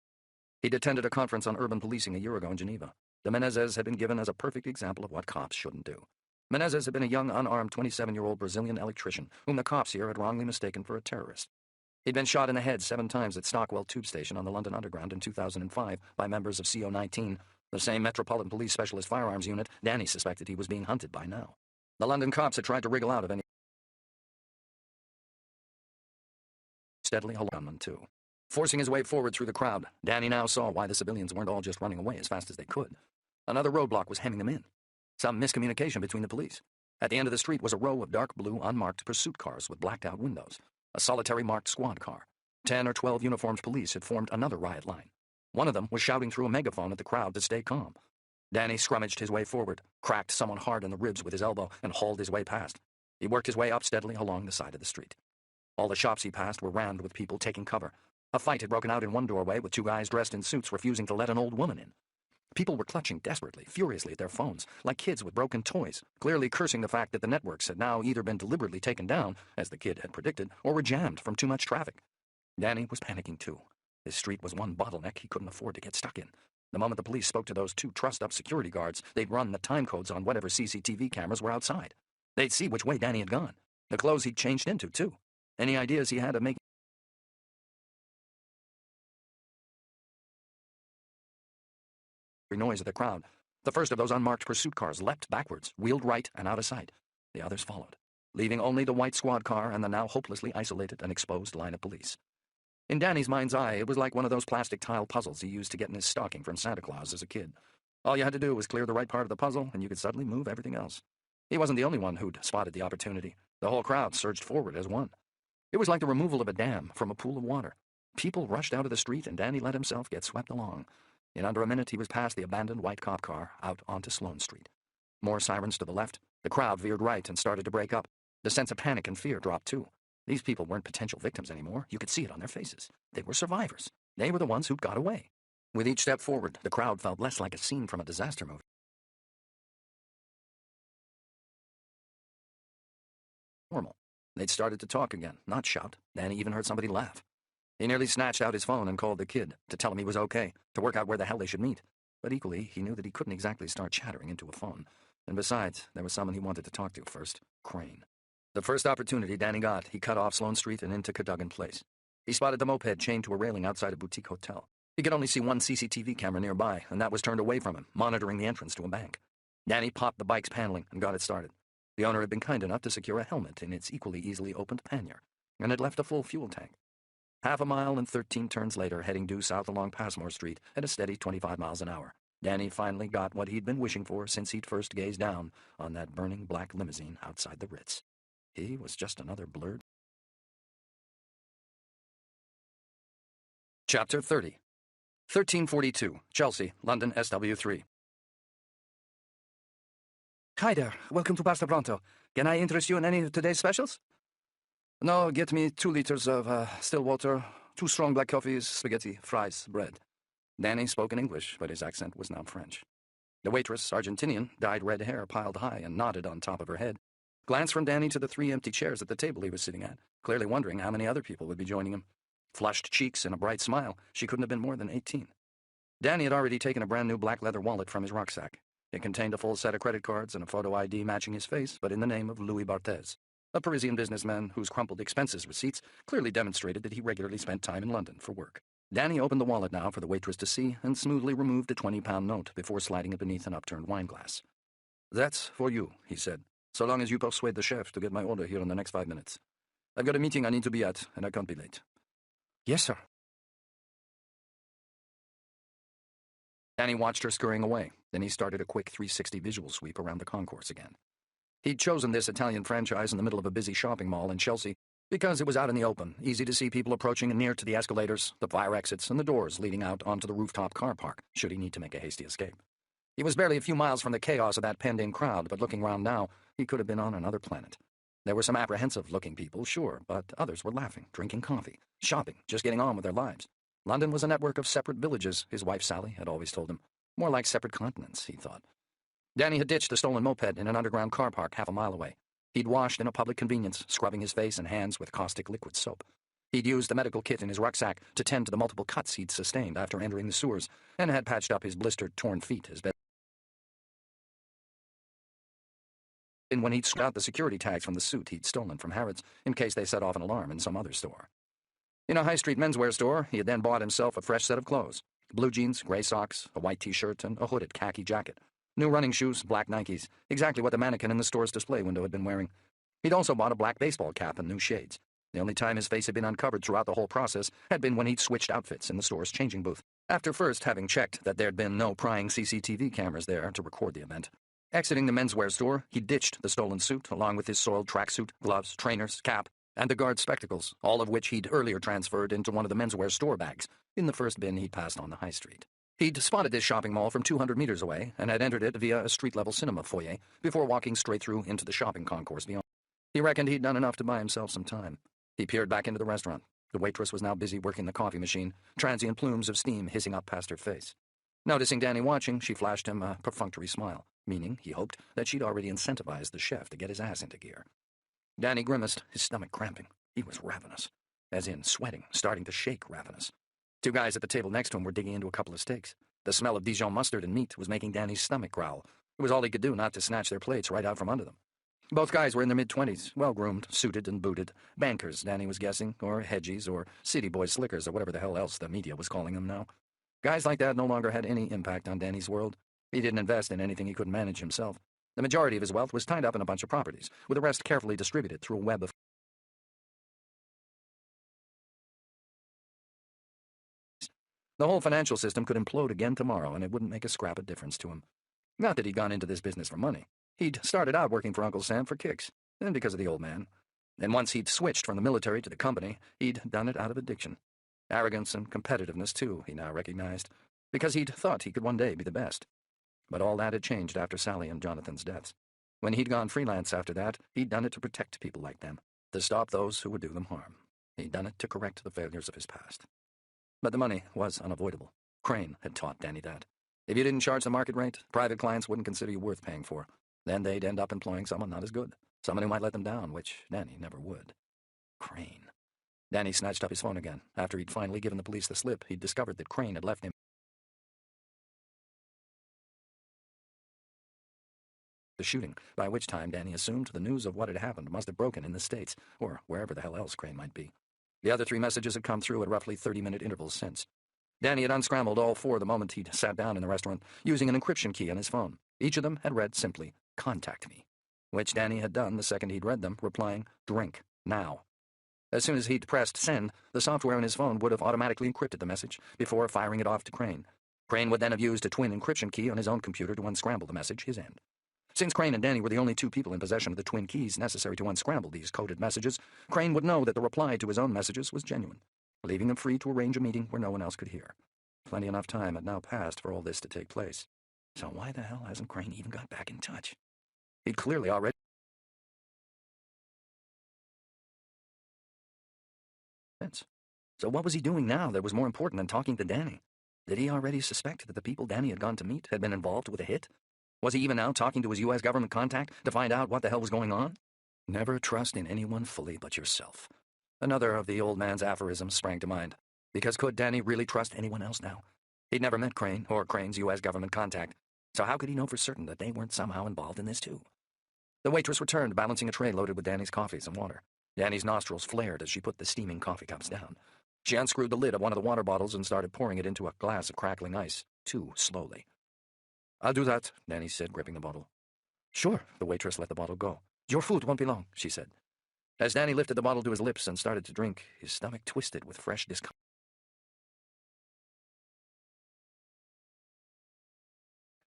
He'd attended a conference on urban policing a year ago in Geneva. De Menezes had been given as a perfect example of what cops shouldn't do. Menezes had been a young, unarmed 27-year-old Brazilian electrician whom the cops here had wrongly mistaken for a terrorist. He'd been shot in the head 7 times at Stockwell Tube Station on the London Underground in 2005 by members of CO-19, the same Metropolitan Police Specialist Firearms Unit Danny suspected he was being hunted by now. The London cops had tried to wriggle out of any steadily gunman too. Forcing his way forward through the crowd, Danny now saw why the civilians weren't all just running away as fast as they could. Another roadblock was hemming them in. Some miscommunication between the police. At the end of the street was a row of dark blue, unmarked pursuit cars with blacked-out windows. A solitary marked squad car. 10 or 12 uniformed police had formed another riot line. One of them was shouting through a megaphone at the crowd to stay calm. Danny scrummaged his way forward, cracked someone hard in the ribs with his elbow, and hauled his way past. He worked his way up steadily along the side of the street. All the shops he passed were rammed with people taking cover. A fight had broken out in one doorway with 2 guys dressed in suits refusing to let an old woman in. People were clutching desperately, furiously at their phones, like kids with broken toys, clearly cursing the fact that the networks had now either been deliberately taken down, as the kid had predicted, or were jammed from too much traffic. Danny was panicking too. This street was one bottleneck he couldn't afford to get stuck in. The moment the police spoke to those 2 trussed-up security guards, they'd run the time codes on whatever CCTV cameras were outside. They'd see which way Danny had gone, the clothes he'd changed into, too. Any ideas he had of making noise of the crowd. The first of those unmarked pursuit cars leapt backwards, wheeled right, and out of sight. The others followed, leaving only the white squad car and the now hopelessly isolated and exposed line of police. In Danny's mind's eye, it was like one of those plastic tile puzzles he used to get in his stocking from Santa Claus as a kid. All you had to do was clear the right part of the puzzle, and you could suddenly move everything else. He wasn't the only one who'd spotted the opportunity. The whole crowd surged forward as one. It was like the removal of a dam from a pool of water. People rushed out of the street, and Danny let himself get swept along. In under a minute, he was past the abandoned white cop car, out onto Sloane Street. More sirens to the left. The crowd veered right and started to break up. The sense of panic and fear dropped, too. These people weren't potential victims anymore. You could see it on their faces. They were survivors. They were the ones who'd got away. With each step forward, the crowd felt less like a scene from a disaster movie. Normal. They'd started to talk again, not shout. Danny even heard somebody laugh. He nearly snatched out his phone and called the kid, to tell him he was okay, to work out where the hell they should meet. But equally, he knew that he couldn't exactly start chattering into a phone. And besides, there was someone he wanted to talk to first, Crane. The first opportunity Danny got, he cut off Sloane Street and into Cadogan Place. He spotted the moped chained to a railing outside a boutique hotel. He could only see one CCTV camera nearby, and that was turned away from him, monitoring the entrance to a bank. Danny popped the bike's paneling and got it started. The owner had been kind enough to secure a helmet in its equally easily opened pannier, and had left a full fuel tank. Half a mile and 13 turns later, heading due south along Passmore Street at a steady 25 miles an hour, Danny finally got what he'd been wishing for since he'd first gazed down on that burning black limousine outside the Ritz. He was just another blurred. Chapter 30. 1342, Chelsea, London SW3. Hi there, welcome to Pasta Pronto. Can I interest you in any of today's specials? No, get me 2 liters of still water, 2 strong black coffees, spaghetti, fries, bread. Danny spoke in English, but his accent was now French. The waitress, Argentinian, dyed red hair piled high and knotted on top of her head, glanced from Danny to the 3 empty chairs at the table he was sitting at, clearly wondering how many other people would be joining him. Flushed cheeks and a bright smile, she couldn't have been more than 18. Danny had already taken a brand-new black leather wallet from his rucksack. It contained a full set of credit cards and a photo ID matching his face, but in the name of Louis Barthez, a Parisian businessman whose crumpled expenses receipts clearly demonstrated that he regularly spent time in London for work. Danny opened the wallet now for the waitress to see and smoothly removed a 20-pound note before sliding it beneath an upturned wine glass. "That's for you," he said, "so long as you persuade the chef to get my order here in the next 5 minutes. I've got a meeting I need to be at, and I can't be late." "Yes, sir." Danny watched her scurrying away. Then he started a quick 360 visual sweep around the concourse again. He'd chosen this Italian franchise in the middle of a busy shopping mall in Chelsea because it was out in the open, easy to see people approaching and near to the escalators, the fire exits, and the doors leading out onto the rooftop car park, should he need to make a hasty escape. He was barely a few miles from the chaos of that penned-in crowd, but looking round now, he could have been on another planet. There were some apprehensive-looking people, sure, but others were laughing, drinking coffee, shopping, just getting on with their lives. London was a network of separate villages, his wife Sally had always told him. More like separate continents, he thought. Danny had ditched a stolen moped in an underground car park half a mile away. He'd washed in a public convenience, scrubbing his face and hands with caustic liquid soap. He'd used the medical kit in his rucksack to tend to the multiple cuts he'd sustained after entering the sewers, and had patched up his blistered, torn feet as best. And when he'd got the security tags from the suit he'd stolen from Harrods in case they set off an alarm in some other store. In a high-street menswear store, he had then bought himself a fresh set of clothes. Blue jeans, gray socks, a white T-shirt, and a hooded khaki jacket. New running shoes, black Nikes, exactly what the mannequin in the store's display window had been wearing. He'd also bought a black baseball cap and new shades. The only time his face had been uncovered throughout the whole process had been when he'd switched outfits in the store's changing booth, after first having checked that there'd been no prying CCTV cameras there to record the event. Exiting the menswear store, he ditched the stolen suit, along with his soiled tracksuit, gloves, trainers, cap, and the guard's spectacles, all of which he'd earlier transferred into one of the menswear store bags, in the first bin he'd passed on the high street. He'd spotted this shopping mall from 200 meters away, and had entered it via a street-level cinema foyer, before walking straight through into the shopping concourse beyond. He reckoned he'd done enough to buy himself some time. He peered back into the restaurant. The waitress was now busy working the coffee machine, transient plumes of steam hissing up past her face. Noticing Danny watching, she flashed him a perfunctory smile, meaning, he hoped, that she'd already incentivized the chef to get his ass into gear. Danny grimaced, his stomach cramping. He was ravenous. As in, sweating, starting to shake ravenous. 2 guys at the table next to him were digging into a couple of steaks. The smell of Dijon mustard and meat was making Danny's stomach growl. It was all he could do not to snatch their plates right out from under them. Both guys were in their mid-20s, well-groomed, suited and booted. Bankers, Danny was guessing, or hedgies, or city boy slickers, or whatever the hell else the media was calling them now. Guys like that no longer had any impact on Danny's world. He didn't invest in anything he couldn't manage himself. The majority of his wealth was tied up in a bunch of properties, with the rest carefully distributed through a web of... The whole financial system could implode again tomorrow, and it wouldn't make a scrap of difference to him. Not that he'd gone into this business for money. He'd started out working for Uncle Sam for kicks, and because of the old man. And once he'd switched from the military to the company, he'd done it out of addiction. Arrogance and competitiveness, too, he now recognized, because he'd thought he could one day be the best. But all that had changed after Sally and Jonathan's deaths. When he'd gone freelance after that, he'd done it to protect people like them, to stop those who would do them harm. He'd done it to correct the failures of his past. But the money was unavoidable. Crane had taught Danny that. If you didn't charge the market rate, private clients wouldn't consider you worth paying for. Then they'd end up employing someone not as good, someone who might let them down, which Danny never would. Crane. Danny snatched up his phone again. After he'd finally given the police the slip, he'd discovered that Crane had left him the shooting, by which time Danny assumed the news of what had happened must have broken in the States, or wherever the hell else Crane might be. The other 3 messages had come through at roughly 30-minute intervals since. Danny had unscrambled all 4 the moment he'd sat down in the restaurant, using an encryption key on his phone. Each of them had read simply, "Contact me," which Danny had done the second he'd read them, replying, "Drink, now." As soon as he'd pressed send, the software on his phone would have automatically encrypted the message before firing it off to Crane. Crane would then have used a twin encryption key on his own computer to unscramble the message, his end. Since Crane and Danny were the only 2 people in possession of the twin keys necessary to unscramble these coded messages, Crane would know that the reply to his own messages was genuine, leaving him free to arrange a meeting where no one else could hear. Plenty enough time had now passed for all this to take place. So why the hell hasn't Crane even got back in touch? He'd clearly already... So what was he doing now that was more important than talking to Danny? Did he already suspect that the people Danny had gone to meet had been involved with a hit? Was he even now talking to his U.S. government contact to find out what the hell was going on? Never trust in anyone fully but yourself. Another of the old man's aphorisms sprang to mind. Because could Danny really trust anyone else now? He'd never met Crane or Crane's U.S. government contact, so how could he know for certain that they weren't somehow involved in this too? The waitress returned, balancing a tray loaded with Danny's coffees and water. Danny's nostrils flared as she put the steaming coffee cups down. She unscrewed the lid of one of the water bottles and started pouring it into a glass of crackling ice, too slowly. "I'll do that," Danny said, gripping the bottle. "Sure," the waitress let the bottle go. "Your food won't be long," she said. As Danny lifted the bottle to his lips and started to drink, his stomach twisted with fresh discomfort.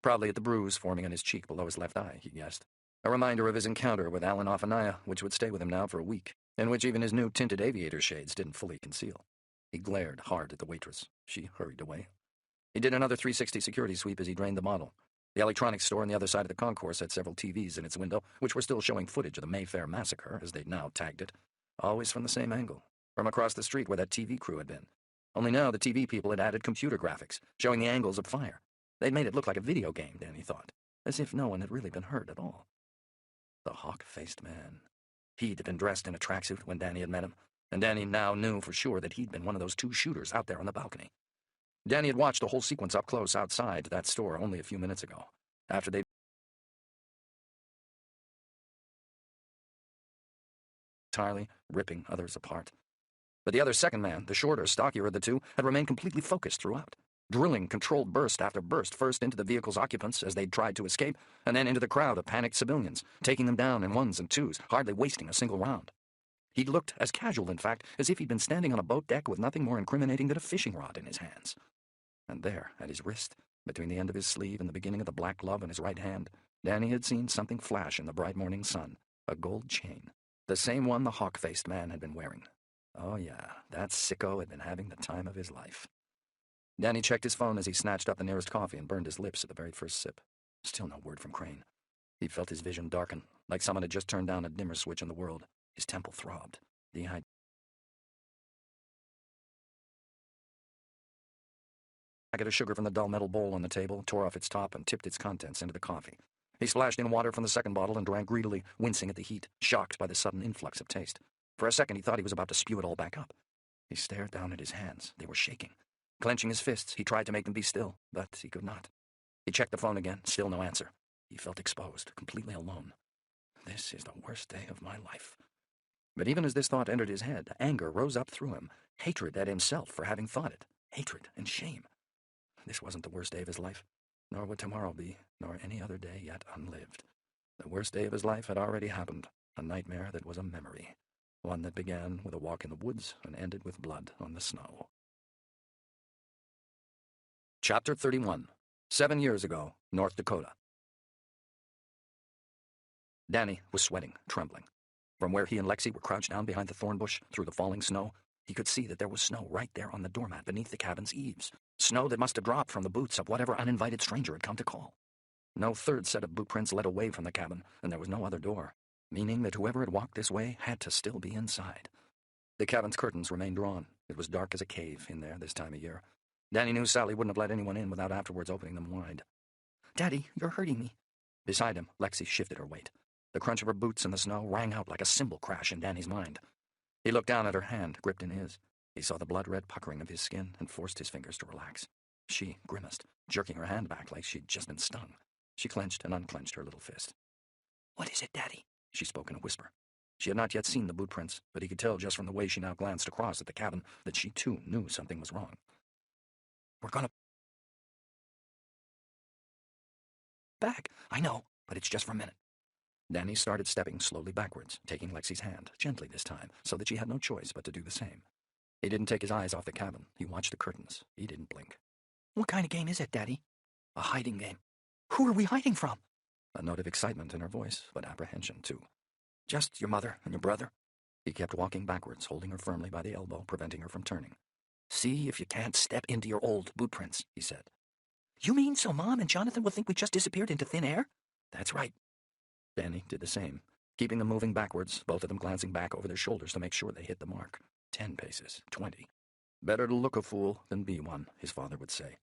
Probably at the bruise forming on his cheek below his left eye, he guessed. A reminder of his encounter with Alan Ofanaya, which would stay with him now for a week, and which even his new tinted aviator shades didn't fully conceal. He glared hard at the waitress. She hurried away. He did another 360 security sweep as he drained the bottle. The electronics store on the other side of the concourse had several TVs in its window, which were still showing footage of the Mayfair massacre, as they'd now tagged it. Always from the same angle, from across the street where that TV crew had been. Only now the TV people had added computer graphics, showing the angles of fire. They'd made it look like a video game, Danny thought, as if no one had really been hurt at all. The hawk-faced man. He'd been dressed in a tracksuit when Danny had met him, and Danny now knew for sure that he'd been one of those two shooters out there on the balcony. Danny had watched the whole sequence up close outside that store only a few minutes ago, after they'd entirely ripping others apart. But the other second man, the shorter, stockier of the two, had remained completely focused throughout, drilling controlled burst after burst, first into the vehicle's occupants as they'd tried to escape, and then into the crowd of panicked civilians, taking them down in ones and twos, hardly wasting a single round. He'd looked as casual, in fact, as if he'd been standing on a boat deck with nothing more incriminating than a fishing rod in his hands. And there, at his wrist, between the end of his sleeve and the beginning of the black glove in his right hand, Danny had seen something flash in the bright morning sun, a gold chain, the same one the hawk-faced man had been wearing. Oh yeah, that sicko had been having the time of his life. Danny checked his phone as he snatched up the nearest coffee and burned his lips at the very first sip. Still no word from Crane. He felt his vision darken, like someone had just turned down a dimmer switch in the world. His temple throbbed. The idea of sugar from the dull metal bowl on the table, tore off its top and tipped its contents into the coffee. He splashed in water from the second bottle and drank greedily, wincing at the heat, shocked by the sudden influx of taste. For a second he thought he was about to spew it all back up. He stared down at his hands. They were shaking. Clenching his fists, he tried to make them be still, but he could not. He checked the phone again, still no answer. He felt exposed, completely alone. This is the worst day of my life. But even as this thought entered his head, anger rose up through him, hatred at himself for having thought it, hatred and shame. This wasn't the worst day of his life, nor would tomorrow be, nor any other day yet unlived. The worst day of his life had already happened, a nightmare that was a memory, one that began with a walk in the woods and ended with blood on the snow. Chapter 31. 7 years ago, North Dakota. Danny was sweating, trembling. From where he and Lexi were crouched down behind the thorn bush through the falling snow, he could see that there was snow right there on the doormat beneath the cabin's eaves. Snow that must have dropped from the boots of whatever uninvited stranger had come to call. No third set of boot prints led away from the cabin, and there was no other door, meaning that whoever had walked this way had to still be inside. The cabin's curtains remained drawn. It was dark as a cave in there this time of year. Danny knew Sally wouldn't have let anyone in without afterwards opening them wide. "Daddy, you're hurting me." Beside him, Lexi shifted her weight. The crunch of her boots in the snow rang out like a cymbal crash in Danny's mind. He looked down at her hand, gripped in his. He saw the blood-red puckering of his skin and forced his fingers to relax. She grimaced, jerking her hand back like she'd just been stung. She clenched and unclenched her little fist. "What is it, Daddy?" She spoke in a whisper. She had not yet seen the boot prints, but he could tell just from the way she now glanced across at the cabin that she too knew something was wrong. "We're gonna back. I know, but it's just for a minute." Danny started stepping slowly backwards, taking Lexi's hand, gently this time, so that she had no choice but to do the same. He didn't take his eyes off the cabin. He watched the curtains. He didn't blink. "What kind of game is it, Daddy?" "A hiding game." "Who are we hiding from?" A note of excitement in her voice, but apprehension, too. "Just your mother and your brother." He kept walking backwards, holding her firmly by the elbow, preventing her from turning. "See if you can't step into your old boot prints," he said. "You mean so Mom and Jonathan will think we just disappeared into thin air?" "That's right." Danny did the same, keeping them moving backwards, both of them glancing back over their shoulders to make sure they hit the mark. 10 paces, 20. Better to look a fool than be one, his father would say.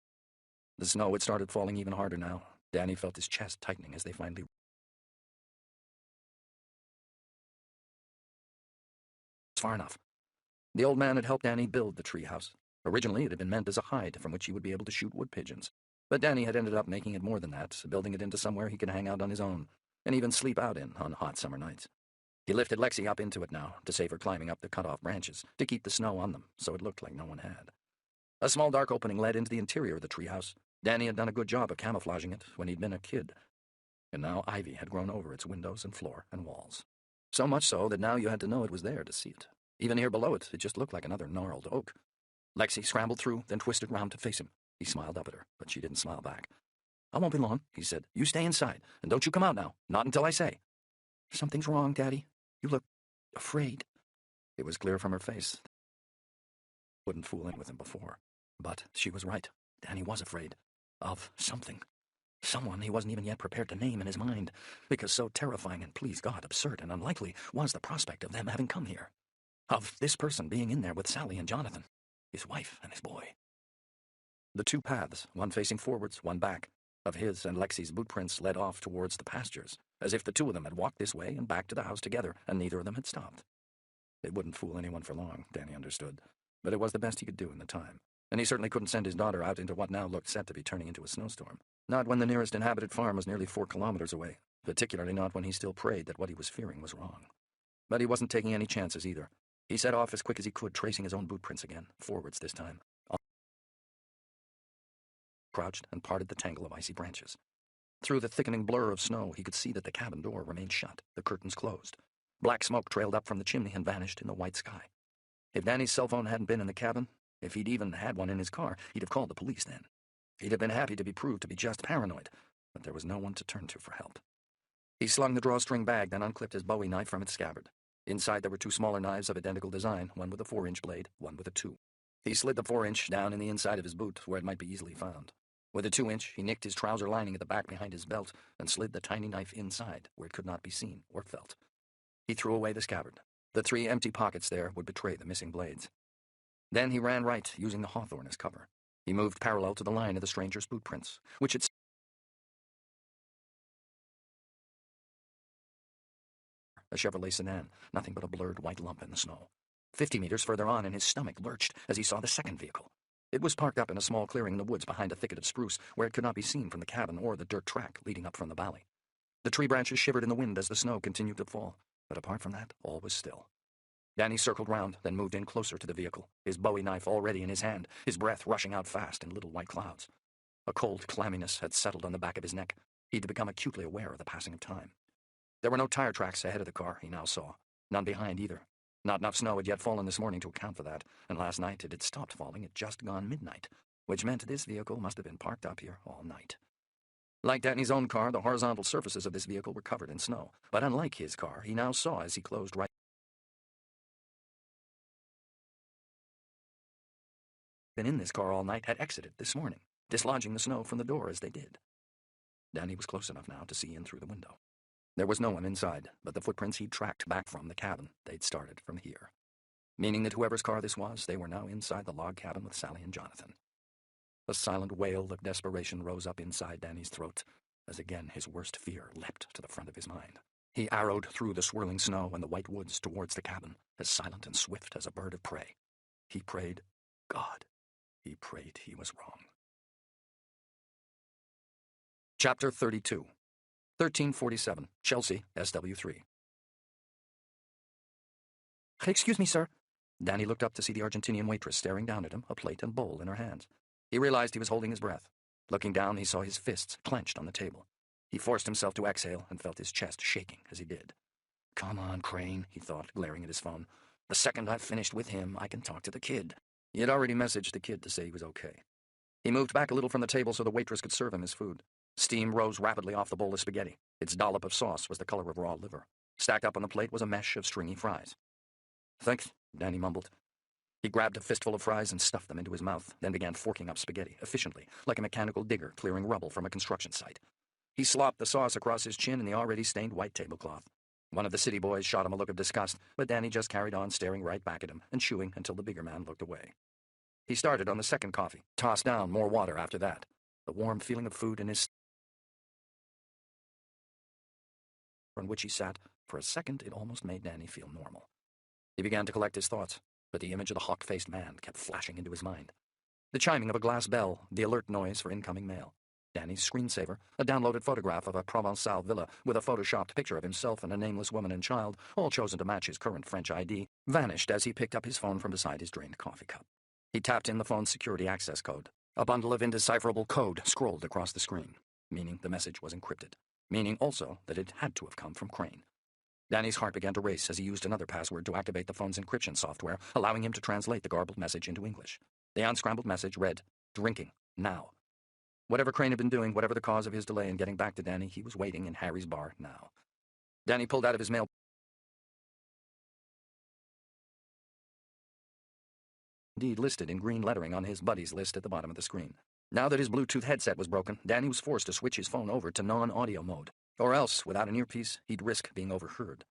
The snow had started falling even harder now. Danny felt his chest tightening as they finally... Far enough. The old man had helped Danny build the treehouse. Originally, it had been meant as a hide from which he would be able to shoot wood pigeons. But Danny had ended up making it more than that, building it into somewhere he could hang out on his own, and even sleep out in on hot summer nights. He lifted Lexi up into it now, to save her climbing up the cut-off branches, to keep the snow on them, so it looked like no one had. A small dark opening led into the interior of the treehouse. Danny had done a good job of camouflaging it when he'd been a kid. And now ivy had grown over its windows and floor and walls. So much so that now you had to know it was there to see it. Even here below it, it just looked like another gnarled oak. Lexi scrambled through, then twisted round to face him. He smiled up at her, but she didn't smile back. "I won't be long," he said. "You stay inside, and don't you come out now, not until I say." "Something's wrong, Daddy. You look afraid." It was clear from her face. Wouldn't fool in with him before. But she was right. Danny was afraid. Of something. Someone he wasn't even yet prepared to name in his mind, because so terrifying and, please God, absurd and unlikely was the prospect of them having come here. Of this person being in there with Sally and Jonathan, his wife and his boy. The two paths, one facing forwards, one back, of his and Lexi's boot prints led off towards the pastures, as if the two of them had walked this way and back to the house together, and neither of them had stopped. It wouldn't fool anyone for long, Danny understood, but it was the best he could do in the time, and he certainly couldn't send his daughter out into what now looked set to be turning into a snowstorm. Not when the nearest inhabited farm was nearly 4 kilometers away, particularly not when he still prayed that what he was fearing was wrong. But he wasn't taking any chances either. He set off as quick as he could, tracing his own boot prints again, forwards this time. Crouched and parted the tangle of icy branches. Through the thickening blur of snow, he could see that the cabin door remained shut, the curtains closed. Black smoke trailed up from the chimney and vanished in the white sky. If Danny's cell phone hadn't been in the cabin, if he'd even had one in his car, he'd have called the police then. He'd have been happy to be proved to be just paranoid, but there was no one to turn to for help. He slung the drawstring bag, then unclipped his Bowie knife from its scabbard. Inside there were 2 smaller knives of identical design, one with a 4-inch blade, one with a 2. He slid the 4-inch down in the inside of his boot, where it might be easily found. With the 2-inch, he nicked his trouser lining at the back behind his belt and slid the tiny knife inside, where it could not be seen or felt. He threw away the scabbard. The 3 empty pockets there would betray the missing blades. Then he ran right, using the hawthorn as cover. He moved parallel to the line of the stranger's boot prints, which had a Chevrolet sedan, nothing but a blurred white lump in the snow. 50 meters further on, and his stomach lurched as he saw the second vehicle. It was parked up in a small clearing in the woods behind a thicket of spruce, where it could not be seen from the cabin or the dirt track leading up from the valley. The tree branches shivered in the wind as the snow continued to fall, but apart from that, all was still. Danny circled round, then moved in closer to the vehicle, his Bowie knife already in his hand, his breath rushing out fast in little white clouds. A cold clamminess had settled on the back of his neck. He'd become acutely aware of the passing of time. There were no tire tracks ahead of the car, he now saw. None behind either. Not enough snow had yet fallen this morning to account for that, and last night it had stopped falling at just gone midnight, which meant this vehicle must have been parked up here all night. Like Danny's own car, the horizontal surfaces of this vehicle were covered in snow, but unlike his car, he now saw as he closed right been in this car all night had exited this morning, dislodging the snow from the door as they did. Danny was close enough now to see in through the window. There was no one inside, but the footprints he'd tracked back from the cabin, they'd started from here. Meaning that whoever's car this was, they were now inside the log cabin with Sally and Jonathan. A silent wail of desperation rose up inside Danny's throat, as again his worst fear leapt to the front of his mind. He arrowed through the swirling snow and the white woods towards the cabin, as silent and swift as a bird of prey. He prayed, God. He prayed he was wrong. Chapter 32. 1347, Chelsea, SW3. Excuse me, sir. Danny looked up to see the Argentinian waitress staring down at him, a plate and bowl in her hands. He realized he was holding his breath. Looking down, he saw his fists clenched on the table. He forced himself to exhale and felt his chest shaking as he did. Come on, Crane, he thought, glaring at his phone. The second I've finished with him, I can talk to the kid. He had already messaged the kid to say he was okay. He moved back a little from the table so the waitress could serve him his food. Steam rose rapidly off the bowl of spaghetti. Its dollop of sauce was the color of raw liver. Stacked up on the plate was a mesh of stringy fries. Thanks, Danny mumbled. He grabbed a fistful of fries and stuffed them into his mouth, then began forking up spaghetti, efficiently, like a mechanical digger clearing rubble from a construction site. He slopped the sauce across his chin and the already stained white tablecloth. One of the city boys shot him a look of disgust, but Danny just carried on staring right back at him and chewing until the bigger man looked away. He started on the second coffee, tossed down more water after that. The warm feeling of food in his on which he sat, for a second it almost made Danny feel normal. He began to collect his thoughts, but the image of the hawk-faced man kept flashing into his mind. The chiming of a glass bell, the alert noise for incoming mail. Danny's screensaver, a downloaded photograph of a Provençal villa with a photoshopped picture of himself and a nameless woman and child, all chosen to match his current French ID, vanished as he picked up his phone from beside his drained coffee cup. He tapped in the phone's security access code. A bundle of indecipherable code scrolled across the screen, meaning the message was encrypted, meaning also that it had to have come from Crane. Danny's heart began to race as he used another password to activate the phone's encryption software, allowing him to translate the garbled message into English. The unscrambled message read, "Drinking, now." Whatever Crane had been doing, whatever the cause of his delay in getting back to Danny, he was waiting in Harry's bar now. Danny pulled out of his mail indeed listed in green lettering on his buddies list at the bottom of the screen. Now that his Bluetooth headset was broken, Danny was forced to switch his phone over to non-audio mode, or else, without an earpiece, he'd risk being overheard.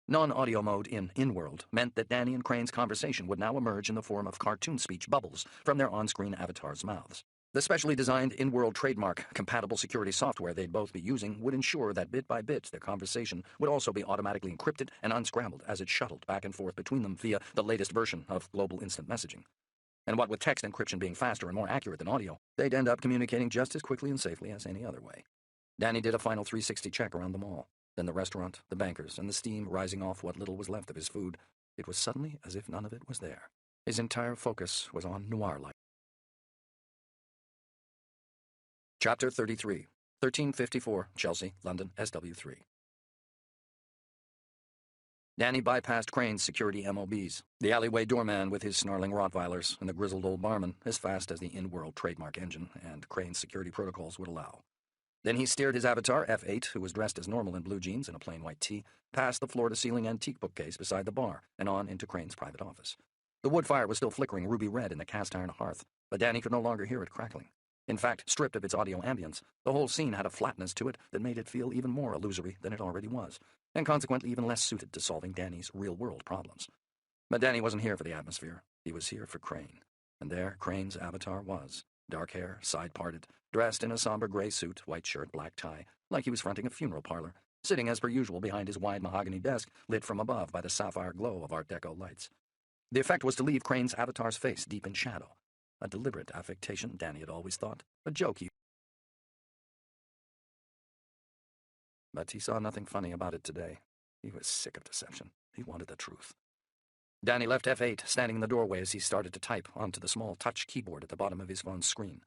Non-audio mode in-world meant that Danny and Crane's conversation would now emerge in the form of cartoon speech bubbles from their on-screen avatars' mouths. The specially designed in-world trademark-compatible security software they'd both be using would ensure that bit by bit their conversation would also be automatically encrypted and unscrambled as it shuttled back and forth between them via the latest version of global instant messaging. And what with text encryption being faster and more accurate than audio, they'd end up communicating just as quickly and safely as any other way. Danny did a final 360 check around the mall, then the restaurant, the bankers, and the steam rising off what little was left of his food. It was suddenly as if none of it was there. His entire focus was on noir life. Chapter 33, 1354, Chelsea, London, SW3. Danny bypassed Crane's security MOBs, the alleyway doorman with his snarling Rottweilers, and the grizzled old barman as fast as the in-world trademark engine and Crane's security protocols would allow. Then he steered his avatar, F8, who was dressed as normal in blue jeans and a plain white tee, past the floor-to-ceiling antique bookcase beside the bar and on into Crane's private office. The wood fire was still flickering ruby red in the cast-iron hearth, but Danny could no longer hear it crackling. In fact, stripped of its audio ambience, the whole scene had a flatness to it that made it feel even more illusory than it already was, and consequently even less suited to solving Danny's real-world problems. But Danny wasn't here for the atmosphere. He was here for Crane. And there Crane's avatar was, dark hair, side-parted, dressed in a somber gray suit, white shirt, black tie, like he was fronting a funeral parlor, sitting as per usual behind his wide mahogany desk, lit from above by the sapphire glow of Art Deco lights. The effect was to leave Crane's avatar's face deep in shadow. A deliberate affectation, Danny had always thought. A joke But he saw nothing funny about it today. He was sick of deception. He wanted the truth. Danny left F8 standing in the doorway as he started to type onto the small touch keyboard at the bottom of his phone's screen.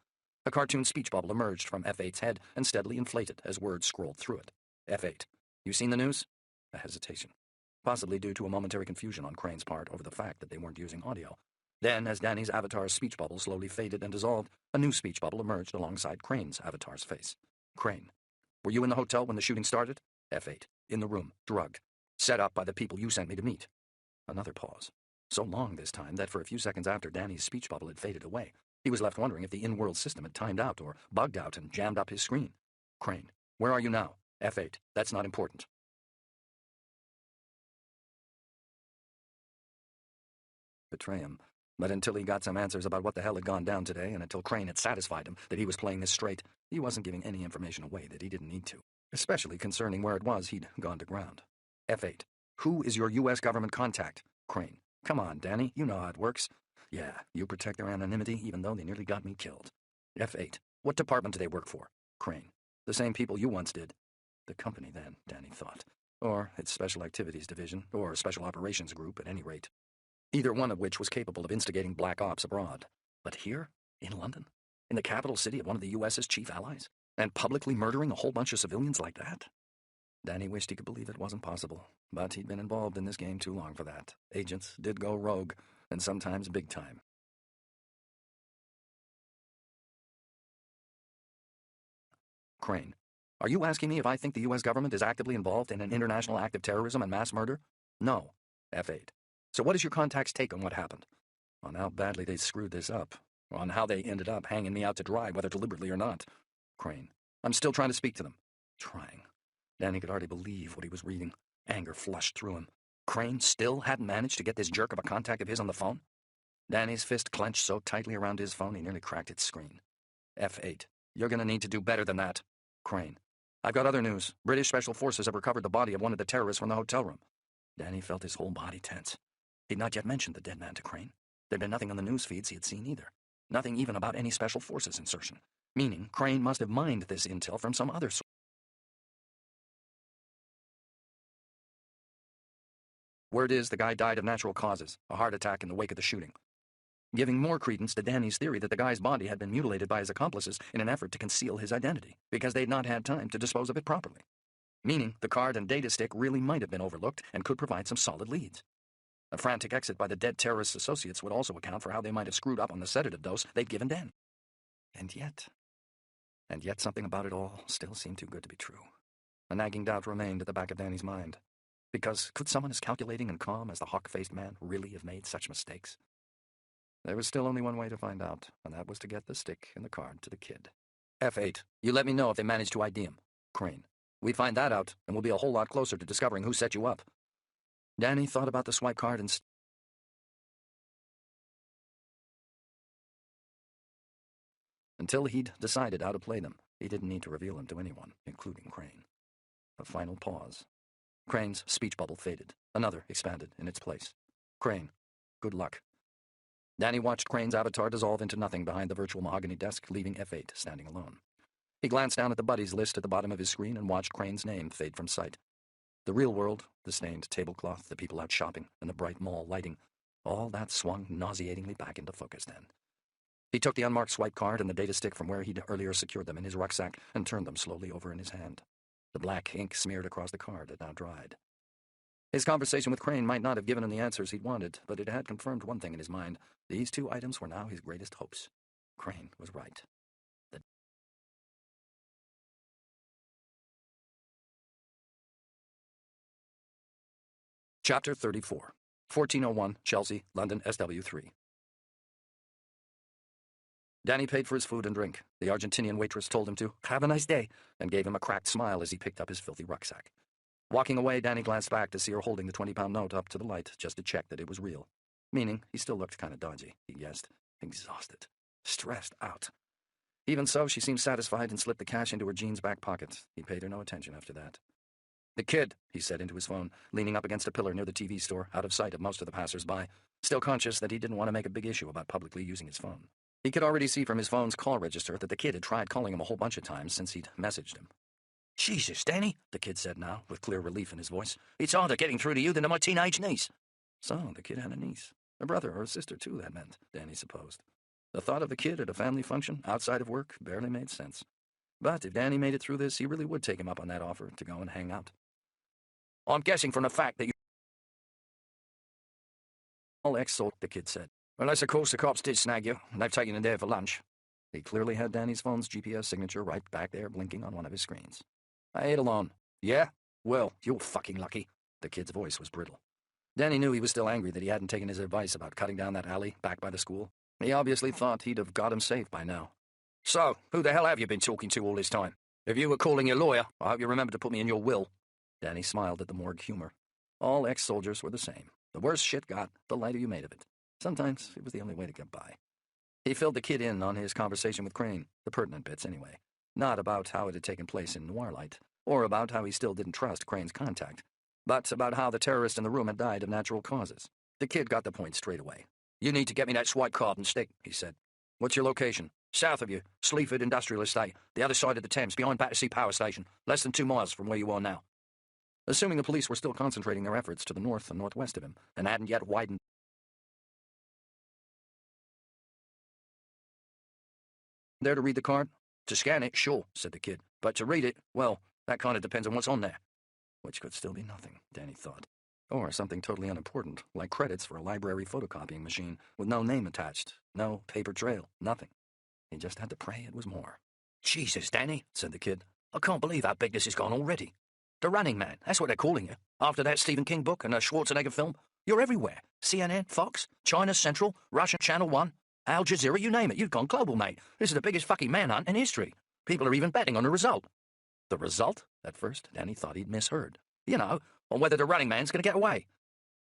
A cartoon speech bubble emerged from F8's head and steadily inflated as words scrolled through it. F8. You seen the news? A hesitation. Possibly due to a momentary confusion on Crane's part over the fact that they weren't using audio. Then, as Danny's avatar's speech bubble slowly faded and dissolved, a new speech bubble emerged alongside Crane's avatar's face. Crane. Were you in the hotel when the shooting started? F8. In the room, drugged. Set up by the people you sent me to meet. Another pause. So long this time that for a few seconds after Danny's speech bubble had faded away, he was left wondering if the in-world system had timed out or bugged out and jammed up his screen. Crane. Where are you now? F8. That's not important. Betray him. But until he got some answers about what the hell had gone down today, and until Crane had satisfied him that he was playing this straight, he wasn't giving any information away that he didn't need to, especially concerning where it was he'd gone to ground. F8. Who is your U.S. government contact? Crane. Come on, Danny, you know how it works. Yeah, you protect their anonymity even though they nearly got me killed. F8. What department do they work for? Crane. The same people you once did. The company, then, Danny thought. Or its Special Activities Division, or Special Operations Group, at any rate. Either one of which was capable of instigating black ops abroad. But here, in London, in the capital city of one of the U.S.'s chief allies, and publicly murdering a whole bunch of civilians like that? Danny wished he could believe it wasn't possible, but he'd been involved in this game too long for that. Agents did go rogue, and sometimes big time. Crane. Are you asking me if I think the U.S. government is actively involved in an international act of terrorism and mass murder? No. F8. So what is your contact's take on what happened? On how badly they screwed this up. On how they ended up hanging me out to dry, whether deliberately or not. Crane. I'm still trying to speak to them. Trying. Danny could hardly believe what he was reading. Anger flushed through him. Crane still hadn't managed to get this jerk of a contact of his on the phone? Danny's fist clenched so tightly around his phone he nearly cracked its screen. F8. You're gonna need to do better than that. Crane. I've got other news. British Special Forces have recovered the body of one of the terrorists from the hotel room. Danny felt his whole body tense. He'd not yet mentioned the dead man to Crane. There'd been nothing on the news feeds he had seen either. Nothing even about any Special Forces insertion. Meaning, Crane must have mined this intel from some other source. Word is the guy died of natural causes, a heart attack in the wake of the shooting. Giving more credence to Danny's theory that the guy's body had been mutilated by his accomplices in an effort to conceal his identity, because they'd not had time to dispose of it properly. Meaning, the card and data stick really might have been overlooked and could provide some solid leads. A frantic exit by the dead terrorist's associates would also account for how they might have screwed up on the sedative dose they'd given Dan. And yet something about it all still seemed too good to be true. A nagging doubt remained at the back of Danny's mind. Because could someone as calculating and calm as the hawk-faced man really have made such mistakes? There was still only one way to find out, and that was to get the stick and the card to the kid. F8. You let me know if they manage to ID him. Crane. We find that out, and we'll be a whole lot closer to discovering who set you up. Danny thought about the swipe card and until he'd decided how to play them, he didn't need to reveal them to anyone, including Crane. A final pause. Crane's speech bubble faded. Another expanded in its place. Crane. Good luck. Danny watched Crane's avatar dissolve into nothing behind the virtual mahogany desk, leaving F8 standing alone. He glanced down at the buddies list at the bottom of his screen and watched Crane's name fade from sight. The real world, the stained tablecloth, the people out shopping, and the bright mall lighting, all that swung nauseatingly back into focus then. He took the unmarked swipe card and the data stick from where he'd earlier secured them in his rucksack and turned them slowly over in his hand. The black ink smeared across the card had now dried. His conversation with Crane might not have given him the answers he'd wanted, but it had confirmed one thing in his mind. These two items were now his greatest hopes. Crane was right. Chapter 34. 1401, Chelsea, London, SW3. Danny paid for his food and drink. The Argentinian waitress told him to have a nice day and gave him a cracked smile as he picked up his filthy rucksack. Walking away, Danny glanced back to see her holding the 20-pound note up to the light just to check that it was real. Meaning, he still looked kind of dodgy, he guessed. Exhausted. Stressed out. Even so, she seemed satisfied and slipped the cash into her jeans back pocket. He paid her no attention after that. The kid, he said into his phone, leaning up against a pillar near the TV store, out of sight of most of the passers-by, still conscious that he didn't want to make a big issue about publicly using his phone. He could already see from his phone's call register that the kid had tried calling him a whole bunch of times since he'd messaged him. Jesus, Danny, the kid said now, with clear relief in his voice. It's harder getting through to you than to my teenage niece. So, the kid had a niece. A brother or a sister, too, that meant, Danny supposed. The thought of the kid at a family function, outside of work, barely made sense. But if Danny made it through this, he really would take him up on that offer to go and hang out. I'm guessing from the fact that you... All ex-sold, the kid said. Unless, of course, the cops did snag you, and they've taken you there for lunch. He clearly had Danny's phone's GPS signature right back there blinking on one of his screens. I ate alone. Yeah? Well, you're fucking lucky. The kid's voice was brittle. Danny knew he was still angry that he hadn't taken his advice about cutting down that alley back by the school. He obviously thought he'd have got him safe by now. So, who the hell have you been talking to all this time? If you were calling your lawyer, I hope you remember to put me in your will. Danny smiled at the morgue humor. All ex-soldiers were the same. The worse shit got, the lighter you made of it. Sometimes it was the only way to get by. He filled the kid in on his conversation with Crane, the pertinent bits anyway. Not about how it had taken place in Noirlight, or about how he still didn't trust Crane's contact, but about how the terrorist in the room had died of natural causes. The kid got the point straight away. You need to get me that swipe card and stick, he said. What's your location? South of you, Sleaford Industrial Estate, the other side of the Thames, behind Battersea Power Station, less than 2 miles from where you are now. Assuming the police were still concentrating their efforts to the north and northwest of him, and hadn't yet widened there to read the card? To scan it, sure, said the kid. But to read it, well, that kind of depends on what's on there. Which could still be nothing, Danny thought. Or something totally unimportant, like credits for a library photocopying machine with no name attached, no paper trail, nothing. He just had to pray it was more. Jesus, Danny, said the kid. I can't believe how big this has gone already. The Running Man, that's what they're calling you. After that Stephen King book and a Schwarzenegger film, you're everywhere. CNN, Fox, China Central, Russian Channel 1, Al Jazeera, you name it. You've gone global, mate. This is the biggest fucking manhunt in history. People are even betting on the result. The result? At first, Danny thought he'd misheard. You know, on whether the Running Man's going to get away.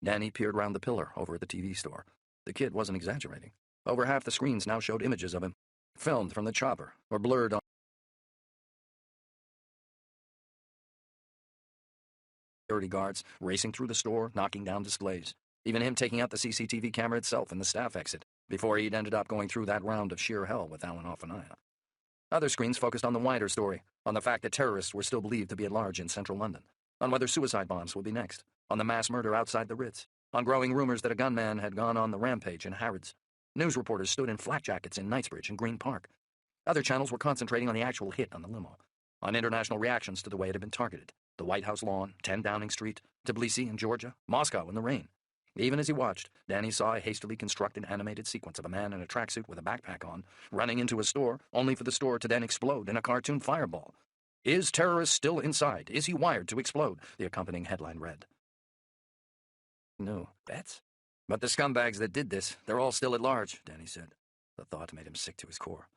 Danny peered round the pillar over at the TV store. The kid wasn't exaggerating. Over half the screens now showed images of him, filmed from the chopper, or blurred on security guards, racing through the store, knocking down displays. Even him taking out the CCTV camera itself in the staff exit, before he'd ended up going through that round of sheer hell with Alan off an eye. Other screens focused on the wider story, on the fact that terrorists were still believed to be at large in central London, on whether suicide bombs would be next, on the mass murder outside the Ritz, on growing rumors that a gunman had gone on the rampage in Harrods. News reporters stood in flak jackets in Knightsbridge and Green Park. Other channels were concentrating on the actual hit on the limo, on international reactions to the way it had been targeted. The White House lawn, 10 Downing Street, Tbilisi in Georgia, Moscow in the rain. Even as he watched, Danny saw a hastily constructed animated sequence of a man in a tracksuit with a backpack on, running into a store, only for the store to then explode in a cartoon fireball. "Is terrorist still inside? Is he wired to explode?" the accompanying headline read. No, bets? But the scumbags that did this, they're all still at large, Danny said. The thought made him sick to his core.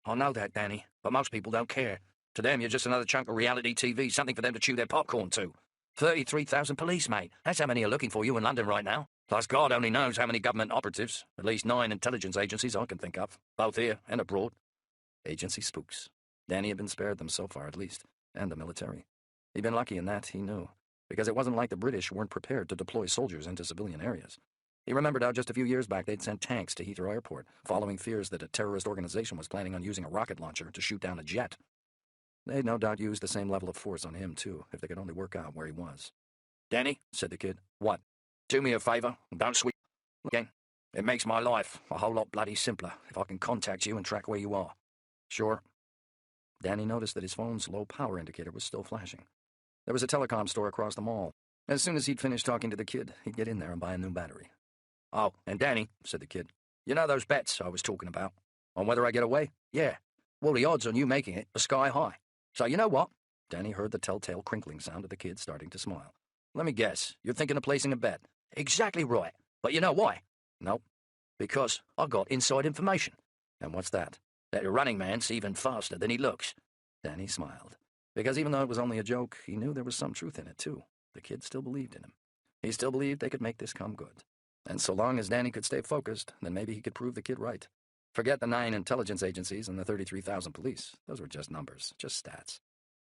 I know that, Danny, but most people don't care. To them, you're just another chunk of reality TV, something for them to chew their popcorn to. 33,000 police, mate. That's how many are looking for you in London right now. Plus, God only knows how many government operatives. At least 9 intelligence agencies I can think of, both here and abroad. Agency spooks. Danny had been spared them so far, at least, and the military. He'd been lucky in that, he knew, because it wasn't like the British weren't prepared to deploy soldiers into civilian areas. He remembered how just a few years back they'd sent tanks to Heathrow Airport, following fears that a terrorist organization was planning on using a rocket launcher to shoot down a jet. They'd no doubt used the same level of force on him, too, if they could only work out where he was. "Danny," said the kid. "What?" "Do me a favor, and don't sweep again. It makes my life a whole lot bloody simpler if I can contact you and track where you are." "Sure." Danny noticed that his phone's low power indicator was still flashing. There was a telecom store across the mall. As soon as he'd finished talking to the kid, he'd get in there and buy a new battery. "Oh, and Danny," said the kid, "you know those bets I was talking about? On whether I get away? Yeah. Well, the odds on you making it are sky high. So you know what?" Danny heard the telltale crinkling sound of the kid starting to smile. "Let me guess, you're thinking of placing a bet." "Exactly right. But you know why?" "Nope." "Because I got inside information." "And what's that?" "That your running man's even faster than he looks." Danny smiled. Because even though it was only a joke, he knew there was some truth in it, too. The kid still believed in him. He still believed they could make this come good. And so long as Danny could stay focused, then maybe he could prove the kid right. Forget the 9 intelligence agencies and the 33,000 police. Those were just numbers, just stats.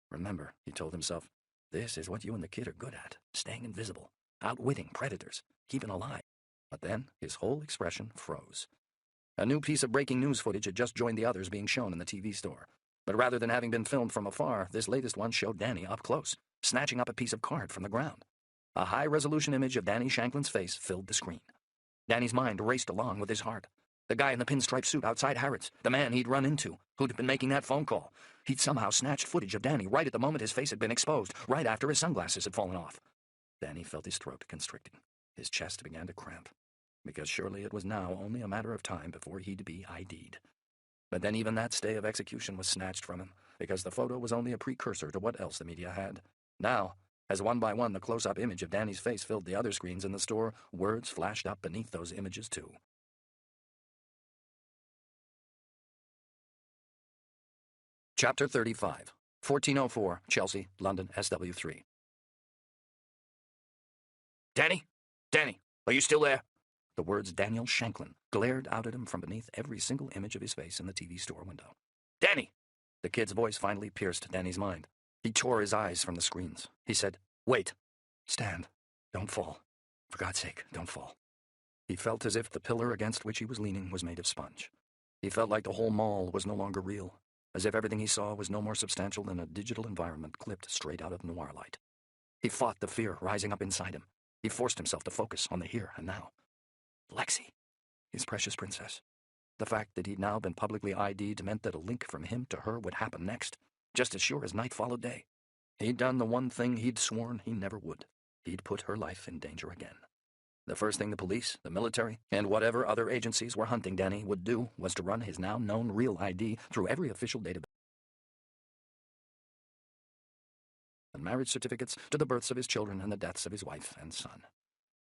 Remember, he told himself, this is what you and the kid are good at, staying invisible, outwitting predators, keeping alive. But then his whole expression froze. A new piece of breaking news footage had just joined the others being shown in the TV store. But rather than having been filmed from afar, this latest one showed Danny up close, snatching up a piece of card from the ground. A high-resolution image of Danny Shanklin's face filled the screen. Danny's mind raced along with his heart. The guy in the pinstripe suit outside Harrods, the man he'd run into, who'd been making that phone call. He'd somehow snatched footage of Danny right at the moment his face had been exposed, right after his sunglasses had fallen off. Danny felt his throat constricting. His chest began to cramp, because surely it was now only a matter of time before he'd be ID'd. But then even that stay of execution was snatched from him, because the photo was only a precursor to what else the media had. Now, as one by one the close-up image of Danny's face filled the other screens in the store, words flashed up beneath those images too. Chapter 35, 1404, Chelsea, London, SW3. "Danny? Danny, are you still there?" The words Daniel Shanklin glared out at him from beneath every single image of his face in the TV store window. "Danny!" The kid's voice finally pierced Danny's mind. He tore his eyes from the screens. He said, "Wait. Stand. Don't fall. For God's sake, don't fall." He felt as if the pillar against which he was leaning was made of sponge. He felt like the whole mall was no longer real, as if everything he saw was no more substantial than a digital environment clipped straight out of noir light. He fought the fear rising up inside him. He forced himself to focus on the here and now. Lexi, his precious princess. The fact that he'd now been publicly ID'd meant that a link from him to her would happen next, just as sure as night followed day. He'd done the one thing he'd sworn he never would. He'd put her life in danger again. The first thing the police, the military, and whatever other agencies were hunting Danny would do was to run his now known real ID through every official database. And marriage certificates to the births of his children and the deaths of his wife and son.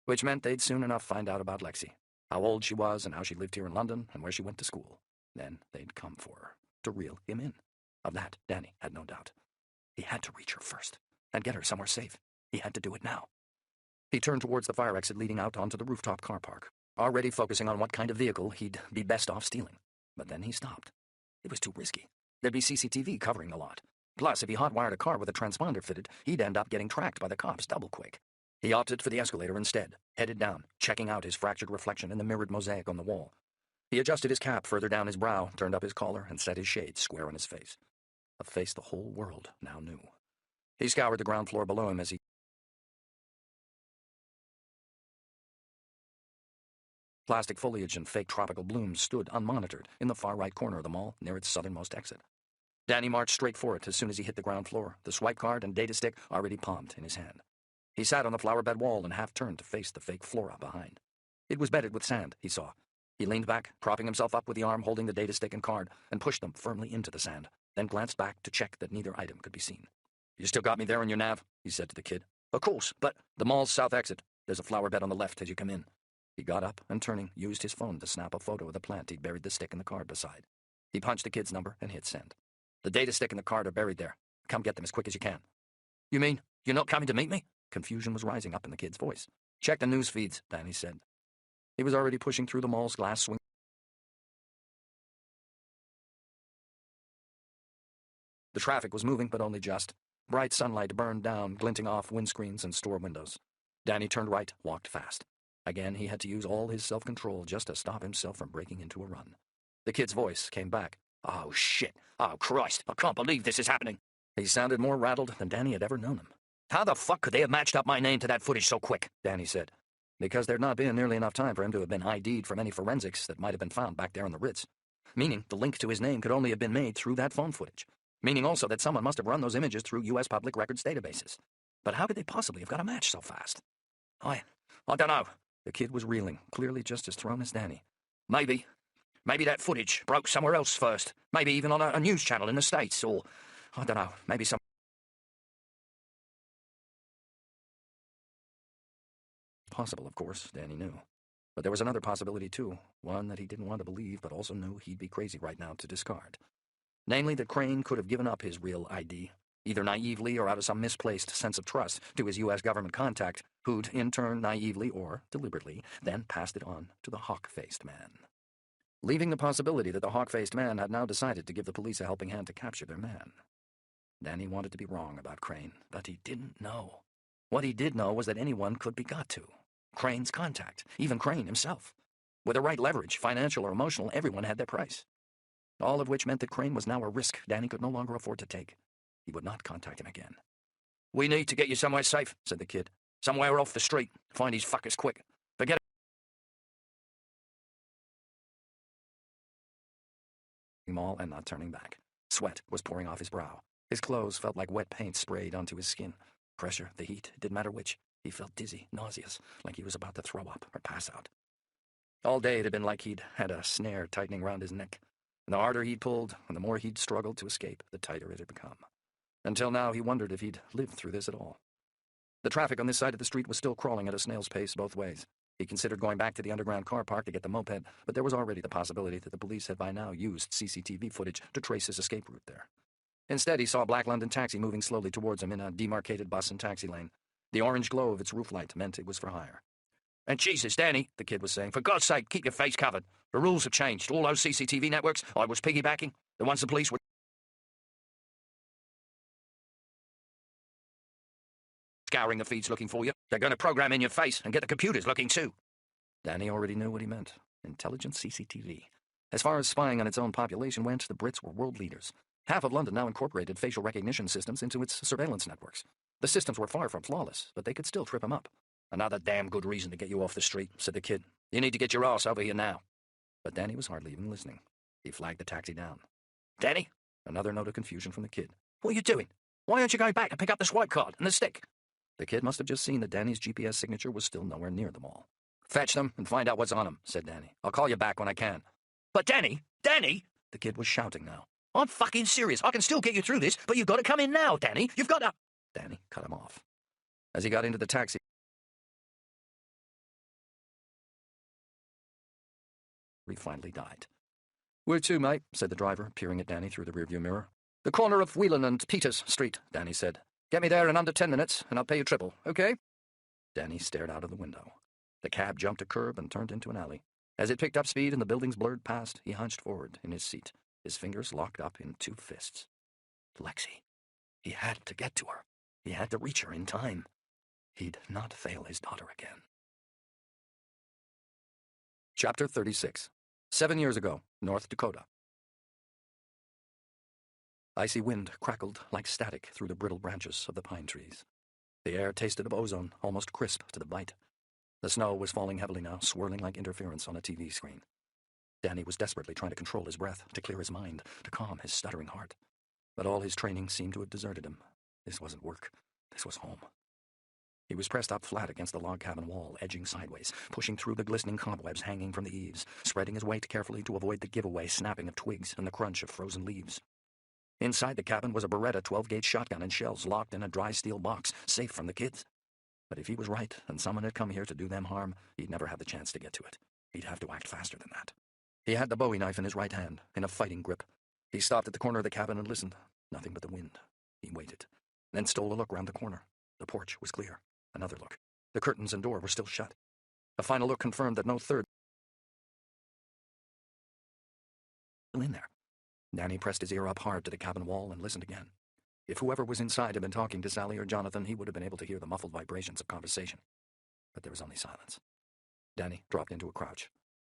Which meant they'd soon enough find out about Lexi, how old she was and how she lived here in London and where she went to school. Then they'd come for her, to reel him in. Of that, Danny had no doubt. He had to reach her first, and get her somewhere safe. He had to do it now. He turned towards the fire exit leading out onto the rooftop car park. already focusing on what kind of vehicle he'd be best off stealing. But then he stopped. It was too risky. There'd be CCTV covering the lot. Plus, if he hot-wired a car with a transponder fitted, he'd end up getting tracked by the cops double quick. He opted for the escalator instead, headed down, checking out his fractured reflection in the mirrored mosaic on the wall. He adjusted his cap further down his brow, turned up his collar, and set his shades square on his face. A face the whole world now knew. He scoured the ground floor below him as he... Plastic foliage and fake tropical blooms stood unmonitored in the far right corner of the mall near its southernmost exit. Danny marched straight for it as soon as he hit the ground floor, the swipe card and data stick already palmed in his hand. He sat on the flower-bed wall and half-turned to face the fake flora behind. It was bedded with sand, he saw. He leaned back, propping himself up with the arm holding the data stick and card, and pushed them firmly into the sand, then glanced back to check that neither item could be seen. "You still got me there on your nav?" he said to the kid. "Of course, but the mall's south exit. There's a flower bed on the left as you come in." He got up and, turning, used his phone to snap a photo of the plant he'd buried the stick and the card beside. He punched the kid's number and hit send. "The data stick and the card are buried there. Come get them as quick as you can." "You mean you're not coming to meet me?" Confusion was rising up in the kid's voice. "Check the news feeds," Danny said. He was already pushing through the mall's glass swing. The traffic was moving, but only just. Bright sunlight burned down, glinting off windscreens and store windows. Danny turned right, walked fast. Again, he had to use all his self-control just to stop himself from breaking into a run. The kid's voice came back. "Oh, shit. Oh, Christ. I can't believe this is happening." He sounded more rattled than Danny had ever known him. "How the fuck could they have matched up my name to that footage so quick?" Danny said. "Because there'd not been nearly enough time for him to have been ID'd from any forensics that might have been found back there in the Ritz. Meaning the link to his name could only have been made through that phone footage. Meaning also that someone must have run those images through U.S. public records databases. But how could they possibly have got a match so fast?" I don't know." The kid was reeling, clearly just as thrown as Danny. Maybe that footage broke somewhere else first. Maybe even on a news channel in the States, or, I don't know, maybe some... Possible, of course, Danny knew. But there was another possibility, too, one that he didn't want to believe, but also knew he'd be crazy right now to discard. Namely, that Crane could have given up his real ID, either naively or out of some misplaced sense of trust, to his U.S. government contact, who'd, in turn, naively or deliberately, then passed it on to the hawk-faced man. Leaving the possibility that the hawk-faced man had now decided to give the police a helping hand to capture their man. Danny wanted to be wrong about Crane, but he didn't know. What he did know was that anyone could be got to. Crane's contact, even Crane himself. With the right leverage, financial or emotional, everyone had their price. All of which meant that Crane was now a risk Danny could no longer afford to take. He would not contact him again. "We need to get you somewhere safe," said the kid. "Somewhere off the street. Find these fuckers quick. Forget it." Mall and not turning back. Sweat was pouring off his brow. His clothes felt like wet paint sprayed onto his skin. Pressure, the heat, it didn't matter which. He felt dizzy, nauseous, like he was about to throw up or pass out. All day it had been like he'd had a snare tightening round his neck. And the harder he'd pulled, and the more he'd struggled to escape, the tighter it had become. Until now, he wondered if he'd lived through this at all. The traffic on this side of the street was still crawling at a snail's pace both ways. He considered going back to the underground car park to get the moped, but there was already the possibility that the police had by now used CCTV footage to trace his escape route there. Instead, he saw a black London taxi moving slowly towards him in a demarcated bus and taxi lane. The orange glow of its roof light meant it was for hire. "And Jesus, Danny," the kid was saying, "for God's sake, keep your face covered. The rules have changed. All those CCTV networks I was piggybacking, the ones the police were scouring the feeds looking for you, they're going to program in your face and get the computers looking too." Danny already knew what he meant. Intelligent CCTV. As far as spying on its own population went, the Brits were world leaders. Half of London now incorporated facial recognition systems into its surveillance networks. The systems were far from flawless, but they could still trip him up. "Another damn good reason to get you off the street," said the kid. "You need to get your ass over here now." But Danny was hardly even listening. He flagged the taxi down. "Danny?" Another note of confusion from the kid. "What are you doing? Why aren't you going back to pick up the swipe card and the stick?" The kid must have just seen that Danny's GPS signature was still nowhere near the mall. "Fetch them and find out what's on them," said Danny. "I'll call you back when I can." "But Danny! The kid was shouting now. "I'm fucking serious. I can still get you through this, but you've got to come in now, Danny. You've got to..." Danny cut him off. As he got into the taxi, he finally died. "Where to, mate?" said the driver, peering at Danny through the rearview mirror. "The corner of Whelan and Peters Street," Danny said. "Get me there in under 10 minutes, and I'll pay you triple, okay?" Danny stared out of the window. The cab jumped a curb and turned into an alley. As it picked up speed and the buildings blurred past, he hunched forward in his seat, his fingers locked up in two fists. Lexi. He had to get to her. He had to reach her in time. He'd not fail his daughter again. Chapter 36. 7 years ago, North Dakota. Icy wind crackled like static through the brittle branches of the pine trees. The air tasted of ozone, almost crisp to the bite. The snow was falling heavily now, swirling like interference on a TV screen. Danny was desperately trying to control his breath, to clear his mind, to calm his stuttering heart. But all his training seemed to have deserted him. This wasn't work. This was home. He was pressed up flat against the log cabin wall, edging sideways, pushing through the glistening cobwebs hanging from the eaves, spreading his weight carefully to avoid the giveaway snapping of twigs and the crunch of frozen leaves. Inside the cabin was a Beretta 12-gauge shotgun and shells locked in a dry steel box, safe from the kids. But if he was right and someone had come here to do them harm, he'd never have the chance to get to it. He'd have to act faster than that. He had the Bowie knife in his right hand, in a fighting grip. He stopped at the corner of the cabin and listened. Nothing but the wind. He waited, then stole a look round the corner. The porch was clear. Another look. The curtains and door were still shut. A final look confirmed that no third in there. Danny pressed his ear up hard to the cabin wall and listened again. If whoever was inside had been talking to Sally or Jonathan, he would have been able to hear the muffled vibrations of conversation. But there was only silence. Danny dropped into a crouch.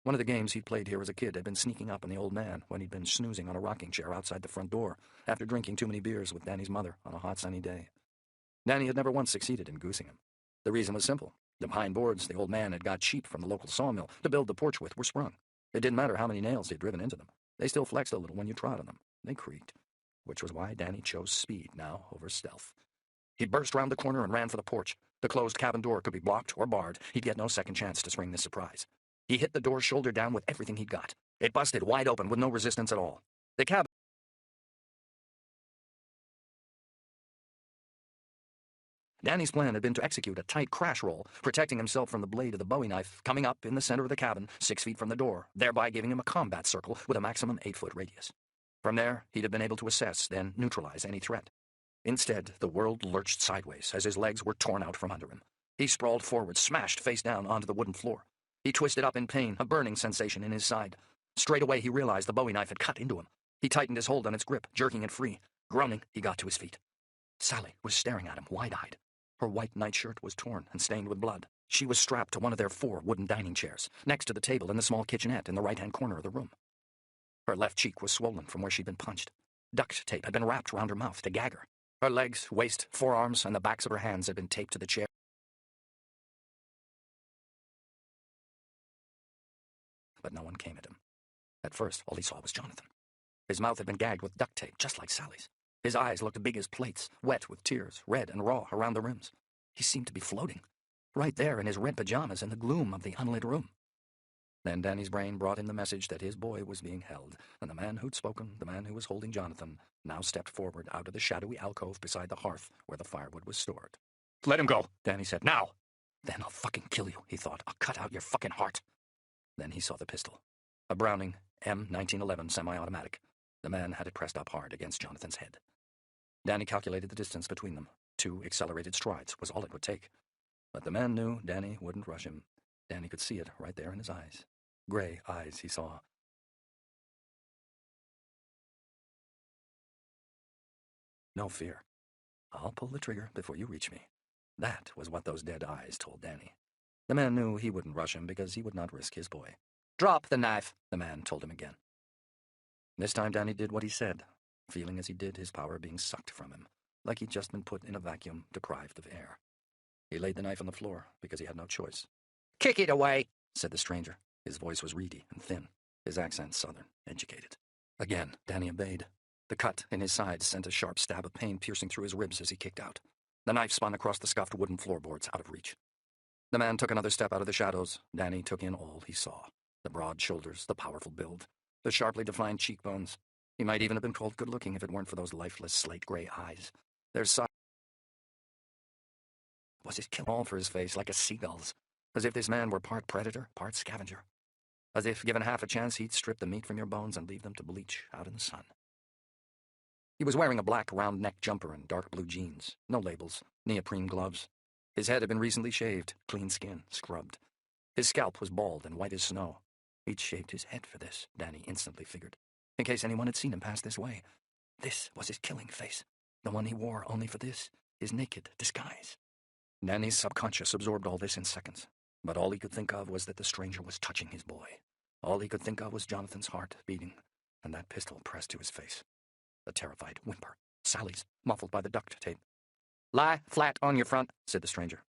One of the games he'd played here as a kid had been sneaking up on the old man when he'd been snoozing on a rocking chair outside the front door after drinking too many beers with Danny's mother on a hot sunny day. Danny had never once succeeded in goosing him. The reason was simple. The pine boards the old man had got cheap from the local sawmill to build the porch with were sprung. It didn't matter how many nails he'd driven into them. They still flexed a little when you trod on them. They creaked, which was why Danny chose speed now over stealth. He burst round the corner and ran for the porch. The closed cabin door could be blocked or barred. He'd get no second chance to spring this surprise. He hit the door shoulder down with everything he'd got. It busted wide open with no resistance at all. The cabin Danny's plan had been to execute a tight crash roll, protecting himself from the blade of the Bowie knife coming up in the center of the cabin, 6 feet from the door, thereby giving him a combat circle with a maximum 8-foot radius. From there, he'd have been able to assess, then neutralize any threat. Instead, the world lurched sideways as his legs were torn out from under him. He sprawled forward, smashed face down onto the wooden floor. He twisted up in pain, a burning sensation in his side. Straight away, he realized the Bowie knife had cut into him. He tightened his hold on its grip, jerking it free. Groaning, he got to his feet. Sally was staring at him, wide-eyed. Her white nightshirt was torn and stained with blood. She was strapped to one of their 4 wooden dining chairs, next to the table in the small kitchenette in the right-hand corner of the room. Her left cheek was swollen from where she'd been punched. Duct tape had been wrapped round her mouth to gag her. Her legs, waist, forearms, and the backs of her hands had been taped to the chair. But no one came at him. At first, all he saw was Jonathan. His mouth had been gagged with duct tape, just like Sally's. His eyes looked big as plates, wet with tears, red and raw around the rims. He seemed to be floating, right there in his red pajamas in the gloom of the unlit room. Then Danny's brain brought him the message that his boy was being held, and the man who'd spoken, the man who was holding Jonathan, now stepped forward out of the shadowy alcove beside the hearth where the firewood was stored. "Let him go," Danny said. "Now!" "Then I'll fucking kill you," he thought. "I'll cut out your fucking heart." Then he saw the pistol. A Browning M1911 semi-automatic. The man had it pressed up hard against Jonathan's head. Danny calculated the distance between them. 2 accelerated strides was all it would take. But the man knew Danny wouldn't rush him. Danny could see it right there in his eyes. Gray eyes, he saw. No fear. I'll pull the trigger before you reach me. That was what those dead eyes told Danny. The man knew he wouldn't rush him because he would not risk his boy. "Drop the knife," the man told him again. This time Danny did what he said, feeling as he did his power being sucked from him, like he'd just been put in a vacuum deprived of air. He laid the knife on the floor because he had no choice. "Kick it away," said the stranger. His voice was reedy and thin, his accent southern, educated. Again, Danny obeyed. The cut in his side sent a sharp stab of pain piercing through his ribs as he kicked out. The knife spun across the scuffed wooden floorboards out of reach. The man took another step out of the shadows. Danny took in all he saw. The broad shoulders, the powerful build, the sharply defined cheekbones. He might even have been called good-looking if it weren't for those lifeless slate-gray eyes. Their size was his kill all for his face, like a seagull's, as if this man were part predator, part scavenger. As if, given half a chance, he'd strip the meat from your bones and leave them to bleach out in the sun. He was wearing a black round-neck jumper and dark blue jeans, no labels, neoprene gloves. His head had been recently shaved, clean skin, scrubbed. His scalp was bald and white as snow. He'd shaved his head for this, Danny instantly figured, in case anyone had seen him pass this way. This was his killing face, the one he wore only for this, his naked disguise. Danny's subconscious absorbed all this in seconds, but all he could think of was that the stranger was touching his boy. All he could think of was Jonathan's heart beating, and that pistol pressed to his face. A terrified whimper, Sally's, muffled by the duct tape. "Lie flat on your front," said the stranger.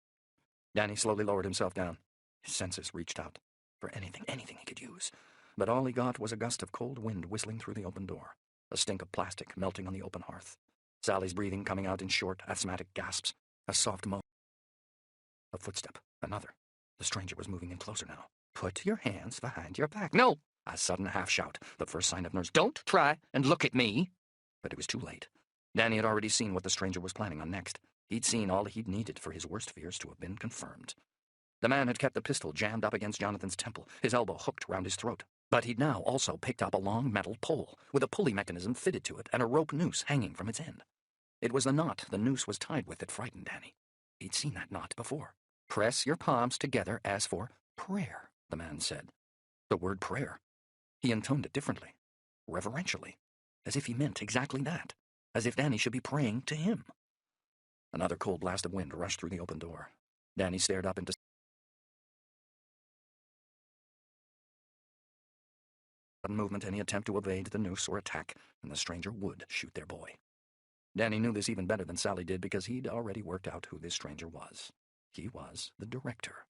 Danny slowly lowered himself down. His senses reached out for anything he could use, but all he got was a gust of cold wind whistling through the open door, a stink of plastic melting on the open hearth, Sally's breathing coming out in short, asthmatic gasps, a soft moan. A footstep, another. The stranger was moving in closer now. "Put your hands behind your back." "No!" A sudden half-shout, the first sign of nerves. "Don't try and look at me!" But it was too late. Danny had already seen what the stranger was planning on next. He'd seen all he'd needed for his worst fears to have been confirmed. The man had kept the pistol jammed up against Jonathan's temple, his elbow hooked round his throat. But he'd now also picked up a long metal pole, with a pulley mechanism fitted to it and a rope noose hanging from its end. It was the knot the noose was tied with that frightened Danny. He'd seen that knot before. "Press your palms together as for prayer," the man said. The word prayer. He intoned it differently, reverentially, as if he meant exactly that, as if Danny should be praying to him. Another cold blast of wind rushed through the open door. Danny stared up into sudden movement, any attempt to evade the noose or attack, and the stranger would shoot their boy. Danny knew this even better than Sally did because he'd already worked out who this stranger was. He was the director.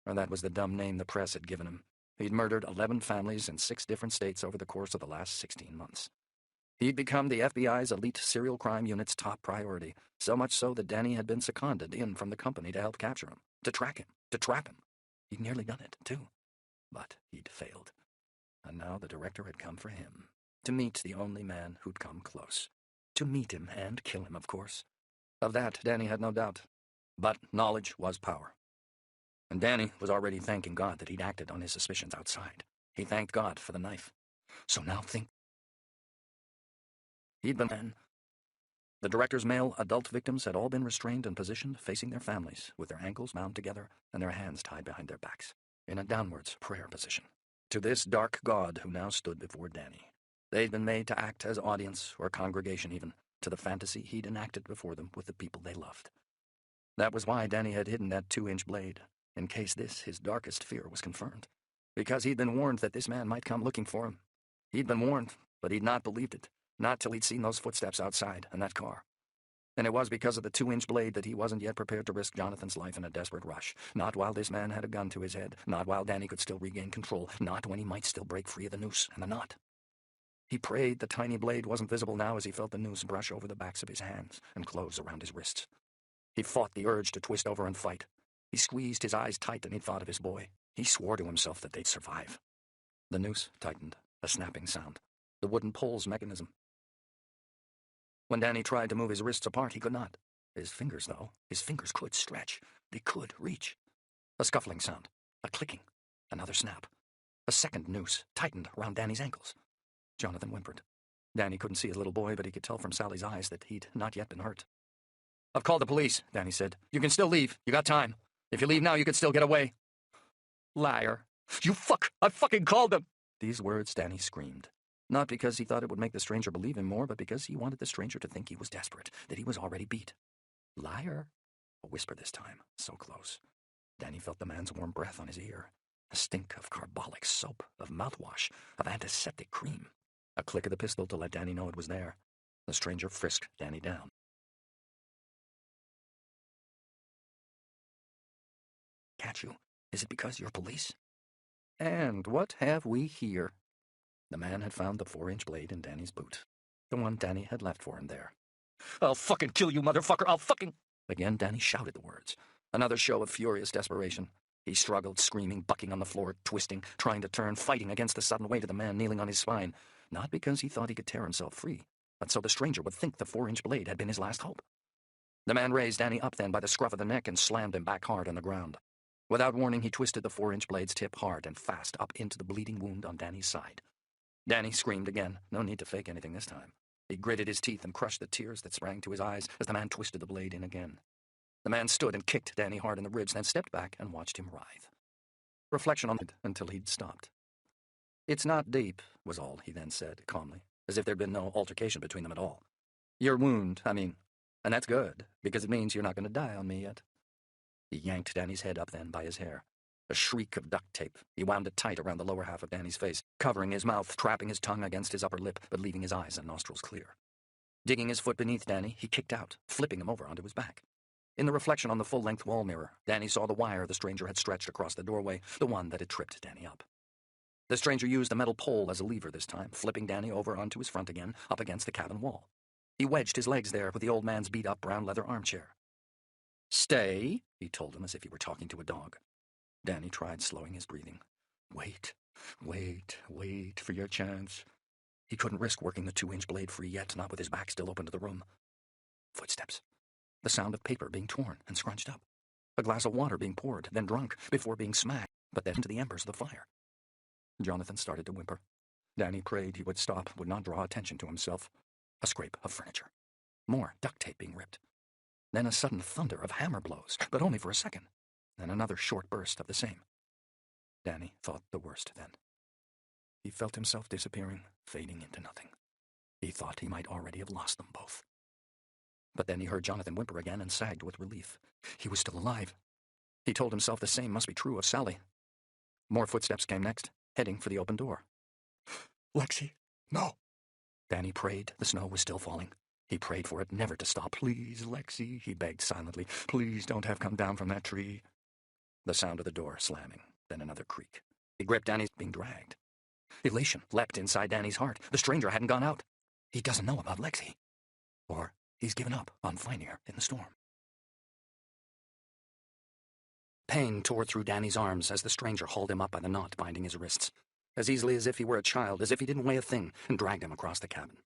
Or that was the dumb name the press had given him. He'd murdered 11 families in 6 different states over the course of the last 16 months. He'd become the FBI's elite serial crime unit's top priority, so much so that Danny had been seconded in from the company to help capture him, to track him, to trap him. He'd nearly done it, too. But he'd failed. And now the director had come for him, to meet the only man who'd come close. To meet him and kill him, of course. Of that, Danny had no doubt. But knowledge was power. And Danny was already thanking God that he'd acted on his suspicions outside. He thanked God for the knife. So now he'd been. The director's male adult victims had all been restrained and positioned facing their families, with their ankles bound together and their hands tied behind their backs, in a downwards prayer position. To this dark God who now stood before Danny. They'd been made to act as audience, or congregation even, to the fantasy he'd enacted before them with the people they loved. That was why Danny had hidden that 2-inch blade, in case this, his darkest fear, was confirmed. Because he'd been warned that this man might come looking for him. He'd been warned, but he'd not believed it. Not till he'd seen those footsteps outside, and that car. And it was because of the 2-inch blade that he wasn't yet prepared to risk Jonathan's life in a desperate rush. Not while this man had a gun to his head. Not while Danny could still regain control. Not when he might still break free of the noose and the knot. He prayed the tiny blade wasn't visible now as he felt the noose brush over the backs of his hands and close around his wrists. He fought the urge to twist over and fight. He squeezed his eyes tight and he thought of his boy. He swore to himself that they'd survive. The noose tightened, a snapping sound. The wooden pole's mechanism. When Danny tried to move his wrists apart, he could not. His fingers, though, his fingers could stretch. They could reach. A scuffling sound, a clicking, another snap. A second noose tightened around Danny's ankles. Jonathan whimpered. Danny couldn't see his little boy, but he could tell from Sally's eyes that he'd not yet been hurt. "I've called the police," Danny said. "You can still leave. You got time. If you leave now, you could still get away." "Liar. You fuck! I fucking called them!" These words Danny screamed. Not because he thought it would make the stranger believe him more, but because he wanted the stranger to think he was desperate, that he was already beat. "Liar." A whisper this time, so close. Danny felt the man's warm breath on his ear. A stink of carbolic soap, of mouthwash, of antiseptic cream. A click of the pistol to let Danny know it was there. The stranger frisked Danny down. "Catch you? Is it because you're police?" "And what have we here?" The man had found the 4-inch blade in Danny's boot. The one Danny had left for him there. "I'll fucking kill you, motherfucker! I'll fucking—" Again, Danny shouted the words. Another show of furious desperation. He struggled, screaming, bucking on the floor, twisting, trying to turn, fighting against the sudden weight of the man kneeling on his spine. Not because he thought he could tear himself free, but so the stranger would think the 4-inch blade had been his last hope. The man raised Danny up then by the scruff of the neck and slammed him back hard on the ground. Without warning, he twisted the 4-inch blade's tip hard and fast up into the bleeding wound on Danny's side. Danny screamed again. No need to fake anything this time. He gritted his teeth and crushed the tears that sprang to his eyes as the man twisted the blade in again. The man stood and kicked Danny hard in the ribs, then stepped back and watched him writhe. reflection on it until he'd stopped. "It's not deep," was all he then said, calmly, as if there'd been no altercation between them at all. "Your wound, I mean. And that's good, because it means you're not going to die on me yet." He yanked Danny's head up then by his hair. A shriek of duct tape. He wound it tight around the lower half of Danny's face, covering his mouth, trapping his tongue against his upper lip, but leaving his eyes and nostrils clear. Digging his foot beneath Danny, he kicked out, flipping him over onto his back. In the reflection on the full-length wall mirror, Danny saw the wire the stranger had stretched across the doorway, the one that had tripped Danny up. The stranger used a metal pole as a lever this time, flipping Danny over onto his front again, up against the cabin wall. He wedged his legs there with the old man's beat-up brown leather armchair. "Stay," he told him as if he were talking to a dog. Danny tried slowing his breathing. Wait for your chance. He couldn't risk working the 2-inch blade free yet, not with his back still open to the room. Footsteps. The sound of paper being torn and scrunched up. A glass of water being poured, then drunk, before being smacked, but then into the embers of the fire. Jonathan started to whimper. Danny prayed he would stop, would not draw attention to himself. A scrape of furniture. More duct tape being ripped. Then a sudden thunder of hammer blows, but only for a second. Then another short burst of the same. Danny thought the worst then. He felt himself disappearing, fading into nothing. He thought he might already have lost them both. But then he heard Jonathan whimper again and sagged with relief. He was still alive. He told himself the same must be true of Sally. More footsteps came next, heading for the open door. "Lexi, no!" Danny prayed. The snow was still falling. He prayed for it never to stop. "Please, Lexi," he begged silently. "Please don't have come down from that tree." The sound of the door slamming, then another creak. He gripped Danny's being dragged. Elation leapt inside Danny's heart. The stranger hadn't gone out. He doesn't know about Lexi. Or he's given up on finding her in the storm. Pain tore through Danny's arms as the stranger hauled him up by the knot binding his wrists, as easily as if he were a child, as if he didn't weigh a thing, and dragged him across the cabin.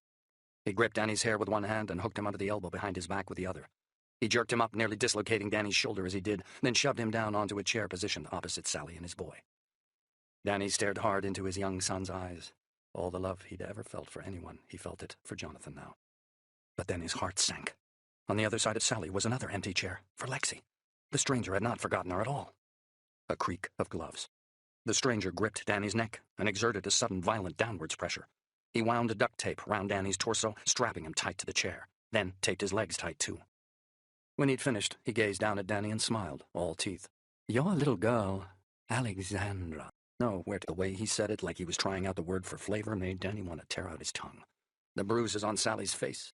He gripped Danny's hair with one hand and hooked him under the elbow behind his back with the other. He jerked him up, nearly dislocating Danny's shoulder as he did, then shoved him down onto a chair positioned opposite Sally and his boy. Danny stared hard into his young son's eyes. All the love he'd ever felt for anyone, he felt it for Jonathan now. But then his heart sank. On the other side of Sally was another empty chair, for Lexi. The stranger had not forgotten her at all. A creak of gloves. The stranger gripped Danny's neck and exerted a sudden violent downwards pressure. He wound a duct tape round Danny's torso, strapping him tight to the chair, then taped his legs tight too. When he'd finished, he gazed down at Danny and smiled, all teeth. "Your little girl, Alexandra." No, where the way he said it, like he was trying out the word for flavor, made Danny want to tear out his tongue. The bruises on Sally's face.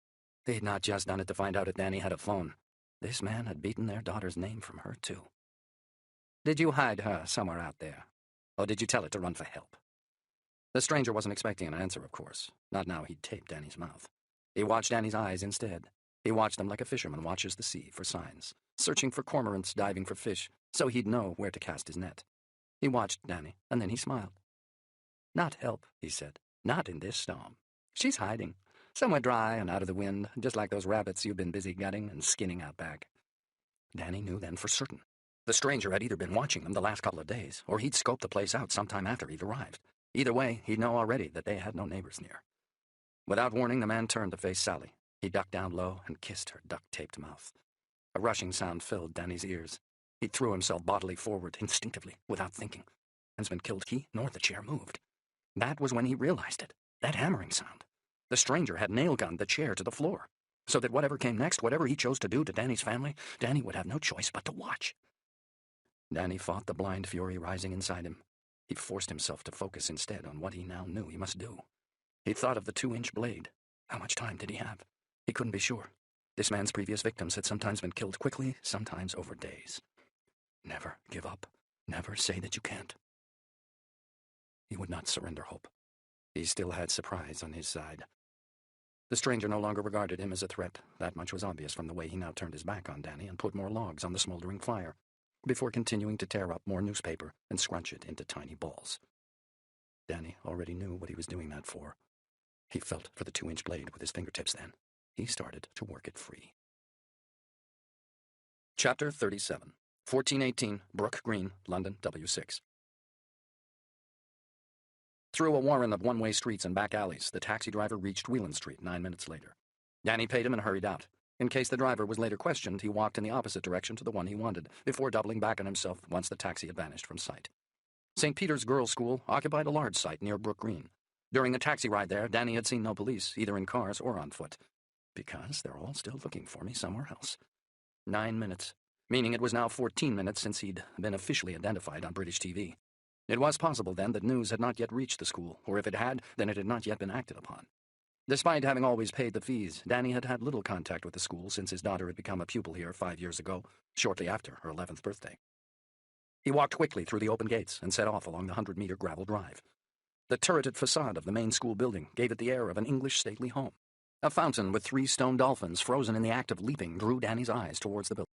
They'd not just done it to find out if Danny had a phone. This man had beaten their daughter's name from her, too. "Did you hide her somewhere out there? Or did you tell her to run for help?" The stranger wasn't expecting an answer, of course. Not now he'd taped Danny's mouth. He watched Danny's eyes instead. He watched them like a fisherman watches the sea for signs, searching for cormorants, diving for fish, so he'd know where to cast his net. He watched Danny, and then he smiled. "Not help," he said. "Not in this storm. She's hiding, somewhere dry and out of the wind, just like those rabbits you've been busy gutting and skinning out back." Danny knew then for certain. The stranger had either been watching them the last couple of days, or he'd scoped the place out sometime after he'd arrived. Either way, he'd know already that they had no neighbors near. Without warning, the man turned to face Sally. He ducked down low and kissed her duct-taped mouth. A rushing sound filled Danny's ears. He threw himself bodily forward, instinctively, without thinking. Has been killed, he nor the chair moved. That was when he realized it. That hammering sound. The stranger had nail-gunned the chair to the floor, so that whatever came next, whatever he chose to do to Danny's family, Danny would have no choice but to watch. Danny fought the blind fury rising inside him. He forced himself to focus instead on what he now knew he must do. He thought of the 2-inch blade. How much time did he have? He couldn't be sure. This man's previous victims had sometimes been killed quickly, sometimes over days. Never give up. Never say that you can't. He would not surrender hope. He still had surprise on his side. The stranger no longer regarded him as a threat. That much was obvious from the way he now turned his back on Danny and put more logs on the smoldering fire, before continuing to tear up more newspaper and scrunch it into tiny balls. Danny already knew what he was doing that for. He felt for the 2-inch blade with his fingertips then. He started to work it free. Chapter 37. 1418 Brook Green, London, W6. Through a warren of one-way streets and back alleys, the taxi driver reached Whelan Street 9 minutes later. Danny paid him and hurried out. In case the driver was later questioned, he walked in the opposite direction to the one he wanted, before doubling back on himself once the taxi had vanished from sight. St. Peter's Girls' School occupied a large site near Brook Green. During the taxi ride there, Danny had seen no police, either in cars or on foot. Because they're all still looking for me somewhere else. 9 minutes, meaning it was now 14 minutes since he'd been officially identified on British TV. It was possible, then, that news had not yet reached the school, or if it had, then it had not yet been acted upon. Despite having always paid the fees, Danny had had little contact with the school since his daughter had become a pupil here 5 years ago, shortly after her 11th birthday. He walked quickly through the open gates and set off along the 100-meter gravel drive. The turreted facade of the main school building gave it the air of an English stately home. A fountain with 3 stone dolphins frozen in the act of leaping drew Danny's eyes towards the building.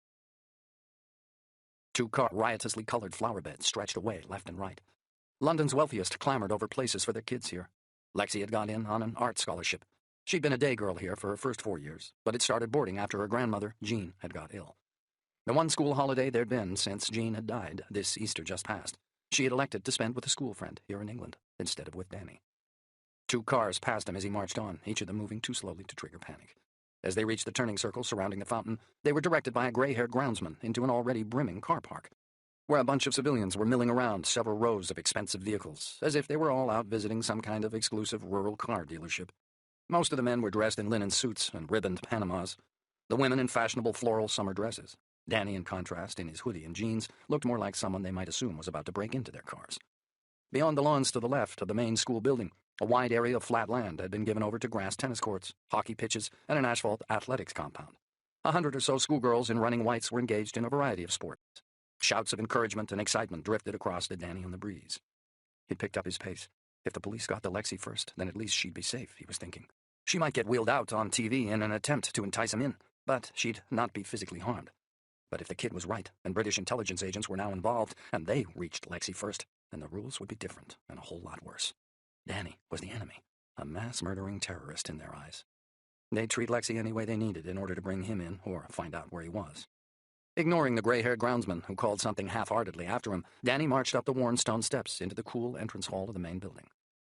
2 riotously colored flower beds stretched away left and right. London's wealthiest clamored over places for their kids here. Lexi had got in on an art scholarship. She'd been a day girl here for her first 4 years, but had started boarding after her grandmother, Jean, had got ill. The one school holiday there'd been since Jean had died, this Easter just past, she had elected to spend with a school friend here in England, instead of with Danny. 2 cars passed him as he marched on, each of them moving too slowly to trigger panic. As they reached the turning circle surrounding the fountain, they were directed by a gray-haired groundsman into an already brimming car park, where a bunch of civilians were milling around several rows of expensive vehicles, as if they were all out visiting some kind of exclusive rural car dealership. Most of the men were dressed in linen suits and ribboned Panamas, the women in fashionable floral summer dresses. Danny, in contrast, in his hoodie and jeans, looked more like someone they might assume was about to break into their cars. Beyond the lawns to the left of the main school building, a wide area of flat land had been given over to grass tennis courts, hockey pitches, and an asphalt athletics compound. 100 or so schoolgirls in running whites were engaged in a variety of sports. Shouts of encouragement and excitement drifted across to Danny on the breeze. He'd picked up his pace. If the police got to Lexi first, then at least she'd be safe, he was thinking. She might get wheeled out on TV in an attempt to entice him in, but she'd not be physically harmed. But if the kid was right, and British intelligence agents were now involved, and they reached Lexi first, then the rules would be different and a whole lot worse. Danny was the enemy, a mass-murdering terrorist in their eyes. They'd treat Lexi any way they needed in order to bring him in or find out where he was. Ignoring the gray-haired groundsman who called something half-heartedly after him, Danny marched up the worn stone steps into the cool entrance hall of the main building.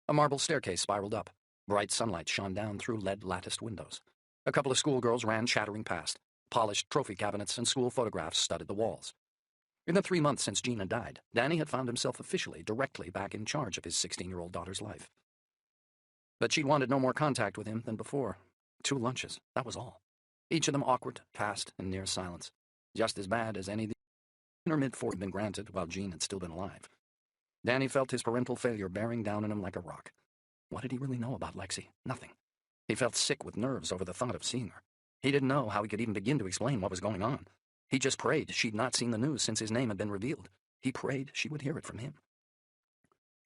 A marble staircase spiraled up. Bright sunlight shone down through lead-latticed windows. A couple of schoolgirls ran chattering past. Polished trophy cabinets and school photographs studded the walls. In the 3 months since Jean had died, Danny had found himself officially directly back in charge of his 16-year-old daughter's life. But she'd wanted no more contact with him than before. 2 lunches, that was all. Each of them awkward, past, in near silence. Just as bad as any in her mid-40s had been granted while Jean had still been alive. Danny felt his parental failure bearing down on him like a rock. What did he really know about Lexi? Nothing. He felt sick with nerves over the thought of seeing her. He didn't know how he could even begin to explain what was going on. He just prayed she'd not seen the news since his name had been revealed. He prayed she would hear it from him.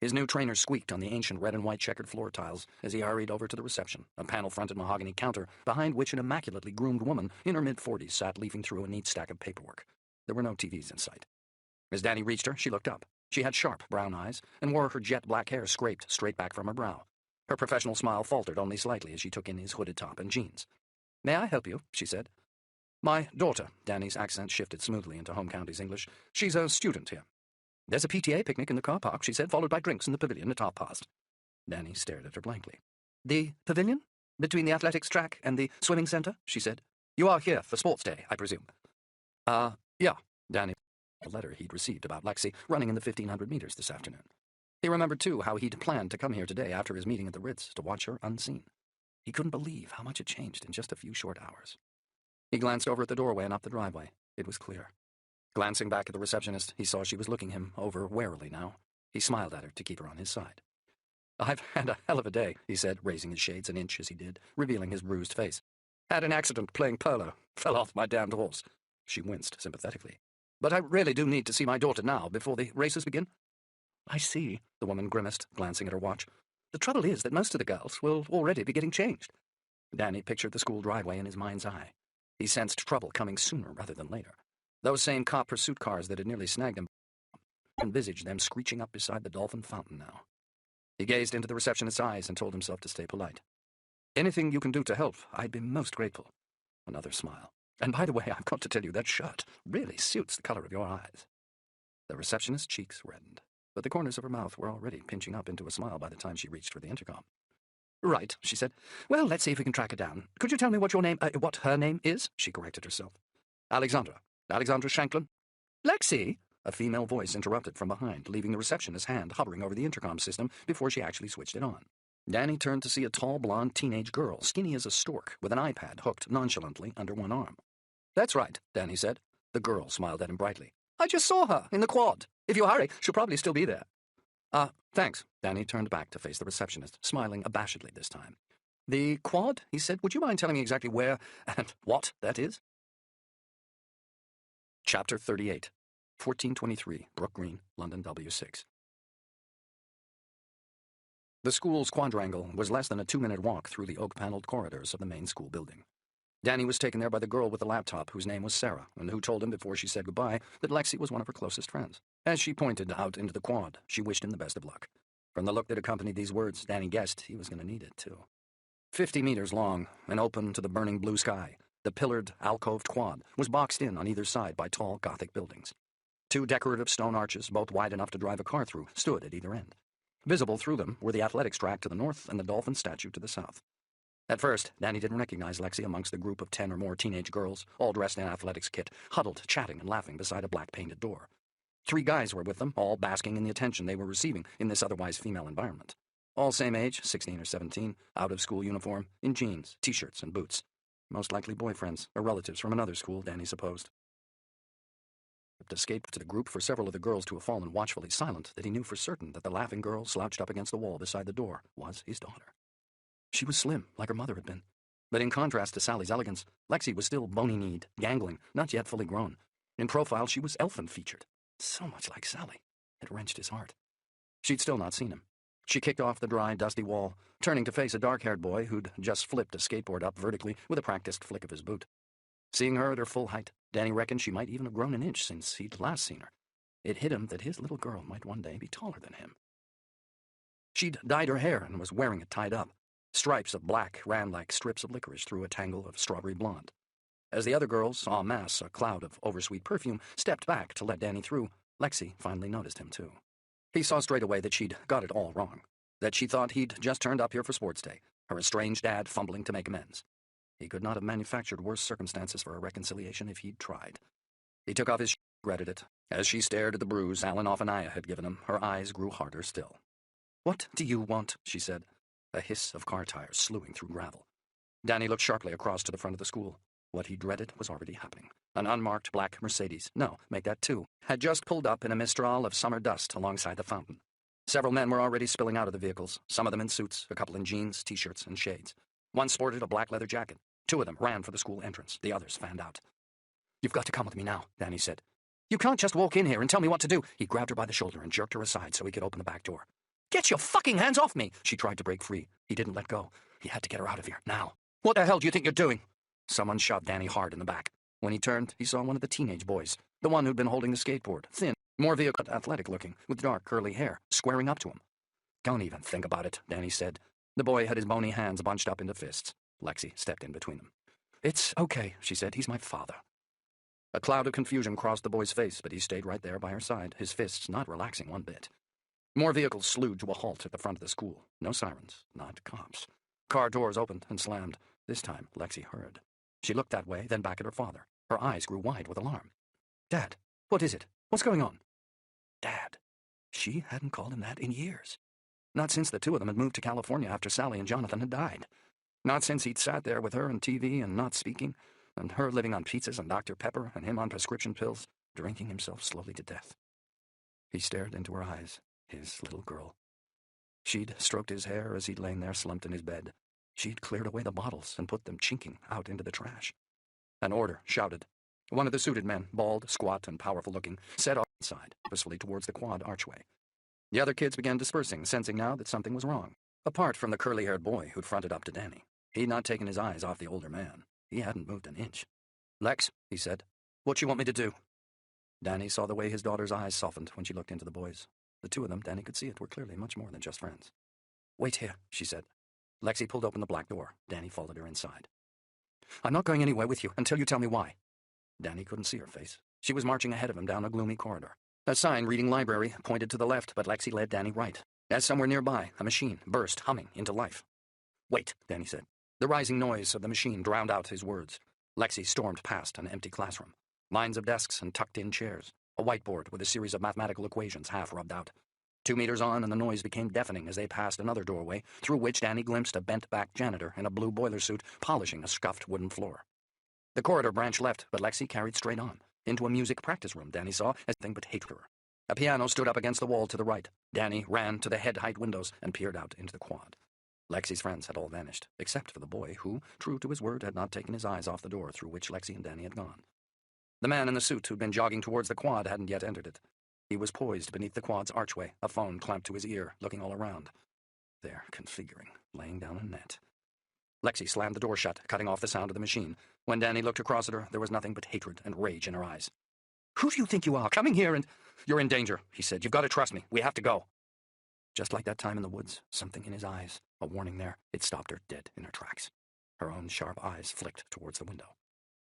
His new trainer squeaked on the ancient red and white checkered floor tiles as he hurried over to the reception, a panel-fronted mahogany counter behind which an immaculately groomed woman in her mid-40s sat leafing through a neat stack of paperwork. There were no TVs in sight. As Danny reached her, she looked up. She had sharp brown eyes and wore her jet black hair scraped straight back from her brow. Her professional smile faltered only slightly as she took in his hooded top and jeans. "May I help you?" she said. "My daughter," Danny's accent shifted smoothly into home counties English. "She's a student here." "There's a PTA picnic in the car park," she said, "followed by drinks in the pavilion at past." Danny stared at her blankly. "The pavilion? Between the athletics track and the swimming center?" she said. "You are here for sports day, I presume." Yeah," Danny a letter he'd received about Lexi running in the 1,500 meters this afternoon. He remembered, too, how he'd planned to come here today after his meeting at the Ritz to watch her unseen. He couldn't believe how much had changed in just a few short hours. He glanced over at the doorway and up the driveway. It was clear. Glancing back at the receptionist, he saw she was looking him over warily now. He smiled at her to keep her on his side. "I've had a hell of a day," he said, raising his shades an inch as he did, revealing his bruised face. "Had an accident playing polo. Fell off my damned horse." She winced sympathetically. "But I really do need to see my daughter now, before the races begin." "I see," the woman grimaced, glancing at her watch. "The trouble is that most of the girls will already be getting changed." Danny pictured the school driveway in his mind's eye. He sensed trouble coming sooner rather than later. Those same cop pursuit cars that had nearly snagged him envisaged them screeching up beside the Dolphin Fountain now. He gazed into the receptionist's eyes and told himself to stay polite. "Anything you can do to help, I'd be most grateful." Another smile. "And by the way, I've got to tell you, that shirt really suits the color of your eyes." The receptionist's cheeks reddened, but the corners of her mouth were already pinching up into a smile by the time she reached for the intercom. "Right," she said. "Well, let's see if we can track her down. Could you tell me what her name is?" She corrected herself. "Alexandra Shanklin." "Lexi?" A female voice interrupted from behind, leaving the receptionist's hand hovering over the intercom system before she actually switched it on. Danny turned to see a tall, blonde teenage girl, skinny as a stork, with an iPad hooked nonchalantly under one arm. "That's right," Danny said. The girl smiled at him brightly. "I just saw her in the quad. If you hurry, she'll probably still be there." Thanks." Danny turned back to face the receptionist, smiling abashedly this time. "The quad?" he said. "Would you mind telling me exactly where and what that is?" Chapter 38. 1423, Brook Green, London W6. The school's quadrangle was less than a 2-minute walk through the oak-paneled corridors of the main school building. Danny was taken there by the girl with the laptop, whose name was Sarah, and who told him before she said goodbye that Lexi was one of her closest friends. As she pointed out into the quad, she wished him the best of luck. From the look that accompanied these words, Danny guessed he was going to need it, too. 50 meters long and open to the burning blue sky, the pillared, alcoved quad was boxed in on either side by tall Gothic buildings. 2 decorative stone arches, both wide enough to drive a car through, stood at either end. Visible through them were the athletics track to the north and the dolphin statue to the south. At first, Danny didn't recognize Lexi amongst the group of 10 or more teenage girls, all dressed in athletics kit, huddled, chatting and laughing beside a black-painted door. 3 guys were with them, all basking in the attention they were receiving in this otherwise female environment. All same age, 16 or 17, out of school uniform, in jeans, t-shirts, and boots. Most likely boyfriends, or relatives from another school, Danny supposed. Escaped to the group for several of the girls to have fallen watchfully silent that he knew for certain that the laughing girl slouched up against the wall beside the door was his daughter. She was slim, like her mother had been. But in contrast to Sally's elegance, Lexi was still bony-kneed, gangling, not yet fully grown. In profile, she was elfin-featured. So much like Sally. It wrenched his heart. She'd still not seen him. She kicked off the dry, dusty wall, turning to face a dark-haired boy who'd just flipped a skateboard up vertically with a practiced flick of his boot. Seeing her at her full height, Danny reckoned she might even have grown an inch since he'd last seen her. It hit him that his little girl might one day be taller than him. She'd dyed her hair and was wearing it tied up. Stripes of black ran like strips of licorice through a tangle of strawberry blonde. As the other girls, en masse, a cloud of oversweet perfume, stepped back to let Danny through, Lexi finally noticed him, too. He saw straight away that she'd got it all wrong, that she thought he'd just turned up here for sports day, her estranged dad fumbling to make amends. He could not have manufactured worse circumstances for a reconciliation if he'd tried. He took off his shoe and regretted it. As she stared at the bruise Alan Ofanaya had given him, her eyes grew harder still. "What do you want?" she said, a hiss of car tires slewing through gravel. Danny looked sharply across to the front of the school. What he dreaded was already happening. An unmarked black Mercedes, no, make that 2, had just pulled up in a mistral of summer dust alongside the fountain. Several men were already spilling out of the vehicles, some of them in suits, a couple in jeans, t-shirts, and shades. One sported a black leather jacket. 2 of them ran for the school entrance. The others fanned out. "You've got to come with me now," Danny said. "You can't just walk in here and tell me what to do." He grabbed her by the shoulder and jerked her aside so he could open the back door. "Get your fucking hands off me!" She tried to break free. He didn't let go. He had to get her out of here, now. "What the hell do you think you're doing?" Someone shoved Danny hard in the back. When he turned, he saw one of the teenage boys, the one who'd been holding the skateboard, thin, more vehicle athletic-looking, with dark, curly hair, squaring up to him. "Don't even think about it," Danny said. The boy had his bony hands bunched up into fists. Lexi stepped in between them. "It's okay," she said. "He's my father." A cloud of confusion crossed the boy's face, but he stayed right there by her side, his fists not relaxing one bit. More vehicles slewed to a halt at the front of the school. No sirens, not cops. Car doors opened and slammed. This time, Lexi heard. She looked that way, then back at her father. Her eyes grew wide with alarm. "Dad, what is it? What's going on?" Dad. She hadn't called him that in years. Not since the 2 of them had moved to California after Sally and Jonathan had died. Not since he'd sat there with her on TV and not speaking, and her living on pizzas and Dr. Pepper and him on prescription pills, drinking himself slowly to death. He stared into her eyes, his little girl. She'd stroked his hair as he'd lain there slumped in his bed. She'd cleared away the bottles and put them chinking out into the trash. An order shouted. One of the suited men, bald, squat, and powerful-looking, set off inside, purposefully towards the quad archway. The other kids began dispersing, sensing now that something was wrong. Apart from the curly-haired boy who'd fronted up to Danny. He'd not taken his eyes off the older man. He hadn't moved an inch. "Lex," he said, "what you want me to do?" Danny saw the way his daughter's eyes softened when she looked into the boys. The 2 of them, Danny could see it, were clearly much more than just friends. "Wait here," she said. Lexi pulled open the black door. Danny followed her inside. "I'm not going anywhere with you until you tell me why." Danny couldn't see her face. She was marching ahead of him down a gloomy corridor. A sign reading library pointed to the left, but Lexi led Danny right. As somewhere nearby, a machine burst humming into life. "Wait," Danny said. The rising noise of the machine drowned out his words. Lexi stormed past an empty classroom. Lines of desks and tucked-in chairs. a whiteboard with a series of mathematical equations half rubbed out. 2 meters on, and the noise became deafening as they passed another doorway, through which Danny glimpsed a bent-back janitor in a blue boiler suit polishing a scuffed wooden floor. The corridor branched left, but Lexi carried straight on, into a music practice room Danny saw as nothing but hatred. A piano stood up against the wall to the right. Danny ran to the head-height windows and peered out into the quad. Lexi's friends had all vanished, except for the boy who, true to his word, had not taken his eyes off the door through which Lexi and Danny had gone. The man in the suit who'd been jogging towards the quad hadn't yet entered it. He was poised beneath the quad's archway, a phone clamped to his ear, looking all around. There, configuring, laying down a net. Lexi slammed the door shut, cutting off the sound of the machine. When Danny looked across at her, there was nothing but hatred and rage in her eyes. "Who do you think you are, coming here and—" "You're in danger," he said. "You've got to trust me. We have to go." Just like that time in the woods, something in his eyes, a warning there, it stopped her dead in her tracks. Her own sharp eyes flicked towards the window.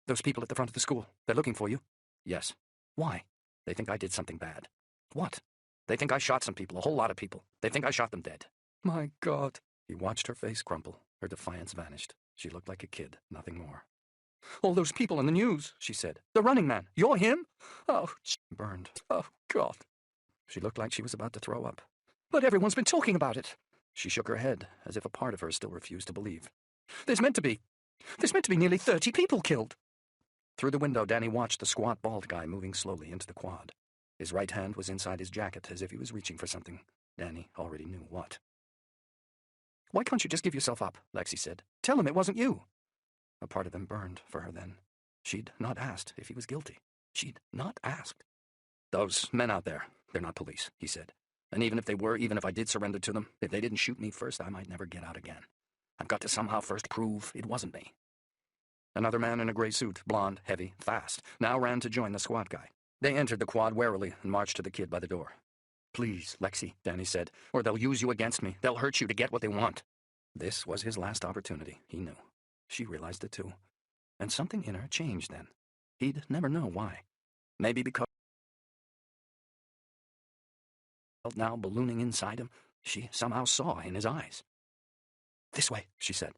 "Those people at the front of the school, they're looking for you?" "Yes." "Why?" "They think I did something bad." "What?" "They think I shot some people, a whole lot of people. They think I shot them dead." "My God." He watched her face crumple. Her defiance vanished. She looked like a kid, nothing more. "All those people in the news," she said. "The Running Man. You're him?" Oh, she burned. "Oh, God." She looked like she was about to throw up. "But everyone's been talking about it." She shook her head, as if a part of her still refused to believe. There's meant to be nearly 30 people killed." Through the window, Danny watched the squat, bald guy moving slowly into the quad. His right hand was inside his jacket, as if he was reaching for something. Danny already knew what. "Why can't you just give yourself up?" Lexi said. "Tell him it wasn't you." A part of him burned for her then. She'd not asked if he was guilty. She'd not asked. "Those men out there, they're not police," he said. "And even if they were, even if I did surrender to them, if they didn't shoot me first, I might never get out again. I've got to somehow first prove it wasn't me." Another man in a gray suit, blond, heavy, fast, now ran to join the squat guy. They entered the quad warily and marched to the kid by the door. "Please, Lexi," Danny said, "or they'll use you against me. They'll hurt you to get what they want." This was his last opportunity, he knew. She realized it too. And something in her changed then. He'd never know why. Maybe because now ballooning inside him, she somehow saw in his eyes. "This way," she said.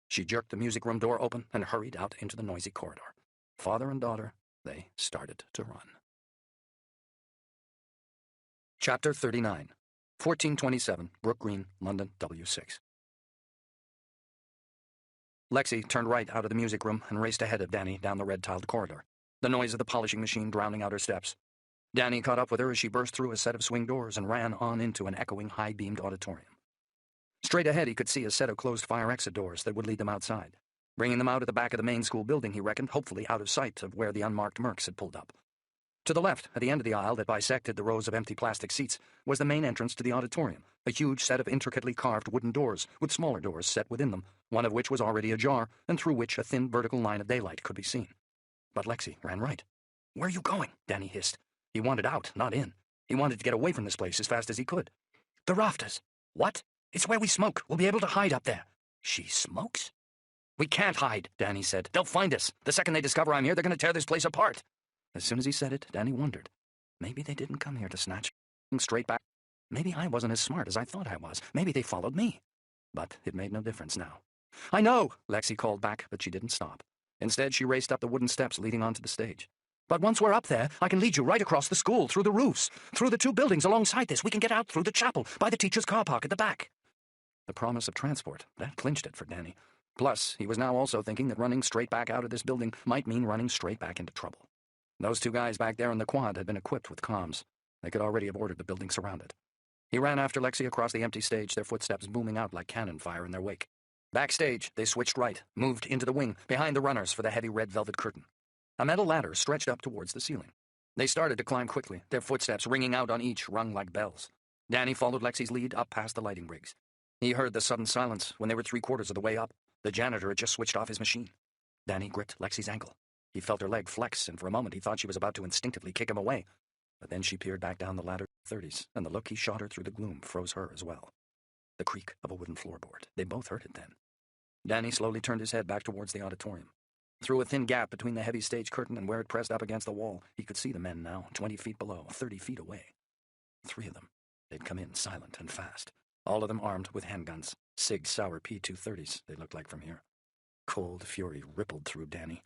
She jerked the music room door open and hurried out into the noisy corridor. Father and daughter, they started to run. Chapter 39. 1427, Brook Green, London, W6. Lexi turned right out of the music room and raced ahead of Danny down the red-tiled corridor, the noise of the polishing machine drowning out her steps. Danny caught up with her as she burst through a set of swing doors and ran on into an echoing, high-beamed auditorium. Straight ahead, he could see a set of closed fire exit doors that would lead them outside, bringing them out at the back of the main school building, he reckoned, hopefully out of sight of where the unmarked Mercs had pulled up. To the left, at the end of the aisle that bisected the rows of empty plastic seats, was the main entrance to the auditorium, a huge set of intricately carved wooden doors, with smaller doors set within them, one of which was already ajar, and through which a thin vertical line of daylight could be seen. But Lexi ran right. "Where are you going?" Danny hissed. He wanted out, not in. He wanted to get away from this place as fast as he could. "The rafters." "What?" "It's where we smoke. We'll be able to hide up there." "She smokes?" "We can't hide," Danny said. "They'll find us. The second they discover I'm here, they're going to tear this place apart." As soon as he said it, Danny wondered. Maybe they didn't come here to snatch straight back. Maybe I wasn't as smart as I thought I was. Maybe they followed me. But it made no difference now. "I know," Lexi called back, but she didn't stop. Instead, she raced up the wooden steps leading onto the stage. "But once we're up there, I can lead you right across the school, through the roofs, through the 2 buildings alongside this. We can get out through the chapel, by the teacher's car park at the back." The promise of transport, that clinched it for Danny. Plus, he was now also thinking that running straight back out of this building might mean running straight back into trouble. Those 2 guys back there in the quad had been equipped with comms. They could already have ordered the building surrounded. He ran after Lexi across the empty stage, their footsteps booming out like cannon fire in their wake. Backstage, they switched right, moved into the wing, behind the runners for the heavy red velvet curtain. A metal ladder stretched up towards the ceiling. They started to climb quickly, their footsteps ringing out on each, rung like bells. Danny followed Lexi's lead up past the lighting rigs. He heard the sudden silence when they were 3/4 of the way up. The janitor had just switched off his machine. Danny gripped Lexi's ankle. He felt her leg flex, and for a moment he thought she was about to instinctively kick him away. But then she peered back down the ladder 30s, and the look he shot her through the gloom froze her as well. The creak of a wooden floorboard. They both heard it then. Danny slowly turned his head back towards the auditorium. Through a thin gap between the heavy stage curtain and where it pressed up against the wall, he could see the men now, 20 feet below, 30 feet away. 3 of them. They'd come in silent and fast, all of them armed with handguns. Sig Sauer P230s, they looked like from here. Cold fury rippled through Danny.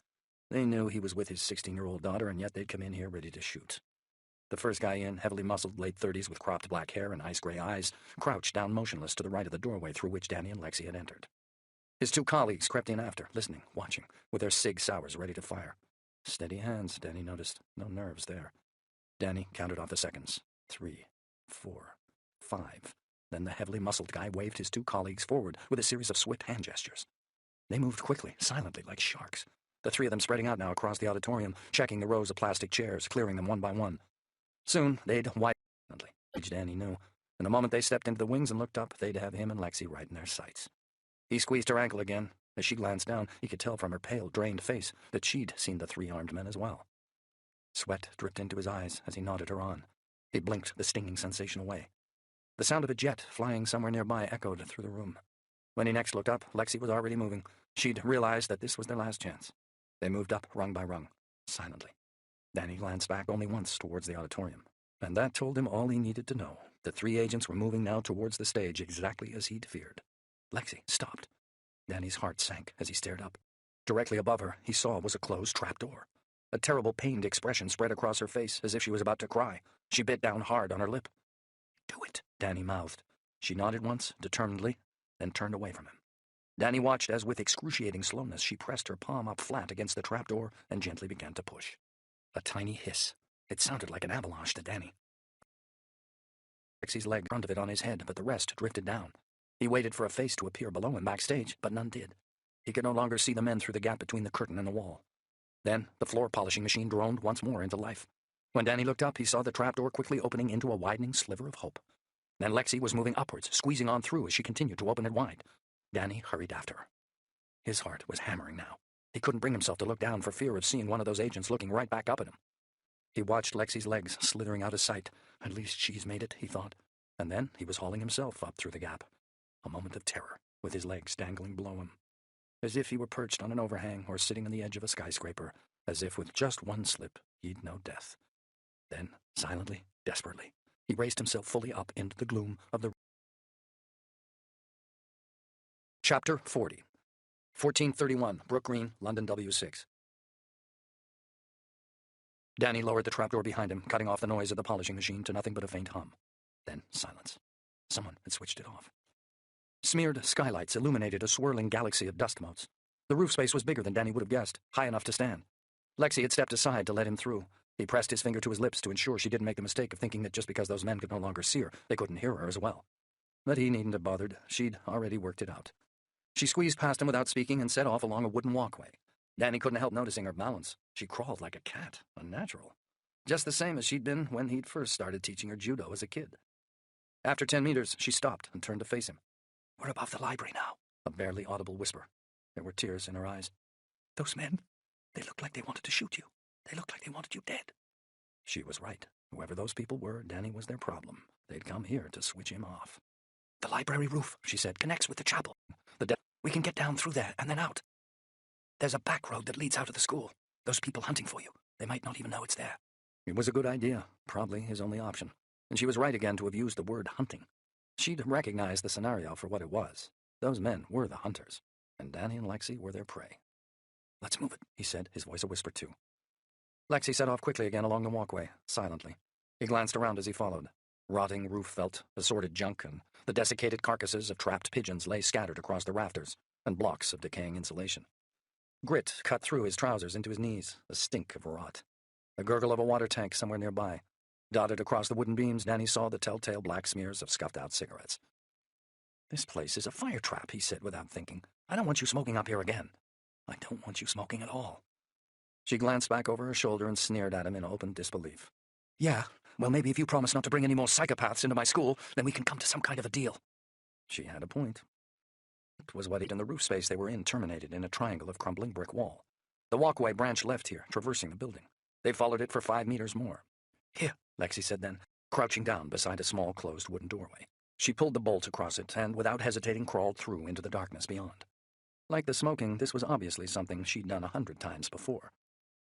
They knew he was with his 16-year-old daughter, and yet they'd come in here ready to shoot. The first guy in, heavily muscled, late 30s with cropped black hair and ice-gray eyes, crouched down motionless to the right of the doorway through which Danny and Lexi had entered. His two colleagues crept in after, listening, watching, with their Sig Sauers ready to fire. Steady hands, Danny noticed. No nerves there. Danny counted off the seconds. 3, 4, 5. Then the heavily muscled guy waved his two colleagues forward with a series of swift hand gestures. They moved quickly, silently, like sharks. The three of them spreading out now across the auditorium, checking the rows of plastic chairs, clearing them one by one. Soon, they'd wipe silently, which Danny knew. And the moment they stepped into the wings and looked up, they'd have him and Lexi right in their sights. He squeezed her ankle again. As she glanced down, he could tell from her pale, drained face that she'd seen the three armed men as well. Sweat dripped into his eyes as he nodded her on. He blinked the stinging sensation away. The sound of a jet flying somewhere nearby echoed through the room. When he next looked up, Lexi was already moving. She'd realized that this was their last chance. They moved up rung by rung, silently. Danny glanced back only once towards the auditorium, and that told him all he needed to know. The three agents were moving now towards the stage exactly as he'd feared. Lexi stopped. Danny's heart sank as he stared up. Directly above her, he saw was a closed trapdoor. A terrible, pained expression spread across her face, as if she was about to cry. She bit down hard on her lip. "Do it," Danny mouthed. She nodded once, determinedly, then turned away from him. Danny watched as, with excruciating slowness, she pressed her palm up flat against the trapdoor and gently began to push. A tiny hiss. It sounded like an avalanche to Danny. Lexi's leg in front of it on his head, but the rest drifted down. He waited for a face to appear below him backstage, but none did. He could no longer see the men through the gap between the curtain and the wall. Then, the floor-polishing machine droned once more into life. When Danny looked up, he saw the trapdoor quickly opening into a widening sliver of hope. Then Lexi was moving upwards, squeezing on through as she continued to open it wide. Danny hurried after her. His heart was hammering now. He couldn't bring himself to look down for fear of seeing one of those agents looking right back up at him. He watched Lexi's legs slithering out of sight. At least she's made it, he thought. And then he was hauling himself up through the gap. A moment of terror, with his legs dangling below him. As if he were perched on an overhang or sitting on the edge of a skyscraper. As if with just one slip, he'd know death. Then, silently, desperately, he raised himself fully up into the gloom of the... Chapter 40. 1431, Brook Green, London W6. Danny lowered the trapdoor behind him, cutting off the noise of the polishing machine to nothing but a faint hum. Then silence. Someone had switched it off. Smeared skylights illuminated a swirling galaxy of dust motes. The roof space was bigger than Danny would have guessed, high enough to stand. Lexi had stepped aside to let him through. He pressed his finger to his lips to ensure she didn't make the mistake of thinking that just because those men could no longer see her, they couldn't hear her as well. But he needn't have bothered. She'd already worked it out. She squeezed past him without speaking and set off along a wooden walkway. Danny couldn't help noticing her balance. She crawled like a cat, unnatural. Just the same as she'd been when he'd first started teaching her judo as a kid. After 10 meters, she stopped and turned to face him. "We're above the library now," a barely audible whisper. There were tears in her eyes. "Those men, they looked like they wanted to shoot you. They looked like they wanted you dead." She was right. Whoever those people were, Danny was their problem. They'd come here to switch him off. "The library roof," she said, "connects with the chapel. We can get down through there and then out. There's a back road that leads out of the school. Those people hunting for you, they might not even know it's there." It was a good idea, probably his only option. And she was right again to have used the word hunting. She'd recognized the scenario for what it was. Those men were the hunters, and Danny and Lexi were their prey. "Let's move it," he said, his voice a whisper too. Lexi set off quickly again along the walkway, silently. He glanced around as he followed. Rotting roof felt, assorted junk, and the desiccated carcasses of trapped pigeons lay scattered across the rafters, and blocks of decaying insulation. Grit cut through his trousers into his knees, a stink of rot. The gurgle of a water tank somewhere nearby. Dotted across the wooden beams, Danny saw the telltale black smears of scuffed-out cigarettes. "This place is a fire trap," he said without thinking. "I don't want you smoking up here again." "I don't want you smoking at all." She glanced back over her shoulder and sneered at him in open disbelief. "Yeah, well, maybe if you promise not to bring any more psychopaths into my school, then we can come to some kind of a deal." She had a point. It was what the roof space they were in terminated in a triangle of crumbling brick wall. The walkway branched left here, traversing the building. They followed it for 5 meters more. "Here," Lexi said then, crouching down beside a small closed wooden doorway. She pulled the bolt across it and, without hesitating, crawled through into the darkness beyond. Like the smoking, this was obviously something she'd done 100 times before.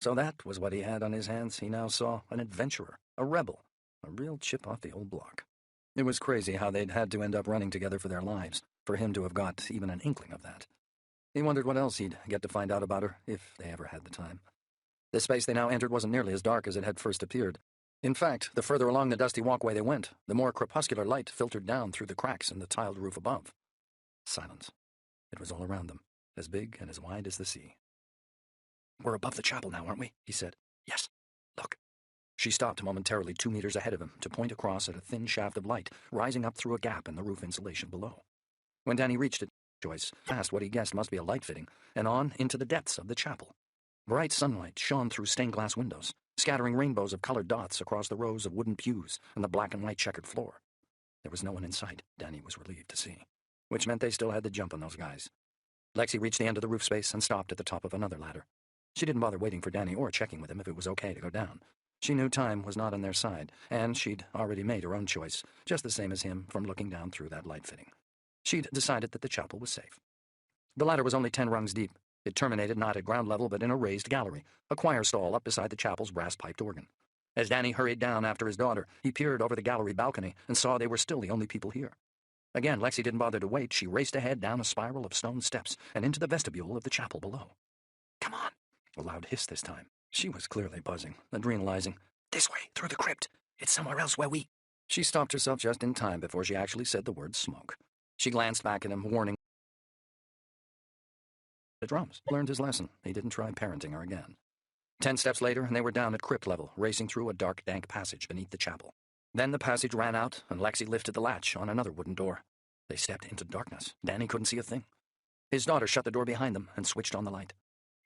So that was what he had on his hands. He now saw an adventurer, a rebel, a real chip off the old block. It was crazy how they'd had to end up running together for their lives, for him to have got even an inkling of that. He wondered what else he'd get to find out about her, if they ever had the time. The space they now entered wasn't nearly as dark as it had first appeared. In fact, the further along the dusty walkway they went, the more crepuscular light filtered down through the cracks in the tiled roof above. Silence. It was all around them, as big and as wide as the sea. "We're above the chapel now, aren't we?" he said. "Yes. Look." She stopped momentarily 2 meters ahead of him to point across at a thin shaft of light rising up through a gap in the roof insulation below. When Danny reached it, Joyce passed what he guessed must be a light fitting and on into the depths of the chapel. Bright sunlight shone through stained glass windows, scattering rainbows of colored dots across the rows of wooden pews and the black and white checkered floor. There was no one in sight, Danny was relieved to see, which meant they still had the jump on those guys. Lexi reached the end of the roof space and stopped at the top of another ladder. She didn't bother waiting for Danny or checking with him if it was okay to go down. She knew time was not on their side, and she'd already made her own choice, just the same as him from looking down through that light fitting. She'd decided that the chapel was safe. The ladder was only 10 rungs deep. It terminated not at ground level but in a raised gallery, a choir stall up beside the chapel's brass-piped organ. As Danny hurried down after his daughter, he peered over the gallery balcony and saw they were still the only people here. Again, Lexi didn't bother to wait. She raced ahead down a spiral of stone steps and into the vestibule of the chapel below. "Come on," a loud hiss this time. She was clearly buzzing, adrenalizing. "This way, through the crypt. It's somewhere else where we—" She stopped herself just in time before she actually said the word smoke. She glanced back at him, warning. The drums. Learned his lesson. He didn't try parenting her again. 10 steps later, and they were down at crypt level, racing through a dark, dank passage beneath the chapel. Then the passage ran out, and Lexi lifted the latch on another wooden door. They stepped into darkness. Danny couldn't see a thing. His daughter shut the door behind them and switched on the light.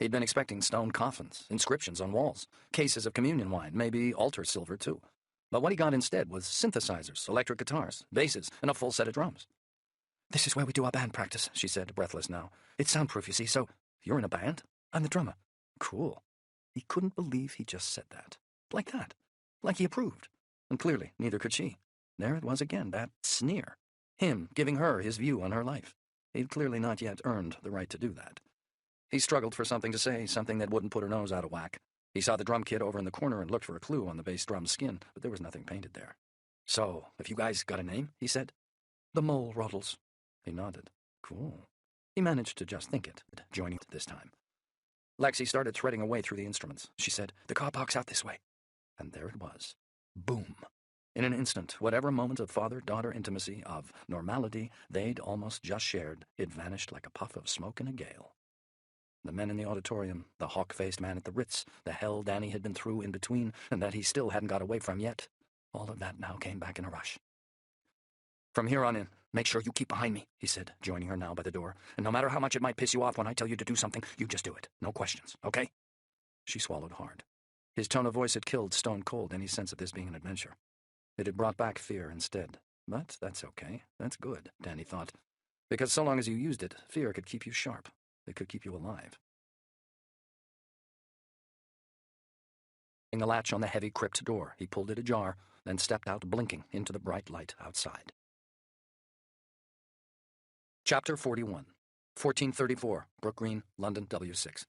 He'd been expecting stone coffins, inscriptions on walls, cases of communion wine, maybe altar silver, too. But what he got instead was synthesizers, electric guitars, basses, and a full set of drums. "This is where we do our band practice," she said, breathless now. "It's soundproof, you see, so—" "You're in a band?" "I'm the drummer." "Cool." He couldn't believe he just said that. Like that. Like he approved. And clearly, neither could she. There it was again, that sneer. Him giving her his view on her life. He'd clearly not yet earned the right to do that. He struggled for something to say, something that wouldn't put her nose out of whack. He saw the drum kit over in the corner and looked for a clue on the bass drum's skin, but there was nothing painted there. "So, have you guys got a name?" he said. "The Mole Roddles." He nodded. Cool. He managed to just think it, joining it this time. Lexi started threading away through the instruments. She said, "The car park's out this way." And there it was. Boom. In an instant, whatever moment of father-daughter intimacy, of normality they'd almost just shared, it vanished like a puff of smoke in a gale. The men in the auditorium, the hawk-faced man at the Ritz, the hell Danny had been through in between, and that he still hadn't got away from yet, all of that now came back in a rush. "From here on in, make sure you keep behind me," he said, joining her now by the door. "And no matter how much it might piss you off when I tell you to do something, you just do it. No questions, okay?" She swallowed hard. His tone of voice had killed stone cold any sense of this being an adventure. It had brought back fear instead. But that's okay. That's good, Danny thought. Because so long as you used it, fear could keep you sharp. It could keep you alive. The latch on the heavy crypt door, he pulled it ajar, then stepped out blinking into the bright light outside. Chapter 41, 1434, Brook Green, London, W6.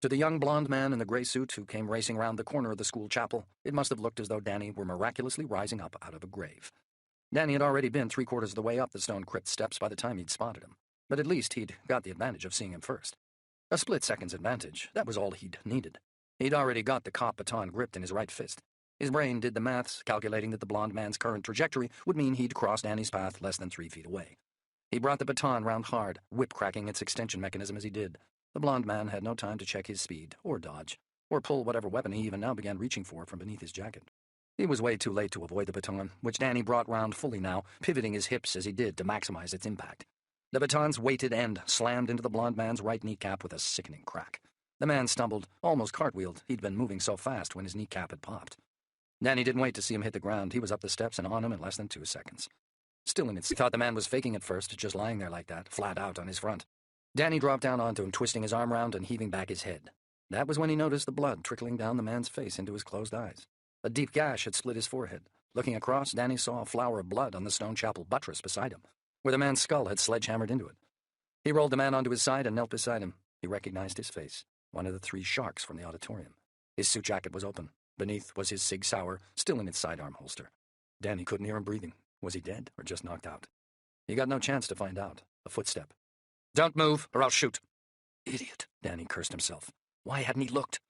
To the young blonde man in the gray suit who came racing round the corner of the school chapel, it must have looked as though Danny were miraculously rising up out of a grave. Danny had already been 3/4 of the way up the stone crypt steps by the time he'd spotted him, but at least he'd got the advantage of seeing him first. A split-second's advantage, that was all he'd needed. He'd already got the cop baton gripped in his right fist. His brain did the maths, calculating that the blonde man's current trajectory would mean he'd cross Danny's path less than 3 feet away. He brought the baton round hard, whip-cracking its extension mechanism as he did. The blonde man had no time to check his speed, or dodge, or pull whatever weapon he even now began reaching for from beneath his jacket. He was way too late to avoid the baton, which Danny brought round fully now, pivoting his hips as he did to maximize its impact. The baton's weighted end slammed into the blonde man's right kneecap with a sickening crack. The man stumbled, almost cartwheeled. He'd been moving so fast when his kneecap had popped. Danny didn't wait to see him hit the ground. He was up the steps and on him in less than 2 seconds. Still in its, he thought the man was faking at first, just lying there like that, flat out on his front. Danny dropped down onto him, twisting his arm round and heaving back his head. That was when he noticed the blood trickling down the man's face into his closed eyes. A deep gash had split his forehead. Looking across, Danny saw a flower of blood on the stone chapel buttress beside him, where the man's skull had sledgehammered into it. He rolled the man onto his side and knelt beside him. He recognized his face, one of the 3 sharks from the auditorium. His suit jacket was open. Beneath was his Sig Sauer, still in its sidearm holster. Danny couldn't hear him breathing. Was he dead or just knocked out? He got no chance to find out. A footstep. "Don't move, or I'll shoot." Idiot, Danny cursed himself. Why hadn't he looked?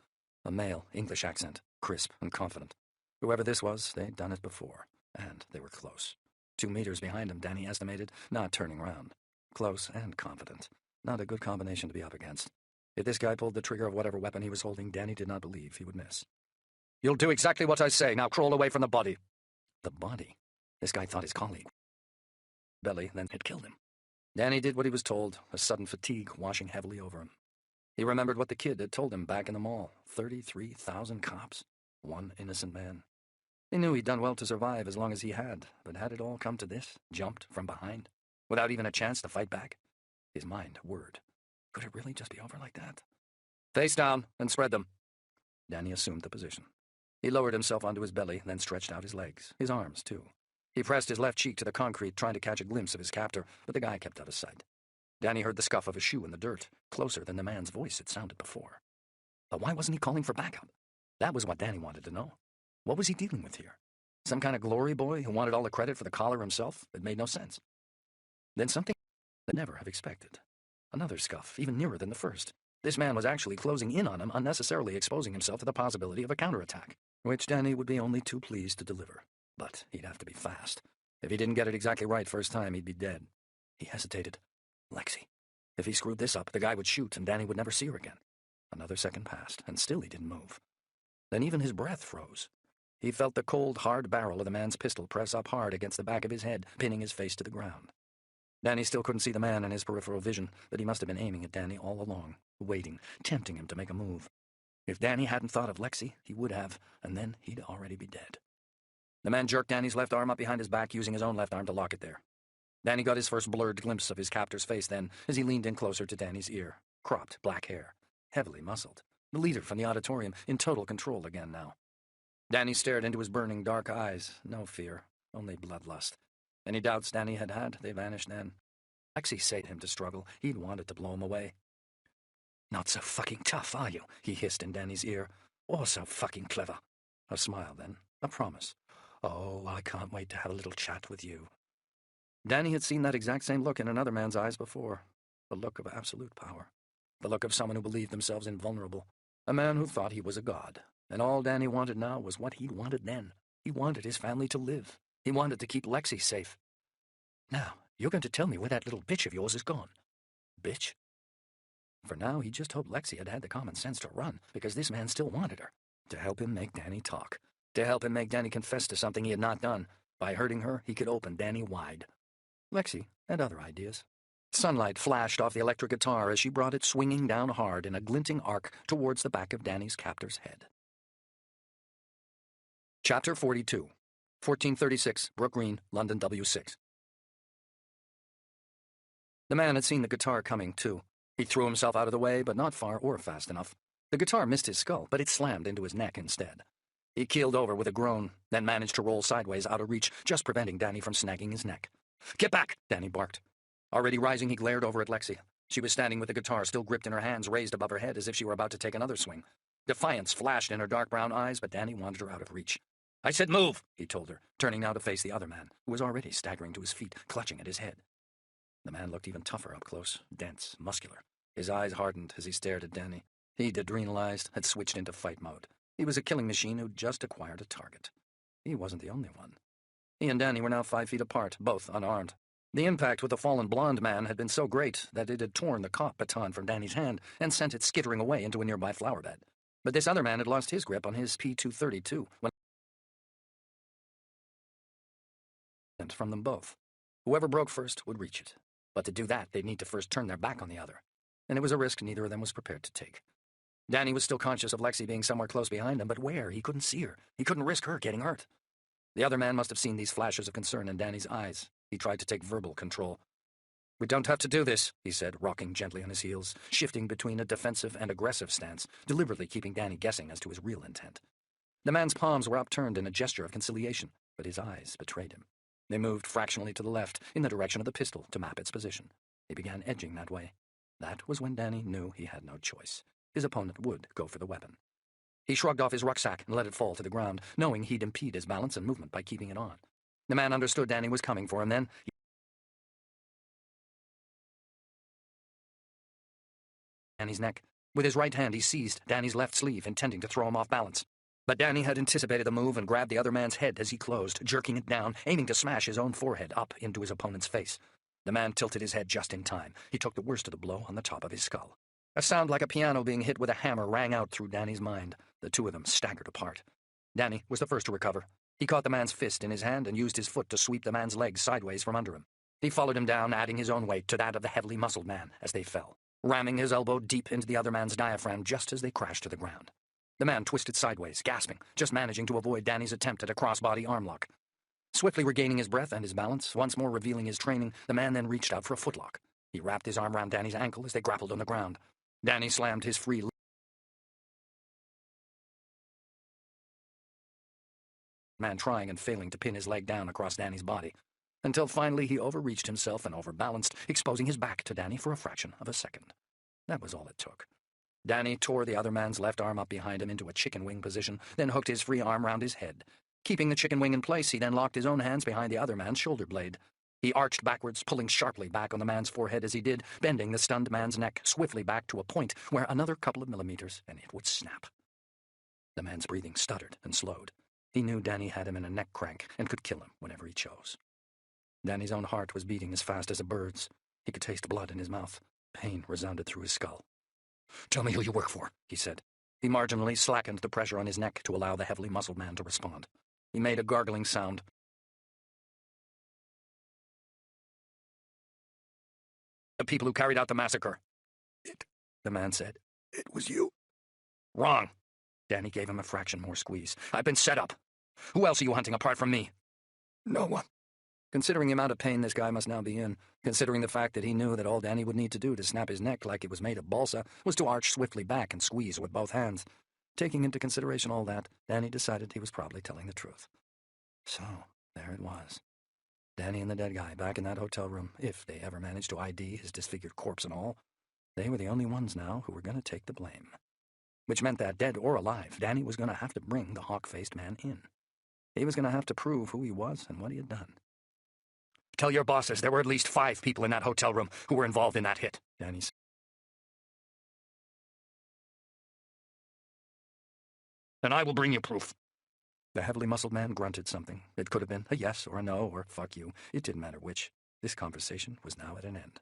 A male, English accent, crisp and confident. Whoever this was, they'd done it before, and they were close. 2 meters behind him, Danny estimated, not turning round. Close and confident. Not a good combination to be up against. If this guy pulled the trigger of whatever weapon he was holding, Danny did not believe he would miss. "You'll do exactly what I say. Now crawl away from the body." The body? This guy thought his colleague belly then had killed him. Danny did what he was told, a sudden fatigue washing heavily over him. He remembered what the kid had told him back in the mall. 33,000 cops. One innocent man. He knew he'd done well to survive as long as he had, but had it all come to this, jumped from behind, without even a chance to fight back? His mind whirred. Could it really just be over like that? "Face down and spread them." Danny assumed the position. He lowered himself onto his belly, then stretched out his legs, his arms, too. He pressed his left cheek to the concrete, trying to catch a glimpse of his captor, but the guy kept out of sight. Danny heard the scuff of a shoe in the dirt, closer than the man's voice had sounded before. But why wasn't he calling for backup? That was what Danny wanted to know. What was he dealing with here? Some kind of glory boy who wanted all the credit for the collar himself? It made no sense. Then something they'd never have expected. Another scuff, even nearer than the first. This man was actually closing in on him, unnecessarily exposing himself to the possibility of a counterattack, which Danny would be only too pleased to deliver. But he'd have to be fast. If he didn't get it exactly right first time, he'd be dead. He hesitated. Lexi. If he screwed this up, the guy would shoot, and Danny would never see her again. Another second passed, and still he didn't move. Then even his breath froze. He felt the cold, hard barrel of the man's pistol press up hard against the back of his head, pinning his face to the ground. Danny still couldn't see the man in his peripheral vision, but he must have been aiming at Danny all along, waiting, tempting him to make a move. If Danny hadn't thought of Lexi, he would have, and then he'd already be dead. The man jerked Danny's left arm up behind his back, using his own left arm to lock it there. Danny got his first blurred glimpse of his captor's face then, as he leaned in closer to Danny's ear. Cropped black hair, heavily muscled. The leader from the auditorium, in total control again now. Danny stared into his burning dark eyes. No fear, only bloodlust. Any doubts Danny had, they vanished then. Lexi said him to struggle. He'd wanted to blow him away. "Not so fucking tough, are you?" he hissed in Danny's ear. "Or so fucking clever." A smile then, a promise. "Oh, I can't wait to have a little chat with you." Danny had seen that exact same look in another man's eyes before. The look of absolute power. The look of someone who believed themselves invulnerable. A man who thought he was a god. And all Danny wanted now was what he'd wanted then. He wanted his family to live. He wanted to keep Lexi safe. "Now, you're going to tell me where that little bitch of yours is gone." Bitch? For now, he just hoped Lexi had the common sense to run, because this man still wanted her. To help him make Danny talk. To help him make Danny confess to something he had not done. By hurting her, he could open Danny wide. Lexi had other ideas. Sunlight flashed off the electric guitar as she brought it swinging down hard in a glinting arc towards the back of Danny's captor's head. Chapter 42. 1436, Brook Green, London W6. The man had seen the guitar coming, too. He threw himself out of the way, but not far or fast enough. The guitar missed his skull, but it slammed into his neck instead. He keeled over with a groan, then managed to roll sideways out of reach, just preventing Danny from snagging his neck. "Get back!" Danny barked. Already rising, he glared over at Lexi. She was standing with the guitar still gripped in her hands, raised above her head as if she were about to take another swing. Defiance flashed in her dark brown eyes, but Danny wanted her out of reach. "I said move," he told her, turning now to face the other man, who was already staggering to his feet, clutching at his head. The man looked even tougher up close, dense, muscular. His eyes hardened as he stared at Danny. He'd adrenalized, had switched into fight mode. He was a killing machine who'd just acquired a target. He wasn't the only one. He and Danny were now 5 feet apart, both unarmed. The impact with the fallen blonde man had been so great that it had torn the cop baton from Danny's hand and sent it skittering away into a nearby flower bed. But this other man had lost his grip on his P232 when from them both. Whoever broke first would reach it. But to do that, they'd need to first turn their back on the other. And it was a risk neither of them was prepared to take. Danny was still conscious of Lexi being somewhere close behind him, but where? He couldn't see her. He couldn't risk her getting hurt. The other man must have seen these flashes of concern in Danny's eyes. He tried to take verbal control. "We don't have to do this," he said, rocking gently on his heels, shifting between a defensive and aggressive stance, deliberately keeping Danny guessing as to his real intent. The man's palms were upturned in a gesture of conciliation, but his eyes betrayed him. They moved fractionally to the left, in the direction of the pistol, to map its position. He began edging that way. That was when Danny knew he had no choice. His opponent would go for the weapon. He shrugged off his rucksack and let it fall to the ground, knowing he'd impede his balance and movement by keeping it on. The man understood Danny was coming for him then. Danny's neck. With his right hand, he seized Danny's left sleeve, intending to throw him off balance. But Danny had anticipated the move and grabbed the other man's head as he closed, jerking it down, aiming to smash his own forehead up into his opponent's face. The man tilted his head just in time. He took the worst of the blow on the top of his skull. A sound like a piano being hit with a hammer rang out through Danny's mind. The two of them staggered apart. Danny was the first to recover. He caught the man's fist in his hand and used his foot to sweep the man's legs sideways from under him. He followed him down, adding his own weight to that of the heavily muscled man as they fell, ramming his elbow deep into the other man's diaphragm just as they crashed to the ground. The man twisted sideways, gasping, just managing to avoid Danny's attempt at a crossbody armlock. Swiftly regaining his breath and his balance, once more revealing his training, the man then reached out for a footlock. He wrapped his arm around Danny's ankle as they grappled on the ground. Danny slammed his free man trying and failing to pin his leg down across Danny's body, until finally he overreached himself and overbalanced, exposing his back to Danny for a fraction of a second. That was all it took. Danny tore the other man's left arm up behind him into a chicken wing position, then hooked his free arm round his head. Keeping the chicken wing in place, he then locked his own hands behind the other man's shoulder blade. He arched backwards, pulling sharply back on the man's forehead as he did, bending the stunned man's neck swiftly back to a point where another couple of millimeters and it would snap. The man's breathing stuttered and slowed. He knew Danny had him in a neck crank and could kill him whenever he chose. Danny's own heart was beating as fast as a bird's. He could taste blood in his mouth. Pain resounded through his skull. "Tell me who you work for," he said. He marginally slackened the pressure on his neck to allow the heavily muscled man to respond. He made a gargling sound. "The people who carried out the massacre." The man said. "It was you." "Wrong." Danny gave him a fraction more squeeze. "I've been set up. Who else are you hunting apart from me?" "No one." Considering the amount of pain this guy must now be in, considering the fact that he knew that all Danny would need to do to snap his neck like it was made of balsa was to arch swiftly back and squeeze with both hands. Taking into consideration all that, Danny decided he was probably telling the truth. So, there it was. Danny and the dead guy back in that hotel room, if they ever managed to ID his disfigured corpse and all. They were the only ones now who were going to take the blame. Which meant that, dead or alive, Danny was going to have to bring the hawk-faced man in. He was going to have to prove who he was and what he had done. "Tell your bosses there were at least 5 people in that hotel room who were involved in that hit," Danny said. "And I will bring you proof." The heavily muscled man grunted something. It could have been a yes or a no or fuck you. It didn't matter which. This conversation was now at an end.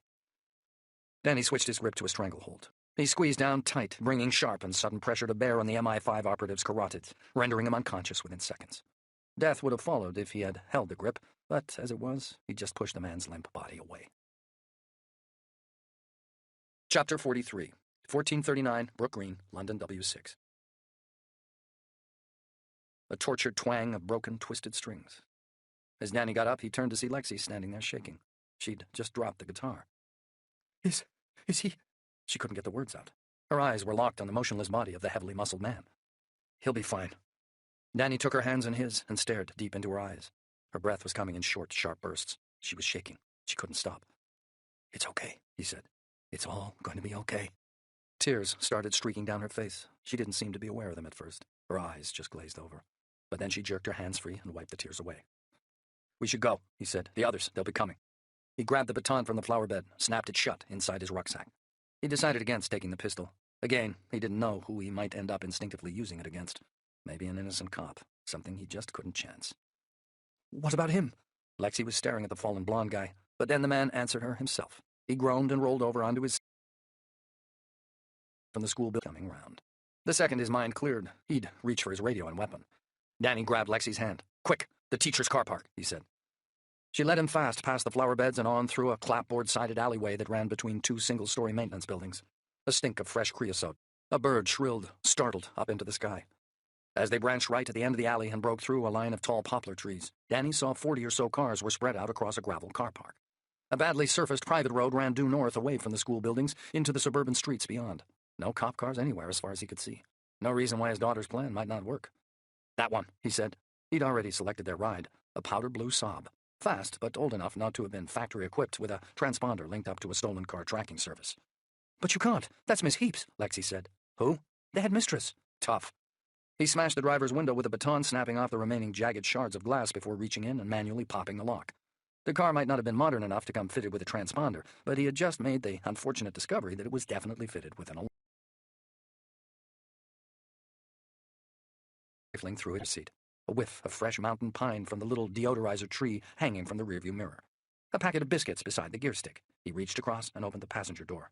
Danny switched his grip to a stranglehold. He squeezed down tight, bringing sharp and sudden pressure to bear on the MI5 operative's carotids, rendering him unconscious within seconds. Death would have followed if he had held the grip, but as it was, he just pushed the man's limp body away. Chapter 43, 1439, Brook Green, London W6. A tortured twang of broken, twisted strings. As Danny got up, he turned to see Lexi standing there shaking. She'd just dropped the guitar. Is he? She couldn't get the words out. Her eyes were locked on the motionless body of the heavily muscled man. "He'll be fine." Danny took her hands in his and stared deep into her eyes. Her breath was coming in short, sharp bursts. She was shaking. She couldn't stop. "It's okay," he said. "It's all going to be okay." Tears started streaking down her face. She didn't seem to be aware of them at first. Her eyes just glazed over. But then she jerked her hands free and wiped the tears away. "We should go," he said. "The others, they'll be coming." He grabbed the baton from the flower bed, snapped it shut inside his rucksack. He decided against taking the pistol. Again, he didn't know who he might end up instinctively using it against. Maybe an innocent cop, something he just couldn't chance. "What about him?" Lexi was staring at the fallen blonde guy, but then the man answered her himself. He groaned and rolled over onto his from the school building coming round. The second his mind cleared, he'd reach for his radio and weapon. Danny grabbed Lexi's hand. "Quick, the teacher's car park," he said. She led him fast past the flower beds and on through a clapboard-sided alleyway that ran between 2 single-story maintenance buildings. A stink of fresh creosote. A bird shrilled, startled, up into the sky. As they branched right at the end of the alley and broke through a line of tall poplar trees, Danny saw 40 or so cars were spread out across a gravel car park. A badly surfaced private road ran due north away from the school buildings into the suburban streets beyond. No cop cars anywhere as far as he could see. No reason why his daughter's plan might not work. "That one," he said. He'd already selected their ride, a powder blue Saab. Fast, but old enough not to have been factory-equipped with a transponder linked up to a stolen car tracking service. "But you can't. That's Miss Heaps," Lexi said. "Who?" "The headmistress." "Tough." He smashed the driver's window with a baton, snapping off the remaining jagged shards of glass before reaching in and manually popping the lock. The car might not have been modern enough to come fitted with a transponder, but he had just made the unfortunate discovery that it was definitely fitted with an alarm. rifling through his seat, a whiff of fresh mountain pine from the little deodorizer tree hanging from the rearview mirror. A packet of biscuits beside the gear stick. He reached across and opened the passenger door.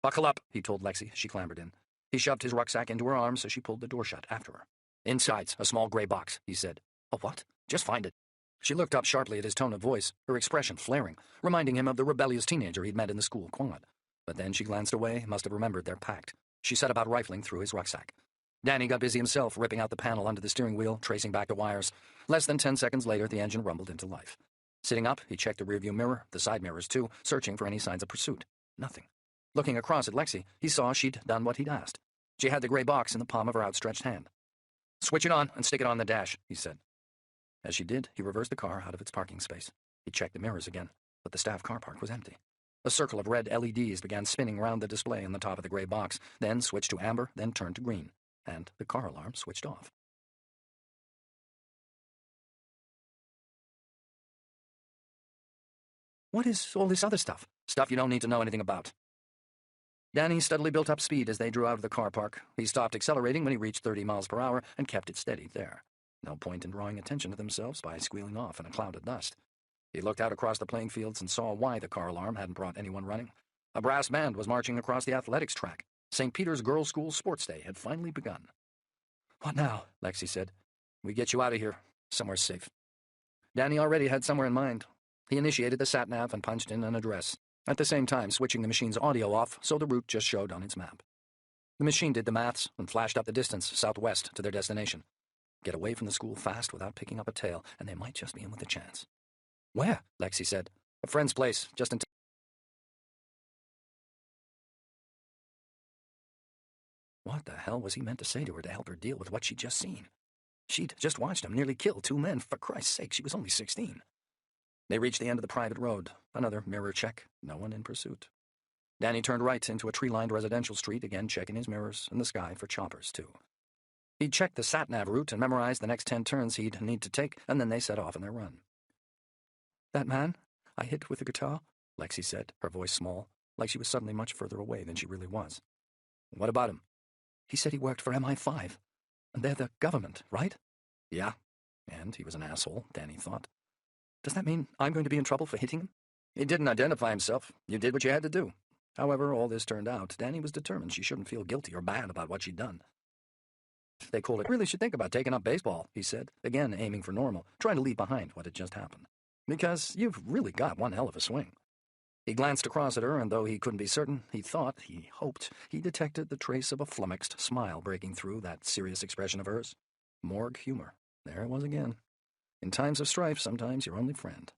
"Buckle up," he told Lexi as she clambered in. He shoved his rucksack into her arms as she pulled the door shut after her. "Inside's a small gray box," he said. "A what? Just find it." She looked up sharply at his tone of voice, her expression flaring, reminding him of the rebellious teenager he'd met in the school quad. But then she glanced away, must have remembered their pact. She set about rifling through his rucksack. Danny got busy himself, ripping out the panel under the steering wheel, tracing back the wires. Less than 10 seconds later, the engine rumbled into life. Sitting up, he checked the rearview mirror, the side mirrors too, searching for any signs of pursuit. Nothing. Looking across at Lexi, he saw she'd done what he'd asked. She had the gray box in the palm of her outstretched hand. "Switch it on and stick it on the dash," he said. As she did, he reversed the car out of its parking space. He checked the mirrors again, but the staff car park was empty. A circle of red LEDs began spinning round the display on the top of the gray box, then switched to amber, then turned to green, and the car alarm switched off. "What is all this other stuff? Stuff you don't need to know anything about." Danny steadily built up speed as they drew out of the car park. He stopped accelerating when he reached 30 miles per hour and kept it steady there. No point in drawing attention to themselves by squealing off in a cloud of dust. He looked out across the playing fields and saw why the car alarm hadn't brought anyone running. A brass band was marching across the athletics track. St. Peter's Girls' School Sports Day had finally begun. "What now?" Lexi said. "We get you out of here, somewhere safe." Danny already had somewhere in mind. He initiated the sat-nav and punched in an address, at the same time switching the machine's audio off so the route just showed on its map. The machine did the maths and flashed up the distance southwest to their destination. Get away from the school fast without picking up a tail, and they might just be in with a chance. "Where?" Lexi said. "A friend's place, just in time." What the hell was he meant to say to her to help her deal with what she'd just seen? She'd just watched him nearly kill 2 men. For Christ's sake, she was only 16. They reached the end of the private road. Another mirror check. No one in pursuit. Danny turned right into a tree-lined residential street, again checking his mirrors and the sky for choppers, too. He'd checked the sat-nav route and memorized the next 10 turns he'd need to take, and then they set off on their run. "That man I hit with the guitar?" Lexi said, her voice small, like she was suddenly much further away than she really was. "What about him?" "He said he worked for MI5, and they're the government, right?" "Yeah, and he was an asshole," Danny thought. "Does that mean I'm going to be in trouble for hitting him?" "He didn't identify himself. You did what you had to do." However all this turned out, Danny was determined she shouldn't feel guilty or bad about what she'd done. "They call it, really should think about taking up baseball," he said, again aiming for normal, trying to leave behind what had just happened. "Because you've really got one hell of a swing." He glanced across at her, and though he couldn't be certain, he hoped, he detected the trace of a flummoxed smile breaking through that serious expression of hers. Morgue humor. There it was again. In times of strife, sometimes your only friend.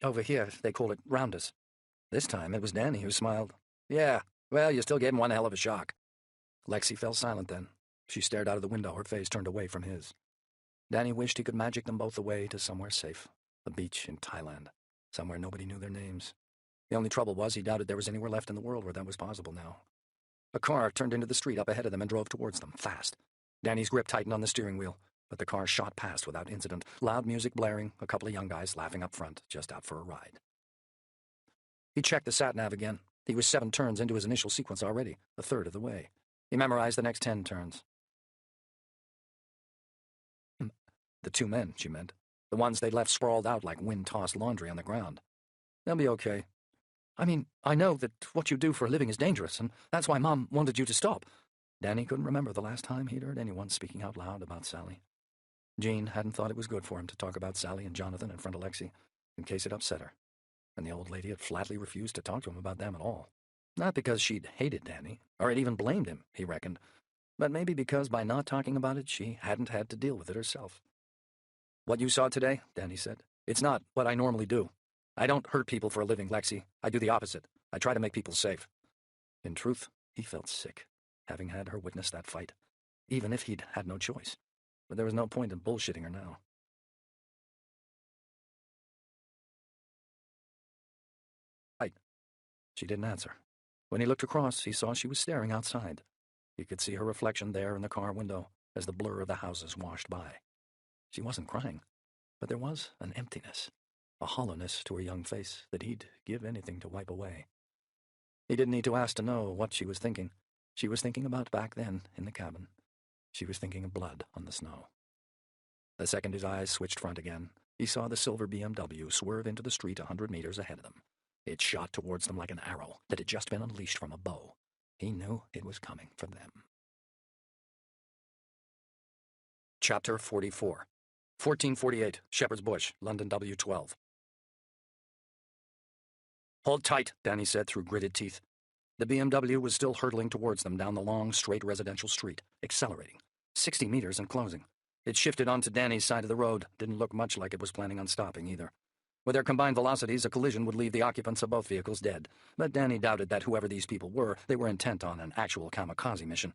"Over here, they call it rounders." This time it was Danny who smiled. "Yeah, well, you still gave him one hell of a shock." Lexi fell silent then. She stared out of the window, her face turned away from his. Danny wished he could magic them both away to somewhere safe. A beach in Thailand. Somewhere nobody knew their names. The only trouble was he doubted there was anywhere left in the world where that was possible now. A car turned into the street up ahead of them and drove towards them, fast. Danny's grip tightened on the steering wheel, but the car shot past without incident, loud music blaring, a couple of young guys laughing up front, just out for a ride. He checked the sat-nav again. He was 7 turns into his initial sequence already, a third of the way. He memorized the next 10 turns. The 2 men, she meant. The ones they'd left sprawled out like wind-tossed laundry on the ground. "They'll be okay. I mean, I know that what you do for a living is dangerous, and that's why Mom wanted you to stop." Danny couldn't remember the last time he'd heard anyone speaking out loud about Sally. Jean hadn't thought it was good for him to talk about Sally and Jonathan in front of Lexi, in case it upset her. And the old lady had flatly refused to talk to him about them at all. Not because she'd hated Danny, or had even blamed him, he reckoned, but maybe because by not talking about it, she hadn't had to deal with it herself. "What you saw today," Danny said, "it's not what I normally do. I don't hurt people for a living, Lexi. I do the opposite. I try to make people safe." In truth, he felt sick, having had her witness that fight, even if he'd had no choice. But there was no point in bullshitting her now. "Right." She didn't answer. When he looked across, he saw she was staring outside. He could see her reflection there in the car window as the blur of the houses washed by. She wasn't crying, but there was an emptiness, a hollowness to her young face that he'd give anything to wipe away. He didn't need to ask to know what she was thinking. She was thinking about back then in the cabin. She was thinking of blood on the snow. The second his eyes switched front again, he saw the silver BMW swerve into the street 100 meters ahead of them. It shot towards them like an arrow that had just been unleashed from a bow. He knew it was coming for them. Chapter 44. 1448, Shepherd's Bush, London W12. "Hold tight," Danny said through gritted teeth. The BMW was still hurtling towards them down the long, straight residential street, accelerating. 60 meters and closing. It shifted onto Danny's side of the road, didn't look much like it was planning on stopping either. With their combined velocities, a collision would leave the occupants of both vehicles dead, but Danny doubted that whoever these people were, they were intent on an actual kamikaze mission.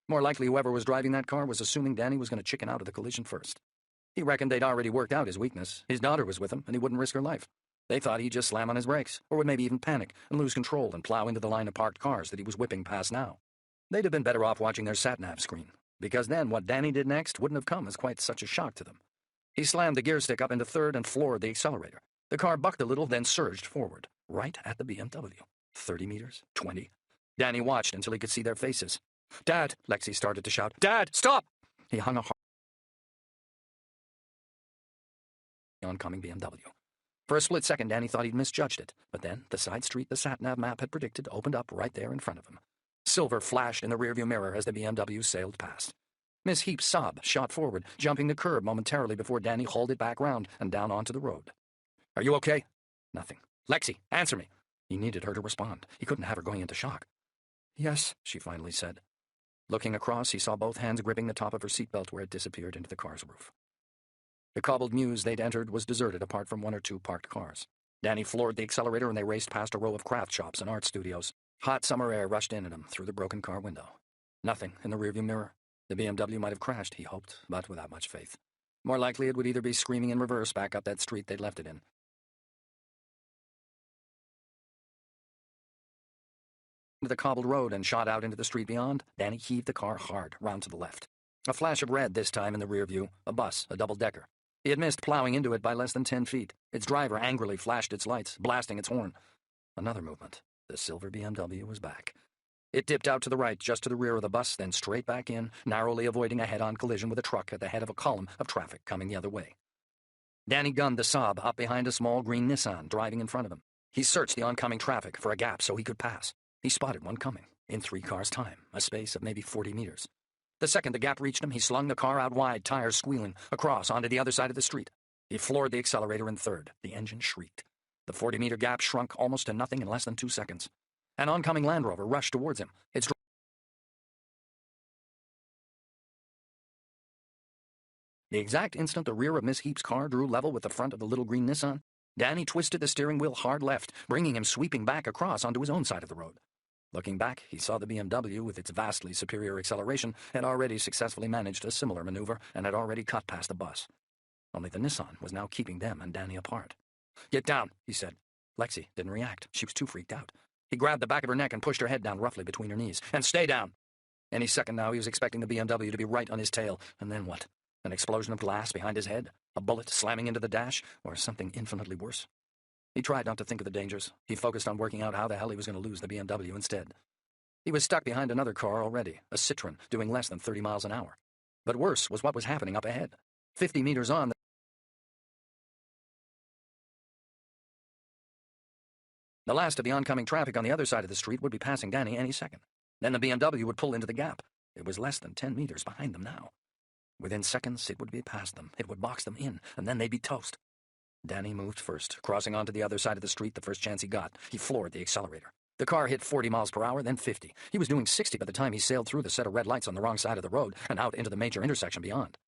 More likely whoever was driving that car was assuming Danny was going to chicken out of the collision first. He reckoned they'd already worked out his weakness. His daughter was with him, and he wouldn't risk her life. They thought he'd just slam on his brakes, or would maybe even panic and lose control and plow into the line of parked cars that he was whipping past now. They'd have been better off watching their sat-nav screen, because then what Danny did next wouldn't have come as quite such a shock to them. He slammed the gear stick up into third and floored the accelerator. The car bucked a little, then surged forward, right at the BMW. 30 meters, 20. Danny watched until he could see their faces. "Dad!" Lexi started to shout. "Dad, stop!" He hung a oncoming BMW. For a split second, Danny thought he'd misjudged it, but then the side street the sat-nav map had predicted opened up right there in front of him. Silver flashed in the rearview mirror as the BMW sailed past. Miss Heap's sob shot forward, jumping the curb momentarily before Danny hauled it back round and down onto the road. "Are you okay?" Nothing. "Lexi, answer me." He needed her to respond. He couldn't have her going into shock. "Yes," she finally said. Looking across, he saw both hands gripping the top of her seatbelt where it disappeared into the car's roof. The cobbled mews they'd entered was deserted apart from one or two parked cars. Danny floored the accelerator and they raced past a row of craft shops and art studios. Hot summer air rushed in at him through the broken car window. Nothing in the rearview mirror. The BMW might have crashed, he hoped, but without much faith. More likely it would either be screaming in reverse back up that street they'd left it in. The cobbled road and shot out into the street beyond, Danny heaved the car hard, round to the left. A flash of red this time in the rear view, a bus, a double-decker. He had missed plowing into it by less than 10 feet. Its driver angrily flashed its lights, blasting its horn. Another movement. The silver BMW was back. It dipped out to the right, just to the rear of the bus, then straight back in, narrowly avoiding a head-on collision with a truck at the head of a column of traffic coming the other way. Danny gunned the Saab up behind a small green Nissan driving in front of him. He searched the oncoming traffic for a gap so he could pass. He spotted one coming, in 3 cars' time, a space of maybe 40 meters. The second the gap reached him, he slung the car out wide, tires squealing, across onto the other side of the street. He floored the accelerator in third. The engine shrieked. The 40-meter gap shrunk almost to nothing in less than 2 seconds. An oncoming Land Rover rushed towards him. The exact instant the rear of Miss Heap's car drew level with the front of the little green Nissan, Danny twisted the steering wheel hard left, bringing him sweeping back across onto his own side of the road. Looking back, he saw the BMW, with its vastly superior acceleration, had already successfully managed a similar maneuver and had already cut past the bus. Only the Nissan was now keeping them and Danny apart. "Get down," he said. Lexi didn't react. She was too freaked out. He grabbed the back of her neck and pushed her head down roughly between her knees. "And stay down." Any second now, he was expecting the BMW to be right on his tail. And then what? An explosion of glass behind his head? A bullet slamming into the dash? Or something infinitely worse? He tried not to think of the dangers. He focused on working out how the hell he was going to lose the BMW instead. He was stuck behind another car already, a Citroen, doing less than 30 miles an hour. But worse was what was happening up ahead. 50 meters on, the last of the oncoming traffic on the other side of the street would be passing Danny any second. Then the BMW would pull into the gap. It was less than 10 meters behind them now. Within seconds, it would be past them. It would box them in, and then they'd be toast. Danny moved first, crossing onto the other side of the street the first chance he got. He floored the accelerator. The car hit 40 miles per hour, then 50. He was doing 60 by the time he sailed through the set of red lights on the wrong side of the road and out into the major intersection beyond.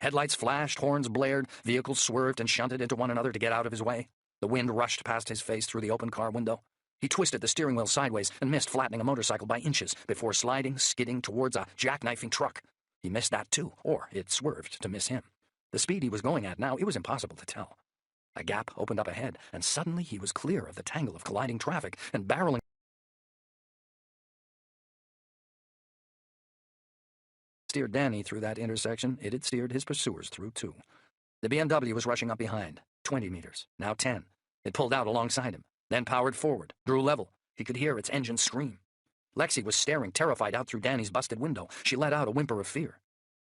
Headlights flashed, horns blared, vehicles swerved and shunted into one another to get out of his way. The wind rushed past his face through the open car window. He twisted the steering wheel sideways and missed flattening a motorcycle by inches before sliding, skidding towards a jackknifing truck. He missed that too, or it swerved to miss him. The speed he was going at now, it was impossible to tell. A gap opened up ahead, and suddenly he was clear of the tangle of colliding traffic and barreling steered Danny through that intersection. It had steered his pursuers through too. The BMW was rushing up behind, 20 meters, now 10. It pulled out alongside him, then powered forward, drew level. He could hear its engine scream. Lexi was staring, terrified, out through Danny's busted window. She let out a whimper of fear.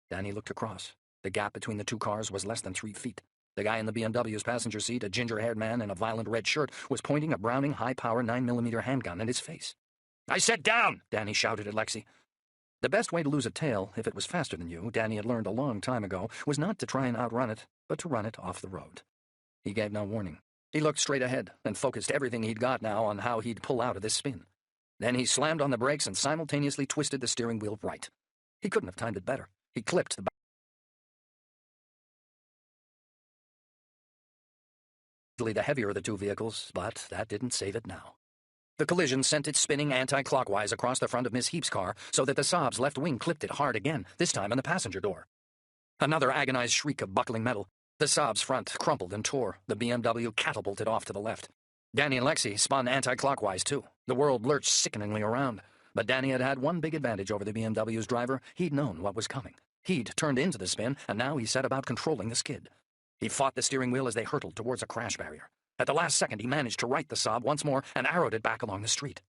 Danny looked across. The gap between the two cars was less than 3 feet. The guy in the BMW's passenger seat, a ginger-haired man in a violent red shirt, was pointing a Browning high-power 9mm handgun at his face. "I said down!" Danny shouted at Lexi. The best way to lose a tail, if it was faster than you, Danny had learned a long time ago, was not to try and outrun it, but to run it off the road. He gave no warning. He looked straight ahead and focused everything he'd got now on how he'd pull out of this spin. Then he slammed on the brakes and simultaneously twisted the steering wheel right. He couldn't have timed it better. He clipped the the heavier of the two vehicles, but that didn't save it now. The collision sent it spinning anti-clockwise across the front of Miss Heap's car so that the Saab's left wing clipped it hard again, this time on the passenger door. Another agonized shriek of buckling metal. The Saab's front crumpled and tore. The BMW catapulted off to the left. Danny and Lexi spun anti-clockwise, too. The world lurched sickeningly around. But Danny had had one big advantage over the BMW's driver. He'd known what was coming. He'd turned into the spin, and now he set about controlling the skid. He fought the steering wheel as they hurtled towards a crash barrier. At the last second, he managed to right the Saab once more and arrowed it back along the street.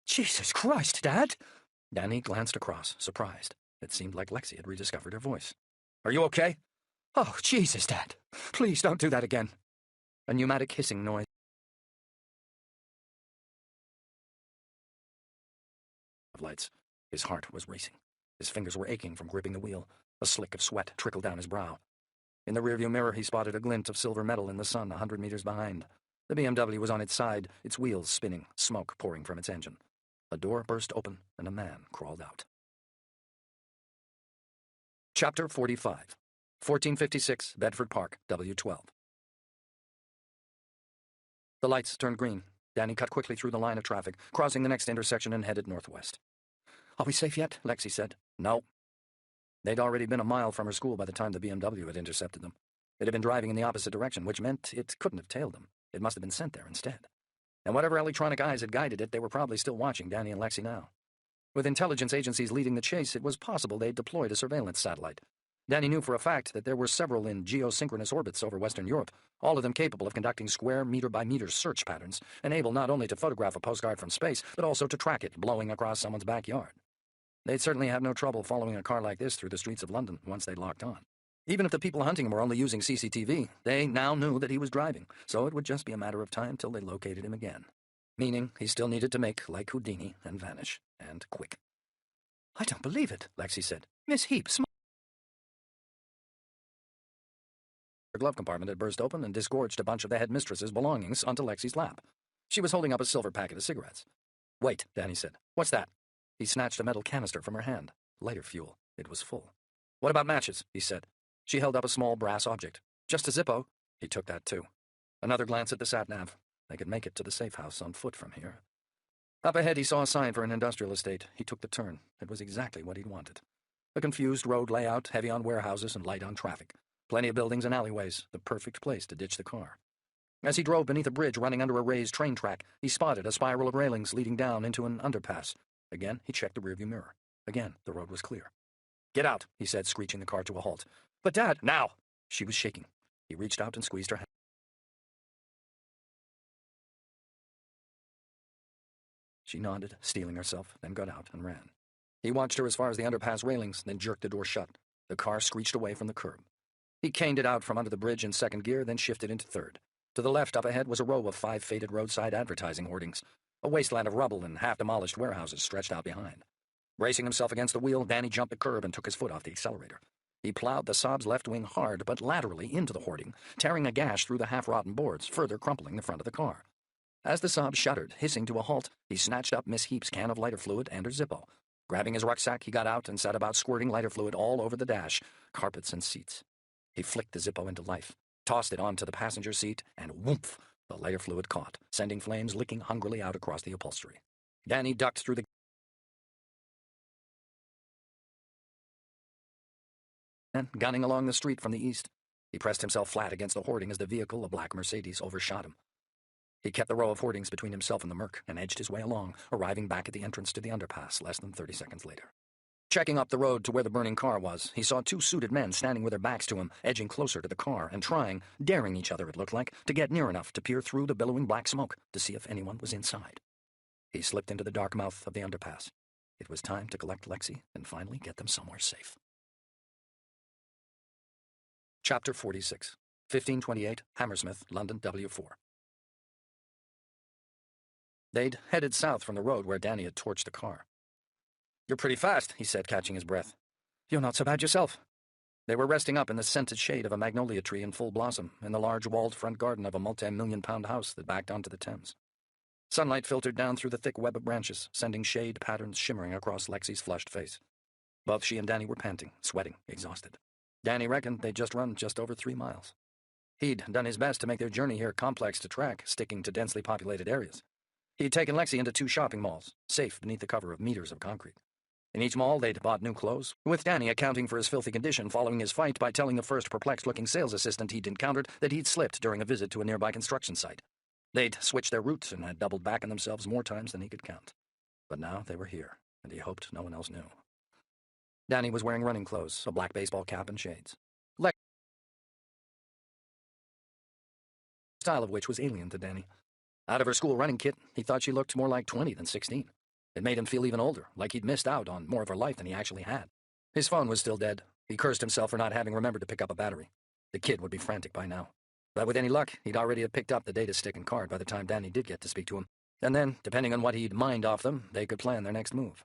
"Jesus Christ, Dad!" Danny glanced across, surprised. It seemed like Lexi had rediscovered her voice. "Are you okay?" "Oh, Jesus, Dad. Please don't do that again." A pneumatic hissing noise. Lights. His heart was racing. His fingers were aching from gripping the wheel. A slick of sweat trickled down his brow. In the rearview mirror, he spotted a glint of silver metal in the sun 100 meters behind. The BMW was on its side, its wheels spinning, smoke pouring from its engine. A door burst open, and a man crawled out. Chapter 45. 1456, Bedford Park, W12. The lights turned green. Danny cut quickly through the line of traffic, crossing the next intersection and headed northwest. "Are we safe yet?" Lexi said. "No." They'd already been a mile from her school by the time the BMW had intercepted them. It had been driving in the opposite direction, which meant it couldn't have tailed them. It must have been sent there instead. And whatever electronic eyes had guided it, they were probably still watching Danny and Lexi now. With intelligence agencies leading the chase, it was possible they'd deployed a surveillance satellite. Danny knew for a fact that there were several in geosynchronous orbits over Western Europe, all of them capable of conducting square meter-by-meter search patterns, and able not only to photograph a postcard from space, but also to track it blowing across someone's backyard. They'd certainly have no trouble following a car like this through the streets of London once they'd locked on. Even if the people hunting him were only using CCTV, they now knew that he was driving, so it would just be a matter of time till they located him again. Meaning, he still needed to make like Houdini and vanish, and quick. "I don't believe it," Lexi said. "Miss Heap, Her glove compartment had burst open and disgorged a bunch of the headmistress's belongings onto Lexi's lap. She was holding up a silver packet of cigarettes. "Wait," Danny said. "What's that?" He snatched a metal canister from her hand. Lighter fuel. It was full. "What about matches?" he said. She held up a small brass object. "Just a Zippo." He took that, too. Another glance at the sat-nav. They could make it to the safe house on foot from here. Up ahead, he saw a sign for an industrial estate. He took the turn. It was exactly what he'd wanted. A confused road layout, heavy on warehouses and light on traffic. Plenty of buildings and alleyways, the perfect place to ditch the car. As he drove beneath a bridge running under a raised train track, he spotted a spiral of railings leading down into an underpass. Again, he checked the rearview mirror. Again, the road was clear. "Get out," he said, screeching the car to a halt. "But, Dad—" "Now!" She was shaking. He reached out and squeezed her hand. She nodded, steeling herself, then got out and ran. He watched her as far as the underpass railings, then jerked the door shut. The car screeched away from the curb. He caned it out from under the bridge in second gear, then shifted into third. To the left, up ahead, was a row of 5 faded roadside advertising hoardings. A wasteland of rubble and half-demolished warehouses stretched out behind. Bracing himself against the wheel, Danny jumped the curb and took his foot off the accelerator. He plowed the Saab's left wing hard, but laterally into the hoarding, tearing a gash through the half-rotten boards, further crumpling the front of the car. As the Saab shuddered, hissing to a halt, he snatched up Miss Heap's can of lighter fluid and her Zippo. Grabbing his rucksack, he got out and set about squirting lighter fluid all over the dash, carpets and seats. He flicked the Zippo into life, tossed it onto the passenger seat, and whoomph, the lighter fluid caught, sending flames licking hungrily out across the upholstery. Danny ducked through the gunning along the street from the east. He pressed himself flat against the hoarding as the vehicle, a black Mercedes, overshot him. He kept the row of hoardings between himself and the murk and edged his way along, arriving back at the entrance to the underpass less than 30 seconds later. Checking up the road to where the burning car was, he saw 2 suited men standing with their backs to him, edging closer to the car and daring each other it looked like, to get near enough to peer through the billowing black smoke to see if anyone was inside. He slipped into the dark mouth of the underpass. It was time to collect Lexi and finally get them somewhere safe. Chapter 46, 1528, Hammersmith, London, W4. They'd headed south from the road where Danny had torched the car. "You're pretty fast," he said, catching his breath. "You're not so bad yourself." They were resting up in the scented shade of a magnolia tree in full blossom in the large walled front garden of a multi-million-pound house that backed onto the Thames. Sunlight filtered down through the thick web of branches, sending shade patterns shimmering across Lexi's flushed face. Both she and Danny were panting, sweating, exhausted. Danny reckoned they'd just run just over 3 miles. He'd done his best to make their journey here complex to track, sticking to densely populated areas. He'd taken Lexi into 2 shopping malls, safe beneath the cover of meters of concrete. In each mall, they'd bought new clothes, with Danny accounting for his filthy condition following his fight by telling the first perplexed-looking sales assistant he'd encountered that he'd slipped during a visit to a nearby construction site. They'd switched their routes and had doubled back on themselves more times than he could count. But now they were here, and he hoped no one else knew. Danny was wearing running clothes, a black baseball cap and shades. Lexi's style of which was alien to Danny. Out of her school running kit, he thought she looked more like 20 than 16. It made him feel even older, like he'd missed out on more of her life than he actually had. His phone was still dead. He cursed himself for not having remembered to pick up a battery. The kid would be frantic by now. But with any luck, he'd already have picked up the data stick and card by the time Danny did get to speak to him. And then, depending on what he'd mined off them, they could plan their next move.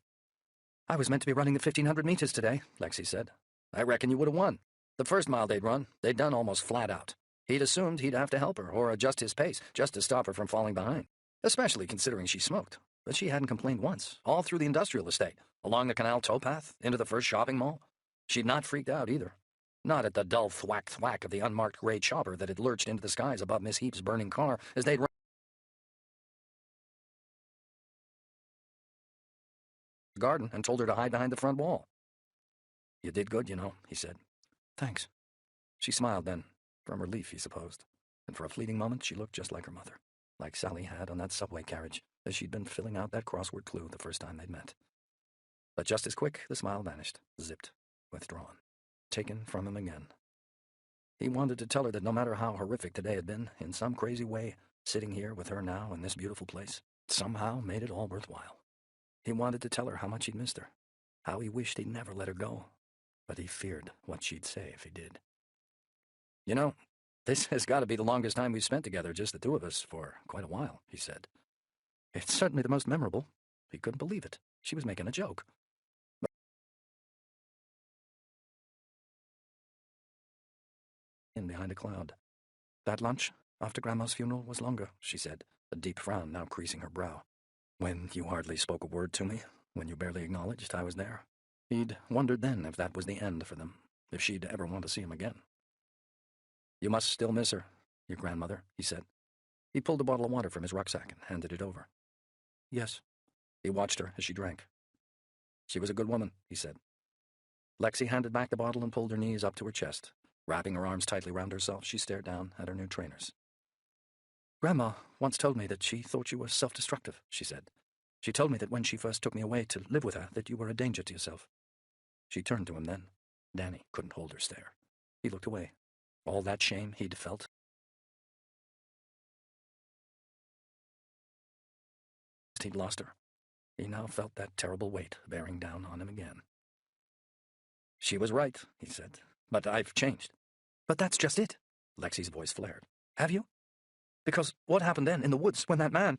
"I was meant to be running the 1,500 meters today," Lexi said. "I reckon you would have won." The first mile they'd run, they'd done almost flat out. He'd assumed he'd have to help her or adjust his pace just to stop her from falling behind, especially considering she smoked. But she hadn't complained once, all through the industrial estate, along the canal towpath, into the first shopping mall. She'd not freaked out either. Not at the dull thwack-thwack of the unmarked gray chopper that had lurched into the skies above Miss Heap's burning car as they'd run the garden and told her to hide behind the front wall. "You did good, you know," he said. "Thanks." She smiled then, from relief, he supposed, and for a fleeting moment she looked just like her mother, like Sally had on that subway carriage as she'd been filling out that crossword clue the first time they'd met. But just as quick, the smile vanished, zipped, withdrawn, taken from him again. He wanted to tell her that no matter how horrific today had been, in some crazy way, sitting here with her now in this beautiful place somehow made it all worthwhile. He wanted to tell her how much he'd missed her, how he wished he'd never let her go, but he feared what she'd say if he did. "You know, this has got to be the longest time we've spent together, just the two of us, for quite a while," he said. "It's certainly the most memorable." He couldn't believe it. She was making a joke. In behind a cloud. "That lunch, after Grandma's funeral, was longer," she said, a deep frown now creasing her brow. "When you hardly spoke a word to me, when you barely acknowledged I was there." He'd wondered then if that was the end for them, if she'd ever want to see him again. "You must still miss her, your grandmother," he said. He pulled a bottle of water from his rucksack and handed it over. "Yes." He watched her as she drank. "She was a good woman," he said. Lexi handed back the bottle and pulled her knees up to her chest. Wrapping her arms tightly round herself, she stared down at her new trainers. "Grandma once told me that she thought you were self-destructive," she said. "She told me that when she first took me away to live with her, that you were a danger to yourself." She turned to him then. Danny couldn't hold her stare. He looked away. All that shame he'd felt. He'd lost her. He now felt that terrible weight bearing down on him again. "She was right," he said. "But I've changed." "But that's just it." Lexi's voice flared. "Have you? Because what happened then in the woods when that man—"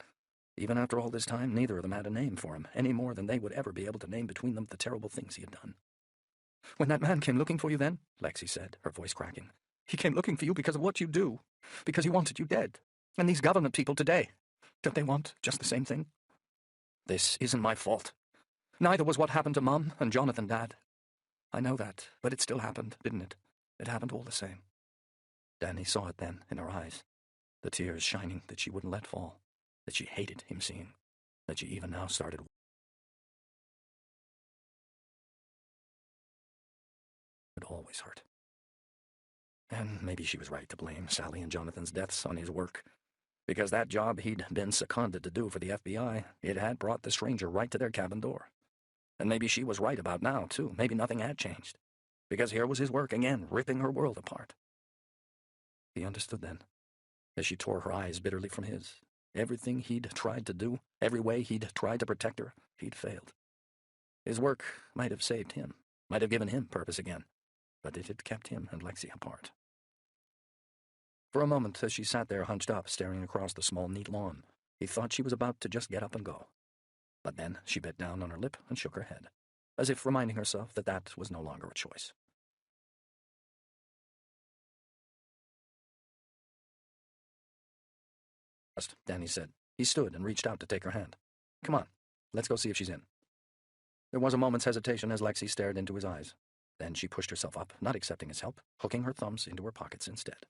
Even after all this time, neither of them had a name for him, any more than they would ever be able to name between them the terrible things he had done. "When that man came looking for you then," Lexi said, her voice cracking, "he came looking for you because of what you do, because he wanted you dead. And these government people today, don't they want just the same thing?" "This isn't my fault." "Neither was what happened to Mum and Jonathan, Dad. I know that, but it still happened, didn't it? It happened all the same." Danny saw it then in her eyes, the tears shining that she wouldn't let fall, that she hated him seeing, that she even now started. It always hurt. And maybe she was right to blame Sally and Jonathan's deaths on his work, because that job he'd been seconded to do for the FBI, it had brought the stranger right to their cabin door. And maybe she was right about now, too. Maybe nothing had changed, because here was his work again, ripping her world apart. He understood then, as she tore her eyes bitterly from his. Everything he'd tried to do, every way he'd tried to protect her, he'd failed. His work might have saved him, might have given him purpose again, but it had kept him and Lexi apart. For a moment, as she sat there hunched up, staring across the small, neat lawn, he thought she was about to just get up and go. But then she bit down on her lip and shook her head, as if reminding herself that that was no longer a choice. Danny said. He stood and reached out to take her hand. Come on, let's go see if she's in. There was a moment's hesitation as Lexi stared into his eyes. Then she pushed herself up, not accepting his help, hooking her thumbs into her pockets instead.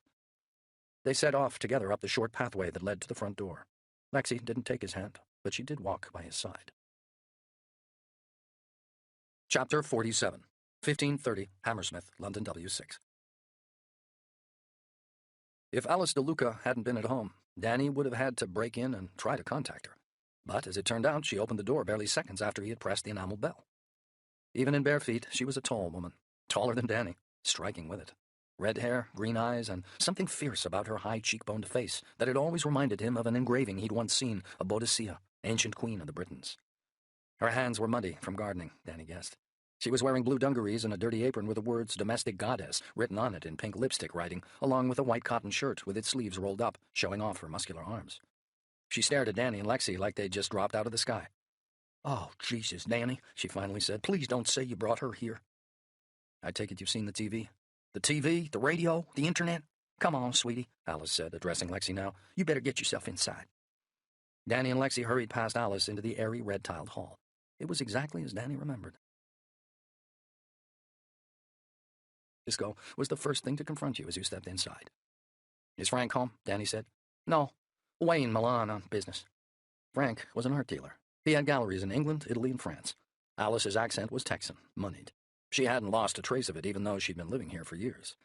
They set off together up the short pathway that led to the front door. Lexi didn't take his hand, but she did walk by his side. Chapter 47, 1530, Hammersmith, London W6. If Alice DeLuca hadn't been at home, Danny would have had to break in and try to contact her. But as it turned out, she opened the door barely seconds after he had pressed the enamel bell. Even in bare feet, she was a tall woman, taller than Danny, striking with it. Red hair, green eyes, and something fierce about her high cheekboned face that had always reminded him of an engraving he'd once seen of Boadicea, ancient queen of the Britons. Her hands were muddy from gardening, Danny guessed. She was wearing blue dungarees and a dirty apron with the words Domestic Goddess written on it in pink lipstick writing, along with a white cotton shirt with its sleeves rolled up, showing off her muscular arms. She stared at Danny and Lexi like they'd just dropped out of the sky. "Oh, Jesus, Danny," she finally said. "Please don't say you brought her here." "I take it you've seen the TV?" "The TV, the radio, the internet? Come on, sweetie," Alice said, addressing Lexi now. "You better get yourself inside." Danny and Lexi hurried past Alice into the airy red-tiled hall. It was exactly as Danny remembered. Disco was the first thing to confront you as you stepped inside. "Is Frank home?" Danny said. "No, away in Milan on business." Frank was an art dealer. He had galleries in England, Italy, and France. Alice's accent was Texan, moneyed. She hadn't lost a trace of it, even though she'd been living here for years.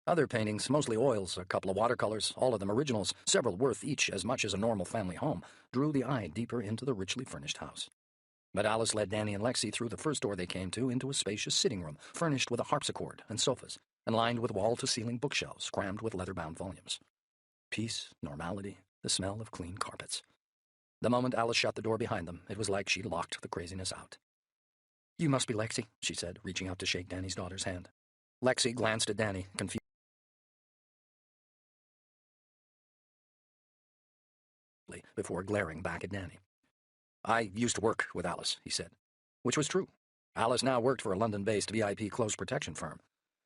Other paintings, mostly oils, a couple of watercolors, all of them originals, several worth each as much as a normal family home, drew the eye deeper into the richly furnished house. But Alice led Danny and Lexi through the first door they came to into a spacious sitting room, furnished with a harpsichord and sofas, and lined with wall-to-ceiling bookshelves crammed with leather-bound volumes. Peace, normality, the smell of clean carpets. The moment Alice shut the door behind them, it was like she'd locked the craziness out. "You must be Lexi," she said, reaching out to shake Danny's daughter's hand. Lexi glanced at Danny, confused, before glaring back at Danny. "I used to work with Alice," he said, which was true. Alice now worked for a London-based VIP close protection firm.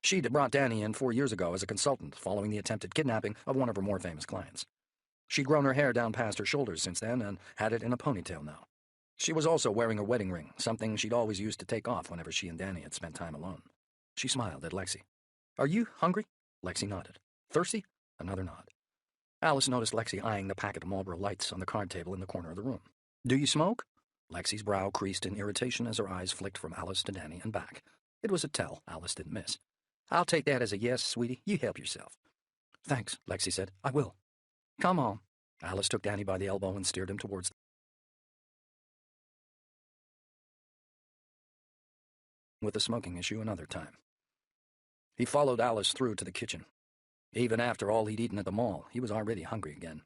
She'd brought Danny in 4 years ago as a consultant following the attempted kidnapping of one of her more famous clients. She'd grown her hair down past her shoulders since then and had it in a ponytail now. She was also wearing her wedding ring, something she'd always used to take off whenever she and Danny had spent time alone. She smiled at Lexi. "Are you hungry?" Lexi nodded. "Thirsty?" Another nod. Alice noticed Lexi eyeing the packet of Marlboro Lights on the card table in the corner of the room. "Do you smoke?" Lexi's brow creased in irritation as her eyes flicked from Alice to Danny and back. It was a tell Alice didn't miss. "I'll take that as a yes, sweetie. You help yourself." "Thanks," Lexi said. "I will." "Come on." Alice took Danny by the elbow and steered him towards with the smoking issue another time. He followed Alice through to the kitchen. Even after all he'd eaten at the mall, he was already hungry again.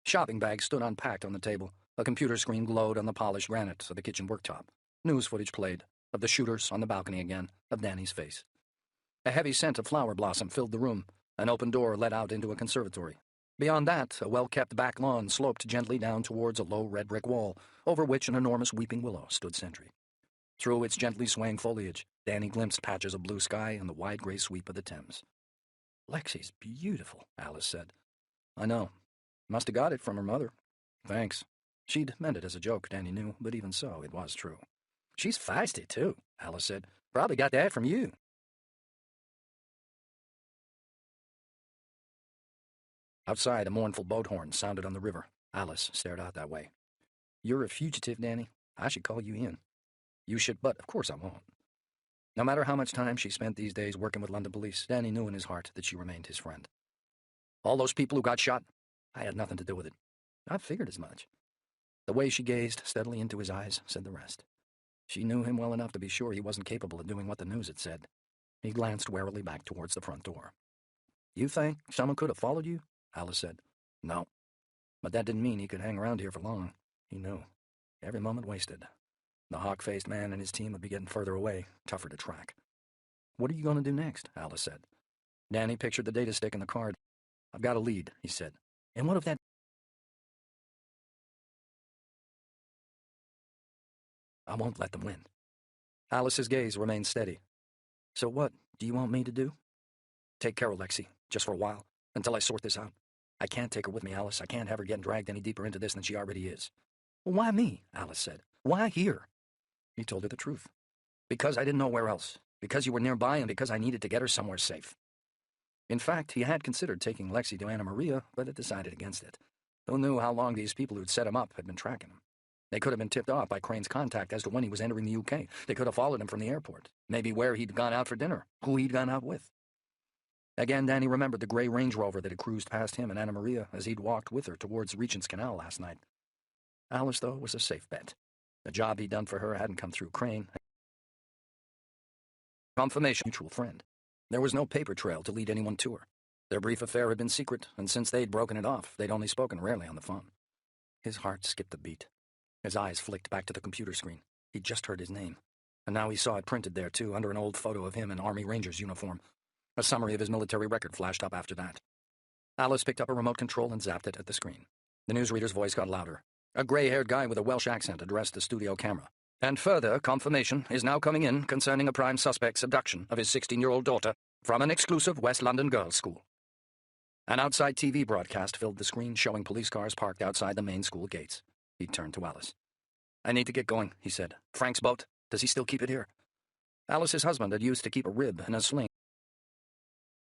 Shopping bags stood unpacked on the table. A computer screen glowed on the polished granite of the kitchen worktop. News footage played, of the shooters on the balcony again, of Danny's face. A heavy scent of flower blossom filled the room. An open door led out into a conservatory. Beyond that, a well-kept back lawn sloped gently down towards a low red brick wall, over which an enormous weeping willow stood sentry. Through its gently swaying foliage, Danny glimpsed patches of blue sky and the wide gray sweep of the Thames. "Lexi's beautiful," Alice said. "I know. Must have got it from her mother." "Thanks." She'd meant it as a joke, Danny knew, but even so, it was true. "She's feisty, too," Alice said. "Probably got that from you." Outside, a mournful boat horn sounded on the river. Alice stared out that way. "You're a fugitive, Danny. I should call you in." "You should, but of course I won't." No matter how much time she spent these days working with London police, Danny knew in his heart that she remained his friend. "All those people who got shot, I had nothing to do with it." "I figured as much." The way she gazed steadily into his eyes said the rest. She knew him well enough to be sure he wasn't capable of doing what the news had said. He glanced warily back towards the front door. "You think someone could have followed you?" Alice said. "No. But that didn't mean he could hang around here for long." He knew. Every moment wasted. The hawk-faced man and his team would be getting further away, tougher to track. "What are you going to do next?" Alice said. Danny pictured the data stick in the card. I've got a lead, he said. And what if that... I won't let them win. Alice's gaze remained steady. So what do you want me to do? Take care of Lexi, just for a while, until I sort this out. I can't take her with me, Alice. I can't have her getting dragged any deeper into this than she already is. Well, why me? Alice said. Why here? He told her the truth. Because I didn't know where else. Because you were nearby and because I needed to get her somewhere safe. In fact, he had considered taking Lexi to Anna Maria, but had decided against it. Who knew how long these people who'd set him up had been tracking him? They could have been tipped off by Crane's contact as to when he was entering the UK. They could have followed him from the airport. Maybe where he'd gone out for dinner. Who he'd gone out with. Again, Danny remembered the gray Range Rover that had cruised past him and Anna Maria as he'd walked with her towards Regent's Canal last night. Alice, though, was a safe bet. The job he'd done for her hadn't come through Crane. Confirmation, mutual friend. There was no paper trail to lead anyone to her. Their brief affair had been secret, and since they'd broken it off, they'd only spoken rarely on the phone. His heart skipped a beat. His eyes flicked back to the computer screen. He'd just heard his name. And now he saw it printed there, too, under an old photo of him in Army Ranger's uniform. A summary of his military record flashed up after that. Alice picked up a remote control and zapped it at the screen. The newsreader's voice got louder. A gray-haired guy with a Welsh accent addressed the studio camera. And further confirmation is now coming in concerning a prime suspect's abduction of his 16-year-old daughter from an exclusive West London girls' school. An outside TV broadcast filled the screen, showing police cars parked outside the main school gates. He turned to Alice. I need to get going, he said. Frank's boat. Does he still keep it here? Alice's husband had used to keep a rib in a sling.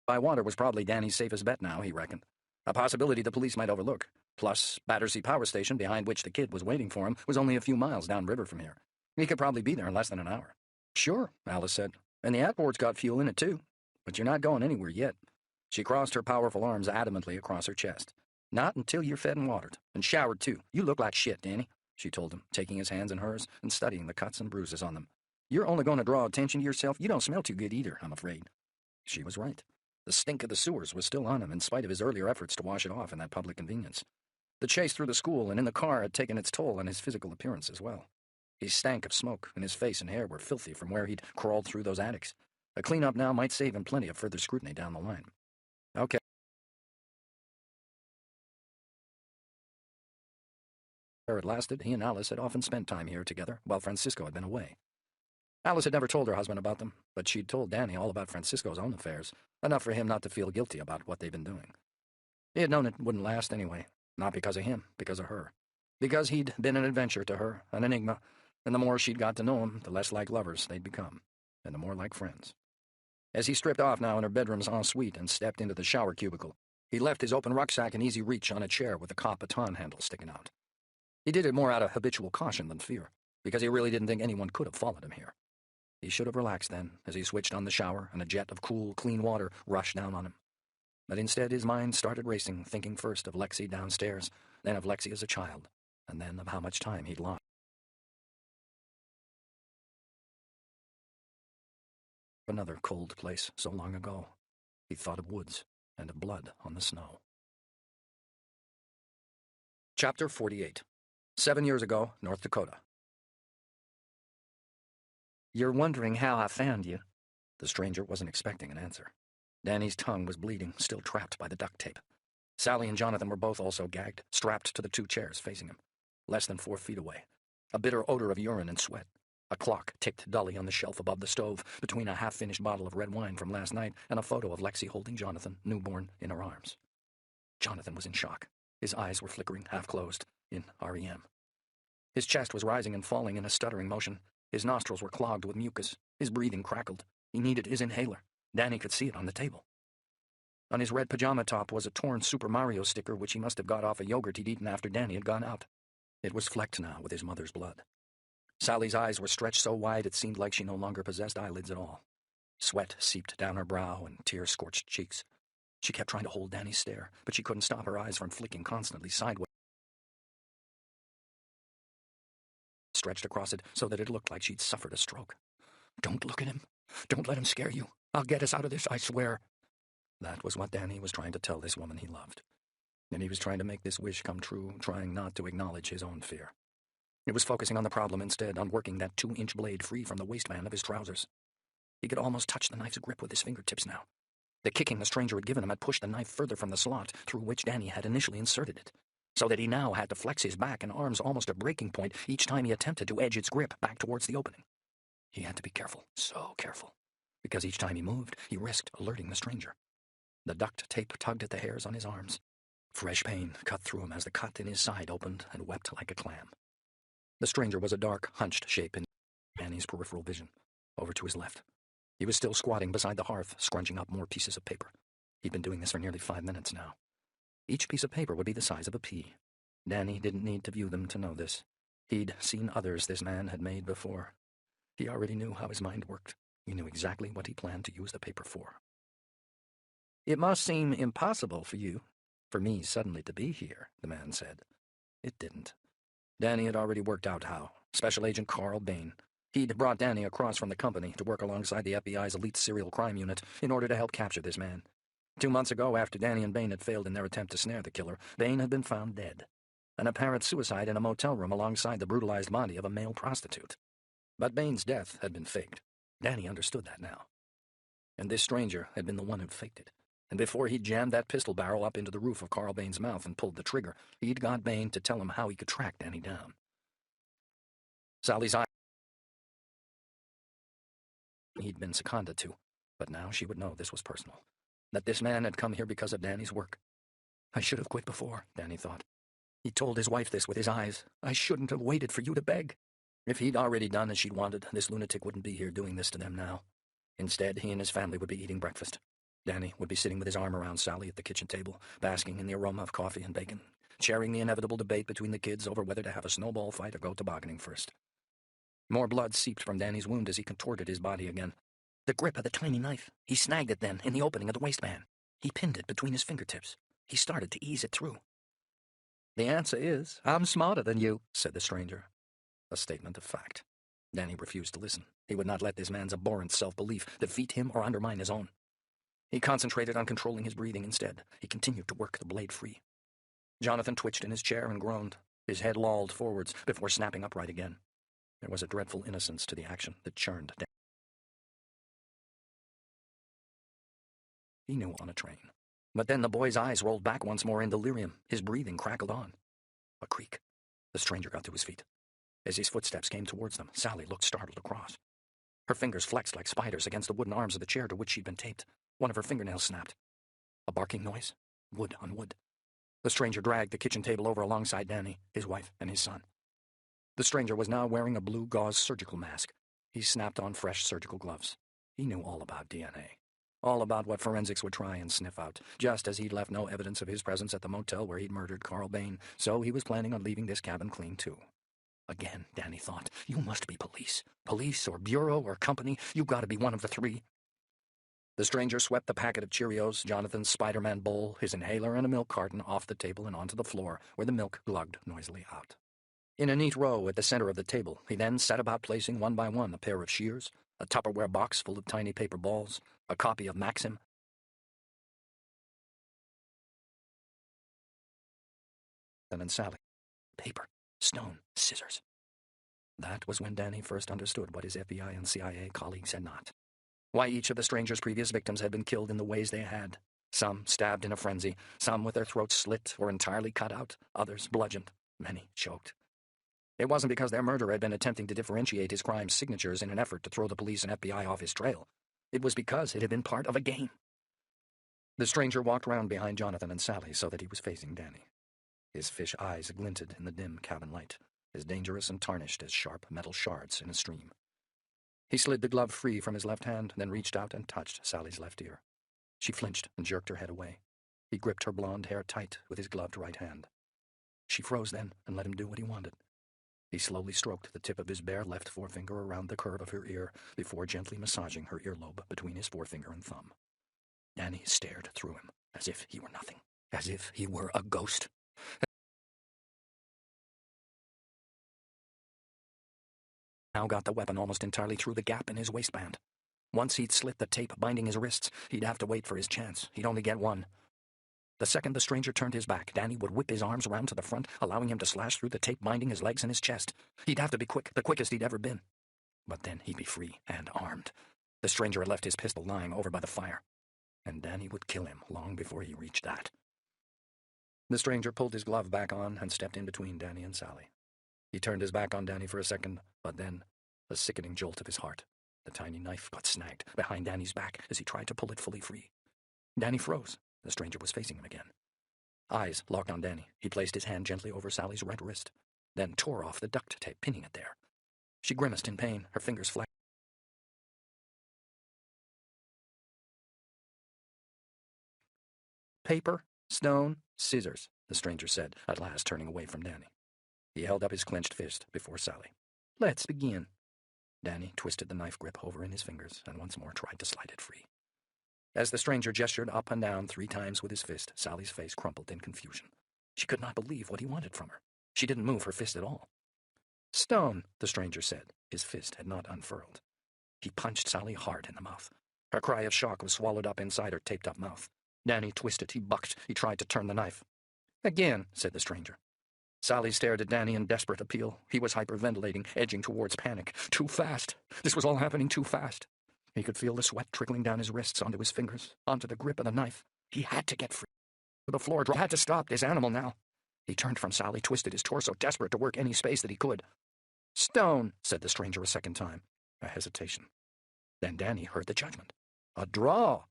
By water was probably Danny's safest bet now, he reckoned. A possibility the police might overlook. Plus, Battersea Power Station, behind which the kid was waiting for him, was only a few miles downriver from here. He could probably be there in less than an hour. Sure, Alice said. And the airport's got fuel in it, too. But you're not going anywhere yet. She crossed her powerful arms adamantly across her chest. Not until you're fed and watered. And showered, too. You look like shit, Danny, she told him, taking his hands in hers and studying the cuts and bruises on them. You're only going to draw attention to yourself. You don't smell too good either, I'm afraid. She was right. The stink of the sewers was still on him in spite of his earlier efforts to wash it off in that public convenience. The chase through the school and in the car had taken its toll on his physical appearance as well. He stank of smoke, and his face and hair were filthy from where he'd crawled through those attics. A clean-up now might save him plenty of further scrutiny down the line. Okay. Where it lasted, he and Alice had often spent time here together while Francisco had been away. Alice had never told her husband about them, but she'd told Danny all about Francisco's own affairs, enough for him not to feel guilty about what they'd been doing. He had known it wouldn't last anyway, not because of him, because of her. Because he'd been an adventure to her, an enigma, and the more she'd got to know him, the less like lovers they'd become, and the more like friends. As he stripped off now in her bedroom's ensuite and stepped into the shower cubicle, he left his open rucksack in easy reach on a chair with a cop baton handle sticking out. He did it more out of habitual caution than fear, because he really didn't think anyone could have followed him here. He should have relaxed then, as he switched on the shower and a jet of cool, clean water rushed down on him. But instead his mind started racing, thinking first of Lexi downstairs, then of Lexi as a child, and then of how much time he'd lost. Another cold place so long ago. He thought of woods and of blood on the snow. Chapter 48. 7 years ago, North Dakota. You're wondering how I found you? The stranger wasn't expecting an answer. Danny's tongue was bleeding, still trapped by the duct tape. Sally and Jonathan were both also gagged, strapped to the two chairs facing him. Less than 4 feet away. A bitter odor of urine and sweat. A clock ticked dully on the shelf above the stove, between a half-finished bottle of red wine from last night and a photo of Lexi holding Jonathan, newborn, in her arms. Jonathan was in shock. His eyes were flickering, half-closed, in REM. His chest was rising and falling in a stuttering motion. His nostrils were clogged with mucus. His breathing crackled. He needed his inhaler. Danny could see it on the table. On his red pajama top was a torn Super Mario sticker which he must have got off a yogurt he'd eaten after Danny had gone out. It was flecked now with his mother's blood. Sally's eyes were stretched so wide it seemed like she no longer possessed eyelids at all. Sweat seeped down her brow and tear-scorched cheeks. She kept trying to hold Danny's stare, but she couldn't stop her eyes from flicking constantly sideways, stretched across it so that it looked like she'd suffered a stroke. Don't look at him. Don't let him scare you. I'll get us out of this, I swear. That was what Danny was trying to tell this woman he loved. And he was trying to make this wish come true, trying not to acknowledge his own fear. It was focusing on the problem instead, on working that 2-inch blade free from the waistband of his trousers. He could almost touch the knife's grip with his fingertips now. The kicking the stranger had given him had pushed the knife further from the slot through which Danny had initially inserted it, so that he now had to flex his back and arms almost to breaking point each time he attempted to edge its grip back towards the opening. He had to be careful, so careful, because each time he moved, he risked alerting the stranger. The duct tape tugged at the hairs on his arms. Fresh pain cut through him as the cut in his side opened and wept like a clam. The stranger was a dark, hunched shape in Danny's peripheral vision, over to his left. He was still squatting beside the hearth, scrunching up more pieces of paper. He'd been doing this for nearly 5 minutes now. Each piece of paper would be the size of a pea. Danny didn't need to view them to know this. He'd seen others this man had made before. He already knew how his mind worked. He knew exactly what he planned to use the paper for. "It must seem impossible for me suddenly to be here," the man said. It didn't. Danny had already worked out how. Special Agent Carl Bain. He'd brought Danny across from the company to work alongside the FBI's elite serial crime unit in order to help capture this man. 2 months ago, after Danny and Bain had failed in their attempt to snare the killer, Bain had been found dead. An apparent suicide in a motel room alongside the brutalized body of a male prostitute. But Bain's death had been faked. Danny understood that now. And this stranger had been the one who'd faked it. And before he'd jammed that pistol barrel up into the roof of Carl Bain's mouth and pulled the trigger, he'd got Bain to tell him how he could track Danny down. Sally's eye he'd been seconded to, but now she would know this was personal. That this man had come here because of Danny's work. "I should have quit before," Danny thought. He told his wife this with his eyes. "I shouldn't have waited for you to beg." If he'd already done as she'd wanted, this lunatic wouldn't be here doing this to them now. Instead, he and his family would be eating breakfast. Danny would be sitting with his arm around Sally at the kitchen table, basking in the aroma of coffee and bacon, sharing the inevitable debate between the kids over whether to have a snowball fight or go tobogganing first. More blood seeped from Danny's wound as he contorted his body again. The grip of the tiny knife. He snagged it then in the opening of the waistband. He pinned it between his fingertips. He started to ease it through. "The answer is, I'm smarter than you," said the stranger. A statement of fact. Danny refused to listen. He would not let this man's abhorrent self-belief defeat him or undermine his own. He concentrated on controlling his breathing instead. He continued to work the blade free. Jonathan twitched in his chair and groaned. His head lolled forwards before snapping upright again. There was a dreadful innocence to the action that churned Danny. He knew on a train. But then the boy's eyes rolled back once more in delirium. His breathing crackled on. A creak. The stranger got to his feet. As his footsteps came towards them, Sally looked startled across. Her fingers flexed like spiders against the wooden arms of the chair to which she'd been taped. One of her fingernails snapped. A barking noise. Wood on wood. The stranger dragged the kitchen table over alongside Danny, his wife, and his son. The stranger was now wearing a blue gauze surgical mask. He snapped on fresh surgical gloves. He knew all about DNA. All about what forensics would try and sniff out, just as he'd left no evidence of his presence at the motel where he'd murdered Carl Bain, so he was planning on leaving this cabin clean too. Again, Danny thought, you must be police. Police or bureau or company, you've got to be one of the three. The stranger swept the packet of Cheerios, Jonathan's Spider-Man bowl, his inhaler, and a milk carton off the table and onto the floor, where the milk glugged noisily out. In a neat row at the center of the table, he then set about placing one by one a pair of shears, a Tupperware box full of tiny paper balls, a copy of Maxim, and Sally. Paper, stone, scissors. That was when Danny first understood what his FBI and CIA colleagues had not. Why each of the stranger's previous victims had been killed in the ways they had. Some stabbed in a frenzy, some with their throats slit or entirely cut out, others bludgeoned, many choked. It wasn't because their murderer had been attempting to differentiate his crime's signatures in an effort to throw the police and FBI off his trail. It was because it had been part of a game. The stranger walked round behind Jonathan and Sally so that he was facing Danny. His fish eyes glinted in the dim cabin light, as dangerous and tarnished as sharp metal shards in a stream. He slid the glove free from his left hand, then reached out and touched Sally's left ear. She flinched and jerked her head away. He gripped her blonde hair tight with his gloved right hand. She froze then and let him do what he wanted. He slowly stroked the tip of his bare left forefinger around the curve of her ear before gently massaging her earlobe between his forefinger and thumb. Danny stared through him, as if he were nothing, as if he were a ghost. Now got the weapon almost entirely through the gap in his waistband. Once he'd slit the tape binding his wrists, he'd have to wait for his chance. He'd only get one. The second the stranger turned his back, Danny would whip his arms around to the front, allowing him to slash through the tape binding his legs and his chest. He'd have to be quick, the quickest he'd ever been. But then he'd be free and armed. The stranger had left his pistol lying over by the fire. and Danny would kill him long before he reached that. The stranger pulled his glove back on and stepped in between Danny and Sally. He turned his back on Danny for a second, but then, a sickening jolt of his heart, the tiny knife got snagged behind Danny's back as he tried to pull it fully free. Danny froze. The stranger was facing him again. Eyes locked on Danny. He placed his hand gently over Sally's right wrist, then tore off the duct tape, pinning it there. She grimaced in pain, her fingers flashed. Paper, stone, scissors, the stranger said, at last turning away from Danny. He held up his clenched fist before Sally. Let's begin. Danny twisted the knife grip over in his fingers and once more tried to slide it free. As the stranger gestured up and down 3 times with his fist, Sally's face crumpled in confusion. She could not believe what he wanted from her. She didn't move her fist at all. Stone, the stranger said. His fist had not unfurled. He punched Sally hard in the mouth. Her cry of shock was swallowed up inside her taped-up mouth. Danny twisted, he bucked, he tried to turn the knife. Again, said the stranger. Sally stared at Danny in desperate appeal. He was hyperventilating, edging towards panic. Too fast. This was all happening too fast. He could feel the sweat trickling down his wrists onto his fingers, onto the grip of the knife. He had to get free. The floor had to stop this animal now. He turned from Sally, twisted his torso, desperate to work any space that he could. Stone, said the stranger a second time. A hesitation. Then Danny heard the judgment. A draw.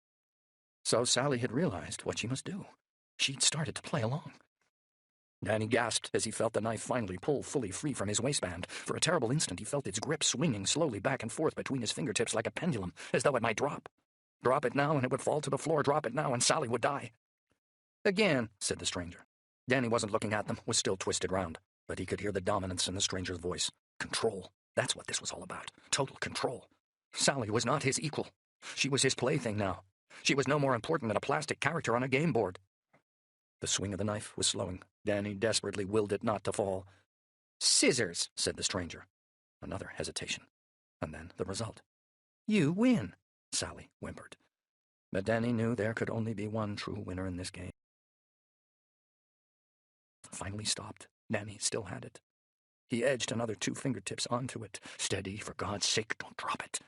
So Sally had realized what she must do. She'd started to play along. Danny gasped as he felt the knife finally pull fully free from his waistband. For a terrible instant he felt its grip swinging slowly back and forth between his fingertips like a pendulum, as though it might drop. Drop it now and it would fall to the floor, drop it now and Sally would die. Again, said the stranger. Danny wasn't looking at them, was still twisted round, but he could hear the dominance in the stranger's voice. Control. That's what this was all about. Total control. Sally was not his equal. She was his plaything now. She was no more important than a plastic character on a game board. The swing of the knife was slowing. Danny desperately willed it not to fall. Scissors, said the stranger. Another hesitation. And then the result. You win, Sally whimpered. But Danny knew there could only be one true winner in this game. Finally stopped. Danny still had it. He edged another 2 fingertips onto it. Steady, for God's sake, don't drop it.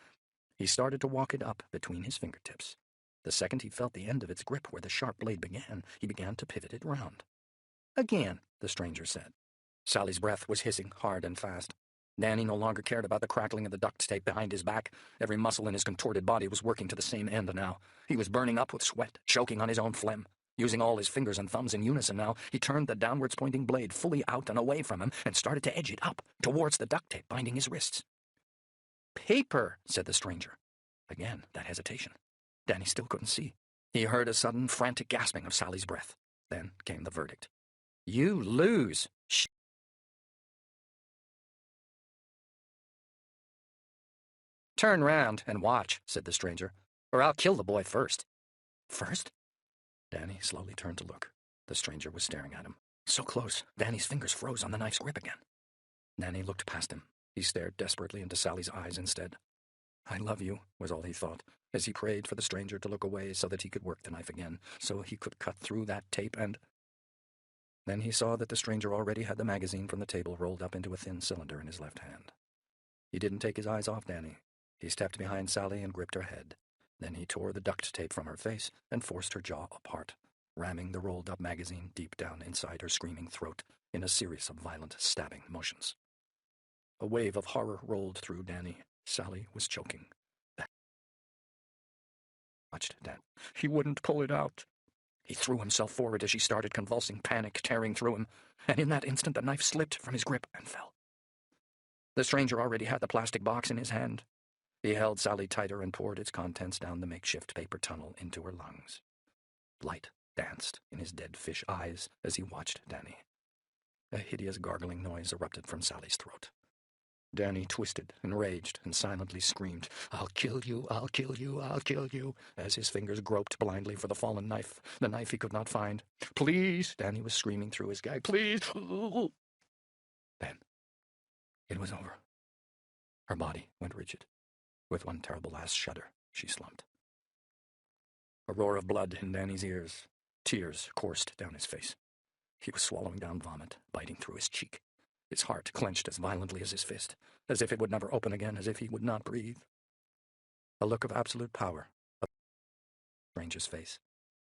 He started to walk it up between his fingertips. The second he felt the end of its grip where the sharp blade began, he began to pivot it round. Again, the stranger said. Sally's breath was hissing hard and fast. Danny no longer cared about the crackling of the duct tape behind his back. Every muscle in his contorted body was working to the same end now. He was burning up with sweat, choking on his own phlegm. Using all his fingers and thumbs in unison now, he turned the downwards pointing blade fully out and away from him and started to edge it up towards the duct tape binding his wrists. Paper, said the stranger. Again, that hesitation. Danny still couldn't see. He heard a sudden, frantic gasping of Sally's breath. Then came the verdict. You lose. Turn round and watch, said the stranger, or I'll kill the boy first. First? Danny slowly turned to look. The stranger was staring at him. So close, Danny's fingers froze on the knife's grip again. Danny looked past him. He stared desperately into Sally's eyes instead. I love you, was all he thought, as he prayed for the stranger to look away so that he could work the knife again, so he could cut through that tape and... Then he saw that the stranger already had the magazine from the table rolled up into a thin cylinder in his left hand. He didn't take his eyes off Danny. He stepped behind Sally and gripped her head. Then he tore the duct tape from her face and forced her jaw apart, ramming the rolled-up magazine deep down inside her screaming throat in a series of violent stabbing motions. A wave of horror rolled through Danny. Sally was choking. Watched Dan. He wouldn't pull it out. He threw himself forward as she started convulsing, panic tearing through him, and in that instant the knife slipped from his grip and fell. The stranger already had the plastic box in his hand. He held Sally tighter and poured its contents down the makeshift paper tunnel into her lungs. Light danced in his dead fish eyes as he watched Danny. A hideous gargling noise erupted from Sally's throat. Danny twisted, enraged, and silently screamed, I'll kill you, I'll kill you, I'll kill you, as his fingers groped blindly for the fallen knife, the knife he could not find. Please, Danny was screaming through his gag, please. Then, it was over. Her body went rigid. With one terrible last shudder, she slumped. A roar of blood in Danny's ears. Tears coursed down his face. He was swallowing down vomit, biting through his cheek. His heart clenched as violently as his fist, as if it would never open again, as if he would not breathe. A look of absolute power stranger's face.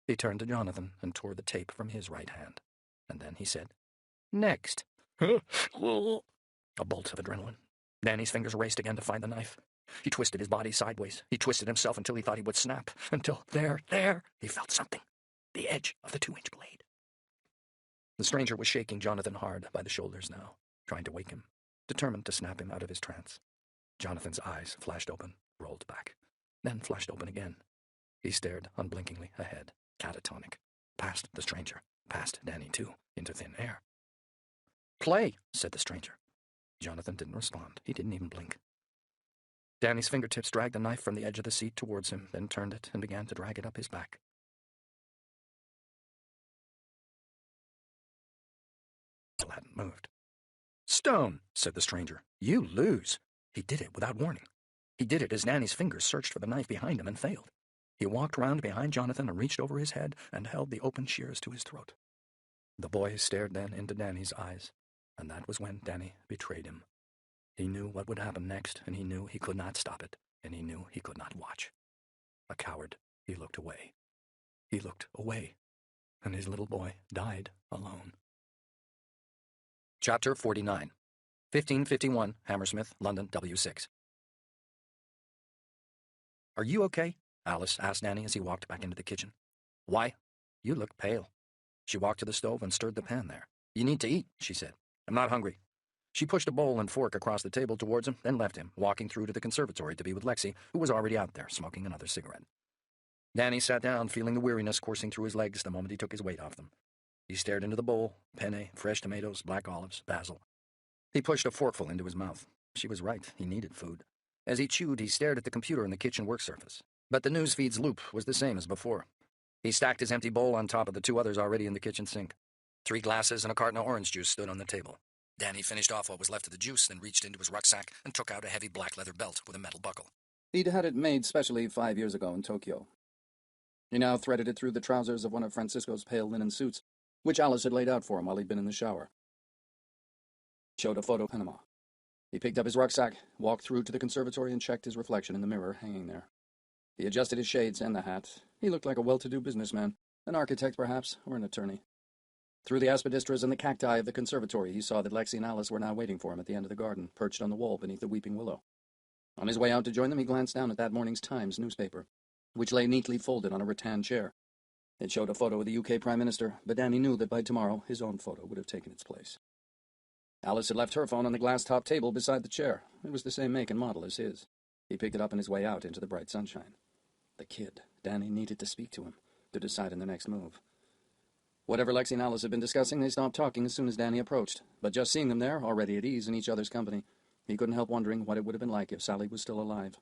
He turned to Jonathan and tore the tape from his right hand. And then he said, "Next." A bolt of adrenaline. Danny's fingers raced again to find the knife. He twisted his body sideways. He twisted himself until he thought he would snap. Until there, he felt something. The edge of the 2-inch blade. The stranger was shaking Jonathan hard by the shoulders now, trying to wake him, determined to snap him out of his trance. Jonathan's eyes flashed open, rolled back, then flashed open again. He stared unblinkingly ahead, catatonic, past the stranger, past Danny too, into thin air. "Play," said the stranger. Jonathan didn't respond. He didn't even blink. Danny's fingertips dragged the knife from the edge of the seat towards him, then turned it and began to drag it up his back. He hadn't moved. "Stone," said the stranger. "You lose." He did it without warning. He did it as Danny's fingers searched for the knife behind him and failed. He walked round behind Jonathan and reached over his head and held the open shears to his throat. The boy stared then into Danny's eyes, and that was when Danny betrayed him. He knew what would happen next, and he knew he could not stop it, and he knew he could not watch. A coward, he looked away. He looked away, and his little boy died alone. Chapter 49. 1551, Hammersmith, London, W6. "Are you okay?" Alice asked Danny as he walked back into the kitchen. "Why? You look pale." She walked to the stove and stirred the pan there. "You need to eat," she said. "I'm not hungry." She pushed a bowl and fork across the table towards him, then left him, walking through to the conservatory to be with Lexi, who was already out there, smoking another cigarette. Danny sat down, feeling the weariness coursing through his legs the moment he took his weight off them. He stared into the bowl, penne, fresh tomatoes, black olives, basil. He pushed a forkful into his mouth. She was right, he needed food. As he chewed, he stared at the computer in the kitchen work surface. But the news feed's loop was the same as before. He stacked his empty bowl on top of the 2 others already in the kitchen sink. 3 glasses and a carton of orange juice stood on the table. Danny finished off what was left of the juice, then reached into his rucksack and took out a heavy black leather belt with a metal buckle. He'd had it made specially 5 years ago in Tokyo. He now threaded it through the trousers of one of Francisco's pale linen suits, which Alice had laid out for him while he'd been in the shower. Showed a photo of Panama. He picked up his rucksack, walked through to the conservatory, and checked his reflection in the mirror hanging there. He adjusted his shades and the hat. He looked like a well-to-do businessman, an architect perhaps, or an attorney. Through the aspidistras and the cacti of the conservatory, he saw that Lexi and Alice were now waiting for him at the end of the garden, perched on the wall beneath the weeping willow. On his way out to join them, he glanced down at that morning's Times newspaper, which lay neatly folded on a rattan chair. It showed a photo of the UK Prime Minister, but Danny knew that by tomorrow his own photo would have taken its place. Alice had left her phone on the glass-top table beside the chair. It was the same make and model as his. He picked it up on his way out into the bright sunshine. The kid. Danny needed to speak to him, to decide on the next move. Whatever Lexi and Alice had been discussing, they stopped talking as soon as Danny approached. But just seeing them there, already at ease in each other's company, he couldn't help wondering what it would have been like if Sally was still alive,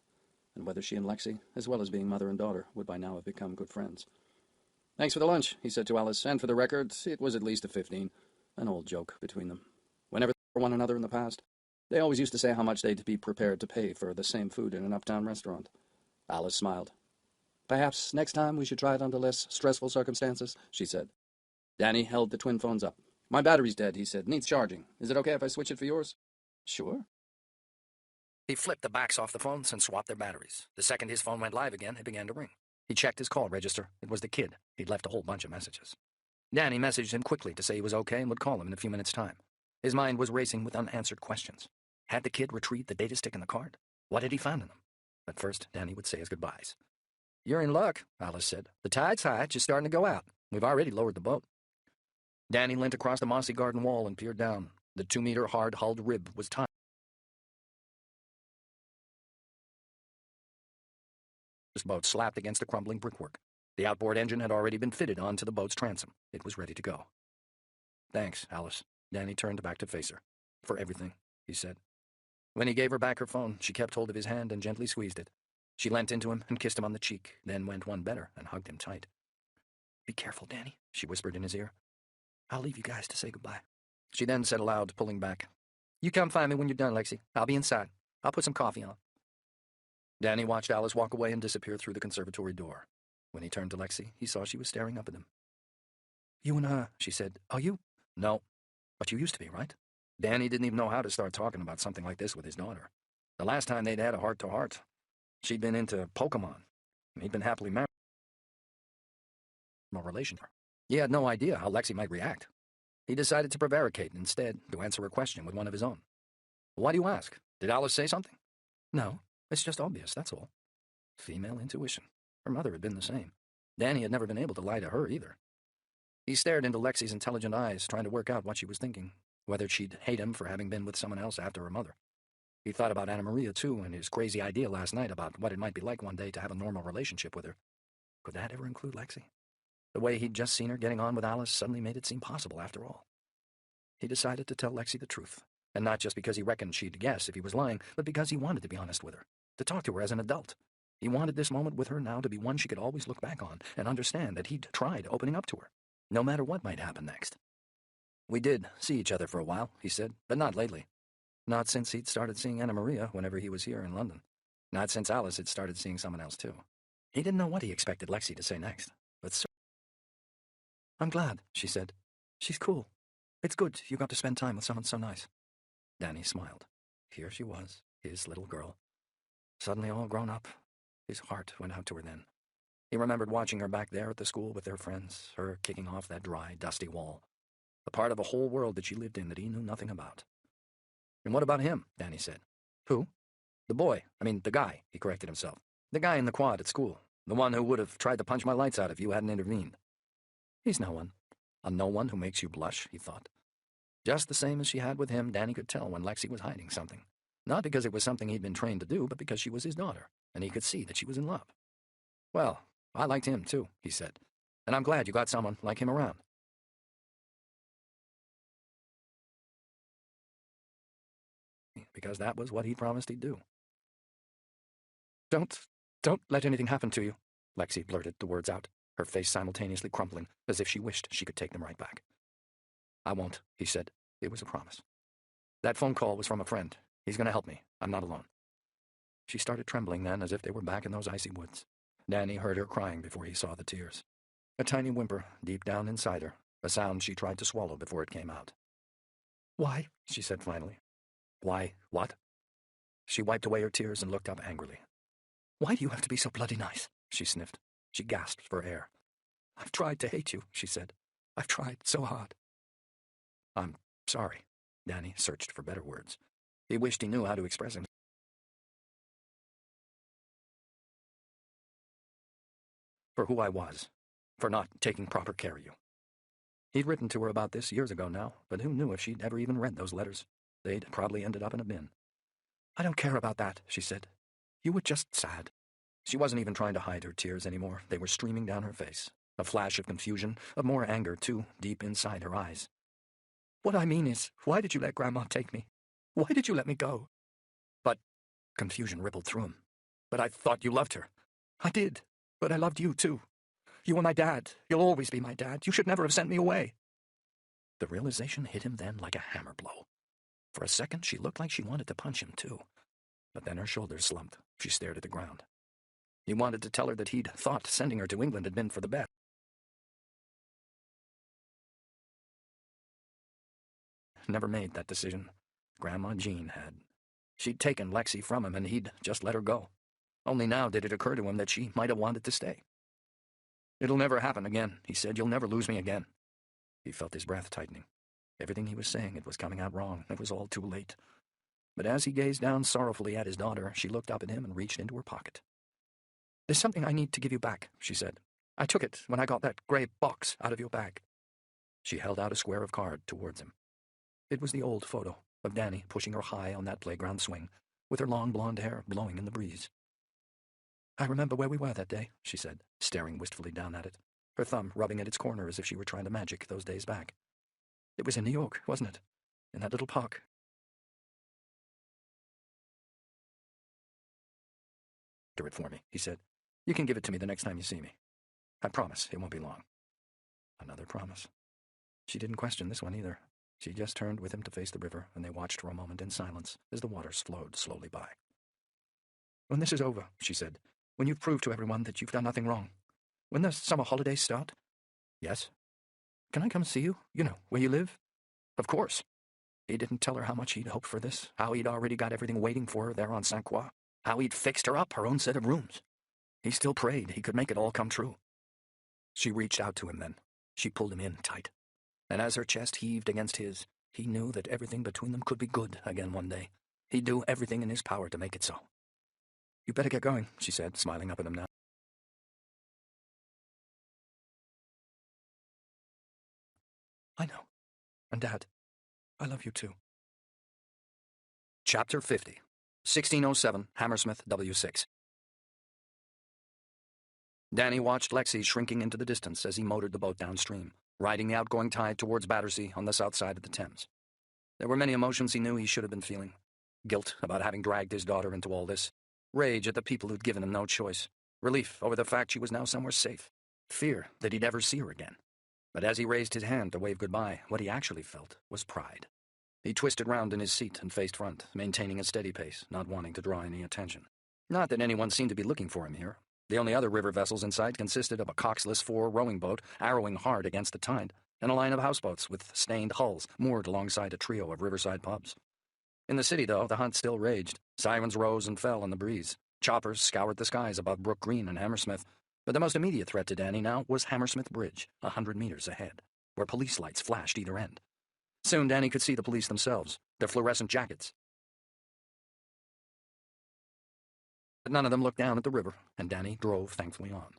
and whether she and Lexi, as well as being mother and daughter, would by now have become good friends. "Thanks for the lunch," he said to Alice, and for the record, it was at least a 15. An old joke between them. Whenever they were one another in the past, they always used to say how much they'd be prepared to pay for the same food in an uptown restaurant. Alice smiled. "Perhaps next time we should try it under less stressful circumstances," she said. Danny held the twin phones up. "My battery's dead," he said. "Needs charging. Is it okay if I switch it for yours?" "Sure." He flipped the backs off the phones and swapped their batteries. The second his phone went live again, it began to ring. He checked his call register. It was the kid. He'd left a whole bunch of messages. Danny messaged him quickly to say he was okay and would call him in a few minutes' time. His mind was racing with unanswered questions. Had the kid retrieved the data stick and the card? What had he found in them? But first, Danny would say his goodbyes. "You're in luck," Alice said. "The tide's high, just starting to go out. We've already lowered the boat." Danny leant across the mossy garden wall and peered down. The 2-meter hard-hulled rib was tied. This boat slapped against the crumbling brickwork. The outboard engine had already been fitted onto the boat's transom. It was ready to go. "Thanks, Alice." Danny turned back to face her. "For everything," he said. When he gave her back her phone, she kept hold of his hand and gently squeezed it. She leant into him and kissed him on the cheek, then went one better and hugged him tight. "Be careful, Danny," she whispered in his ear. "I'll leave you guys to say goodbye." She then said aloud, pulling back, "You come find me when you're done, Lexi. I'll be inside. I'll put some coffee on." Danny watched Alice walk away and disappear through the conservatory door. When he turned to Lexi, he saw she was staring up at him. "You and her," she said. "Are you?" "No. But you used to be, right?" Danny didn't even know how to start talking about something like this with his daughter. The last time they'd had a heart-to-heart, she'd been into Pokemon. He'd been happily married. relationship. He had no idea how Lexi might react. He decided to prevaricate instead, to answer her question with one of his own. Why do you ask? Did Alice say something? No, it's just obvious, that's all. Female intuition. Her mother had been the same. Danny had never been able to lie to her either. He stared into Lexi's intelligent eyes, trying to work out what she was thinking, whether she'd hate him for having been with someone else after her mother. He thought about Anna Maria, too, and his crazy idea last night about what it might be like one day to have a normal relationship with her. Could that ever include Lexi? The way he'd just seen her getting on with Alice suddenly made it seem possible after all. He decided to tell Lexi the truth, and not just because he reckoned she'd guess if he was lying, but because he wanted to be honest with her, to talk to her as an adult. He wanted this moment with her now to be one she could always look back on and understand that he'd tried opening up to her, no matter what might happen next. We did see each other for a while, he said, but not lately. Not since he'd started seeing Anna Maria whenever he was here in London. Not since Alice had started seeing someone else, too. He didn't know what he expected Lexi to say next, but I'm glad, she said. She's cool. It's good you got to spend time with someone so nice. Danny smiled. Here she was, his little girl. Suddenly all grown up. His heart went out to her then. He remembered watching her back there at the school with their friends, her kicking off that dry, dusty wall. A part of a whole world that she lived in that he knew nothing about. And what about him? Danny said. Who? The boy. The guy, he corrected himself. The guy in the quad at school. The one who would have tried to punch my lights out if you hadn't intervened. He's no one. A no one who makes you blush, he thought. Just the same as she had with him, Danny could tell when Lexi was hiding something. Not because it was something he'd been trained to do, but because she was his daughter, and he could see that she was in love. Well, I liked him, too, he said. And I'm glad you got someone like him around. Because that was what he promised he'd do. Don't let anything happen to you, Lexi blurted the words out, her face simultaneously crumpling, as if she wished she could take them right back. I won't, he said. It was a promise. That phone call was from a friend. He's going to help me. I'm not alone. She started trembling then, as if they were back in those icy woods. Danny heard her crying before he saw the tears. A tiny whimper deep down inside her, a sound she tried to swallow before it came out. Why? She said finally. Why, what? She wiped away her tears and looked up angrily. Why do you have to be so bloody nice? She sniffed. She gasped for air. I've tried to hate you, she said. I've tried so hard. I'm sorry. Danny searched for better words. He wished he knew how to express himself. For who I was. For not taking proper care of you. He'd written to her about this years ago now, but who knew if she'd ever even read those letters? They'd probably ended up in a bin. I don't care about that, she said. You were just sad. She wasn't even trying to hide her tears anymore. They were streaming down her face. A flash of confusion, of more anger, too, deep inside her eyes. What I mean is, why did you let Grandma take me? Why did you let me go? But confusion rippled through him. But I thought you loved her. I did, but I loved you, too. You were my dad. You'll always be my dad. You should never have sent me away. The realization hit him then like a hammer blow. For a second, she looked like she wanted to punch him, too. But then her shoulders slumped. She stared at the ground. He wanted to tell her that he'd thought sending her to England had been for the best. Never made that decision. Grandma Jean had. She'd taken Lexi from him, and he'd just let her go. Only now did it occur to him that she might have wanted to stay. It'll never happen again, he said. You'll never lose me again. He felt his breath tightening. Everything he was saying, it was coming out wrong. It was all too late. But as he gazed down sorrowfully at his daughter, she looked up at him and reached into her pocket. There's something I need to give you back, she said. I took it when I got that grey box out of your bag. She held out a square of card towards him. It was the old photo of Danny pushing her high on that playground swing, with her long blonde hair blowing in the breeze. I remember where we were that day, she said, staring wistfully down at it, her thumb rubbing at its corner as if she were trying to magic those days back. It was in New York, wasn't it? In that little park. "Do it for me," he said. "You can give it to me the next time you see me. I promise it won't be long." Another promise. She didn't question this one either. She just turned with him to face the river, and they watched for a moment in silence as the waters flowed slowly by. "When this is over," she said, "when you've proved to everyone that you've done nothing wrong, when the summer holidays start—" "Yes?" "Can I come see you? You know, where you live?" "Of course." He didn't tell her how much he'd hoped for this, how he'd already got everything waiting for her there on St. Croix, how he'd fixed her up her own set of rooms. He still prayed he could make it all come true. She reached out to him then. She pulled him in tight. And as her chest heaved against his, he knew that everything between them could be good again one day. He'd do everything in his power to make it so. "You better get going," she said, smiling up at him now. "I know. And Dad, I love you too." Chapter 50, 1607, Hammersmith W6. Danny watched Lexi shrinking into the distance as he motored the boat downstream, riding the outgoing tide towards Battersea on the south side of the Thames. There were many emotions he knew he should have been feeling. Guilt about having dragged his daughter into all this. Rage at the people who'd given him no choice. Relief over the fact she was now somewhere safe. Fear that he'd ever see her again. But as he raised his hand to wave goodbye, what he actually felt was pride. He twisted round in his seat and faced front, maintaining a steady pace, not wanting to draw any attention. Not that anyone seemed to be looking for him here. The only other river vessels in sight consisted of a coxless 4-rowing boat arrowing hard against the tide, and a line of houseboats with stained hulls moored alongside a trio of riverside pubs. In the city, though, the hunt still raged. Sirens rose and fell in the breeze. Choppers scoured the skies above Brook Green and Hammersmith. But the most immediate threat to Danny now was Hammersmith Bridge, 100 meters ahead, where police lights flashed either end. Soon Danny could see the police themselves, their fluorescent jackets. But none of them looked down at the river, and Danny drove thankfully on.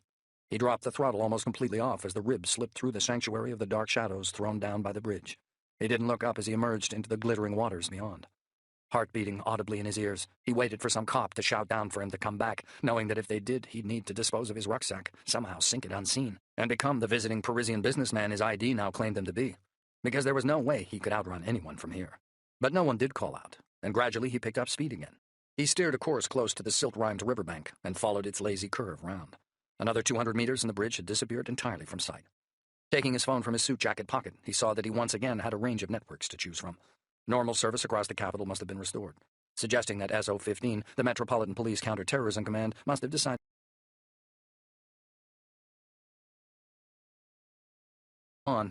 He dropped the throttle almost completely off as the rib slipped through the sanctuary of the dark shadows thrown down by the bridge. He didn't look up as he emerged into the glittering waters beyond. Heart beating audibly in his ears, he waited for some cop to shout down for him to come back, knowing that if they did, he'd need to dispose of his rucksack, somehow sink it unseen, and become the visiting Parisian businessman his ID now claimed him to be. Because there was no way he could outrun anyone from here. But no one did call out, and gradually he picked up speed again. He steered a course close to the silt-rimed riverbank and followed its lazy curve round. Another 200 meters and the bridge had disappeared entirely from sight. Taking his phone from his suit jacket pocket, he saw that he once again had a range of networks to choose from. Normal service across the capital must have been restored, suggesting that SO-15, the Metropolitan Police Counter-Terrorism Command, must have decided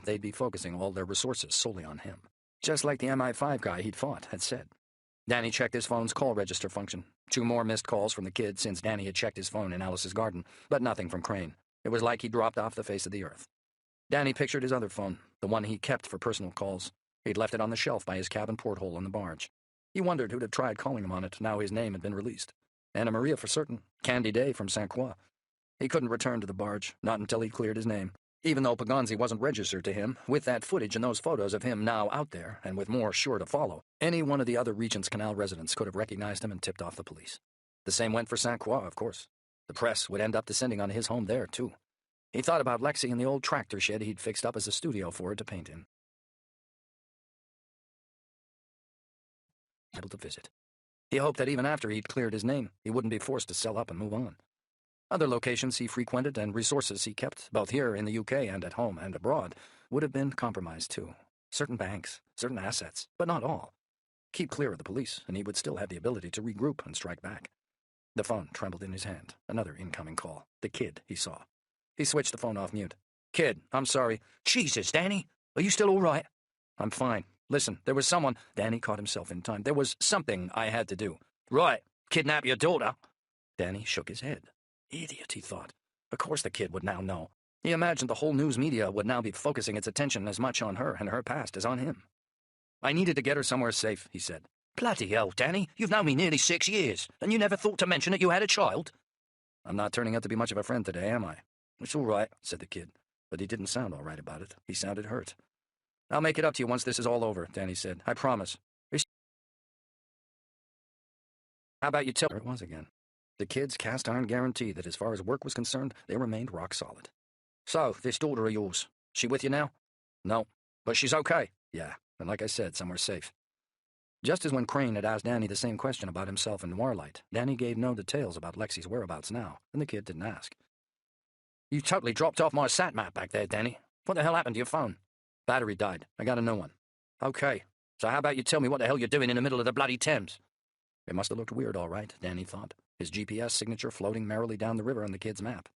they'd be focusing all their resources solely on him, just like the MI5 guy he'd fought had said. Danny checked his phone's call register function. 2 more missed calls from the kid since Danny had checked his phone in Alice's garden, but nothing from Crane. It was like he dropped off the face of the earth. Danny pictured his other phone, the one he kept for personal calls. He'd left it on the shelf by his cabin porthole on the barge. He wondered who'd have tried calling him on it now his name had been released. Anna Maria for certain. Candy Day from St. Croix. He couldn't return to the barge, not until he'd cleared his name. Even though Pagonzi wasn't registered to him, with that footage and those photos of him now out there, and with more sure to follow, any one of the other Regent's Canal residents could have recognized him and tipped off the police. The same went for St. Croix, of course. The press would end up descending on his home there, too. He thought about Lexi and the old tractor shed he'd fixed up as a studio for her to paint in. Able to visit. He hoped that even after he'd cleared his name, he wouldn't be forced to sell up and move on. Other locations he frequented and resources he kept, both here in the UK and at home and abroad, would have been compromised too. Certain banks, certain assets, but not all. Keep clear of the police, and he would still have the ability to regroup and strike back. The phone trembled in his hand. Another incoming call. The kid he saw. He switched the phone off mute. "Kid, I'm sorry." "Jesus, Danny, are you still all right?" "I'm fine. Listen, there was someone—" Danny caught himself in time. "There was something I had to do." "Right, kidnap your daughter?" Danny shook his head. Idiot, he thought. Of course the kid would now know. He imagined the whole news media would now be focusing its attention as much on her and her past as on him. "I needed to get her somewhere safe," he said. "Bloody hell, Danny, you've known me nearly 6 years, and you never thought to mention that you had a child?" "I'm not turning out to be much of a friend today, am I?" "It's all right," said the kid, but he didn't sound all right about it. He sounded hurt. "I'll make it up to you once this is all over," Danny said. "I promise." "How about you tell her it was again?" The kid's cast-iron guarantee that as far as work was concerned, they remained rock solid. "So, this daughter of yours, she with you now?" "No, but she's okay." "Yeah, and like I said, somewhere safe." Just as when Crane had asked Danny the same question about himself and Noirlight, Danny gave no details about Lexi's whereabouts now, and the kid didn't ask. "You totally dropped off my sat map back there, Danny. What the hell happened to your phone?" "Battery died. I got a new one." "Okay, so how about you tell me what the hell you're doing in the middle of the bloody Thames?" It must have looked weird, all right, Danny thought, his GPS signature floating merrily down the river on the kid's map.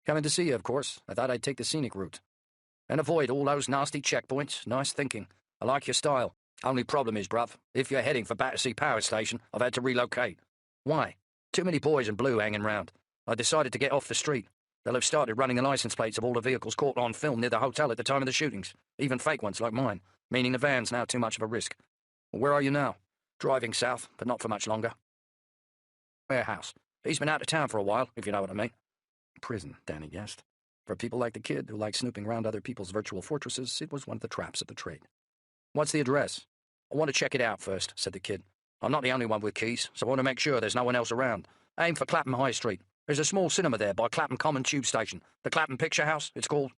"Coming to see you, of course. I thought I'd take the scenic route." "And avoid all those nasty checkpoints. Nice thinking. I like your style. Only problem is, bruv, if you're heading for Battersea Power Station, I've had to relocate." "Why?" "Too many boys in blue hanging round. I decided to get off the street. They'll have started running the license plates of all the vehicles caught on film near the hotel at the time of the shootings, even fake ones like mine, meaning the van's now too much of a risk. Where are you now? Driving south, but not for much longer. Warehouse. He's been out of town for a while, if you know what I mean. Prison, Danny guessed. For people like the kid who like snooping around other people's virtual fortresses, it was one of the traps of the trade. What's the address? I want to check it out first, said the kid. I'm not the only one with keys, so I want to make sure there's no one else around. Aim for Clapham High Street. There's a small cinema there by Clapham Common Tube Station. The Clapham Picture House, it's called.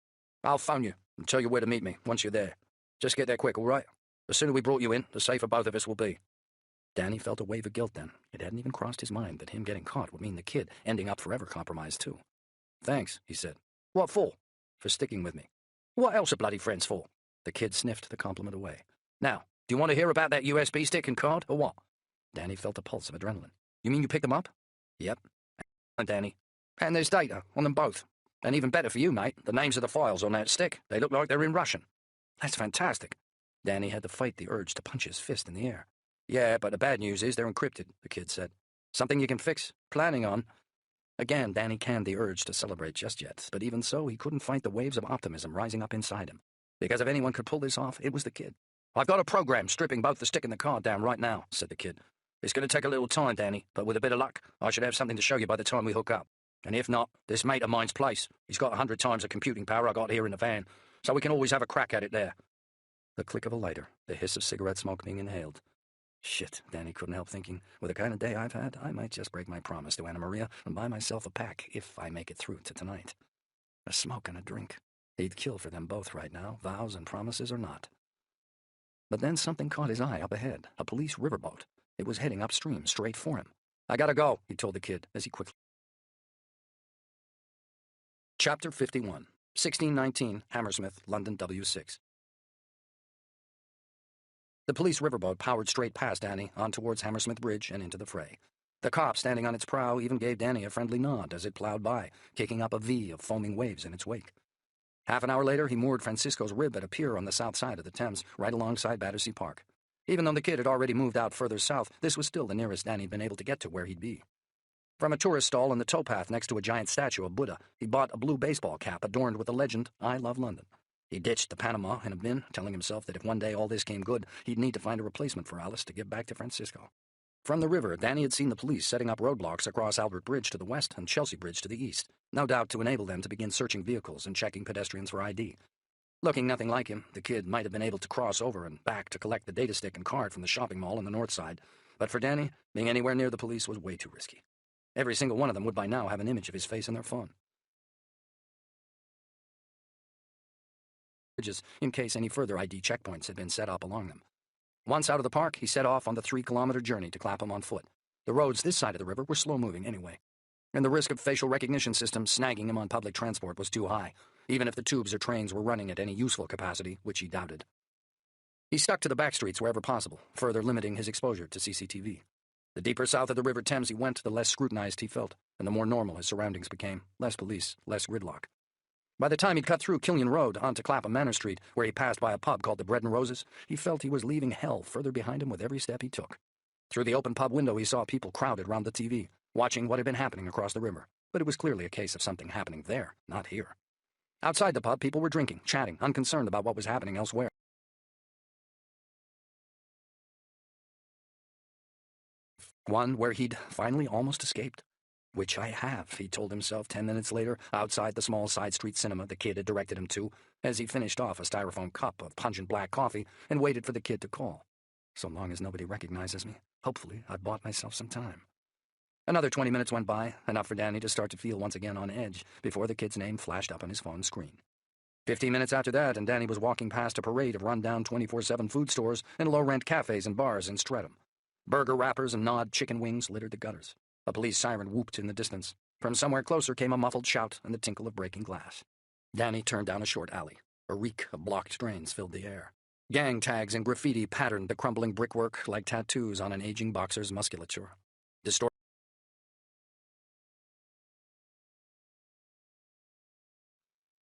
I'll phone you and tell you where to meet me once you're there. Just get there quick, all right? The sooner we brought you in, the safer both of us will be. Danny felt a wave of guilt then. It hadn't even crossed his mind that him getting caught would mean the kid ending up forever compromised too. Thanks, he said. What for? For sticking with me. What else are bloody friends for? The kid sniffed the compliment away. Now, do you want to hear about that USB stick and card, or what? Danny felt a pulse of adrenaline. You mean you picked them up? Yep. And Danny. And there's data on them both. And even better for you, mate, the names of the files on that stick. They look like they're in Russian. That's fantastic. Danny had to fight the urge to punch his fist in the air. Yeah, but the bad news is they're encrypted, the kid said. Something you can fix? Planning on. Again, Danny canned the urge to celebrate just yet, but even so, he couldn't fight the waves of optimism rising up inside him. Because if anyone could pull this off, it was the kid. I've got a program stripping both the stick and the card down right now, said the kid. It's going to take a little time, Danny, but with a bit of luck, I should have something to show you by the time we hook up. And if not, this mate of mine's place. He's got 100 times the computing power I got here in the van, so we can always have a crack at it there. The click of a lighter, the hiss of cigarette smoke being inhaled. Shit, Danny couldn't help thinking. With the kind of day I've had, I might just break my promise to Anna Maria and buy myself a pack if I make it through to tonight. A smoke and a drink. He'd kill for them both right now, vows and promises or not. But then something caught his eye up ahead, a police riverboat. It was heading upstream, straight for him. I gotta go, he told the kid as he quickly... Chapter 51, 1619, Hammersmith, London W6. The police riverboat powered straight past Danny, on towards Hammersmith Bridge and into the fray. The cop standing on its prow even gave Danny a friendly nod as it plowed by, kicking up a V of foaming waves in its wake. Half an hour later, he moored Francisco's rib at a pier on the south side of the Thames, right alongside Battersea Park. Even though the kid had already moved out further south, this was still the nearest Danny'd been able to get to where he'd be. From a tourist stall on the towpath next to a giant statue of Buddha, he bought a blue baseball cap adorned with the legend, I Love London. He ditched the Panama in a bin, telling himself that if one day all this came good, he'd need to find a replacement for Alice to give back to Francisco. From the river, Danny had seen the police setting up roadblocks across Albert Bridge to the west and Chelsea Bridge to the east, no doubt to enable them to begin searching vehicles and checking pedestrians for ID. Looking nothing like him, the kid might have been able to cross over and back to collect the data stick and card from the shopping mall on the north side, but for Danny, being anywhere near the police was way too risky. Every single one of them would by now have an image of his face in their phone. In case any further ID checkpoints had been set up along them. Once out of the park, he set off on the 3-kilometer journey to Clapham on foot. The roads this side of the river were slow-moving anyway, and the risk of facial recognition systems snagging him on public transport was too high, even if the tubes or trains were running at any useful capacity, which he doubted. He stuck to the back streets wherever possible, further limiting his exposure to CCTV. The deeper south of the River Thames he went, the less scrutinized he felt, and the more normal his surroundings became, less police, less gridlock. By the time he'd cut through Killian Road onto Clapham Manor Street, where he passed by a pub called the Bread and Roses, he felt he was leaving hell further behind him with every step he took. Through the open pub window he saw people crowded round the TV, watching what had been happening across the river, but it was clearly a case of something happening there, not here. Outside the pub, people were drinking, chatting, unconcerned about what was happening elsewhere. One where he'd finally almost escaped. Which I have, he told himself 10 minutes later, outside the small side street cinema the kid had directed him to, as he finished off a styrofoam cup of pungent black coffee and waited for the kid to call. So long as nobody recognizes me, hopefully I've bought myself some time. Another 20 minutes went by, enough for Danny to start to feel once again on edge, before the kid's name flashed up on his phone screen. 15 minutes after that, and Danny was walking past a parade of run-down 24/7 food stores and low-rent cafes and bars in Streatham. Burger wrappers and gnawed chicken wings littered the gutters. A police siren whooped in the distance. From somewhere closer came a muffled shout and the tinkle of breaking glass. Danny turned down a short alley. A reek of blocked drains filled the air. Gang tags and graffiti patterned the crumbling brickwork like tattoos on an aging boxer's musculature.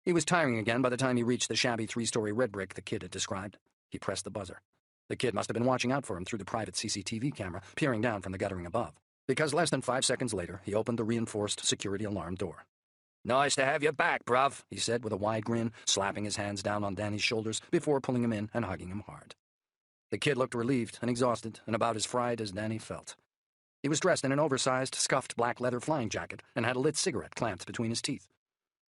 He was tiring again by the time he reached the shabby 3-story red brick the kid had described. He pressed the buzzer. The kid must have been watching out for him through the private CCTV camera, peering down from the guttering above. Because less than 5 seconds later, he opened the reinforced security alarm door. "Nice to have you back, bruv," he said with a wide grin, slapping his hands down on Danny's shoulders before pulling him in and hugging him hard. The kid looked relieved and exhausted and about as fried as Danny felt. He was dressed in an oversized, scuffed black leather flying jacket and had a lit cigarette clamped between his teeth.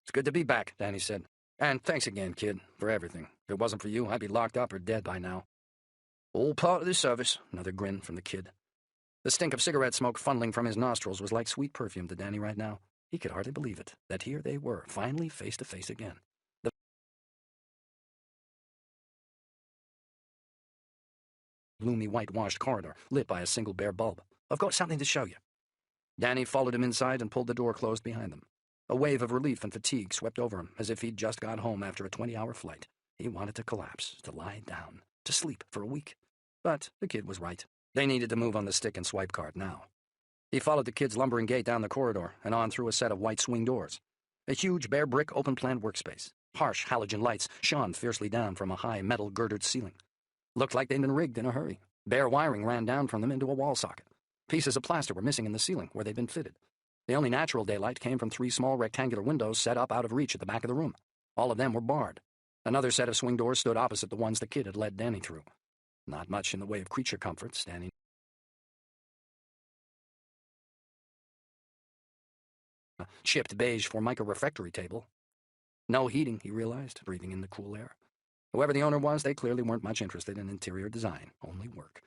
"It's good to be back," Danny said. "And thanks again, kid, for everything. If it wasn't for you, I'd be locked up or dead by now." "All part of the service," another grin from the kid. The stink of cigarette smoke funneling from his nostrils was like sweet perfume to Danny right now. He could hardly believe it, that here they were, finally face to face again. The gloomy whitewashed corridor, lit by a single bare bulb. "I've got something to show you." Danny followed him inside and pulled the door closed behind them. A wave of relief and fatigue swept over him, as if he'd just got home after a 20-hour flight. He wanted to collapse, to lie down, to sleep for a week. But the kid was right. They needed to move on the stick and swipe card now. He followed the kid's lumbering gait down the corridor and on through a set of white swing doors. A huge bare brick open-plan workspace. Harsh halogen lights shone fiercely down from a high metal girdered ceiling. Looked like they'd been rigged in a hurry. Bare wiring ran down from them into a wall socket. Pieces of plaster were missing in the ceiling where they'd been fitted. The only natural daylight came from 3 small rectangular windows set up out of reach at the back of the room. All of them were barred. Another set of swing doors stood opposite the ones the kid had led Danny through. Not much in the way of creature comforts, Danny. A chipped beige Formica refectory table. No heating, he realized, breathing in the cool air. Whoever the owner was, they clearly weren't much interested in interior design, only work.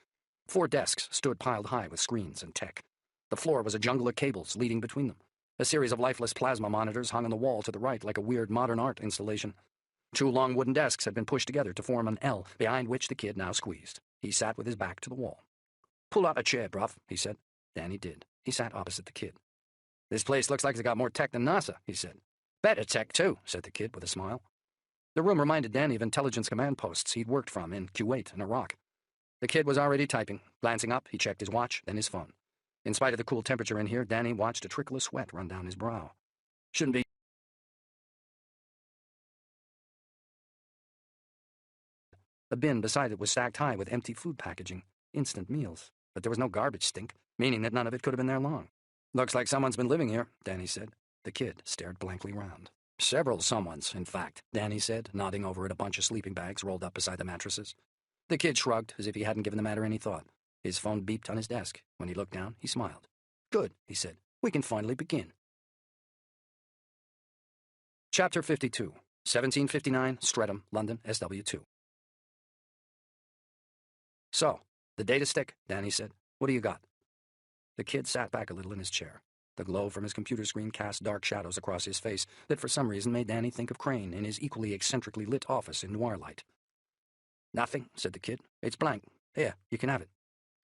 4 desks stood piled high with screens and tech. The floor was a jungle of cables leading between them. A series of lifeless plasma monitors hung on the wall to the right like a weird modern art installation. 2 long wooden desks had been pushed together to form an L, behind which the kid now squeezed. He sat with his back to the wall. "Pull up a chair, bruv," he said. Danny did. He sat opposite the kid. "This place looks like it's got more tech than NASA," he said. "Better tech, too," said the kid with a smile. The room reminded Danny of intelligence command posts he'd worked from in Kuwait and Iraq. The kid was already typing. Glancing up, he checked his watch, then his phone. In spite of the cool temperature in here, Danny watched a trickle of sweat run down his brow. Shouldn't be. The bin beside it was stacked high with empty food packaging, instant meals. But there was no garbage stink, meaning that none of it could have been there long. "Looks like someone's been living here," Danny said. The kid stared blankly round. "Several someones, in fact," Danny said, nodding over at a bunch of sleeping bags rolled up beside the mattresses. The kid shrugged, as if he hadn't given the matter any thought. His phone beeped on his desk. When he looked down, he smiled. "Good," he said. "We can finally begin." Chapter 52, 1759, Streatham, London, SW2. "So, the data stick," Danny said. "What do you got?" The kid sat back a little in his chair. The glow from his computer screen cast dark shadows across his face that for some reason made Danny think of Crane in his equally eccentrically lit office in noir light. "Nothing," said the kid. "It's blank. Here, you can have it."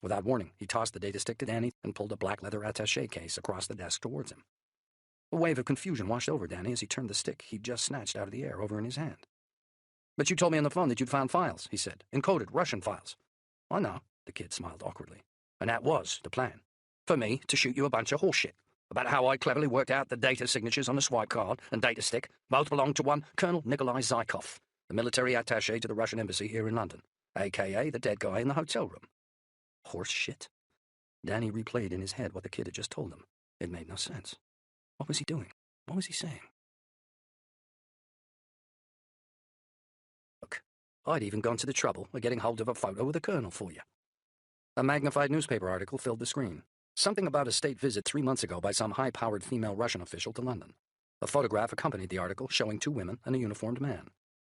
Without warning, he tossed the data stick to Danny and pulled a black leather attaché case across the desk towards him. A wave of confusion washed over Danny as he turned the stick he'd just snatched out of the air over in his hand. "But you told me on the phone that you'd found files," he said. "Encoded Russian files." "I know," the kid smiled awkwardly. "And that was the plan. For me to shoot you a bunch of horseshit about how I cleverly worked out the data signatures on the swipe card and data stick both belonged to one Colonel Nikolai Zykov, the military attaché to the Russian embassy here in London, a.k.a. the dead guy in the hotel room." Horse shit. Danny replayed in his head what the kid had just told him. It made no sense. What was he doing? What was he saying? "Look, I'd even gone to the trouble of getting hold of a photo of the colonel for you." A magnified newspaper article filled the screen. Something about a state visit 3 months ago by some high-powered female Russian official to London. A photograph accompanied the article showing 2 women and a uniformed man.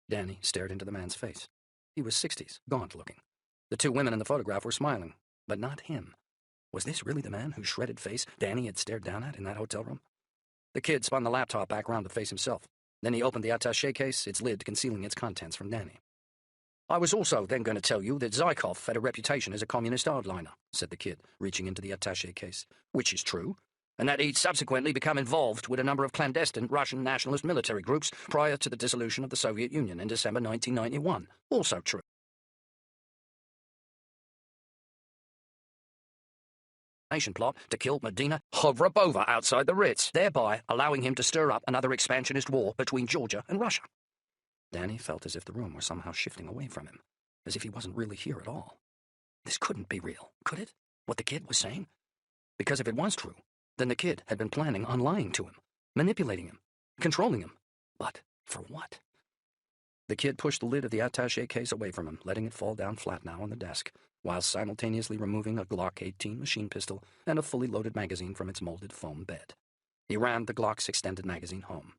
Danny stared into the man's face. He was 60s, gaunt-looking. The 2 women in the photograph were smiling, but not him. Was this really the man whose shredded face Danny had stared down at in that hotel room? The kid spun the laptop back round to face himself. Then he opened the attaché case, its lid concealing its contents from Danny. "I was also then going to tell you that Zykov had a reputation as a communist hardliner," said the kid, reaching into the attaché case, "which is true, and that he'd subsequently become involved with a number of clandestine Russian nationalist military groups prior to the dissolution of the Soviet Union in December 1991. Also true. Plot to kill Medina Hovrebova outside the Ritz, thereby allowing him to stir up another expansionist war between Georgia and Russia." Danny felt as if the room were somehow shifting away from him, as if he wasn't really here at all. This couldn't be real, could it? What the kid was saying? Because if it was true, then the kid had been planning on lying to him, manipulating him, controlling him. But for what? The kid pushed the lid of the attaché case away from him, letting it fall down flat now on the desk, while simultaneously removing a Glock 18 machine pistol and a fully loaded magazine from its molded foam bed. He rammed the Glock's extended magazine home.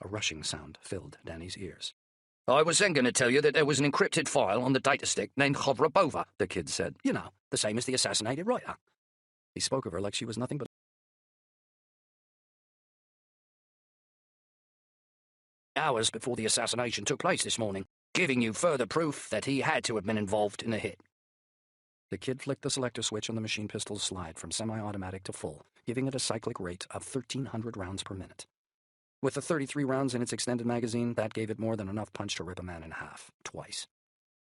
A rushing sound filled Danny's ears. I was then going to tell you that there was an encrypted file on the data stick named Khovrabova, the kid said. You know, the same as the assassinated writer. He spoke of her like she was nothing but hours before the assassination took place this morning, giving you further proof that he had to have been involved in the hit. The kid flicked the selector switch on the machine pistol's slide from semi-automatic to full, giving it a cyclic rate of 1,300 rounds per minute. With the 33 rounds in its extended magazine, that gave it more than enough punch to rip a man in half, twice.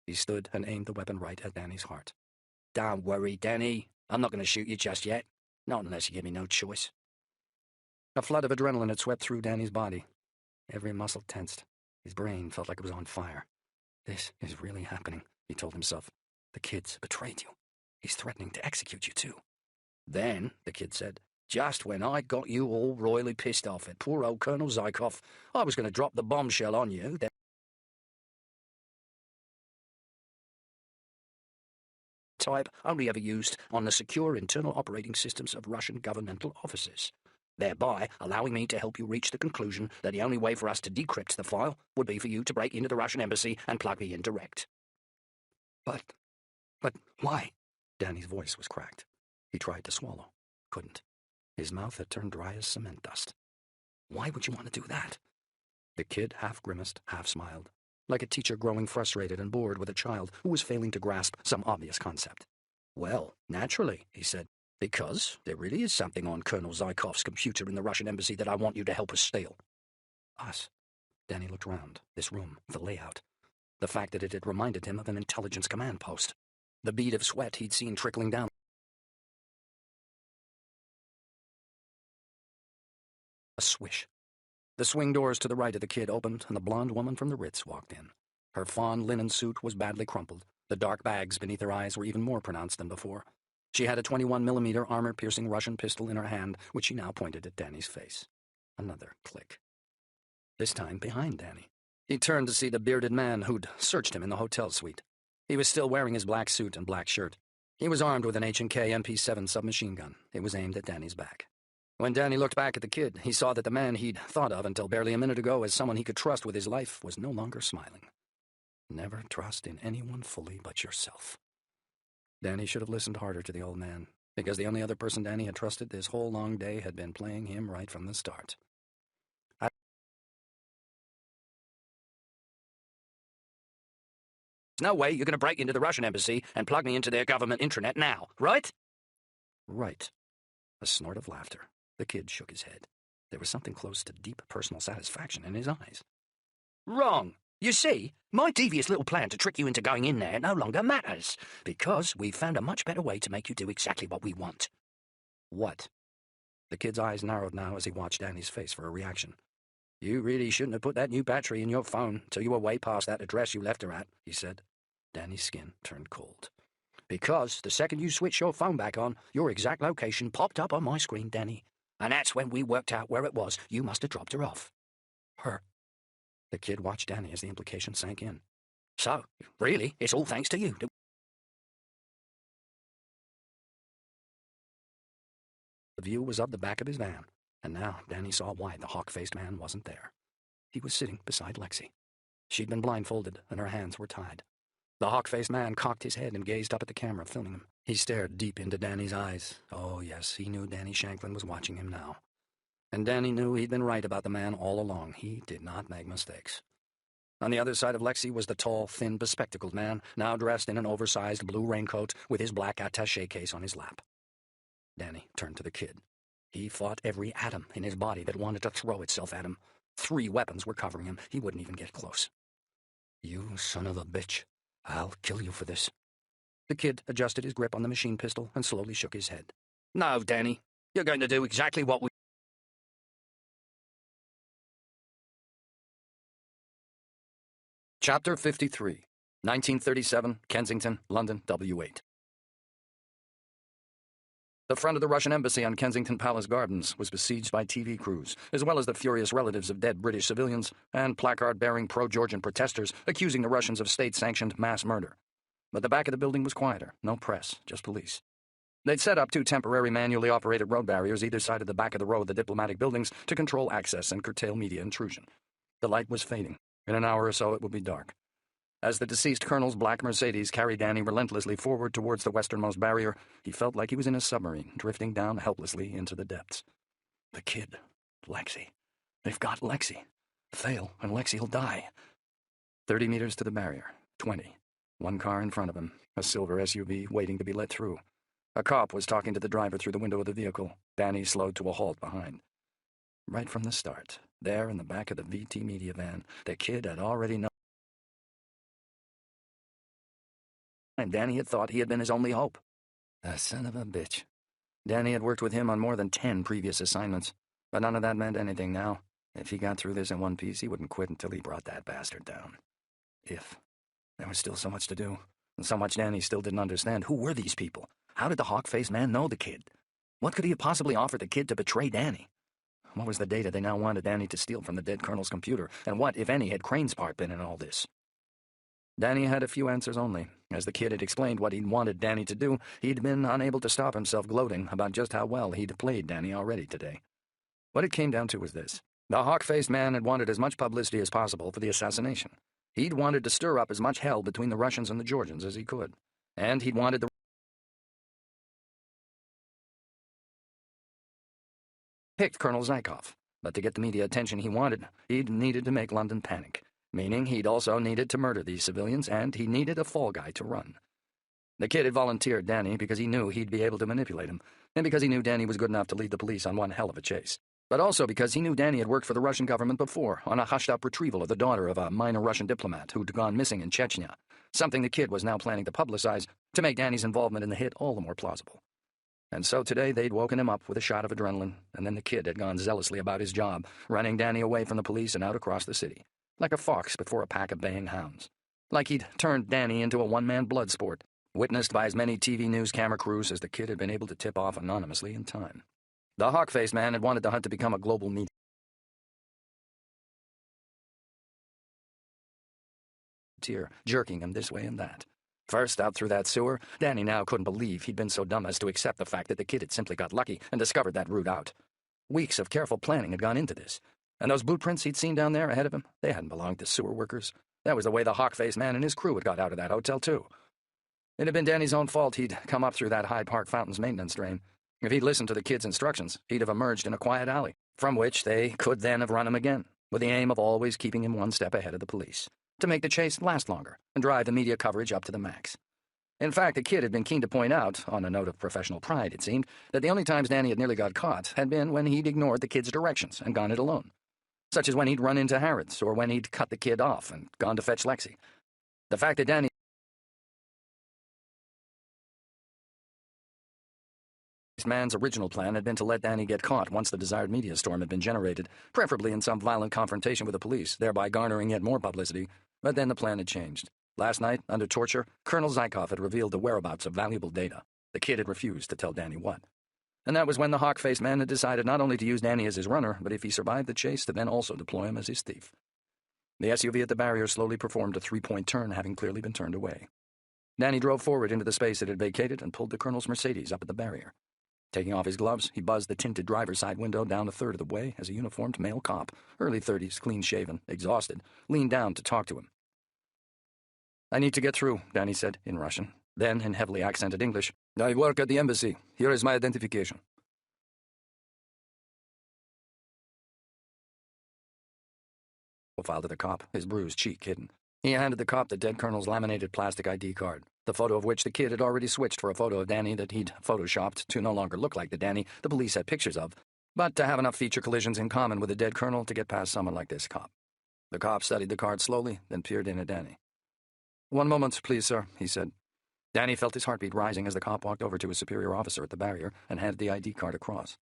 He stood and aimed the weapon right at Danny's heart. Don't worry, Danny. I'm not going to shoot you just yet. Not unless you give me no choice. A flood of adrenaline had swept through Danny's body. Every muscle tensed. His brain felt like it was on fire. This is really happening, he told himself. The kid's betrayed you. He's threatening to execute you, too. Then, the kid said, just when I got you all royally pissed off at poor old Colonel Zykov, I was going to drop the bombshell on you. Then type only ever used on the secure internal operating systems of Russian governmental offices, thereby allowing me to help you reach the conclusion that the only way for us to decrypt the file would be for you to break into the Russian embassy and plug me in direct. But why? Danny's voice was cracked. He tried to swallow. Couldn't. His mouth had turned dry as cement dust. Why would you want to do that? The kid half grimaced, half smiled, like a teacher growing frustrated and bored with a child who was failing to grasp some obvious concept. Well, naturally, he said, because there really is something on Colonel Zykov's computer in the Russian embassy that I want you to help us steal. Us? Danny looked round. This room, the layout. The fact that it had reminded him of an intelligence command post. The bead of sweat he'd seen trickling down. A swish. The swing doors to the right of the kid opened, and the blonde woman from the Ritz walked in. Her fawn linen suit was badly crumpled. The dark bags beneath her eyes were even more pronounced than before. She had a 21mm armor-piercing Russian pistol in her hand, which she now pointed at Danny's face. Another click. This time behind Danny. He turned to see the bearded man who'd searched him in the hotel suite. He was still wearing his black suit and black shirt. He was armed with an H&K MP7 submachine gun. It was aimed at Danny's back. When Danny looked back at the kid, he saw that the man he'd thought of until barely a minute ago as someone he could trust with his life was no longer smiling. Never trust in anyone fully but yourself. Danny should have listened harder to the old man, because the only other person Danny had trusted this whole long day had been playing him right from the start. There's no way you're going to break into the Russian embassy and plug me into their government intranet now, right? Right. A snort of laughter. The kid shook his head. There was something close to deep personal satisfaction in his eyes. Wrong. You see, my devious little plan to trick you into going in there no longer matters, because we've found a much better way to make you do exactly what we want. What? The kid's eyes narrowed now as he watched Danny's face for a reaction. You really shouldn't have put that new battery in your phone till you were way past that address you left her at, he said. Danny's skin turned cold. Because the second you switched your phone back on, your exact location popped up on my screen, Danny. And that's when we worked out where it was you must have dropped her off. Her? The kid watched Danny as the implication sank in. So, really, it's all thanks to you. The view was of the back of his van, and now Danny saw why the hawk-faced man wasn't there. He was sitting beside Lexi. She'd been blindfolded, and her hands were tied. The hawk-faced man cocked his head and gazed up at the camera, filming him. He stared deep into Danny's eyes. Oh, yes, he knew Danny Shanklin was watching him now. And Danny knew he'd been right about the man all along. He did not make mistakes. On the other side of Lexi was the tall, thin, bespectacled man, now dressed in an oversized blue raincoat with his black attaché case on his lap. Danny turned to the kid. He fought every atom in his body that wanted to throw itself at him. 3 weapons were covering him. He wouldn't even get close. You son of a bitch. I'll kill you for this. The kid adjusted his grip on the machine pistol and slowly shook his head. No, Danny. You're going to do exactly what we... Chapter 53, 1937, Kensington, London, W8. The front of the Russian embassy on Kensington Palace Gardens was besieged by TV crews, as well as the furious relatives of dead British civilians and placard-bearing pro-Georgian protesters accusing the Russians of state-sanctioned mass murder. But the back of the building was quieter. No press, just police. They'd set up 2 temporary manually operated road barriers either side of the back of the row of the diplomatic buildings to control access and curtail media intrusion. The light was fading. In an hour or so it would be dark. As the deceased colonel's black Mercedes carried Danny relentlessly forward towards the westernmost barrier, he felt like he was in a submarine, drifting down helplessly into the depths. The kid. Lexi. They've got Lexi. Fail, and Lexi'll die. 30 meters to the barrier. 20. 1 car in front of him. A silver SUV waiting to be let through. A cop was talking to the driver through the window of the vehicle. Danny slowed to a halt behind. Right from the start, there in the back of the VT media van, the kid had already known. And Danny had thought he had been his only hope. The son of a bitch. Danny had worked with him on more than 10 previous assignments, but none of that meant anything now. If he got through this in one piece, he wouldn't quit until he brought that bastard down. If. There was still so much to do, and so much Danny still didn't understand. Who were these people? How did the hawk-faced man know the kid? What could he have possibly offered the kid to betray Danny? What was the data they now wanted Danny to steal from the dead colonel's computer, and what, if any, had Crane's part been in all this? Danny had a few answers only. As the kid had explained what he'd wanted Danny to do, he'd been unable to stop himself gloating about just how well he'd played Danny already today. What it came down to was this. The hawk-faced man had wanted as much publicity as possible for the assassination. He'd wanted to stir up as much hell between the Russians and the Georgians as he could. And he'd wanted the picked Colonel Zykov. But to get the media attention he wanted, he'd needed to make London panic. Meaning he'd also needed to murder these civilians, and he needed a fall guy to run. The kid had volunteered Danny because he knew he'd be able to manipulate him, and because he knew Danny was good enough to lead the police on one hell of a chase. But also because he knew Danny had worked for the Russian government before, on a hushed-up retrieval of the daughter of a minor Russian diplomat who'd gone missing in Chechnya, something the kid was now planning to publicize to make Danny's involvement in the hit all the more plausible. And so today they'd woken him up with a shot of adrenaline, and then the kid had gone zealously about his job, running Danny away from the police and out across the city. Like a fox before a pack of baying hounds. Like he'd turned Danny into a one-man blood sport, witnessed by as many TV news camera crews as the kid had been able to tip off anonymously in time. The hawk-faced man had wanted the hunt to become a global media. Jerking him this way and that. First, out through that sewer, Danny now couldn't believe he'd been so dumb as to accept the fact that the kid had simply got lucky and discovered that route out. Weeks of careful planning had gone into this. And those blueprints he'd seen down there ahead of him, they hadn't belonged to sewer workers. That was the way the hawk-faced man and his crew had got out of that hotel, too. It had been Danny's own fault he'd come up through that Hyde Park Fountains maintenance drain. If he'd listened to the kid's instructions, he'd have emerged in a quiet alley, from which they could then have run him again, with the aim of always keeping him one step ahead of the police, to make the chase last longer and drive the media coverage up to the max. In fact, the kid had been keen to point out, on a note of professional pride, it seemed, that the only times Danny had nearly got caught had been when he'd ignored the kid's directions and gone it alone. Such as when he'd run into Harrods, or when he'd cut the kid off and gone to fetch Lexi. The fact that Danny's man's original plan had been to let Danny get caught once the desired media storm had been generated, preferably in some violent confrontation with the police, thereby garnering yet more publicity. But then the plan had changed. Last night, under torture, Colonel Zykov had revealed the whereabouts of valuable data. The kid had refused to tell Danny what. And that was when the hawk-faced man had decided not only to use Danny as his runner, but if he survived the chase, to then also deploy him as his thief. The SUV at the barrier slowly performed a 3-point turn, having clearly been turned away. Danny drove forward into the space it had vacated and pulled the colonel's Mercedes up at the barrier. Taking off his gloves, he buzzed the tinted driver's side window down a third of the way as a uniformed male cop, early 30s, clean-shaven, exhausted, leaned down to talk to him. "I need to get through," Danny said, in Russian. Then, in heavily accented English, "I work at the embassy. Here is my identification." Profile to the cop, his bruised cheek hidden. He handed the cop the dead colonel's laminated plastic ID card, the photo of which the kid had already switched for a photo of Danny that he'd photoshopped to no longer look like the Danny the police had pictures of, but to have enough feature collisions in common with the dead colonel to get past someone like this cop. The cop studied the card slowly, then peered in at Danny. "One moment, please, sir," he said. Danny felt his heartbeat rising as the cop walked over to his superior officer at the barrier and handed the ID card across.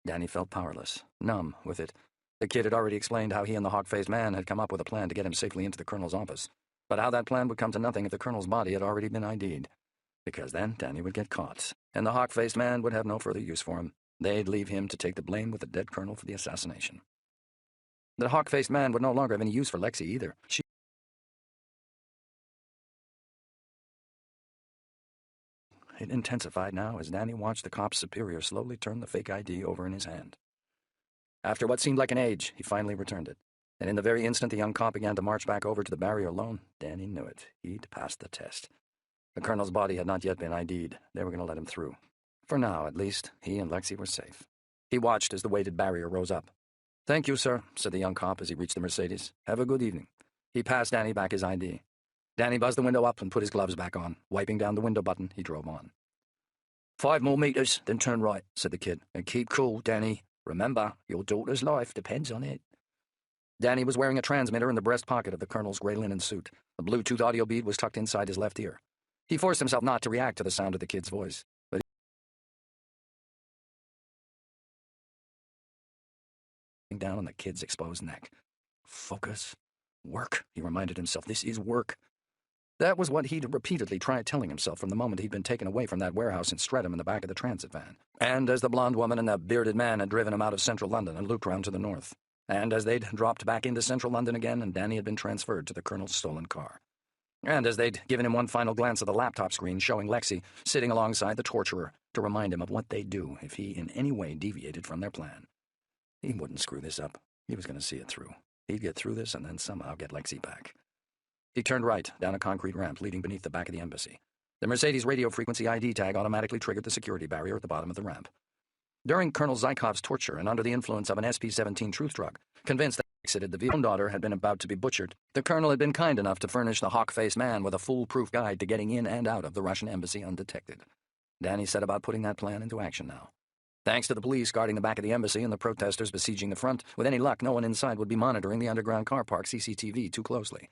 Danny felt powerless, numb with it. The kid had already explained how he and the hawk-faced man had come up with a plan to get him safely into the colonel's office, but how that plan would come to nothing if the colonel's body had already been ID'd. because then Danny would get caught, and the hawk-faced man would have no further use for him. They'd leave him to take the blame with the dead colonel for the assassination. The hawk-faced man would no longer have any use for Lexi either. It intensified now as Danny watched the cop's superior slowly turn the fake ID over in his hand. After what seemed like an age, he finally returned it. And in the very instant the young cop began to march back over to the barrier alone, Danny knew it. He'd passed the test. The colonel's body had not yet been ID'd. They were going to let him through. For now, at least, he and Lexi were safe. He watched as the weighted barrier rose up. "Thank you, sir," said the young cop as he reached the Mercedes. "Have a good evening." He passed Danny back his ID. Danny buzzed the window up and put his gloves back on. Wiping down the window button, he drove on. 5 more meters, then turn right," said the kid. "And keep cool, Danny. Remember, your daughter's life depends on it." Danny was wearing a transmitter in the breast pocket of the colonel's gray linen suit. The Bluetooth audio bead was tucked inside his left ear. He forced himself not to react to the sound of the kid's voice. But down on the kid's exposed neck. Focus. Work, he reminded himself. This is work. That was what he'd repeatedly tried telling himself from the moment he'd been taken away from that warehouse in Streatham in the back of the transit van. And as the blonde woman and the bearded man had driven him out of central London and looped round to the north. And as they'd dropped back into central London again and Danny had been transferred to the colonel's stolen car. And as they'd given him one final glance at the laptop screen showing Lexi sitting alongside the torturer to remind him of what they'd do if he in any way deviated from their plan. He wouldn't screw this up. He was going to see it through. He'd get through this and then somehow get Lexi back. He turned right, down a concrete ramp leading beneath the back of the embassy. The Mercedes radio frequency ID tag automatically triggered the security barrier at the bottom of the ramp. During Colonel Zykov's torture and under the influence of an SP-17 truth drug, convinced that he exited the vehicle, his own daughter had been about to be butchered, the colonel had been kind enough to furnish the hawk-faced man with a foolproof guide to getting in and out of the Russian embassy undetected. Danny set about putting that plan into action now. Thanks to the police guarding the back of the embassy and the protesters besieging the front, with any luck, no one inside would be monitoring the underground car park CCTV too closely.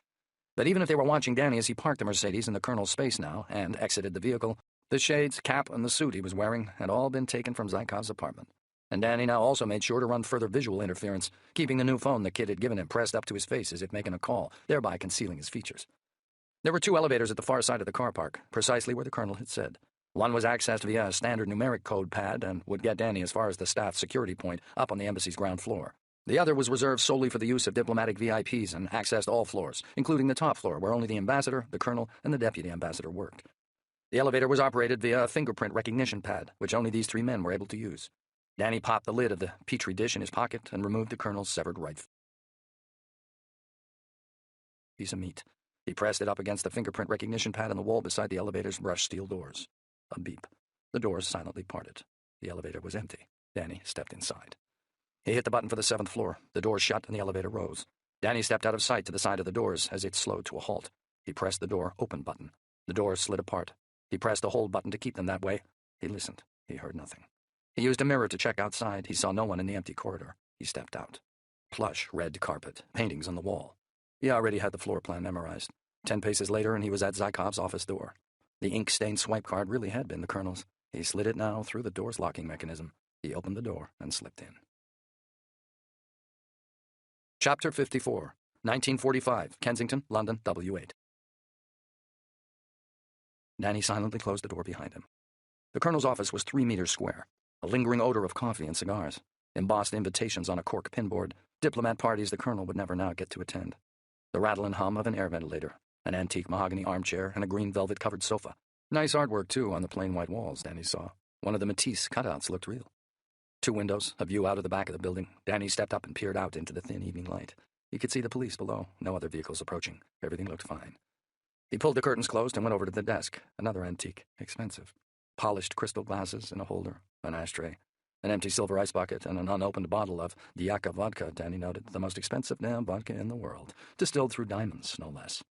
But even if they were watching Danny as he parked the Mercedes in the colonel's space now and exited the vehicle, the shades, cap, and the suit he was wearing had all been taken from Zykov's apartment. And Danny now also made sure to run further visual interference, keeping the new phone the kid had given him pressed up to his face as if making a call, thereby concealing his features. There were 2 elevators at the far side of the car park, precisely where the colonel had said. One was accessed via a standard numeric code pad and would get Danny as far as the staff security point up on the embassy's ground floor. The other was reserved solely for the use of diplomatic VIPs and accessed all floors, including the top floor where only the ambassador, the colonel, and the deputy ambassador worked. The elevator was operated via a fingerprint recognition pad, which only these 3 men were able to use. Danny popped the lid of the petri dish in his pocket and removed the colonel's severed right piece of meat. He pressed it up against the fingerprint recognition pad on the wall beside the elevator's brushed steel doors. A beep. The doors silently parted. The elevator was empty. Danny stepped inside. He hit the button for the 7th floor. The doors shut and the elevator rose. Danny stepped out of sight to the side of the doors as it slowed to a halt. He pressed the door open button. The doors slid apart. He pressed the hold button to keep them that way. He listened. He heard nothing. He used a mirror to check outside. He saw no one in the empty corridor. He stepped out. Plush red carpet, paintings on the wall. He already had the floor plan memorized. 10 paces later and he was at Zykov's office door. The ink-stained swipe card really had been the colonel's. He slid it now through the door's locking mechanism. He opened the door and slipped in. Chapter 54, 1945, Kensington, London, W8. Danny silently closed the door behind him. The colonel's office was 3 meters square, a lingering odor of coffee and cigars, embossed invitations on a cork pinboard, diplomat parties the colonel would never now get to attend, the rattle and hum of an air ventilator, an antique mahogany armchair, and a green velvet-covered sofa. Nice artwork, too, on the plain white walls, Danny saw. One of the Matisse cutouts looked real. 2 windows, a view out of the back of the building. Danny stepped up and peered out into the thin evening light. He could see the police below, no other vehicles approaching. Everything looked fine. He pulled the curtains closed and went over to the desk. Another antique, expensive. Polished crystal glasses in a holder, an ashtray, an empty silver ice bucket, and an unopened bottle of Diaka vodka, Danny noted, the most expensive damn vodka in the world, distilled through diamonds, no less.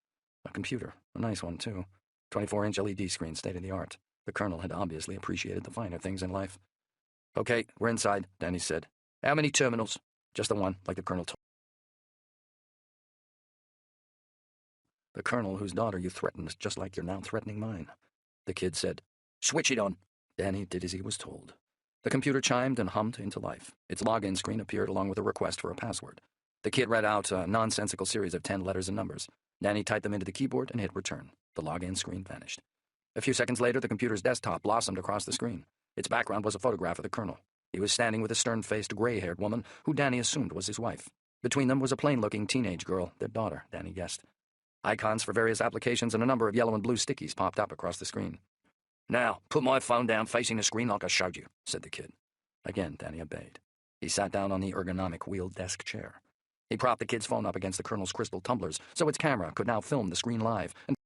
A computer, a nice one, too. 24-inch LED screen, state-of-the-art. The colonel had obviously appreciated the finer things in life. "Okay, we're inside," Danny said. "How many terminals?" "Just the one, like the colonel told." "The colonel whose daughter you threatened, just like you're now threatening mine." The kid said, "Switch it on." Danny did as he was told. The computer chimed and hummed into life. Its login screen appeared along with a request for a password. The kid read out a nonsensical series of 10 letters and numbers. Danny typed them into the keyboard and hit return. The login screen vanished. A few seconds later, the computer's desktop blossomed across the screen. Its background was a photograph of the colonel. He was standing with a stern-faced, gray-haired woman who Danny assumed was his wife. Between them was a plain-looking teenage girl, their daughter, Danny guessed. Icons for various applications and a number of yellow and blue stickies popped up across the screen. "Now, put my phone down facing the screen like I showed you," said the kid. Again, Danny obeyed. He sat down on the ergonomic wheeled desk chair. He propped the kid's phone up against the colonel's crystal tumblers so its camera could now film the screen live. And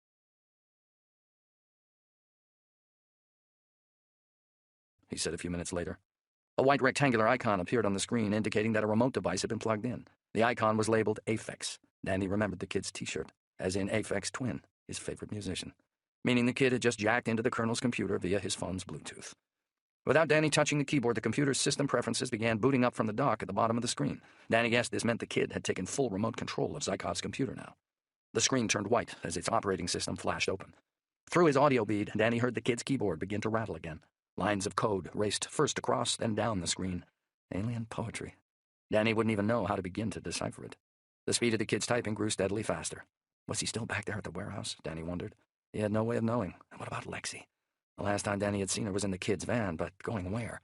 he said a few minutes later. A white rectangular icon appeared on the screen indicating that a remote device had been plugged in. The icon was labeled Aphex. Danny remembered the kid's t-shirt, as in Aphex Twin, his favorite musician, meaning the kid had just jacked into the colonel's computer via his phone's Bluetooth. Without Danny touching the keyboard, the computer's system preferences began booting up from the dock at the bottom of the screen. Danny guessed this meant the kid had taken full remote control of Zykov's computer now. The screen turned white as its operating system flashed open. Through his audio bead, Danny heard the kid's keyboard begin to rattle again. Lines of code raced first across, then down the screen. Alien poetry. Danny wouldn't even know how to begin to decipher it. The speed of the kid's typing grew steadily faster. Was he still back there at the warehouse? Danny wondered. He had no way of knowing. And what about Lexi? The last time Danny had seen her was in the kid's van, but going where?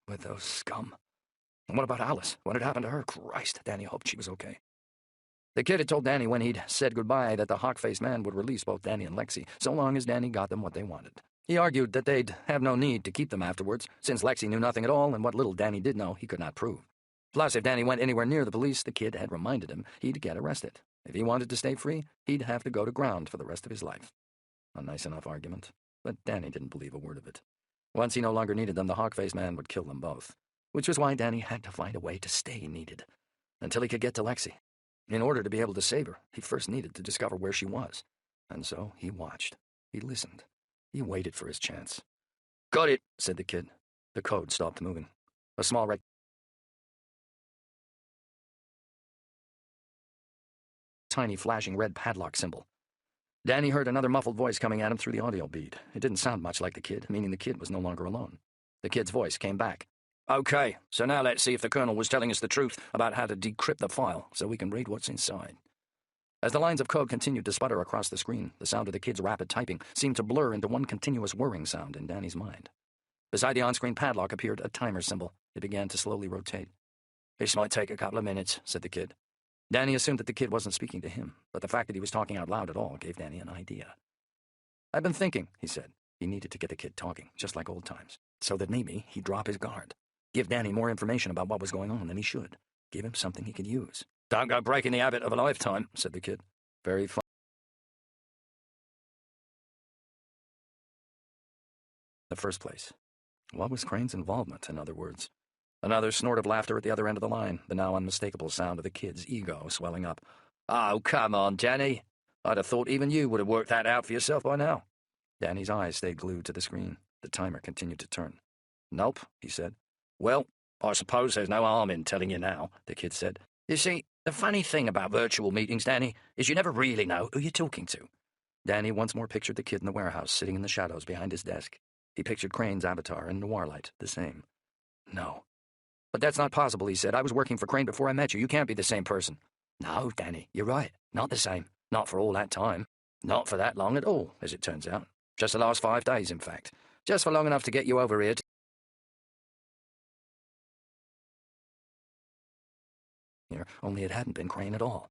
With those scum. And what about Alice? What had happened to her? Christ, Danny hoped she was okay. The kid had told Danny when he'd said goodbye that the hawk-faced man would release both Danny and Lexi, so long as Danny got them what they wanted. He argued that they'd have no need to keep them afterwards, since Lexi knew nothing at all, and what little Danny did know he could not prove. Plus, if Danny went anywhere near the police, the kid had reminded him he'd get arrested. If he wanted to stay free, he'd have to go to ground for the rest of his life. A nice enough argument, but Danny didn't believe a word of it. Once he no longer needed them, the hawk-faced man would kill them both, which was why Danny had to find a way to stay needed, until he could get to Lexi. In order to be able to save her, he first needed to discover where she was. And so he watched. He listened. He waited for his chance. "Got it," said the kid. The code stopped moving. A small tiny flashing red padlock symbol. Danny heard another muffled voice coming at him through the audio bead. It didn't sound much like the kid, meaning the kid was no longer alone. The kid's voice came back. "Okay, so now let's see if the colonel was telling us the truth about how to decrypt the file so we can read what's inside." As the lines of code continued to sputter across the screen, the sound of the kid's rapid typing seemed to blur into one continuous whirring sound in Danny's mind. Beside the on-screen padlock appeared a timer symbol. It began to slowly rotate. "This might take a couple of minutes," said the kid. Danny assumed that the kid wasn't speaking to him, but the fact that he was talking out loud at all gave Danny an idea. "I've been thinking," he said. He needed to get the kid talking, just like old times, so that maybe he'd drop his guard. Give Danny more information about what was going on than he should. Give him something he could use. "Don't go breaking the habit of a lifetime," said the kid. "Very fun." In the first place. What was Crane's involvement, in other words? Another snort of laughter at the other end of the line, the now unmistakable sound of the kid's ego swelling up. "Oh, come on, Danny. I'd have thought even you would have worked that out for yourself by now." Danny's eyes stayed glued to the screen. The timer continued to turn. "Nope," he said. "Well, I suppose there's no harm in telling you now," the kid said. "You see, the funny thing about virtual meetings, Danny, is you never really know who you're talking to." Danny once more pictured the kid in the warehouse sitting in the shadows behind his desk. He pictured Crane's avatar in noir light, the same. "No. But that's not possible," he said. "I was working for Crane before I met you. You can't be the same person." "No, Danny, you're right. Not the same. Not for all that time. Not for that long at all, as it turns out. Just the last 5 days, in fact. Just for long enough to get you over here only it hadn't been Crane at all."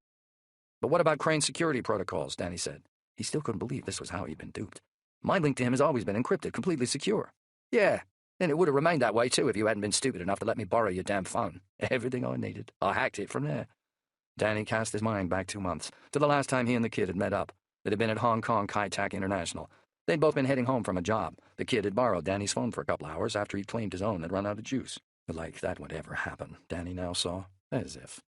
"But what about Crane's security protocols?" Danny said. He still couldn't believe this was how he'd been duped. "My link to him has always been encrypted, completely secure." "Yeah, and it would have remained that way too if you hadn't been stupid enough to let me borrow your damn phone. Everything I needed. I hacked it from there." Danny cast his mind back 2 months, to the last time he and the kid had met up. It had been at Hong Kong Kai-Tak International. They'd both been heading home from a job. The kid had borrowed Danny's phone for a couple hours after he'd claimed his own had run out of juice. Like that would ever happen, Danny now saw. As if.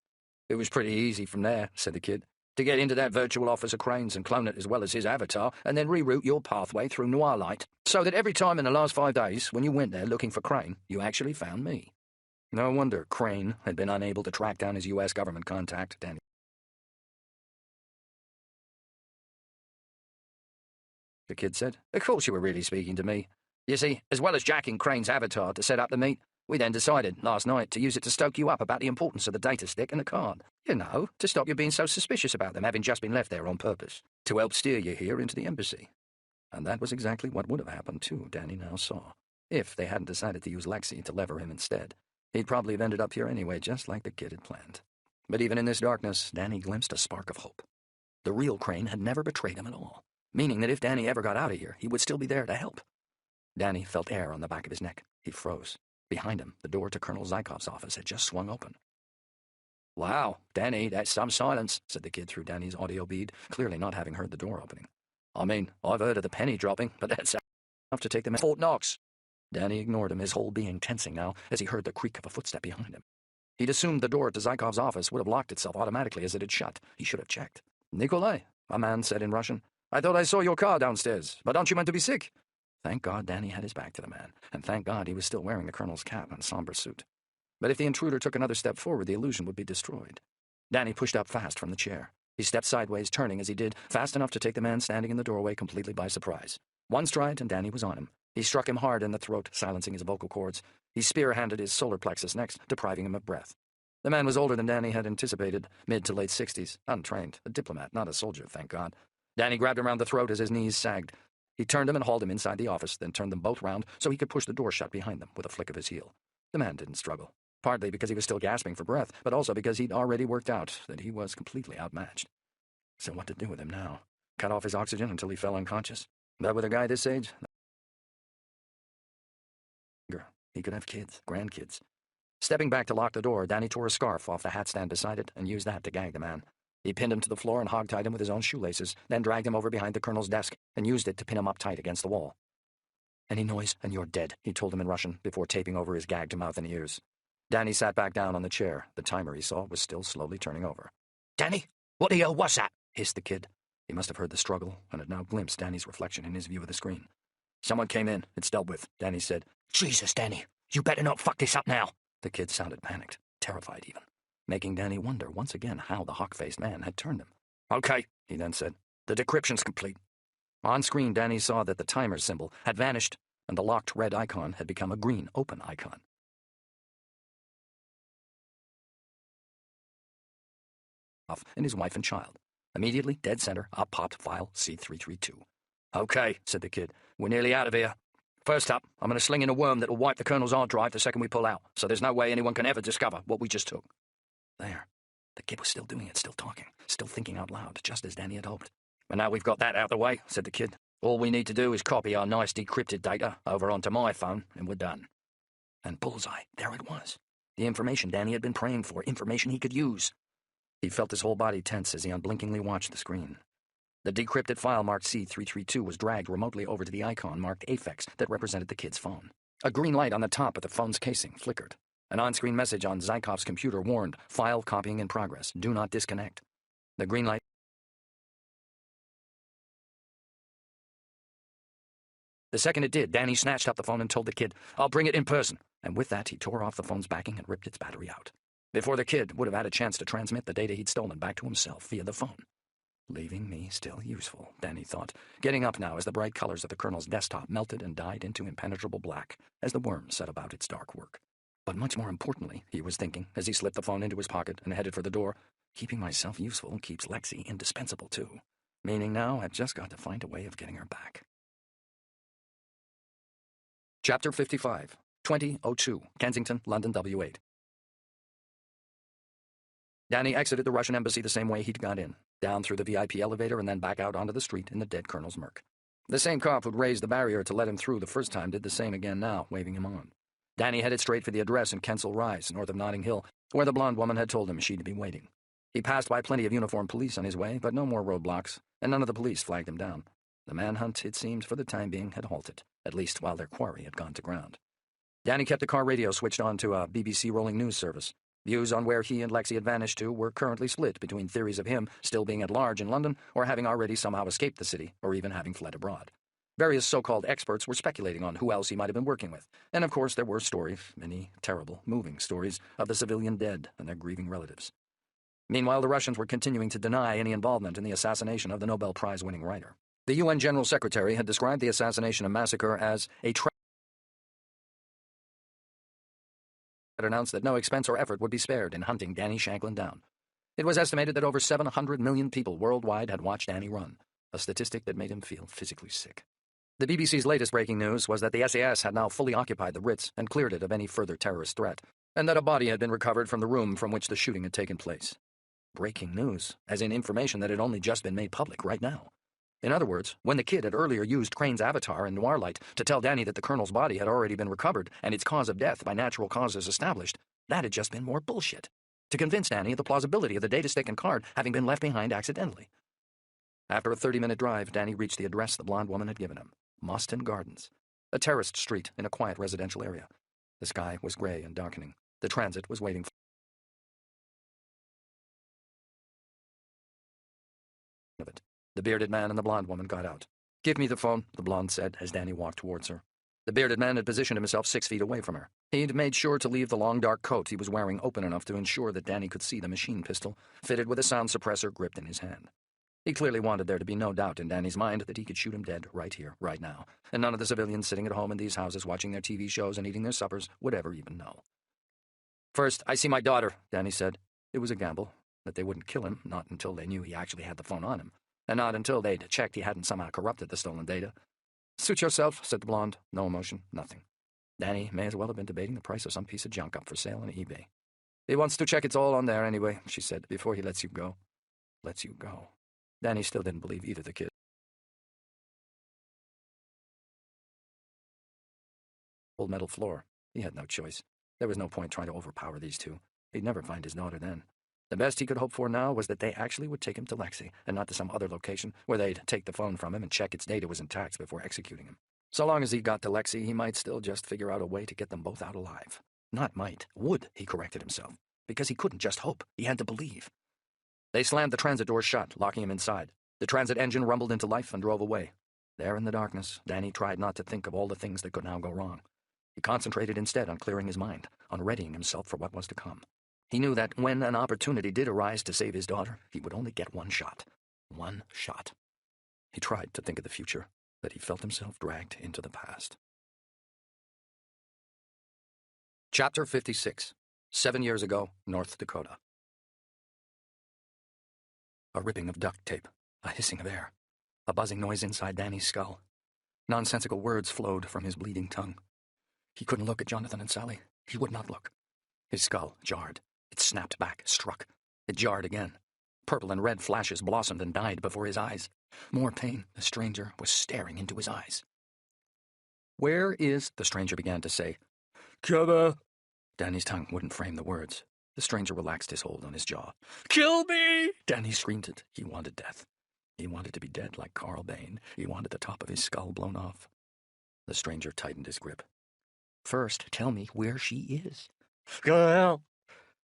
"It was pretty easy from there," said the kid. "To get into that virtual office of Crane's and clone it as well as his avatar, and then reroute your pathway through Noir Light, so that every time in the last 5 days, when you went there looking for Crane, you actually found me." No wonder Crane had been unable to track down his U.S. government contact, Danny. The kid said. "Of course you were really speaking to me. You see, as well as jacking Crane's avatar to set up the meet, We then decided, last night, to use it to stoke you up about the importance of the data stick and the card. You know, to stop you being so suspicious about them having just been left there on purpose. To help steer you here into the embassy. And that was exactly what would have happened, too, Danny now saw. If they hadn't decided to use Lexi to lever him instead, he'd probably have ended up here anyway, just like the kid had planned. But even in this darkness, Danny glimpsed a spark of hope. The real Crane had never betrayed him at all, meaning that if Danny ever got out of here, he would still be there to help. Danny felt air on the back of his neck. He froze. Behind him, the door to Colonel Zykhov's office had just swung open. "Wow, Danny, that's some silence," said the kid through Danny's audio bead, clearly not having heard the door opening. "I mean, I've heard of the penny dropping, but that's enough to take them at Fort Knox." Danny ignored him, his whole being tensing now as he heard the creak of a footstep behind him. He'd assumed the door to Zykhov's office would have locked itself automatically as it had shut. He should have checked. "Nikolai," a man said in Russian, "I thought I saw your car downstairs, but aren't you meant to be sick?" Thank God Danny had his back to the man, and thank God he was still wearing the colonel's cap and somber suit. But if the intruder took another step forward, the illusion would be destroyed. Danny pushed up fast from the chair. He stepped sideways, turning as he did, fast enough to take the man standing in the doorway completely by surprise. One stride, and Danny was on him. He struck him hard in the throat, silencing his vocal cords. He spear-handed his solar plexus next, depriving him of breath. The man was older than Danny had anticipated, mid to late 60s, untrained, a diplomat, not a soldier, thank God. Danny grabbed him around the throat as his knees sagged. He turned him and hauled him inside the office, then turned them both round so he could push the door shut behind them with a flick of his heel. The man didn't struggle, partly because he was still gasping for breath, but also because he'd already worked out that he was completely outmatched. So what to do with him now? Cut off his oxygen until he fell unconscious? But with a guy this age, he could have kids, grandkids. Stepping back to lock the door, Danny tore a scarf off the hat stand beside it and used that to gag the man. He pinned him to the floor and hog-tied him with his own shoelaces, then dragged him over behind the colonel's desk and used it to pin him up tight against the wall. "Any noise, and you're dead," he told him in Russian before taping over his gagged mouth and ears. Danny sat back down on the chair. The timer he saw was still slowly turning over. "Danny, what the hell was that?" hissed the kid. He must have heard the struggle and had now glimpsed Danny's reflection in his view of the screen. "Someone came in. It's dealt with," Danny said. "Jesus, Danny, you better not fuck this up now." The kid sounded panicked, terrified even, making Danny wonder once again how the hawk-faced man had turned him. "Okay," he then said. "The decryption's complete." On screen, Danny saw that the timer symbol had vanished, and the locked red icon had become a green open icon. And his wife and child. Immediately, dead center, up popped file C332. "Okay," said the kid. "We're nearly out of here. First up, I'm going to sling in a worm that will wipe the colonel's hard drive the second we pull out, so there's no way anyone can ever discover what we just took." There. The kid was still doing it, still talking, still thinking out loud, just as Danny had hoped. "And now we've got that out of the way," said the kid, "all we need to do is copy our nice decrypted data over onto my phone, and we're done." And bullseye, there it was. The information Danny had been praying for, information he could use. He felt his whole body tense as he unblinkingly watched the screen. The decrypted file marked C332 was dragged remotely over to the icon marked Aphex that represented the kid's phone. A green light on the top of the phone's casing flickered. An on-screen message on Zykhov's computer warned, "File copying in progress. Do not disconnect." The green light. The second it did, Danny snatched up the phone and told the kid, "I'll bring it in person." And with that, he tore off the phone's backing and ripped its battery out, before the kid would have had a chance to transmit the data he'd stolen back to himself via the phone. Leaving me still useful, Danny thought, getting up now as the bright colors of the colonel's desktop melted and died into impenetrable black as the worm set about its dark work. But much more importantly, he was thinking, as he slipped the phone into his pocket and headed for the door, keeping myself useful keeps Lexi indispensable too. Meaning now I've just got to find a way of getting her back. Chapter 55, 2002, Kensington, London W8. Danny exited the Russian embassy the same way he'd got in, down through the VIP elevator and then back out onto the street in the dead colonel's murk. The same cop who'd raised the barrier to let him through the first time did the same again now, waving him on. Danny headed straight for the address in Kensal Rise, north of Notting Hill, where the blonde woman had told him she'd be waiting. He passed by plenty of uniformed police on his way, but no more roadblocks, and none of the police flagged him down. The manhunt, it seemed, for the time being, had halted, at least while their quarry had gone to ground. Danny kept the car radio switched on to a BBC rolling news service. Views on where he and Lexi had vanished to were currently split between theories of him still being at large in London or having already somehow escaped the city or even having fled abroad. Various so-called experts were speculating on who else he might have been working with. And of course there were stories, many terrible, moving stories, of the civilian dead and their grieving relatives. Meanwhile, the Russians were continuing to deny any involvement in the assassination of the Nobel Prize-winning writer. The UN General Secretary had described the assassination and massacre as a announced that no expense or effort would be spared in hunting Danny Shanklin down. It was estimated that over 700 million people worldwide had watched Danny run, a statistic that made him feel physically sick. The BBC's latest breaking news was that the SAS had now fully occupied the Ritz and cleared it of any further terrorist threat, and that a body had been recovered from the room from which the shooting had taken place. Breaking news, as in information that had only just been made public right now. In other words, when the kid had earlier used Crane's avatar in Noirlight to tell Danny that the Colonel's body had already been recovered and its cause of death by natural causes established, that had just been more bullshit, to convince Danny of the plausibility of the data stick and card having been left behind accidentally. After a 30-minute drive, Danny reached the address the blonde woman had given him, Mostyn Gardens, a terraced street in a quiet residential area. The sky was gray and darkening. The transit was waiting for it. The bearded man and the blonde woman got out. "Give me the phone," the blonde said as Danny walked towards her. The bearded man had positioned himself 6 feet away from her. He'd made sure to leave the long dark coat he was wearing open enough to ensure that Danny could see the machine pistol, fitted with a sound suppressor gripped in his hand. He clearly wanted there to be no doubt in Danny's mind that he could shoot him dead right here, right now, and none of the civilians sitting at home in these houses watching their TV shows and eating their suppers would ever even know. "First, I see my daughter," Danny said. It was a gamble, that they wouldn't kill him, not until they knew he actually had the phone on him, and not until they'd checked he hadn't somehow corrupted the stolen data. "Suit yourself," said the blonde. No emotion, nothing. Danny may as well have been debating the price of some piece of junk up for sale on eBay. "He wants to check it's all on there anyway," she said, "before he lets you go." Lets you go. Danny still didn't believe either the kid. Old metal floor. He had no choice. There was no point trying to overpower these two. He'd never find his daughter then. The best he could hope for now was that they actually would take him to Lexi, and not to some other location where they'd take the phone from him and check its data was intact before executing him. So long as he got to Lexi, he might still just figure out a way to get them both out alive. Not might, would, he corrected himself. Because he couldn't just hope, he had to believe. They slammed the transit doors shut, locking him inside. The transit engine rumbled into life and drove away. There in the darkness, Danny tried not to think of all the things that could now go wrong. He concentrated instead on clearing his mind, on readying himself for what was to come. He knew that when an opportunity did arise to save his daughter, he would only get one shot. One shot. He tried to think of the future, but he felt himself dragged into the past. Chapter 56. 7 years ago, North Dakota. A ripping of duct tape, a hissing of air, a buzzing noise inside Danny's skull. Nonsensical words flowed from his bleeding tongue. He couldn't look at Jonathan and Sally. He would not look. His skull jarred. It snapped back, struck. It jarred again. Purple and red flashes blossomed and died before his eyes. More pain. The stranger was staring into his eyes. "Where is—" the stranger began to say. "Cover." Danny's tongue wouldn't frame the words. The stranger relaxed his hold on his jaw. "Kill me!" Danny screamed it. He wanted death. He wanted to be dead like Carl Bane. He wanted the top of his skull blown off. The stranger tightened his grip. "First, tell me where she is." "Go."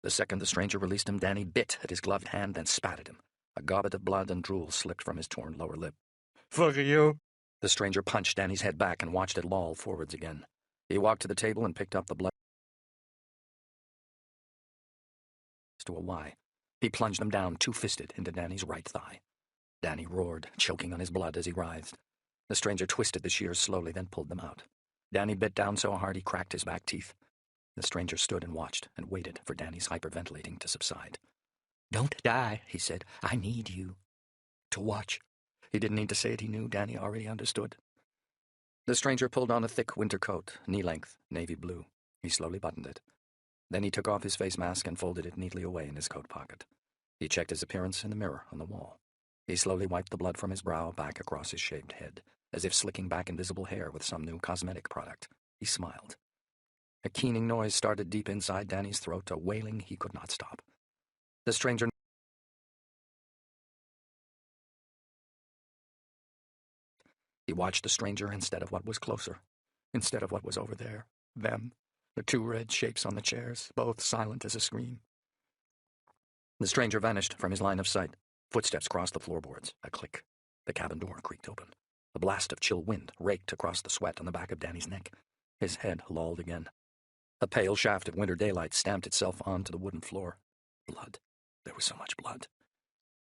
The second the stranger released him, Danny bit at his gloved hand, then spat at him. A gobbet of blood and drool slipped from his torn lower lip. "Fuck you." The stranger punched Danny's head back and watched it loll forwards again. He walked to the table and picked up the blood to a Y. He plunged them down, two-fisted, into Danny's right thigh. Danny roared, choking on his blood as he writhed. The stranger twisted the shears slowly, then pulled them out. Danny bit down so hard he cracked his back teeth. The stranger stood and watched and waited for Danny's hyperventilating to subside. "Don't die," he said. "I need you to watch." He didn't need to say it. He knew Danny already understood. The stranger pulled on a thick winter coat, knee-length, navy blue. He slowly buttoned it. Then he took off his face mask and folded it neatly away in his coat pocket. He checked his appearance in the mirror on the wall. He slowly wiped the blood from his brow back across his shaved head, as if slicking back invisible hair with some new cosmetic product. He smiled. A keening noise started deep inside Danny's throat, a wailing he could not stop. The stranger He watched the stranger instead of what was closer, instead of what was over there. Them, the two red shapes on the chairs, both silent as a scream. The stranger vanished from his line of sight. Footsteps crossed the floorboards. A click. The cabin door creaked open. A blast of chill wind raked across the sweat on the back of Danny's neck. His head lolled again. A pale shaft of winter daylight stamped itself onto the wooden floor. Blood. There was so much blood.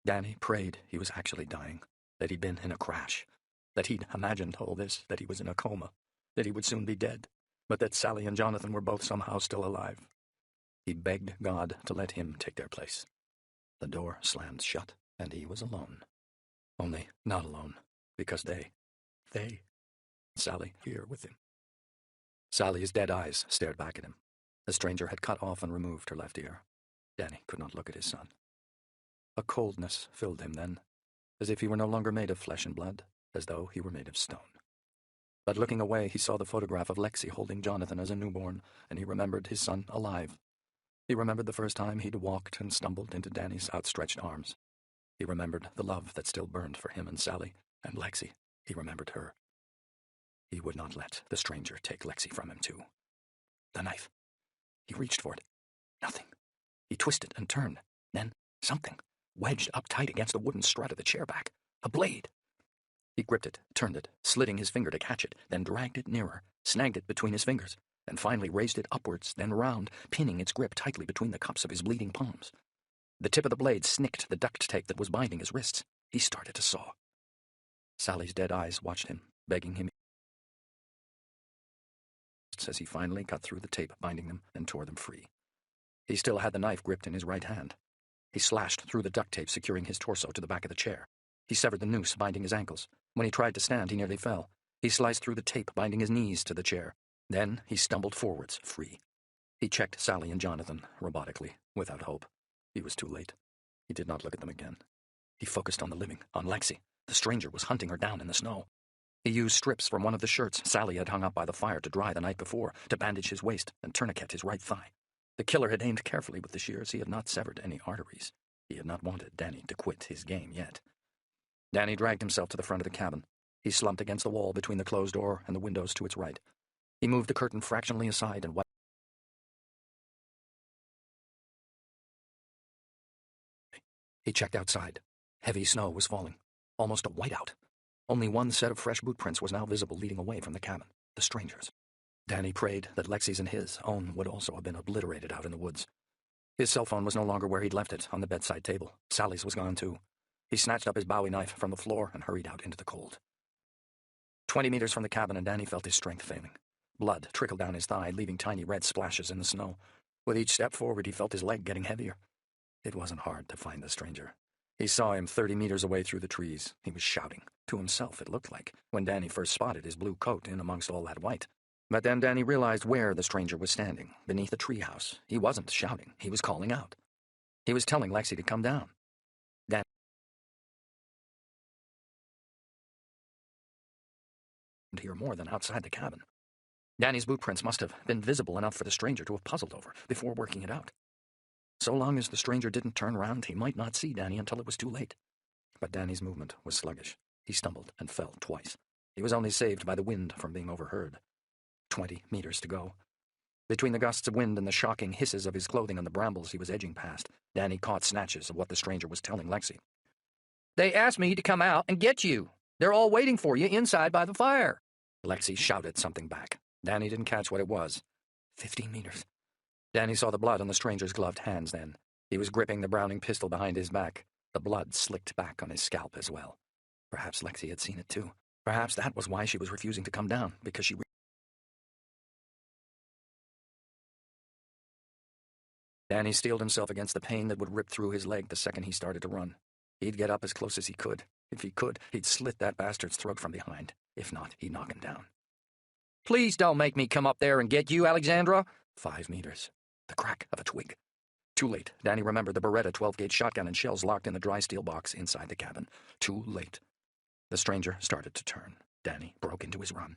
Danny prayed he was actually dying, that he'd been in a crash, that he'd imagined all this, that he was in a coma, that he would soon be dead, but that Sally and Jonathan were both somehow still alive. He begged God to let him take their place. The door slammed shut, and he was alone. Only not alone, because they, Sally, here with him. Sally's dead eyes stared back at him. The stranger had cut off and removed her left ear. Danny could not look at his son. A coldness filled him then, as if he were no longer made of flesh and blood, as though he were made of stone. But looking away, he saw the photograph of Lexi holding Jonathan as a newborn, and he remembered his son alive. He remembered the first time he'd walked and stumbled into Danny's outstretched arms. He remembered the love that still burned for him and Sally, and Lexi. He remembered her. He would not let the stranger take Lexi from him, too. The knife. He reached for it. Nothing. He twisted and turned. Then something, wedged up tight against the wooden strut of the chair back. A blade. He gripped it, turned it, slitting his finger to catch it, then dragged it nearer, snagged it between his fingers, and finally raised it upwards, then round, pinning its grip tightly between the cups of his bleeding palms. The tip of the blade snicked the duct tape that was binding his wrists. He started to saw. Sally's dead eyes watched him, begging him as he finally cut through the tape binding them and tore them free. He still had the knife gripped in his right hand. He slashed through the duct tape securing his torso to the back of the chair. He severed the noose binding his ankles. When he tried to stand, he nearly fell. He sliced through the tape binding his knees to the chair. Then he stumbled forwards, free. He checked Sally and Jonathan, robotically, without hope. He was too late. He did not look at them again. He focused on the living, on Lexi. The stranger was hunting her down in the snow. He used strips from one of the shirts Sally had hung up by the fire to dry the night before, to bandage his waist and tourniquet his right thigh. The killer had aimed carefully with the shears. He had not severed any arteries. He had not wanted Danny to quit his game yet. Danny dragged himself to the front of the cabin. He slumped against the wall between the closed door and the windows to its right. He moved the curtain fractionally aside and wiped. He checked outside. Heavy snow was falling, almost a whiteout. Only one set of fresh boot prints was now visible leading away from the cabin, the stranger's. Danny prayed that Lexi's and his own would also have been obliterated out in the woods. His cell phone was no longer where he'd left it, on the bedside table. Sally's was gone too. He snatched up his Bowie knife from the floor and hurried out into the cold. 20 meters from the cabin, and Danny felt his strength failing. Blood trickled down his thigh, leaving tiny red splashes in the snow. With each step forward, he felt his leg getting heavier. It wasn't hard to find the stranger. He saw him 30 meters away through the trees. He was shouting, to himself it looked like, when Danny first spotted his blue coat in amongst all that white. But then Danny realized where the stranger was standing, beneath a treehouse. He wasn't shouting, he was calling out. He was telling Lexi to come down. Danny could hear more than outside the cabin. Danny's boot prints must have been visible enough for the stranger to have puzzled over before working it out. So long as the stranger didn't turn round, he might not see Danny until it was too late. But Danny's movement was sluggish. He stumbled and fell twice. He was only saved by the wind from being overheard. 20 meters to go. Between the gusts of wind and the shocking hisses of his clothing on the brambles he was edging past, Danny caught snatches of what the stranger was telling Lexi. "They asked me to come out and get you. They're all waiting for you inside by the fire." Lexi shouted something back. Danny didn't catch what it was. 15 meters. Danny saw the blood on the stranger's gloved hands then. He was gripping the Browning pistol behind his back. The blood slicked back on his scalp as well. Perhaps Lexi had seen it too. Perhaps that was why she was refusing to come down, because she... Danny steeled himself against the pain that would rip through his leg the second he started to run. He'd get up as close as he could. If he could, he'd slit that bastard's throat from behind. If not, he'd knock him down. "Please don't make me come up there and get you, Alexandra." 5 meters. The crack of a twig. Too late. Danny remembered the Beretta 12-gauge shotgun and shells locked in the dry steel box inside the cabin. Too late. The stranger started to turn. Danny broke into his run.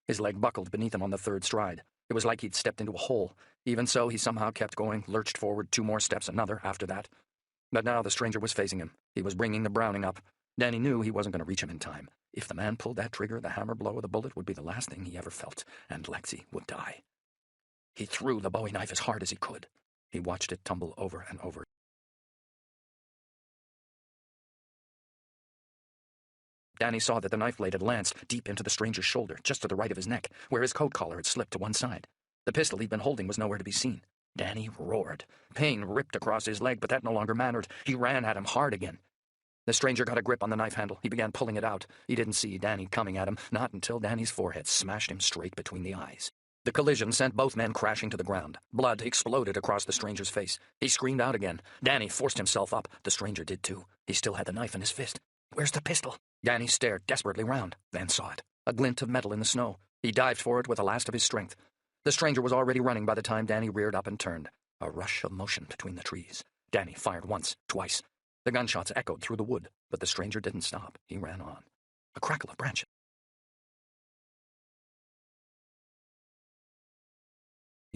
His leg buckled beneath him on the third stride. It was like he'd stepped into a hole. Even so, he somehow kept going, lurched forward 2 more steps, another after that. But now the stranger was facing him. He was bringing the Browning up. Danny knew he wasn't going to reach him in time. If the man pulled that trigger, the hammer blow of the bullet would be the last thing he ever felt, and Lexi would die. He threw the Bowie knife as hard as he could. He watched it tumble over and over. Danny saw that the knife blade had lanced deep into the stranger's shoulder, just to the right of his neck, where his coat collar had slipped to one side. The pistol he'd been holding was nowhere to be seen. Danny roared. Pain ripped across his leg, but that no longer mattered. He ran at him hard again. The stranger got a grip on the knife handle. He began pulling it out. He didn't see Danny coming at him, not until Danny's forehead smashed him straight between the eyes. The collision sent both men crashing to the ground. Blood exploded across the stranger's face. He screamed out again. Danny forced himself up. The stranger did too. He still had the knife in his fist. "Where's the pistol?" Danny stared desperately round, then saw it. A glint of metal in the snow. He dived for it with the last of his strength. The stranger was already running by the time Danny reared up and turned. A rush of motion between the trees. Danny fired once, twice. The gunshots echoed through the wood, but the stranger didn't stop. He ran on. A crackle of branches.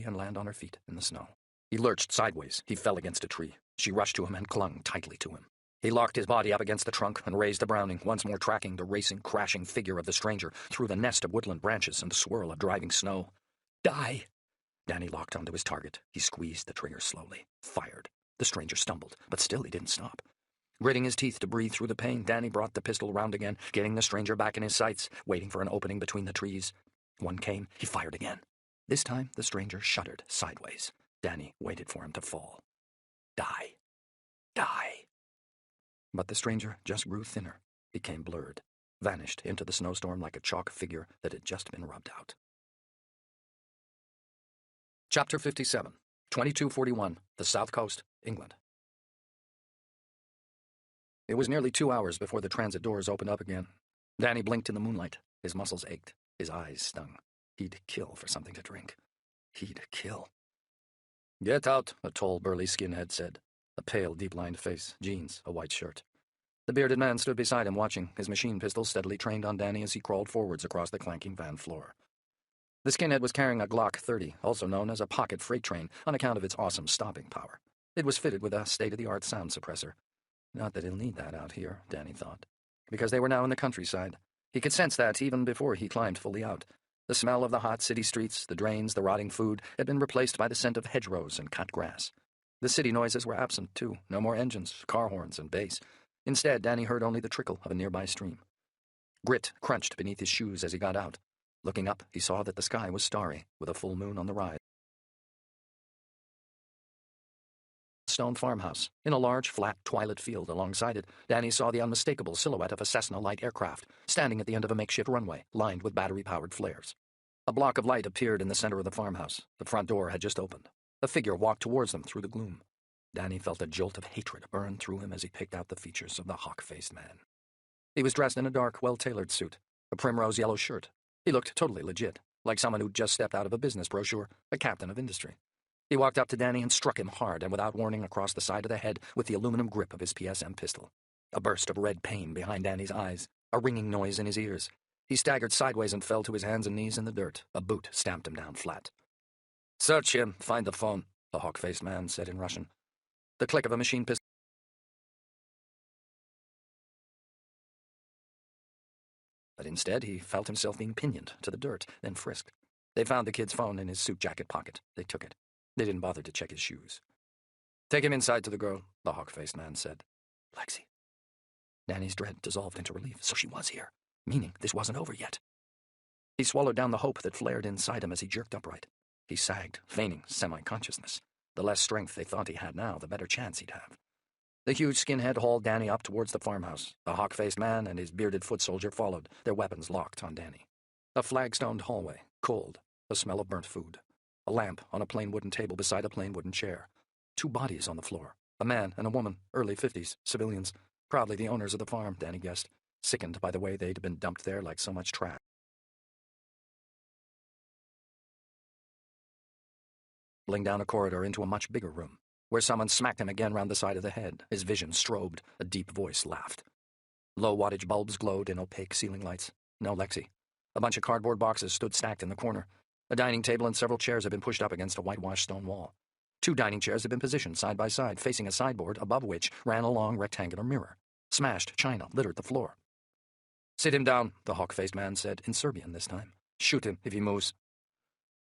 And land on her feet in the snow. He lurched sideways. He fell against a tree. She rushed to him and clung tightly to him. He locked his body up against the trunk and raised the Browning, once more tracking the racing, crashing figure of the stranger through the nest of woodland branches and the swirl of driving snow. Die! Danny locked onto his target. He squeezed the trigger slowly. Fired. The stranger stumbled, but still he didn't stop. Gritting his teeth to breathe through the pain, Danny brought the pistol round again, getting the stranger back in his sights, waiting for an opening between the trees. One came. He fired again. This time, the stranger shuddered sideways. Danny waited for him to fall. Die. Die. But the stranger just grew thinner, became blurred, vanished into the snowstorm like a chalk figure that had just been rubbed out. Chapter 57, 2241, the South Coast, England. It was nearly 2 hours before the transit doors opened up again. Danny blinked in the moonlight. His muscles ached. His eyes stung. He'd kill for something to drink. He'd kill. "Get out," a tall, burly skinhead said. A pale, deep-lined face, jeans, a white shirt. The bearded man stood beside him watching, his machine pistol steadily trained on Danny as he crawled forwards across the clanking van floor. The skinhead was carrying a Glock 30, also known as a pocket freight train, on account of its awesome stopping power. It was fitted with a state-of-the-art sound suppressor. Not that he'll need that out here, Danny thought, because they were now in the countryside. He could sense that even before he climbed fully out. The smell of the hot city streets, the drains, the rotting food, had been replaced by the scent of hedgerows and cut grass. The city noises were absent, too. No more engines, car horns, and bass. Instead, Danny heard only the trickle of a nearby stream. Grit crunched beneath his shoes as he got out. Looking up, he saw that the sky was starry, with a full moon on the rise. Stone farmhouse. In a large, flat, twilit field alongside it, Danny saw the unmistakable silhouette of a Cessna light aircraft, standing at the end of a makeshift runway, lined with battery-powered flares. A block of light appeared in the center of the farmhouse. The front door had just opened. A figure walked towards them through the gloom. Danny felt a jolt of hatred burn through him as he picked out the features of the hawk-faced man. He was dressed in a dark, well-tailored suit, a primrose yellow shirt. He looked totally legit, like someone who'd just stepped out of a business brochure, a captain of industry. He walked up to Danny and struck him hard and without warning across the side of the head with the aluminum grip of his PSM pistol. A burst of red pain behind Danny's eyes, a ringing noise in his ears. He staggered sideways and fell to his hands and knees in the dirt. A boot stamped him down flat. "Search him, find the phone," the hawk-faced man said in Russian. The click of a machine pistol. But instead, he felt himself being pinioned to the dirt, then frisked. They found the kid's phone in his suit jacket pocket. They took it. They didn't bother to check his shoes. "Take him inside to the girl," the hawk-faced man said. Lexi. Danny's dread dissolved into relief. So she was here, meaning this wasn't over yet. He swallowed down the hope that flared inside him as he jerked upright. He sagged, feigning semi-consciousness. The less strength they thought he had now, the better chance he'd have. The huge skinhead hauled Danny up towards the farmhouse. The hawk-faced man and his bearded foot soldier followed, their weapons locked on Danny. A flag-stoned hallway, cold, a smell of burnt food. A lamp on a plain wooden table beside a plain wooden chair. 2 bodies on the floor. A man and a woman, early 50s, civilians. Probably the owners of the farm, Danny guessed, sickened by the way they'd been dumped there like so much trash. Down a corridor into a much bigger room, where someone smacked him again round the side of the head. His vision strobed. A deep voice laughed. Low-wattage bulbs glowed in opaque ceiling lights. No Lexi. A bunch of cardboard boxes stood stacked in the corner. A dining table and several chairs had been pushed up against a whitewashed stone wall. 2 dining chairs had been positioned side by side, facing a sideboard above which ran a long rectangular mirror. Smashed china littered the floor. "Sit him down," the hawk-faced man said, in Serbian this time. "Shoot him if he moves."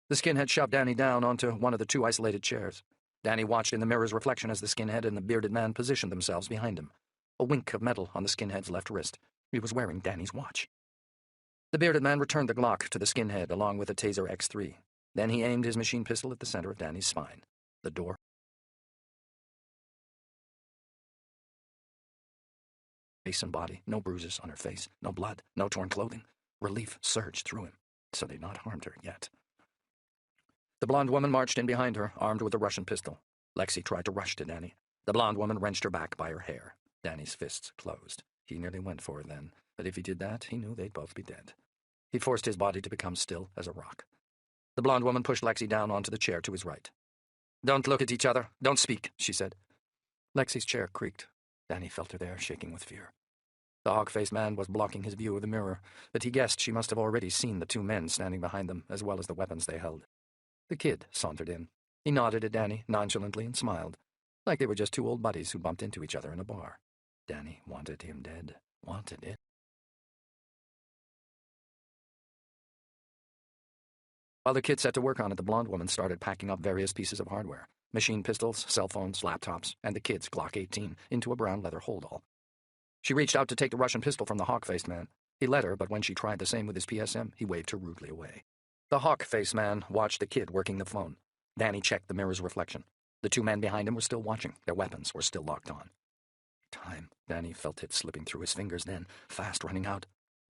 The skinhead shoved Danny down onto one of the 2 isolated chairs. Danny watched in the mirror's reflection as the skinhead and the bearded man positioned themselves behind him. A wink of metal on the skinhead's left wrist. He was wearing Danny's watch. The bearded man returned the Glock to the skinhead along with a Taser X3. Then he aimed his machine pistol at the center of Danny's spine. The door. Face and body, no bruises on her face, no blood, no torn clothing. Relief surged through him. So they'd not harmed her yet. The blonde woman marched in behind her, armed with a Russian pistol. Lexi tried to rush to Danny. The blonde woman wrenched her back by her hair. Danny's fists closed. He nearly went for her then, but if he did that, he knew they'd both be dead. He forced his body to become still as a rock. The blonde woman pushed Lexi down onto the chair to his right. "Don't look at each other. Don't speak," she said. Lexi's chair creaked. Danny felt her there, shaking with fear. The hawk-faced man was blocking his view of the mirror, but he guessed she must have already seen the two men standing behind them, as well as the weapons they held. The kid sauntered in. He nodded at Danny nonchalantly and smiled, like they were just two old buddies who bumped into each other in a bar. Danny wanted him dead. Wanted it. While the kid set to work on it, the blonde woman started packing up various pieces of hardware, machine pistols, cell phones, laptops, and the kid's Glock 18 into a brown leather holdall. She reached out to take the Russian pistol from the hawk-faced man. He let her, but when she tried the same with his PSM, he waved her rudely away. The hawk-faced man watched the kid working the phone. Danny checked the mirror's reflection. The two men behind him were still watching. Their weapons were still locked on. Time. Danny felt it slipping through his fingers then, fast running out.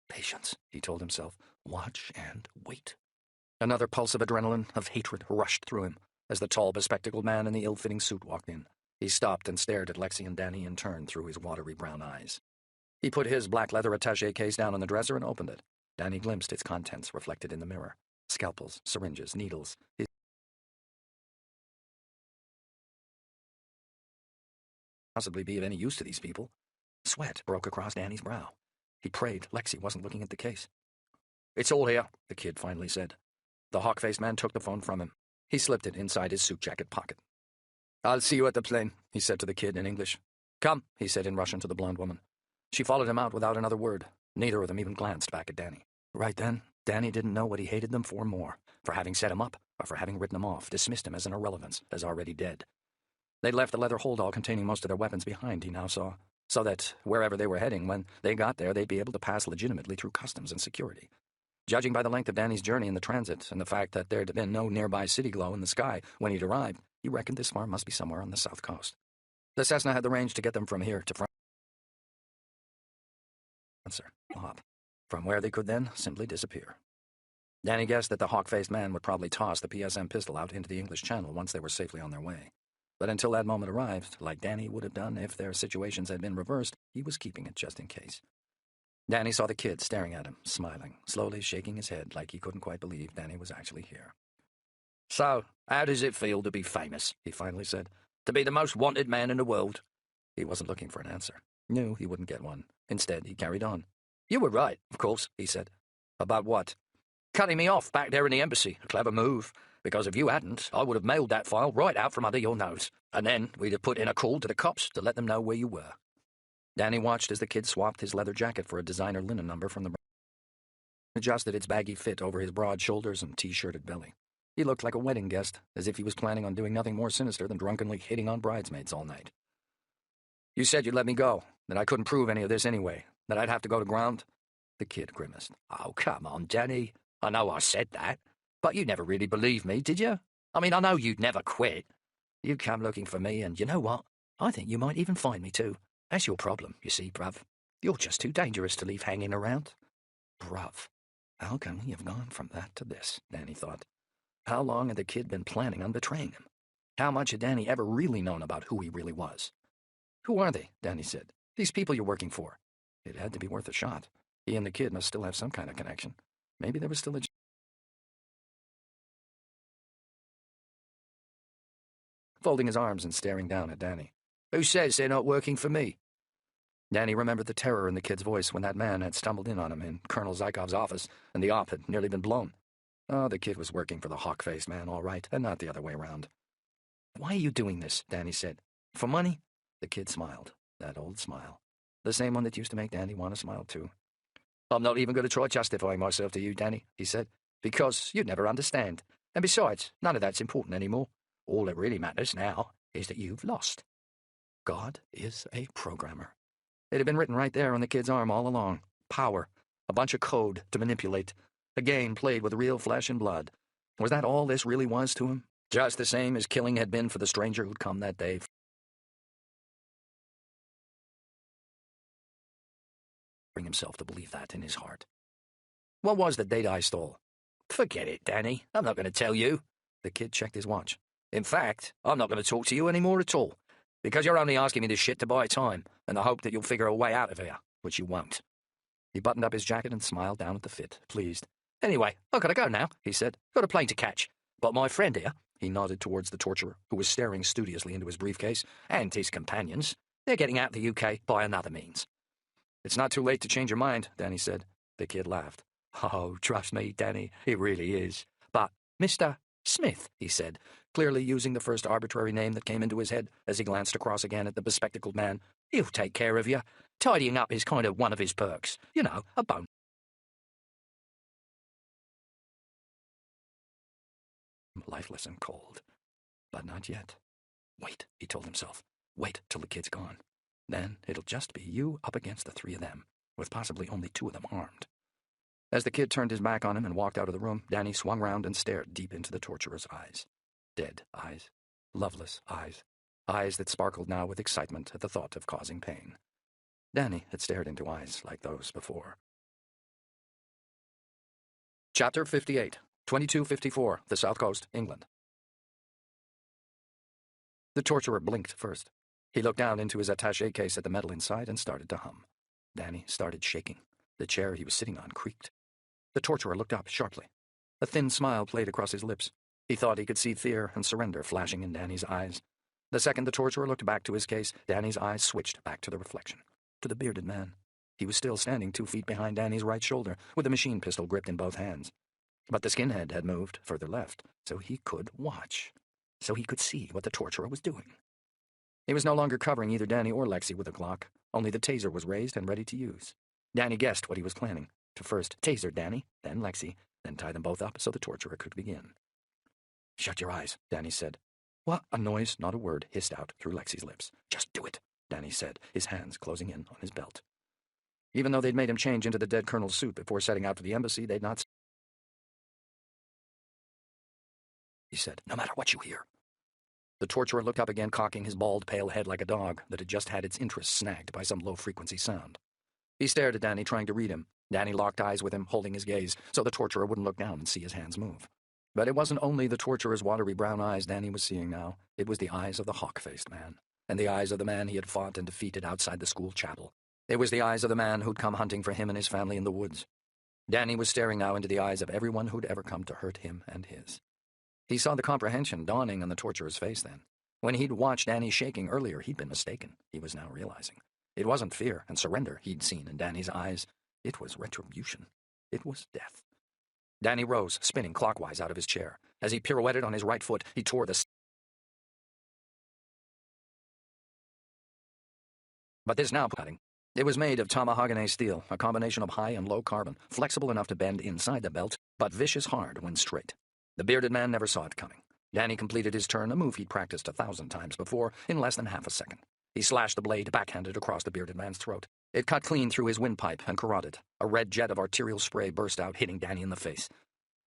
Patience, he told himself. Watch and wait. Another pulse of adrenaline, of hatred, rushed through him as the tall, bespectacled man in the ill-fitting suit walked in. He stopped and stared at Lexi and Danny in turn through his watery brown eyes. He put his black leather attaché case down on the dresser and opened it. Danny glimpsed its contents reflected in the mirror. Scalpels, syringes, needles. His possibly be of any use to these people. Sweat broke across Danny's brow. He prayed Lexi wasn't looking at the case. "It's all here," the kid finally said. The hawk-faced man took the phone from him. He slipped it inside his suit jacket pocket. "I'll see you at the plane," he said to the kid in English. "Come," he said in Russian to the blonde woman. She followed him out without another word. Neither of them even glanced back at Danny. Right then, Danny didn't know what he hated them for more, for having set him up, or for having written him off, dismissed him as an irrelevance, as already dead. They'd left the leather holdall containing most of their weapons behind, he now saw, so that wherever they were heading, when they got there, they'd be able to pass legitimately through customs and security. Judging by the length of Danny's journey in the transit, and the fact that there'd been no nearby city glow in the sky when he'd arrived, he reckoned this farm must be somewhere on the south coast. The Cessna had the range to get them from here to France. From where they could then simply disappear. Danny guessed that the hawk-faced man would probably toss the PSM pistol out into the English Channel once they were safely on their way. But until that moment arrived, like Danny would have done if their situations had been reversed, he was keeping it just in case. Danny saw the kid staring at him, smiling, slowly shaking his head like he couldn't quite believe Danny was actually here. "So, how does it feel to be famous?" he finally said. "To be the most wanted man in the world?" He wasn't looking for an answer. Knew he wouldn't get one. Instead, he carried on. "You were right, of course," he said. "About what?" "Cutting me off back there in the embassy. A clever move. Because if you hadn't, I would have mailed that file right out from under your nose. And then we'd have put in a call to the cops to let them know where you were." Danny watched as the kid swapped his leather jacket for a designer linen number from the adjusted its baggy fit over his broad shoulders and T-shirted belly. He looked like a wedding guest, as if he was planning on doing nothing more sinister than drunkenly hitting on bridesmaids all night. "You said you'd let me go, that I couldn't prove any of this anyway, that I'd have to go to ground?" The kid grimaced. "Oh, come on, Danny. I know I said that, but you never really believed me, did you? I mean, I know you'd never quit. You'd come looking for me, and you know what? I think you might even find me too. That's your problem, you see, bruv. You're just too dangerous to leave hanging around." Bruv. How can he have gone from that to this, Danny thought. How long had the kid been planning on betraying him? How much had Danny ever really known about who he really was? "Who are they?" Danny said. "These people you're working for." It had to be worth a shot. He and the kid must still have some kind of connection. Maybe there was still a... Folding his arms and staring down at Danny. "Who says they're not working for me?" Danny remembered the terror in the kid's voice when that man had stumbled in on him in Colonel Zykov's office and the op had nearly been blown. Oh, the kid was working for the hawk-faced man, all right, and not the other way around. "Why are you doing this?" Danny said. "For money?" The kid smiled. That old smile. The same one that used to make Danny want to smile too. "I'm not even going to try justifying myself to you, Danny," he said, "because you'd never understand. And besides, none of that's important anymore. All that really matters now is that you've lost." God is a programmer. It had been written right there on the kid's arm all along. Power. A bunch of code to manipulate. A game played with real flesh and blood. Was that all this really was to him? Just the same as killing had been for the stranger who'd come that day. Bring himself to believe that in his heart. What was the data I stole? "Forget it, Danny. I'm not going to tell you." The kid checked his watch. "In fact, I'm not going to talk to you any more at all, because you're only asking me this shit to buy time, and the hope that you'll figure a way out of here, which you won't." He buttoned up his jacket and smiled down at the fit, pleased. "Anyway, I've got to go now," he said. "Got a plane to catch. But my friend here," he nodded towards the torturer, who was staring studiously into his briefcase, "and his companions, they're getting out of the UK by another means." "It's not too late to change your mind," Danny said. The kid laughed. "Oh, trust me, Danny, it really is. But, Mr. Smith," he said, clearly using the first arbitrary name that came into his head as he glanced across again at the bespectacled man, "he'll take care of you. Tidying up is kind of one of his perks. You know, a bone." Lifeless and cold. But not yet. Wait, he told himself. Wait till the kid's gone. Then it'll just be you up against the three of them, with possibly only two of them armed. As the kid turned his back on him and walked out of the room, Danny swung round and stared deep into the torturer's eyes. Dead eyes. Loveless eyes. Eyes that sparkled now with excitement at the thought of causing pain. Danny had stared into eyes like those before. Chapter 58, 2254, the South Coast, England. The torturer blinked first. He looked down into his attaché case at the metal inside and started to hum. Danny started shaking. The chair he was sitting on creaked. The torturer looked up sharply. A thin smile played across his lips. He thought he could see fear and surrender flashing in Danny's eyes. The second the torturer looked back to his case, Danny's eyes switched back to the reflection, to the bearded man. He was still standing 2 feet behind Danny's right shoulder, with the machine pistol gripped in both hands. But the skinhead had moved further left, so he could watch. So he could see what the torturer was doing. He was no longer covering either Danny or Lexi with a Glock. Only the taser was raised and ready to use. Danny guessed what he was planning. To first taser Danny, then Lexi, then tie them both up so the torturer could begin. "Shut your eyes," Danny said. What? A noise, not a word, hissed out through Lexi's lips. "Just do it," Danny said, his hands closing in on his belt. Even though they'd made him change into the dead colonel's suit before setting out for the embassy, they'd not... He said, "No matter what you hear." The torturer looked up again, cocking his bald, pale head like a dog that had just had its interest snagged by some low-frequency sound. He stared at Danny, trying to read him. Danny locked eyes with him, holding his gaze, so the torturer wouldn't look down and see his hands move. But it wasn't only the torturer's watery brown eyes Danny was seeing now. It was the eyes of the hawk-faced man, and the eyes of the man he had fought and defeated outside the school chapel. It was the eyes of the man who'd come hunting for him and his family in the woods. Danny was staring now into the eyes of everyone who'd ever come to hurt him and his. He saw the comprehension dawning on the torturer's face then. When he'd watched Danny shaking earlier, he'd been mistaken, he was now realizing. It wasn't fear and surrender he'd seen in Danny's eyes. It was retribution. It was death. Danny rose, spinning clockwise out of his chair. As he pirouetted on his right foot, he tore the... But this now cutting. It was made of tomahawk steel, a combination of high and low carbon, flexible enough to bend inside the belt, but vicious hard when straight. The bearded man never saw it coming. Danny completed his turn, a move he'd practiced 1,000 times before, in less than half a second. He slashed the blade backhanded across the bearded man's throat. It cut clean through his windpipe and carotid. A red jet of arterial spray burst out, hitting Danny in the face.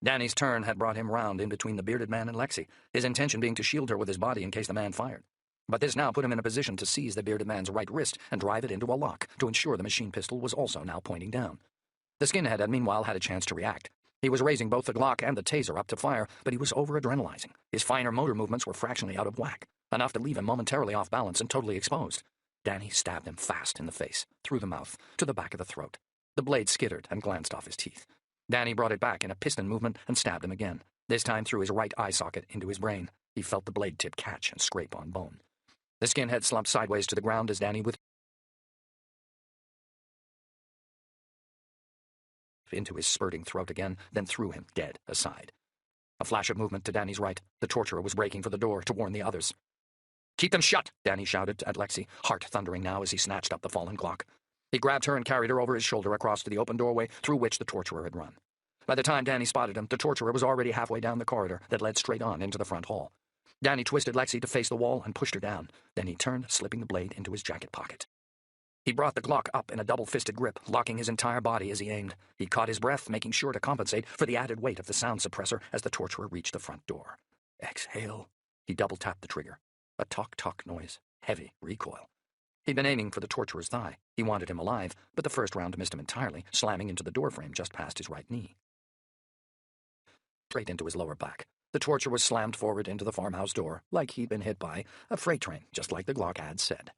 Danny's turn had brought him round in between the bearded man and Lexi, his intention being to shield her with his body in case the man fired. But this now put him in a position to seize the bearded man's right wrist and drive it into a lock to ensure the machine pistol was also now pointing down. The skinhead had meanwhile had a chance to react. He was raising both the Glock and the taser up to fire, but he was over-adrenalizing. His finer motor movements were fractionally out of whack, enough to leave him momentarily off balance and totally exposed. Danny stabbed him fast in the face, through the mouth, to the back of the throat. The blade skittered and glanced off his teeth. Danny brought it back in a piston movement and stabbed him again, this time through his right eye socket into his brain. He felt the blade tip catch and scrape on bone. The skinhead slumped sideways to the ground as Danny withdrew into his spurting throat again, then threw him, dead, aside. A flash of movement to Danny's right. The torturer was breaking for the door to warn the others. "Keep them shut!" Danny shouted at Lexi, heart thundering now as he snatched up the fallen Glock. He grabbed her and carried her over his shoulder across to the open doorway through which the torturer had run. By the time Danny spotted him, the torturer was already halfway down the corridor that led straight on into the front hall. Danny twisted Lexi to face the wall and pushed her down. Then he turned, slipping the blade into his jacket pocket. He brought the Glock up in a double-fisted grip, locking his entire body as he aimed. He caught his breath, making sure to compensate for the added weight of the sound suppressor as the torturer reached the front door. Exhale. He double-tapped the trigger. A tock-tock noise. Heavy recoil. He'd been aiming for the torturer's thigh. He wanted him alive, but the first round missed him entirely, slamming into the doorframe just past his right knee. Straight into his lower back. The torture was slammed forward into the farmhouse door, like he'd been hit by a freight train, just like the Glock ad said.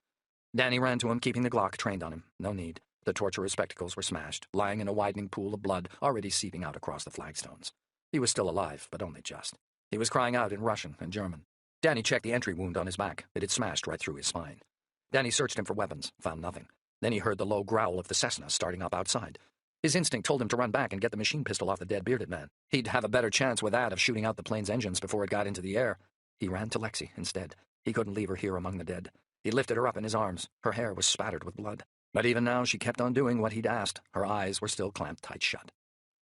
Danny ran to him, keeping the Glock trained on him. No need. The torturer's spectacles were smashed, lying in a widening pool of blood already seeping out across the flagstones. He was still alive, but only just. He was crying out in Russian and German. Danny checked the entry wound on his back. It had smashed right through his spine. Danny searched him for weapons, found nothing. Then he heard the low growl of the Cessna starting up outside. His instinct told him to run back and get the machine pistol off the dead bearded man. He'd have a better chance with that of shooting out the plane's engines before it got into the air. He ran to Lexi instead. He couldn't leave her here among the dead. He lifted her up in his arms. Her hair was spattered with blood. But even now she kept on doing what he'd asked. Her eyes were still clamped tight shut.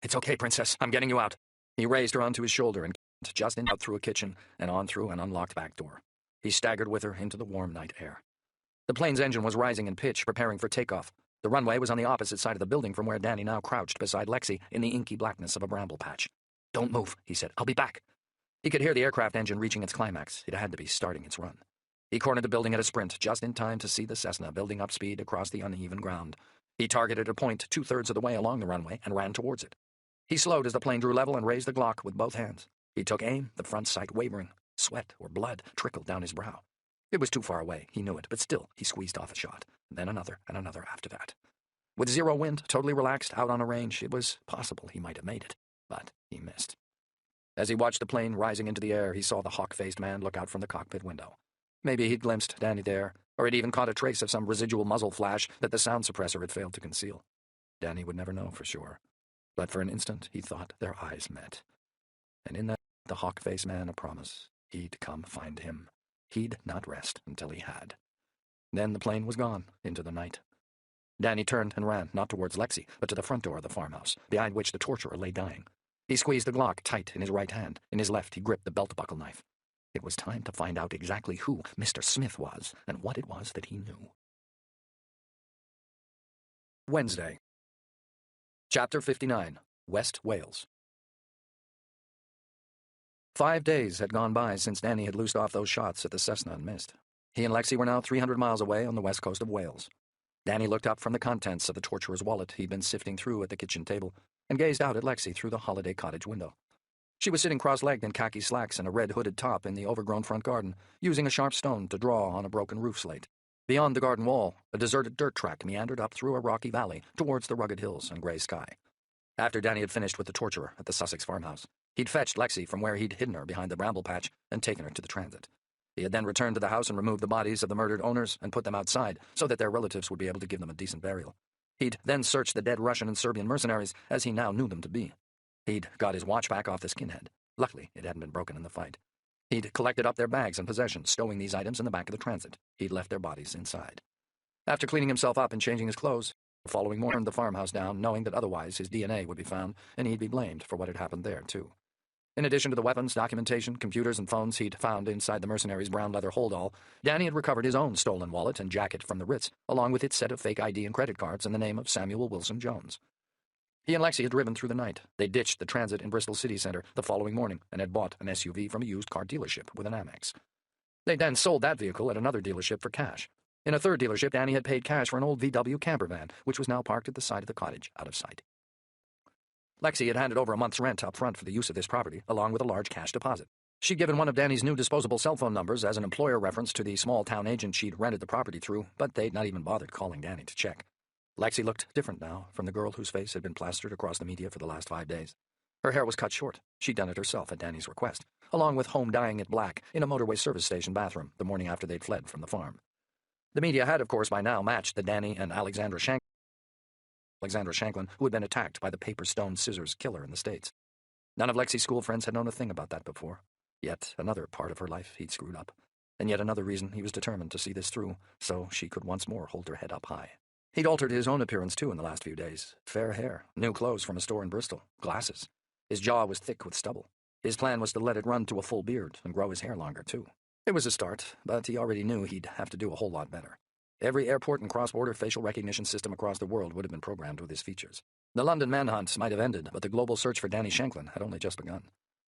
"It's okay, Princess. I'm getting you out." He raised her onto his shoulder and just out through a kitchen and on through an unlocked back door. He staggered with her into the warm night air. The plane's engine was rising in pitch, preparing for takeoff. The runway was on the opposite side of the building from where Danny now crouched beside Lexi in the inky blackness of a bramble patch. "Don't move," he said. "I'll be back." He could hear the aircraft engine reaching its climax. It had to be starting its run. He cornered the building at a sprint, just in time to see the Cessna building up speed across the uneven ground. He targeted a point 2/3 of the way along the runway and ran towards it. He slowed as the plane drew level and raised the Glock with both hands. He took aim, the front sight wavering. Sweat or blood trickled down his brow. It was too far away, he knew it, but still he squeezed off a shot, then another and another after that. With zero wind, totally relaxed, out on a range, it was possible he might have made it, but he missed. As he watched the plane rising into the air, he saw the hawk-faced man look out from the cockpit window. Maybe he'd glimpsed Danny there, or he'd even caught a trace of some residual muzzle flash that the sound suppressor had failed to conceal. Danny would never know for sure. But for an instant, he thought their eyes met. And in that, the hawk-faced man a promise. He'd come find him. He'd not rest until he had. Then the plane was gone, into the night. Danny turned and ran, not towards Lexi, but to the front door of the farmhouse, behind which the torturer lay dying. He squeezed the Glock tight in his right hand. In his left, he gripped the belt-buckle knife. It was time to find out exactly who Mr. Smith was and what it was that he knew. Wednesday. Chapter 59. West Wales. 5 days had gone by since Danny had loosed off those shots at the Cessna and missed. He and Lexi were now 300 miles away on the west coast of Wales. Danny looked up from the contents of the torturer's wallet he'd been sifting through at the kitchen table and gazed out at Lexi through the holiday cottage window. She was sitting cross-legged in khaki slacks and a red hooded top in the overgrown front garden, using a sharp stone to draw on a broken roof slate. Beyond the garden wall, a deserted dirt track meandered up through a rocky valley towards the rugged hills and grey sky. After Danny had finished with the torturer at the Sussex farmhouse, he'd fetched Lexi from where he'd hidden her behind the bramble patch and taken her to the transit. He had then returned to the house and removed the bodies of the murdered owners and put them outside so that their relatives would be able to give them a decent burial. He'd then searched the dead Russian and Serbian mercenaries as he now knew them to be. He'd got his watch back off the skinhead. Luckily, it hadn't been broken in the fight. He'd collected up their bags and possessions, stowing these items in the back of the transit. He'd left their bodies inside. After cleaning himself up and changing his clothes, the following morning he burned the farmhouse down, knowing that otherwise his DNA would be found, and he'd be blamed for what had happened there, too. In addition to the weapons, documentation, computers, and phones he'd found inside the mercenary's brown leather holdall, Danny had recovered his own stolen wallet and jacket from the Ritz, along with its set of fake ID and credit cards in the name of Samuel Wilson Jones. He and Lexi had driven through the night. They ditched the transit in Bristol city centre the following morning and had bought an SUV from a used car dealership with an Amex. They then sold that vehicle at another dealership for cash. In a third dealership, Danny had paid cash for an old VW camper van, which was now parked at the side of the cottage, out of sight. Lexi had handed over a month's rent up front for the use of this property, along with a large cash deposit. She'd given one of Danny's new disposable cell phone numbers as an employer reference to the small-town agent she'd rented the property through, but they'd not even bothered calling Danny to check. Lexi looked different now from the girl whose face had been plastered across the media for the last 5 days. Her hair was cut short. She'd done it herself at Danny's request, along with home dyeing it black in a motorway service station bathroom the morning after they'd fled from the farm. The media had, of course, by now matched the Danny and Alexandra Shanklin who had been attacked by the paper stone scissors killer in the States. None of Lexi's school friends had known a thing about that before. Yet another part of her life he'd screwed up. And yet another reason he was determined to see this through, so she could once more hold her head up high. He'd altered his own appearance, too, in the last few days. Fair hair, new clothes from a store in Bristol, glasses. His jaw was thick with stubble. His plan was to let it run to a full beard and grow his hair longer, too. It was a start, but he already knew he'd have to do a whole lot better. Every airport and cross-border facial recognition system across the world would have been programmed with his features. The London manhunt might have ended, but the global search for Danny Shanklin had only just begun.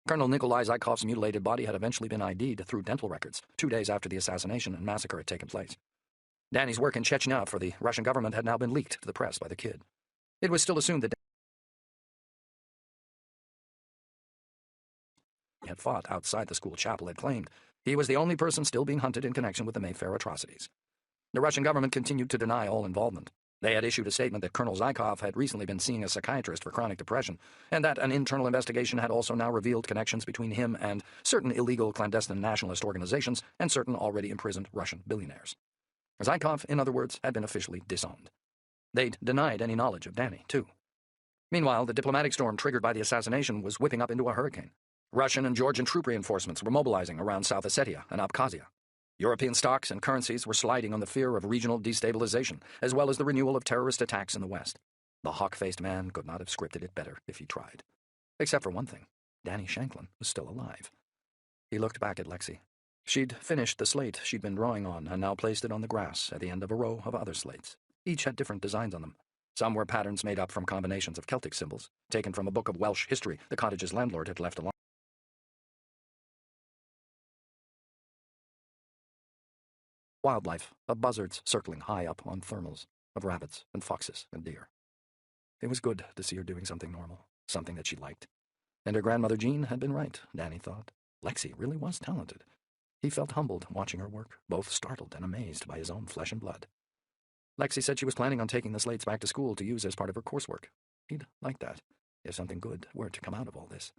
Colonel Nikolai Zaikov's mutilated body had eventually been ID'd through dental records 2 days after the assassination and massacre had taken place. Danny's work in Chechnya for the Russian government had now been leaked to the press by the kid. It was still assumed that had fought outside the school chapel had claimed he was the only person still being hunted in connection with the Mayfair atrocities. The Russian government continued to deny all involvement. They had issued a statement that Colonel Zykov had recently been seeing a psychiatrist for chronic depression, and that an internal investigation had also now revealed connections between him and certain illegal clandestine nationalist organizations and certain already imprisoned Russian billionaires. Zykov, in other words, had been officially disowned. They'd denied any knowledge of Danny, too. Meanwhile, the diplomatic storm triggered by the assassination was whipping up into a hurricane. Russian and Georgian troop reinforcements were mobilizing around South Ossetia and Abkhazia. European stocks and currencies were sliding on the fear of regional destabilization, as well as the renewal of terrorist attacks in the West. The hawk-faced man could not have scripted it better if he tried. Except for one thing. Danny Shanklin was still alive. He looked back at Lexi. She'd finished the slate she'd been drawing on and now placed it on the grass at the end of a row of other slates. Each had different designs on them. Some were patterns made up from combinations of Celtic symbols, taken from a book of Welsh history the cottage's landlord had left along. Wildlife, of buzzards circling high up on thermals, of rabbits and foxes and deer. It was good to see her doing something normal, something that she liked. And her grandmother Jean had been right, Danny thought. Lexi really was talented. He felt humbled watching her work, both startled and amazed by his own flesh and blood. Lexi said she was planning on taking the slates back to school to use as part of her coursework. He'd like that, if something good were to come out of all this.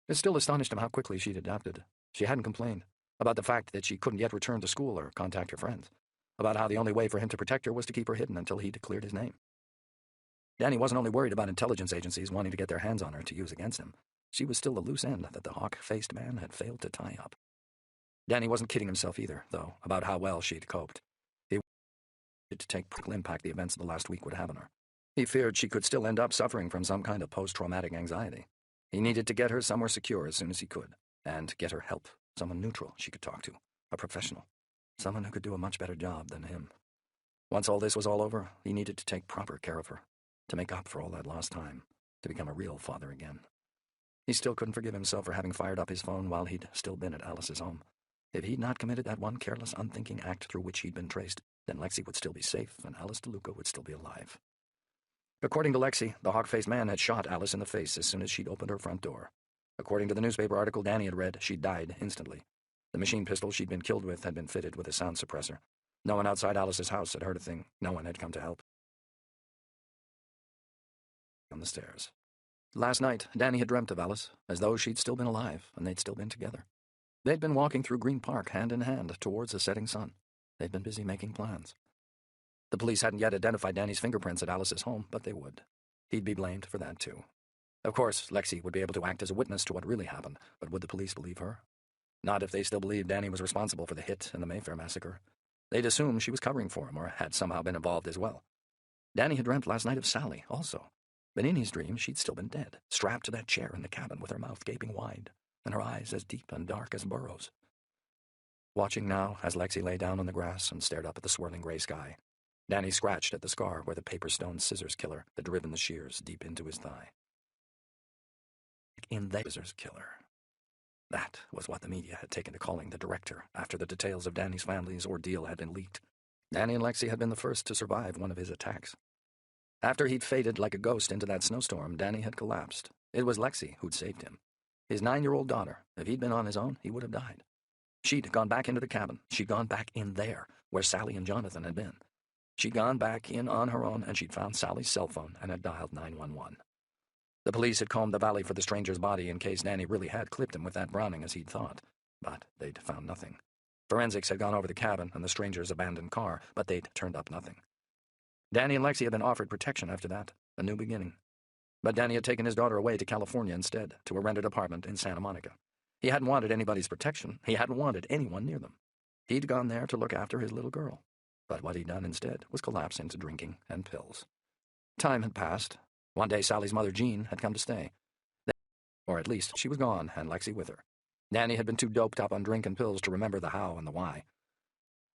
It still astonished him how quickly she'd adapted. She hadn't complained about the fact that she couldn't yet return to school or contact her friends, about how the only way for him to protect her was to keep her hidden until he'd cleared his name. Danny wasn't only worried about intelligence agencies wanting to get their hands on her to use against him. She was still the loose end that the hawk-faced man had failed to tie up. Danny wasn't kidding himself either, though, about how well she'd coped. He wanted to take practical impact the events of the last week would have on her. He feared she could still end up suffering from some kind of post-traumatic anxiety. He needed to get her somewhere secure as soon as he could, and get her help, someone neutral she could talk to, a professional, someone who could do a much better job than him. Once all this was all over, he needed to take proper care of her, to make up for all that lost time, to become a real father again. He still couldn't forgive himself for having fired up his phone while he'd still been at Alice's home. If he'd not committed that one careless, unthinking act through which he'd been traced, then Lexi would still be safe and Alice DeLuca would still be alive. According to Lexi, the hawk-faced man had shot Alice in the face as soon as she'd opened her front door. According to the newspaper article Danny had read, she'd died instantly. The machine pistol she'd been killed with had been fitted with a sound suppressor. No one outside Alice's house had heard a thing. No one had come to help. On the stairs. Last night, Danny had dreamt of Alice, as though she'd still been alive and they'd still been together. They'd been walking through Green Park hand in hand towards the setting sun. They'd been busy making plans. The police hadn't yet identified Danny's fingerprints at Alice's home, but they would. He'd be blamed for that, too. Of course, Lexi would be able to act as a witness to what really happened, but would the police believe her? Not if they still believed Danny was responsible for the hit and the Mayfair massacre. They'd assume she was covering for him or had somehow been involved as well. Danny had dreamt last night of Sally, also. But in his dream, she'd still been dead, strapped to that chair in the cabin with her mouth gaping wide, and her eyes as deep and dark as burrows. Watching now, as Lexi lay down on the grass and stared up at the swirling gray sky, Danny scratched at the scar where the paper-stone scissors killer had driven the shears deep into his thigh. In the scissors killer. That was what the media had taken to calling the director after the details of Danny's family's ordeal had been leaked. Danny and Lexi had been the first to survive one of his attacks. After he'd faded like a ghost into that snowstorm, Danny had collapsed. It was Lexi who'd saved him. His 9-year-old daughter. If he'd been on his own, he would have died. She'd gone back into the cabin. She'd gone back in there, where Sally and Jonathan had been. She'd gone back in on her own, and she'd found Sally's cell phone and had dialed 911. The police had combed the valley for the stranger's body in case Danny really had clipped him with that Browning as he'd thought. But they'd found nothing. Forensics had gone over the cabin and the stranger's abandoned car, but they'd turned up nothing. Danny and Lexi had been offered protection after that, a new beginning. But Danny had taken his daughter away to California instead, to a rented apartment in Santa Monica. He hadn't wanted anybody's protection. He hadn't wanted anyone near them. He'd gone there to look after his little girl. But what he'd done instead was collapse into drinking and pills. Time had passed. One day Sally's mother, Jean, had come to stay. Or at least she was gone, and Lexi with her. Danny had been too doped up on drink and pills to remember the how and the why.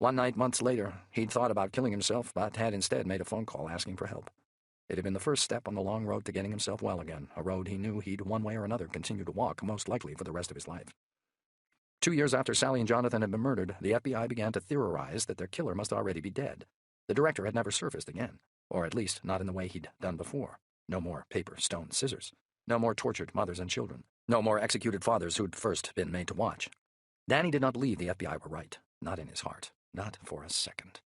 One night, months later, he'd thought about killing himself, but had instead made a phone call asking for help. It had been the first step on the long road to getting himself well again, a road he knew he'd one way or another continue to walk, most likely for the rest of his life. 2 years after Sally and Jonathan had been murdered, the FBI began to theorize that their killer must already be dead. The director had never surfaced again, or at least not in the way he'd done before. No more paper, stone, scissors. No more tortured mothers and children. No more executed fathers who'd first been made to watch. Danny did not believe the FBI were right. Not in his heart. Not for a second.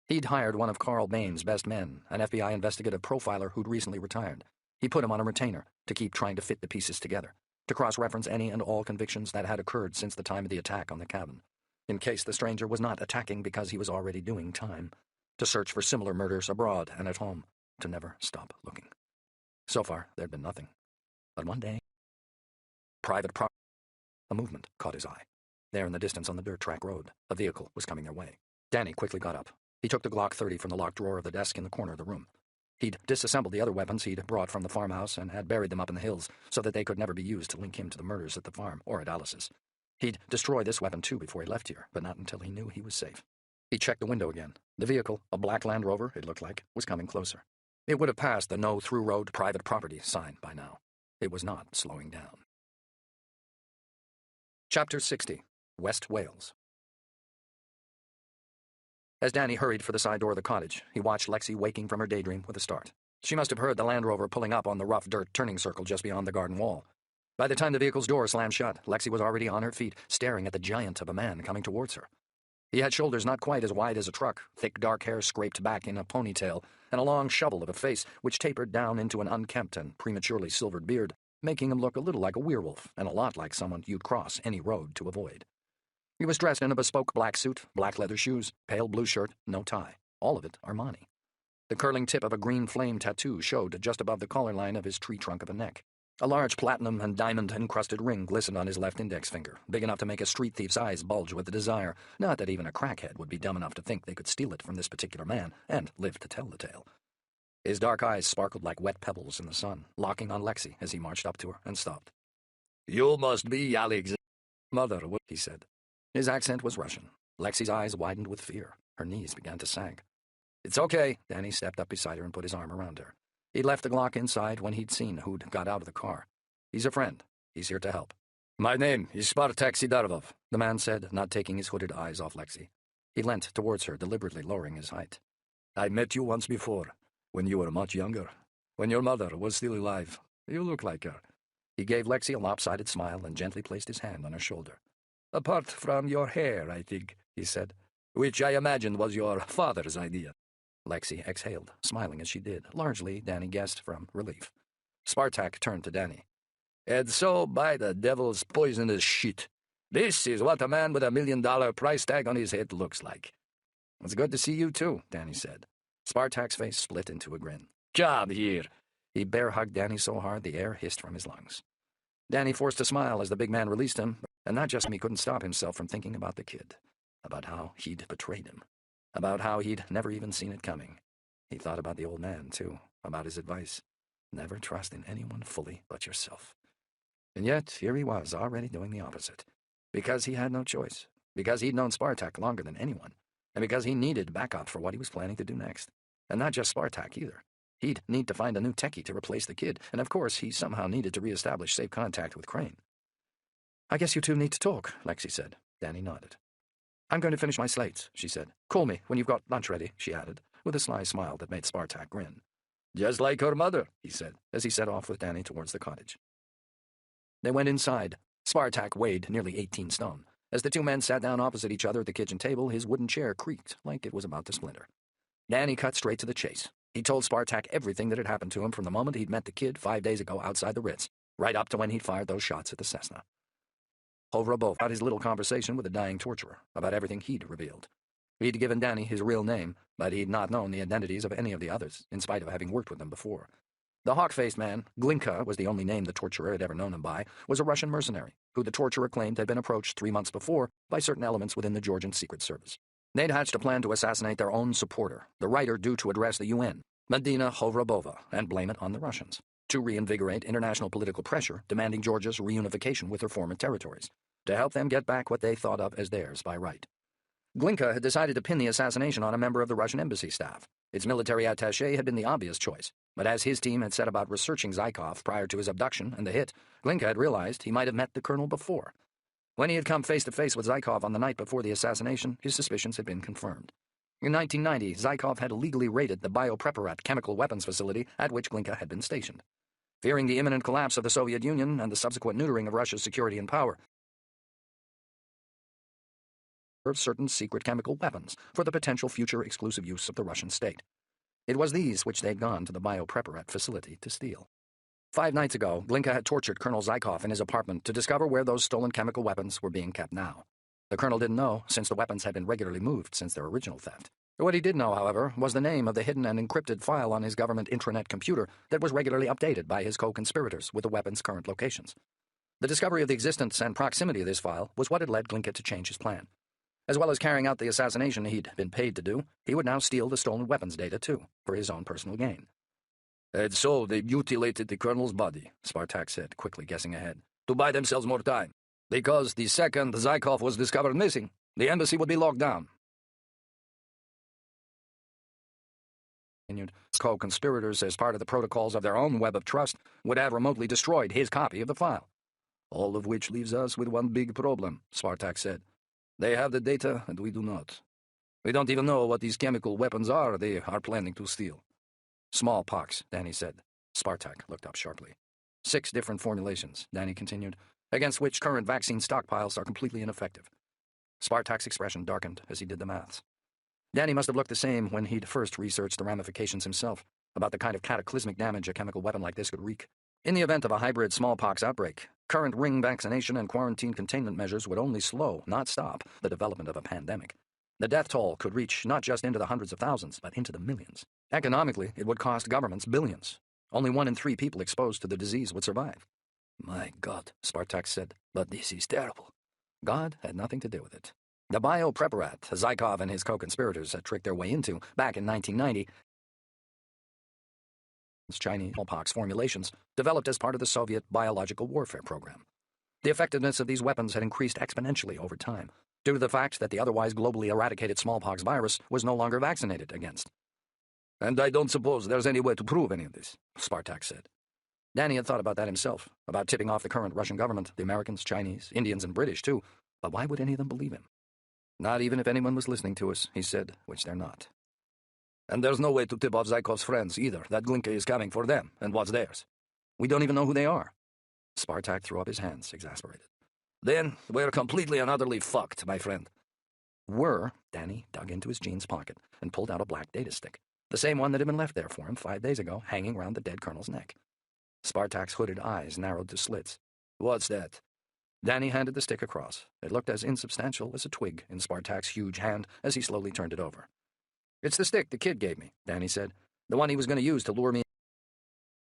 He'd hired one of Carl Bain's best men, an FBI investigative profiler who'd recently retired. He put him on a retainer to keep trying to fit the pieces together, to cross-reference any and all convictions that had occurred since the time of the attack on the cabin, in case the stranger was not attacking because he was already doing time, to search for similar murders abroad and at home, to never stop looking. So far, there'd been nothing. But one day, private property, a movement caught his eye. There in the distance on the dirt track road, a vehicle was coming their way. Danny quickly got up. He took the Glock 30 from the locked drawer of the desk in the corner of the room. He'd disassembled the other weapons he'd brought from the farmhouse and had buried them up in the hills so that they could never be used to link him to the murders at the farm or at Alice's. He'd destroy this weapon too before he left here, but not until he knew he was safe. He checked the window again. The vehicle, a black Land Rover, it looked like, was coming closer. It would have passed the no through road private property sign by now. It was not slowing down. Chapter 60. West Wales. As Danny hurried for the side door of the cottage, he watched Lexi waking from her daydream with a start. She must have heard the Land Rover pulling up on the rough dirt turning circle just beyond the garden wall. By the time the vehicle's door slammed shut, Lexi was already on her feet, staring at the giant of a man coming towards her. He had shoulders not quite as wide as a truck, thick dark hair scraped back in a ponytail, and a long shovel of a face which tapered down into an unkempt and prematurely silvered beard, making him look a little like a werewolf and a lot like someone you'd cross any road to avoid. He was dressed in a bespoke black suit, black leather shoes, pale blue shirt, no tie. All of it Armani. The curling tip of a green flame tattoo showed just above the collar line of his tree trunk of a neck. A large platinum and diamond-encrusted ring glistened on his left index finger, big enough to make a street thief's eyes bulge with the desire, not that even a crackhead would be dumb enough to think they could steal it from this particular man and live to tell the tale. His dark eyes sparkled like wet pebbles in the sun, locking on Lexi as he marched up to her and stopped. "You must be Alex's mother," he said. His accent was Russian. Lexi's eyes widened with fear. Her knees began to sag. "It's okay." Danny stepped up beside her and put his arm around her. He'd left the Glock inside when he'd seen who'd got out of the car. "He's a friend. He's here to help." "My name is Spartak Sidarov," the man said, not taking his hooded eyes off Lexi. He leant towards her, deliberately lowering his height. "I met you once before, when you were much younger. When your mother was still alive. You look like her." He gave Lexi a lopsided smile and gently placed his hand on her shoulder. "Apart from your hair, I think," he said, "which I imagined was your father's idea." Lexi exhaled, smiling as she did, largely, Danny guessed, from relief. Spartak turned to Danny. "And so, by the devil's poisonous shit, this is what a man with $1 million price tag on his head looks like." "It's good to see you, too," Danny said. Spartak's face split into a grin. "Come here." He bear-hugged Danny so hard the air hissed from his lungs. Danny forced a smile as the big man released him, and not just him, he couldn't stop himself from thinking about the kid, about how he'd betrayed him, about how he'd never even seen it coming. He thought about the old man, too, about his advice. Never trust in anyone fully but yourself. And yet, here he was, already doing the opposite. Because he had no choice. Because he'd known Spartak longer than anyone. And because he needed backup for what he was planning to do next. And not just Spartak, either. He'd need to find a new techie to replace the kid, and of course, he somehow needed to reestablish safe contact with Crane. "I guess you two need to talk," Lexi said. Danny nodded. "I'm going to finish my slates," she said. "Call me when you've got lunch ready," she added, with a sly smile that made Spartak grin. "Just like her mother," he said, as he set off with Danny towards the cottage. They went inside. Spartak weighed nearly 18 stone. As the two men sat down opposite each other at the kitchen table, his wooden chair creaked like it was about to splinter. Danny cut straight to the chase. He told Spartak everything that had happened to him from the moment he'd met the kid 5 days ago outside the Ritz, right up to when he'd fired those shots at the Cessna. Hovrabov had his little conversation with the dying torturer about everything he'd revealed. He'd given Danny his real name, but he'd not known the identities of any of the others, in spite of having worked with them before. The hawk-faced man, Glinka was the only name the torturer had ever known him by, was a Russian mercenary, who the torturer claimed had been approached 3 months before by certain elements within the Georgian Secret Service. They'd hatched a plan to assassinate their own supporter, the writer due to address the UN, Medina Hovrabova, and blame it on the Russians, to reinvigorate international political pressure demanding Georgia's reunification with her former territories, to help them get back what they thought of as theirs by right. Glinka had decided to pin the assassination on a member of the Russian embassy staff. Its military attaché had been the obvious choice, but as his team had set about researching Zykov prior to his abduction and the hit, Glinka had realized he might have met the colonel before. When he had come face-to-face with Zykov on the night before the assassination, his suspicions had been confirmed. In 1990, Zykov had illegally raided the biopreparat chemical weapons facility at which Glinka had been stationed. Fearing the imminent collapse of the Soviet Union and the subsequent neutering of Russia's security and power, certain secret chemical weapons for the potential future exclusive use of the Russian state. It was these which they'd gone to the biopreparat facility to steal. 5 nights ago, Glinka had tortured Colonel Zykov in his apartment to discover where those stolen chemical weapons were being kept now. The colonel didn't know, since the weapons had been regularly moved since their original theft. What he did know, however, was the name of the hidden and encrypted file on his government intranet computer that was regularly updated by his co-conspirators with the weapons' current locations. The discovery of the existence and proximity of this file was what had led Glinka to change his plan. As well as carrying out the assassination he'd been paid to do, he would now steal the stolen weapons data, too, for his own personal gain. "And so they mutilated the colonel's body," Spartak said, quickly guessing ahead, "to buy themselves more time. Because the second Zykov was discovered missing, the embassy would be locked down." His co-conspirators, as part of the protocols of their own web of trust, would have remotely destroyed his copy of the file. "All of which leaves us with one big problem," Spartak said. "They have the data, and we do not. We don't even know what these chemical weapons are they are planning to steal." "Smallpox," Danny said. Spartak looked up sharply. 6 different formulations, Danny continued, against which current vaccine stockpiles are completely ineffective. Spartak's expression darkened as he did the maths. Danny must have looked the same when he'd first researched the ramifications himself, about the kind of cataclysmic damage a chemical weapon like this could wreak. In the event of a hybrid smallpox outbreak, current ring vaccination and quarantine containment measures would only slow, not stop, the development of a pandemic. The death toll could reach not just into the hundreds of thousands, but into the millions. Economically, it would cost governments billions. Only 1 in 3 people exposed to the disease would survive. "My God," Spartak said, "but this is terrible." God had nothing to do with it. The biopreparat Zykov and his co-conspirators had tricked their way into, back in 1990, Chinese smallpox formulations developed as part of the Soviet biological warfare program. The effectiveness of these weapons had increased exponentially over time, due to the fact that the otherwise globally eradicated smallpox virus was no longer vaccinated against. "And I don't suppose there's any way to prove any of this," Spartak said. Danny had thought about that himself, about tipping off the current Russian government, the Americans, Chinese, Indians, and British, too, but why would any of them believe him? "Not even if anyone was listening to us," he said, "which they're not. And there's no way to tip off Zykov's friends, either, that Glinka is coming for them, and what's theirs. We don't even know who they are." Spartak threw up his hands, exasperated. "Then we're completely and utterly fucked, my friend." Danny dug into his jeans pocket and pulled out a black data stick, the same one that had been left there for him 5 days ago, hanging round the dead colonel's neck. Spartak's hooded eyes narrowed to slits. "What's that?" Danny handed the stick across. It looked as insubstantial as a twig in Spartak's huge hand as he slowly turned it over. "It's the stick the kid gave me," Danny said. "The one he was going to use to lure me."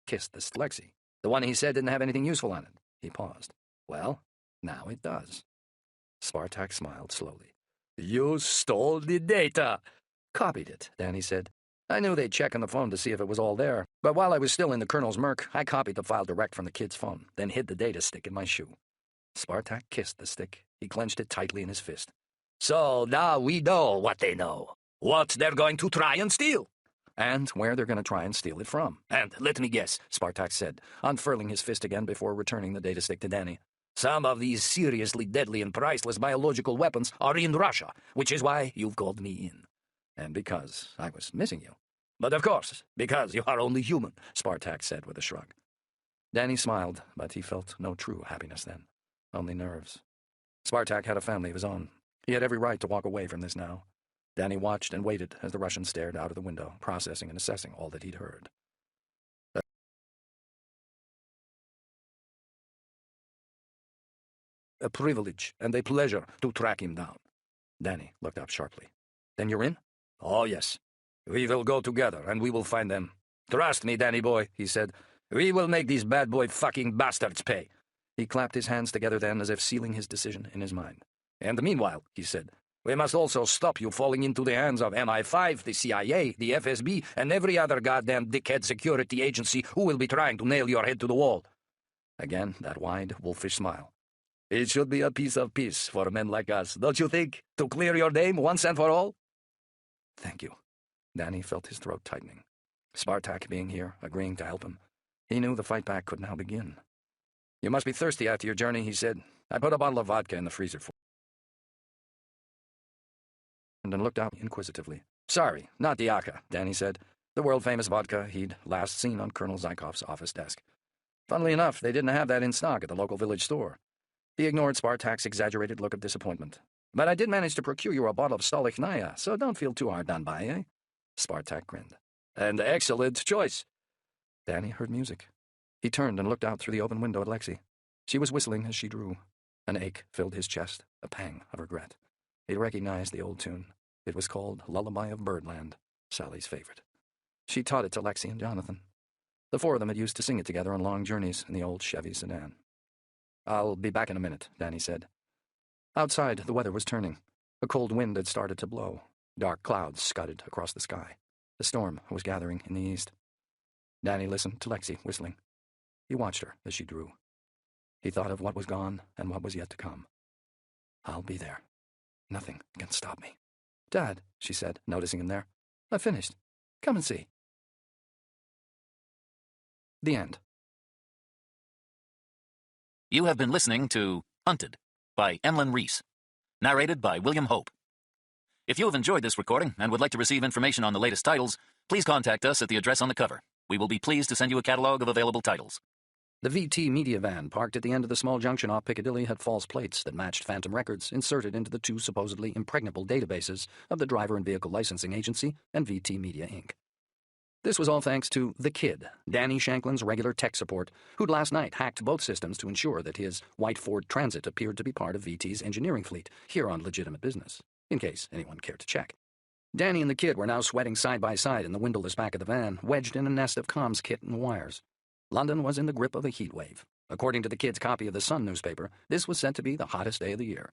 Kissed the Lexi. "The one he said didn't have anything useful on it." He paused. "Well, now it does." Spartak smiled slowly. "You stole the data." "Copied it," Danny said. "I knew they'd check on the phone to see if it was all there, but while I was still in the colonel's murk, I copied the file direct from the kid's phone, then hid the data stick in my shoe." Spartak kissed the stick. He clenched it tightly in his fist. "So now we know what they know. What they're going to try and steal. And where they're going to try and steal it from. And let me guess," Spartak said, unfurling his fist again before returning the data stick to Danny. "Some of these seriously deadly and priceless biological weapons are in Russia, which is why you've called me in. And because I was missing you. But of course, because you are only human," Spartak said with a shrug. Danny smiled, but he felt no true happiness then. Only nerves. Spartak had a family of his own. He had every right to walk away from this now. Danny watched and waited as the Russian stared out of the window, processing and assessing all that he'd heard. "A privilege and a pleasure to track him down." Danny looked up sharply. "Then you're in?" "Oh, yes. We will go together, and we will find them. Trust me, Danny boy," he said. "We will make these bad boy fucking bastards pay." He clapped his hands together then as if sealing his decision in his mind. "And meanwhile," he said, "we must also stop you falling into the hands of MI5, the CIA, the FSB, and every other goddamn dickhead security agency who will be trying to nail your head to the wall." Again, that wide, wolfish smile. "It should be a piece of peace for men like us, don't you think? To clear your name once and for all?" "Thank you." Danny felt his throat tightening. Spartak being here, agreeing to help him. He knew the fight back could now begin. "You must be thirsty after your journey," he said. "I put a bottle of vodka in the freezer for you." And looked out inquisitively. "Sorry, not the Aka," Danny said. The world-famous vodka he'd last seen on Colonel Zykov's office desk. Funnily enough, they didn't have that in stock at the local village store. He ignored Spartak's exaggerated look of disappointment. But I did manage to procure you a bottle of Stolichnaya, so don't feel too hard done by, eh? Spartak grinned. An excellent choice. Danny heard music. He turned and looked out through the open window at Lexi. She was whistling as she drew. An ache filled his chest, a pang of regret. He recognized the old tune. It was called Lullaby of Birdland, Sally's favorite. She taught it to Lexi and Jonathan. The four of them had used to sing it together on long journeys in the old Chevy sedan. I'll be back in a minute, Danny said. Outside, the weather was turning. A cold wind had started to blow. Dark clouds scudded across the sky. The storm was gathering in the east. Danny listened to Lexi whistling. He watched her as she drew. He thought of what was gone and what was yet to come. I'll be there. Nothing can stop me. Dad, she said, noticing him there. I've finished. Come and see. The end. You have been listening to Hunted by Emlyn Rees, narrated by William Hope. If you have enjoyed this recording and would like to receive information on the latest titles, please contact us at the address on the cover. We will be pleased to send you a catalog of available titles. The VT media van parked at the end of the small junction off Piccadilly had false plates that matched phantom records inserted into the two supposedly impregnable databases of the Driver and Vehicle Licensing Agency and VT Media, Inc. This was all thanks to The Kid, Danny Shanklin's regular tech support, who'd last night hacked both systems to ensure that his white Ford Transit appeared to be part of VT's engineering fleet, here on legitimate business, in case anyone cared to check. Danny and The Kid were now sweating side by side in the windowless back of the van, wedged in a nest of comms kit and wires. London was in the grip of a heat wave. According to The Kid's copy of the Sun newspaper, this was said to be the hottest day of the year,